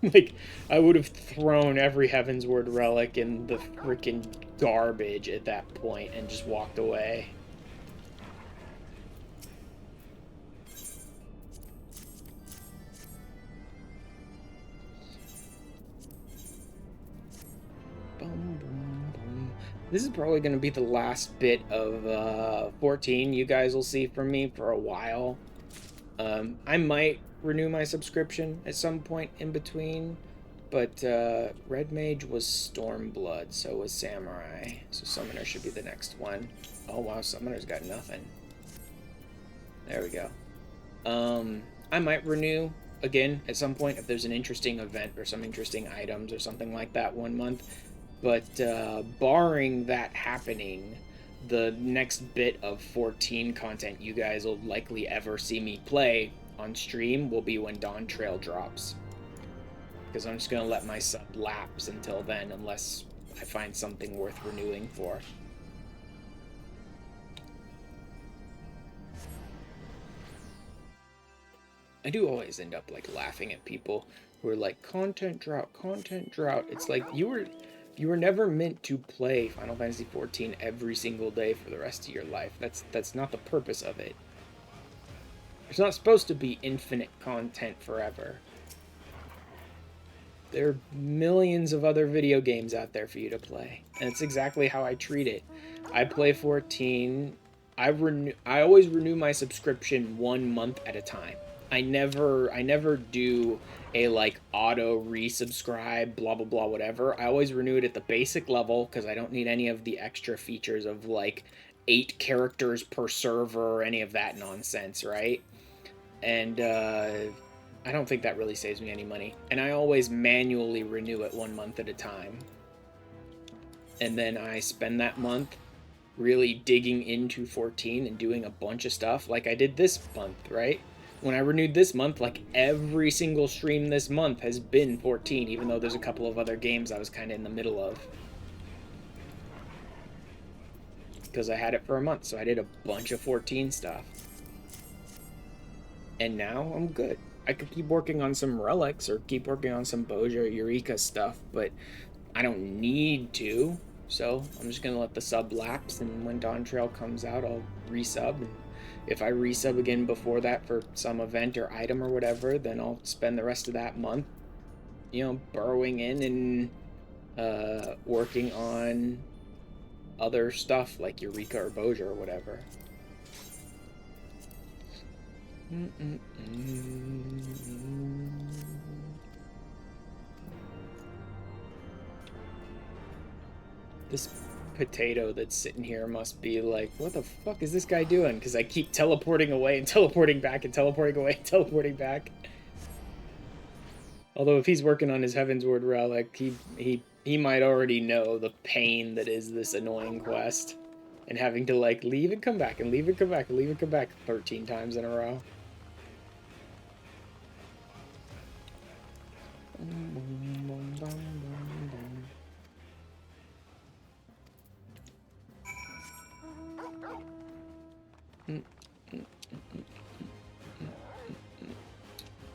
Like, I would have thrown every Heavensward relic in the freaking garbage at that point and just walked away. This is probably going to be the last bit of 14 you guys will see from me for a while. I might renew my subscription at some point in between. But Red Mage was Stormblood, so was Samurai. So Summoner should be the next one. Oh wow, Summoner's got nothing. There we go. I might renew again at some point if there's an interesting event or some interesting items or something like that one month. But barring that happening, the next bit of 14 content you guys will likely ever see me play on stream will be when Dawn Trail drops. Because I'm just going to let my sub lapse until then, unless I find something worth renewing for. I do always end up, like, laughing at people who are like, content drought, content drought. It's like, you were never meant to play Final Fantasy XIV every single day for the rest of your life. That's not the purpose of it. There's not supposed to be infinite content forever. There are millions of other video games out there for you to play. And it's exactly how I treat it. I play 14. I always renew my subscription 1 month at a time. I never do a like auto resubscribe, blah blah blah, whatever. I always renew it at the basic level because I don't need any of the extra features of like 8 characters per server or any of that nonsense, right? And I don't think that really saves me any money. And I always manually renew it 1 month at a time. And then I spend that month really digging into 14 and doing a bunch of stuff like I did this month, right? When I renewed this month, like every single stream this month has been 14, even though there's a couple of other games I was kind of in the middle of. Because I had it for a month, so I did a bunch of 14 stuff. And now I'm good. I could keep working on some relics or keep working on some Boja or Eureka stuff, but I don't need to. So I'm just going to let the sub lapse, and when Dawn Trail comes out, I'll resub. And if I resub again before that for some event or item or whatever, then I'll spend the rest of that month, you know, burrowing in and working on other stuff like Eureka or Boja or whatever. This potato that's sitting here must be like, what the fuck is this guy doing? Because I keep teleporting away and teleporting back and teleporting away and teleporting back. Although if he's working on his Heavensward Relic, he might already know the pain that is this annoying quest. And having to like leave and come back and leave and come back and leave and come back 13 times in a row.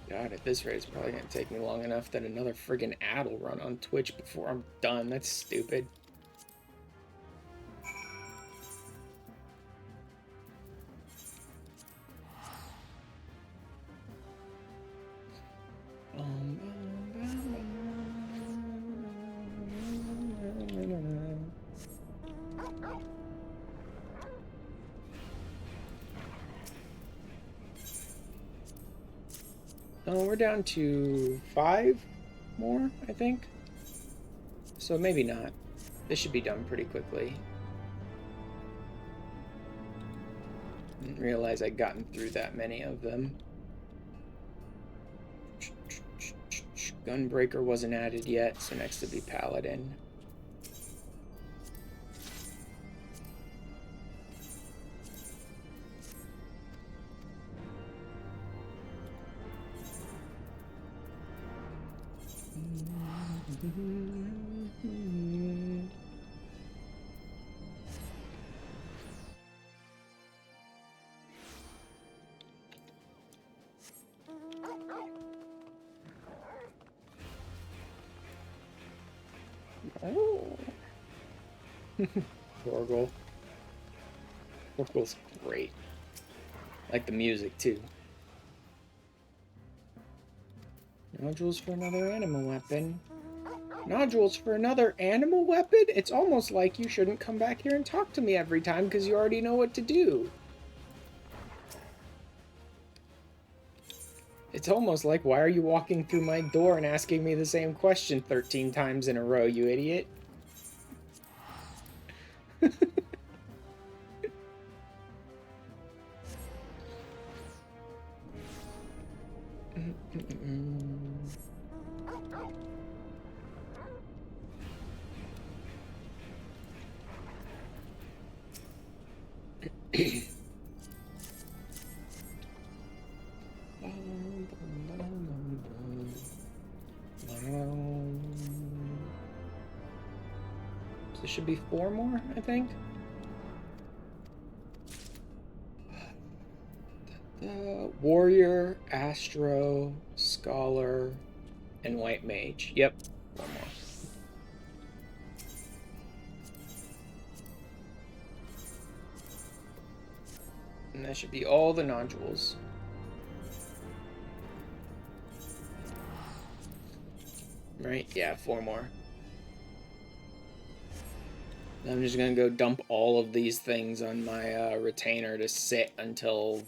God, at this rate, it's probably gonna take me long enough that another friggin' ad will run on Twitch before I'm done. That's stupid. Oh, we're down to 5 more, I think. So maybe not. This should be done pretty quickly. Didn't realize I'd gotten through that many of them. Gunbreaker wasn't added yet, so next to be Paladin. Oh. Torgal. Torgal's great. I like the music too. Nodules for another animal weapon. Nodules for another animal weapon? It's almost like you shouldn't come back here and talk to me every time because you already know what to do. It's almost like, why are you walking through my door and asking me the same question 13 times in a row, you idiot? So there should be 4 more, I think. Warrior, Astro, Scholar, and White Mage. Yep, 1 more. And that should be all the nodules. Right? Yeah, 4 more. I'm just gonna go dump all of these things on my retainer to sit until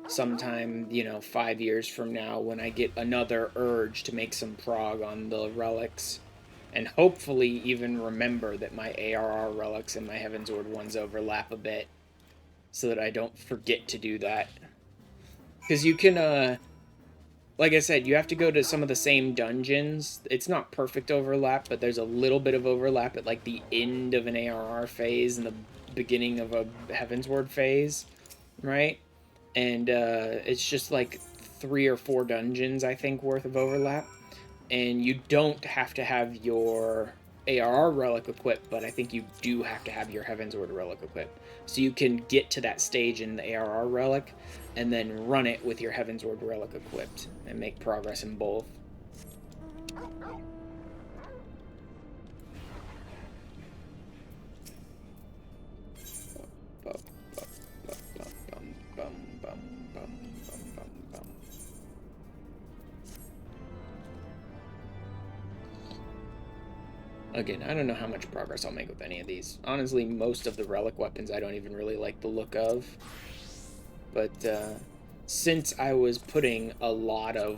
sometime, 5 years from now when I get another urge to make some prog on the relics. And hopefully even remember that my ARR relics and my Heavensward ones overlap a bit, so that I don't forget to do that. Because you can, like I said, you have to go to some of the same dungeons. It's not perfect overlap, but there's a little bit of overlap at like the end of an ARR phase and the beginning of a Heavensward phase, right? And it's just like 3 or 4 dungeons, I think, worth of overlap. And you don't have to have your ARR relic equipped, but I think you do have to have your Heavensward relic equipped. So you can get to that stage in the ARR relic and then run it with your Heavensward relic equipped and make progress in both. Again, I don't know how much progress I'll make with any of these. Honestly, most of the relic weapons I don't even really like the look of. But since I was putting a lot of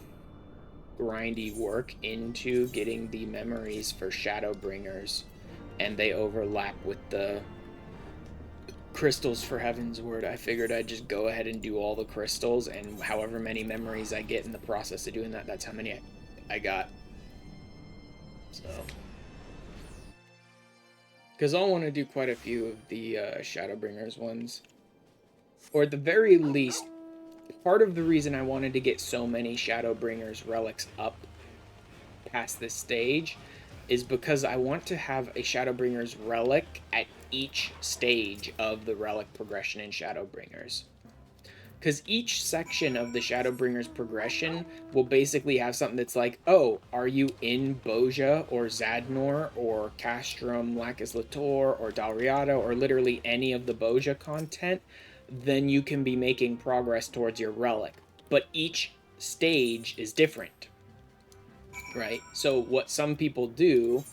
grindy work into getting the memories for Shadowbringers, and they overlap with the crystals for Heavensward, I figured I'd just go ahead and do all the crystals, and however many memories I get in the process of doing that, that's how many I got. So... because I'll want to do quite a few of the Shadowbringers ones. Or at the very least, part of the reason I wanted to get so many Shadowbringers relics up past this stage is because I want to have a Shadowbringers relic at each stage of the relic progression in Shadowbringers. Because each section of the Shadowbringers progression will basically have something that's like, oh, are you in Boja or Zadnor or Castrum, Lacus Lator or Dalriada or literally any of the Boja content, then you can be making progress towards your relic. But each stage is different, right? So what some people do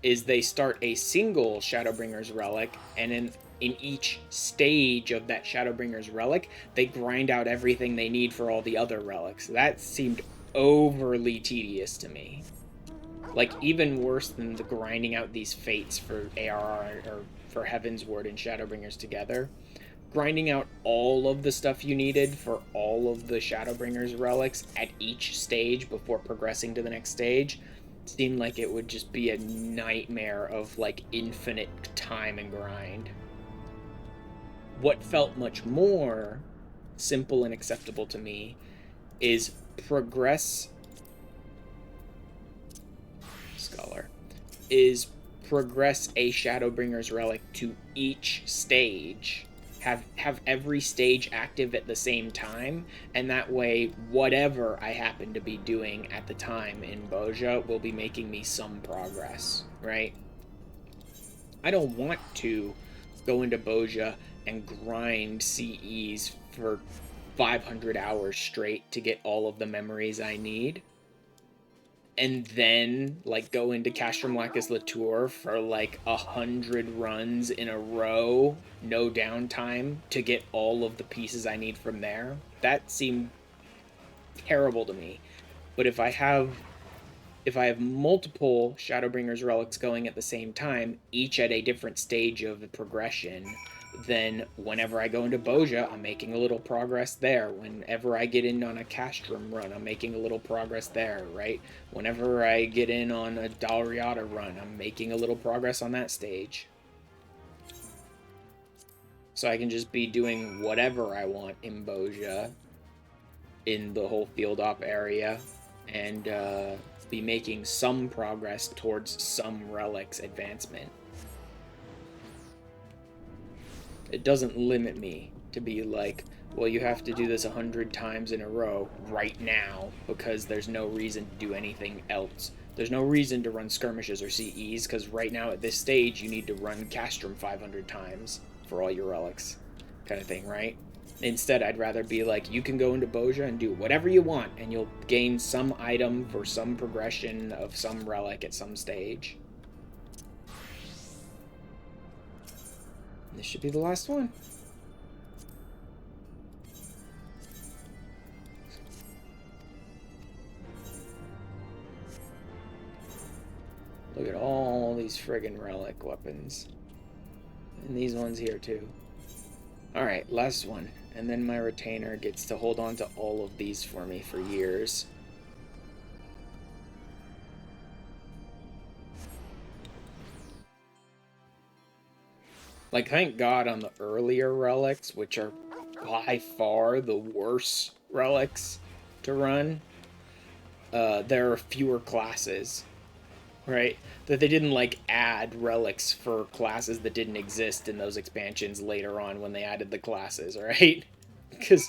is they start a single Shadowbringers relic, and in each stage of that Shadowbringers relic, they grind out everything they need for all the other relics. That seemed overly tedious to me. Like, even worse than the grinding out these fates for ARR or for Heavensward and Shadowbringers together. Grinding out all of the stuff you needed for all of the Shadowbringers relics at each stage before progressing to the next stage seemed like it would just be a nightmare of, like, infinite time and grind. What felt much more simple and acceptable to me is progress a Shadowbringers relic to each stage. Have every stage active at the same time, and that way whatever I happen to be doing at the time in Boja will be making me some progress, right? I don't want to go into Boja and grind CEs for 500 hours straight to get all of the memories I need, and then, like, go into Castrum Lacus Latour for, like, 100 runs in a row, no downtime, to get all of the pieces I need from there. That seemed terrible to me. But if I have multiple Shadowbringers relics going at the same time, each at a different stage of the progression, then whenever I go into Boja, I'm making a little progress there. Whenever I get in on a Castrum run, I'm making a little progress there, right? Whenever I get in on a Dalriata run, I'm making a little progress on that stage. So I can just be doing whatever I want in Boja, in the whole field op area, and be making some progress towards some relic's advancement. It doesn't limit me to be like, well, you have to do this 100 times in a row right now because there's no reason to do anything else. There's no reason to run skirmishes or CEs because right now at this stage you need to run Castrum 500 times for all your relics, kind of thing, right? Instead, I'd rather be like, you can go into Boja and do whatever you want, and you'll gain some item for some progression of some relic at some stage. This should be the last one. Look at all these friggin' relic weapons. And these ones here, too. Alright, last one. And then my retainer gets to hold on to all of these for me for years. Like, thank God on the earlier relics, which are by far the worst relics to run, there are fewer classes, right? That they didn't, like, add relics for classes that didn't exist in those expansions later on when they added the classes, right? Because,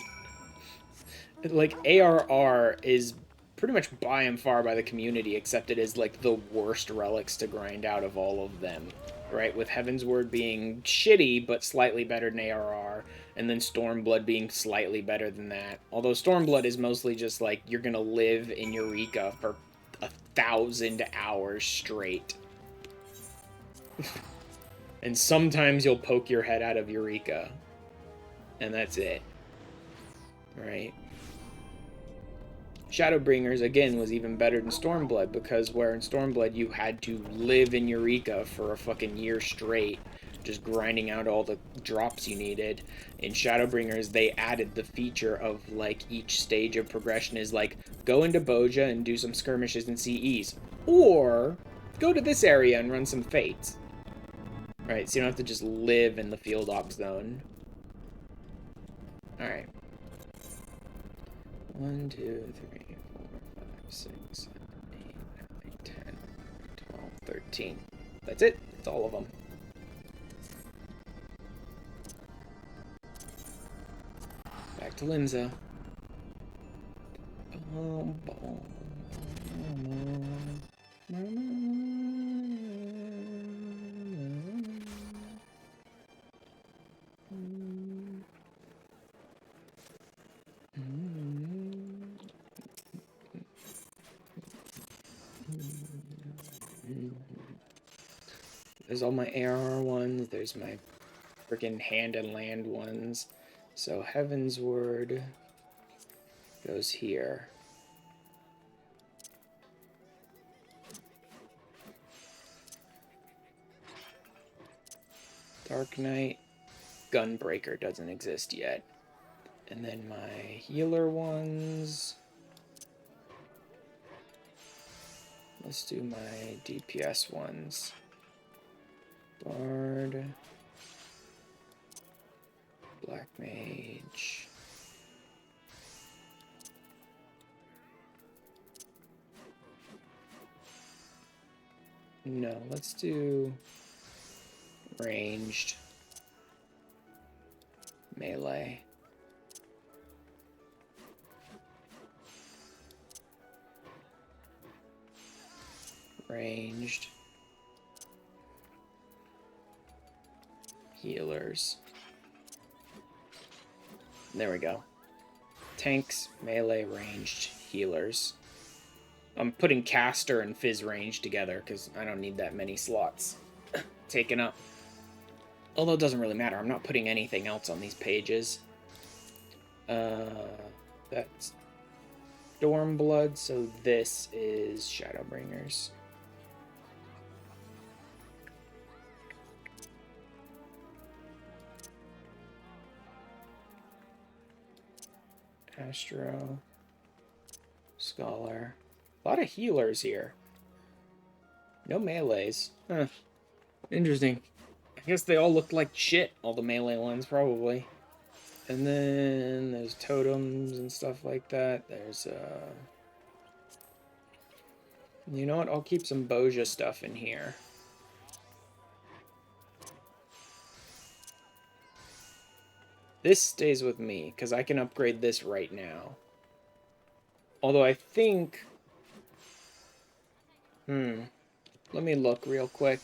like, ARR is pretty much by and far by the community accepted as, like, the worst relics to grind out of all of them, right? With Heaven's Word being shitty, but slightly better than ARR, and then Stormblood being slightly better than that. Although Stormblood is mostly just, like, you're gonna live in Eureka for 1,000 hours straight. And sometimes you'll poke your head out of Eureka. And that's it. Right? Shadowbringers, again, was even better than Stormblood, because where in Stormblood you had to live in Eureka for a fucking year straight, just grinding out all the drops you needed. In Shadowbringers, they added the feature of, like, each stage of progression is, like, go into Boja and do some skirmishes and CEs, or go to this area and run some Fates. Right, so you don't have to just live in the field op zone. Alright. 1, 2, 3, 4, 5, 6, 7, 8, 9, 10, 12, 13. That's it. That's all of them. Back to Linza. There's all my ARR ones, there's my freaking hand and land ones. So Heaven's Word goes here. Dark Knight, Gunbreaker doesn't exist yet. And then my healer ones. Let's do my DPS ones. Bard, Black Mage, no, let's do ranged, melee, ranged, healers. There we go. Tanks, melee, ranged, healers. I'm putting caster and fizz range together because I don't need that many slots taken up. Although it doesn't really matter. I'm not putting anything else on these pages. That's Stormblood, so this is Shadowbringers. Astro. Scholar. A lot of healers here. No melees. Huh. Interesting. I guess they all look like shit, all the melee ones, probably. And then there's totems and stuff like that. There's, you know what? I'll keep some Boja stuff in here. This stays with me, because I can upgrade this right now. Although I think... Let me look real quick.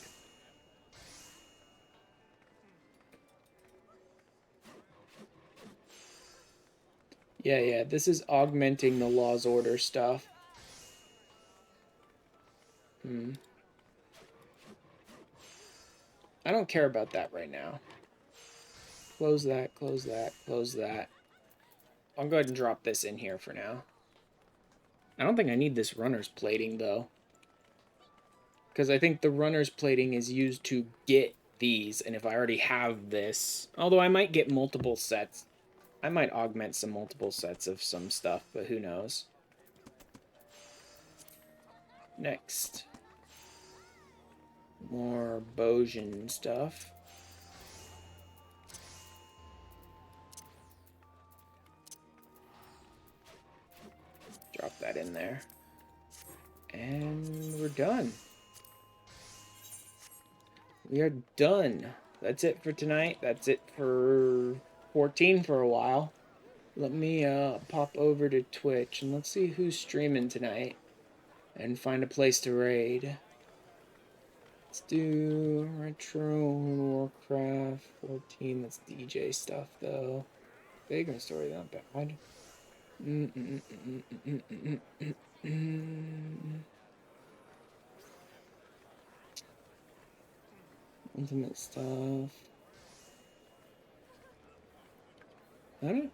Yeah, this is augmenting the Law's Order stuff. I don't care about that right now. Close that, close that, close that. I'll go ahead and drop this in here for now. I don't think I need this runner's plating, though. Because I think the runner's plating is used to get these, and if I already have this... Although I might get multiple sets. I might augment some multiple sets of some stuff, but who knows. Next. More Bojin stuff. Drop that in there. And we're done. We are done. That's it for tonight. That's it for 14 for a while. Let me pop over to Twitch and let's see who's streaming tonight and find a place to raid. Let's do Retro Warcraft 14. That's DJ stuff though. Vagrant Story, not bad. Ultimate stuff. I don't...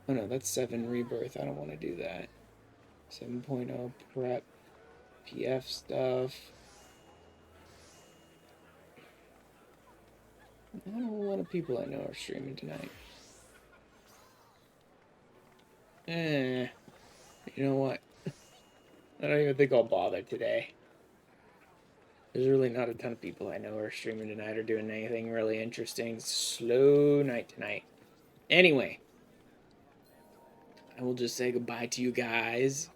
Oh no, that's 7 Rebirth. I don't want to do that. 7.0 prep. PF stuff. Not a whole lot of people I know are streaming tonight. You know what? I don't even think I'll bother today. There's really not a ton of people I know are streaming tonight or doing anything really interesting. Slow night tonight. Anyway. I will just say goodbye to you guys.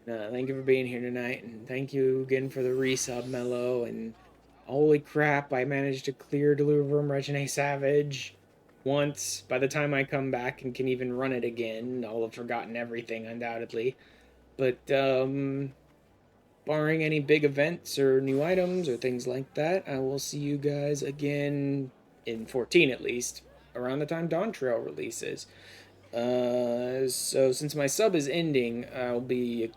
Thank you for being here tonight, and thank you again for the resub, Mello, and holy crap, I managed to clear Delubrum Reginae Savage once. By the time I come back and can even run it again, I'll have forgotten everything, undoubtedly. But, barring any big events or new items or things like that, I will see you guys again, in 14 at least, around the time Dawn Trail releases. So since my sub is ending, I'll be...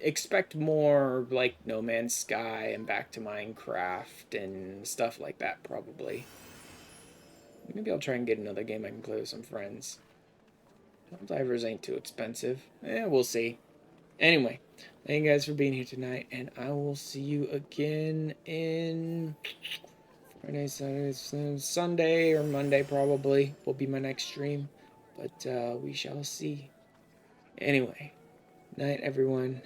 expect more like No Man's Sky and Back to Minecraft and stuff like that, probably. Maybe I'll try and get another game I can play with some friends. Divers ain't too expensive. We'll see. Anyway, thank you guys for being here tonight, and I will see you again in Friday, Saturday, Sunday, or Monday probably will be my next stream. But we shall see. Anyway, night everyone.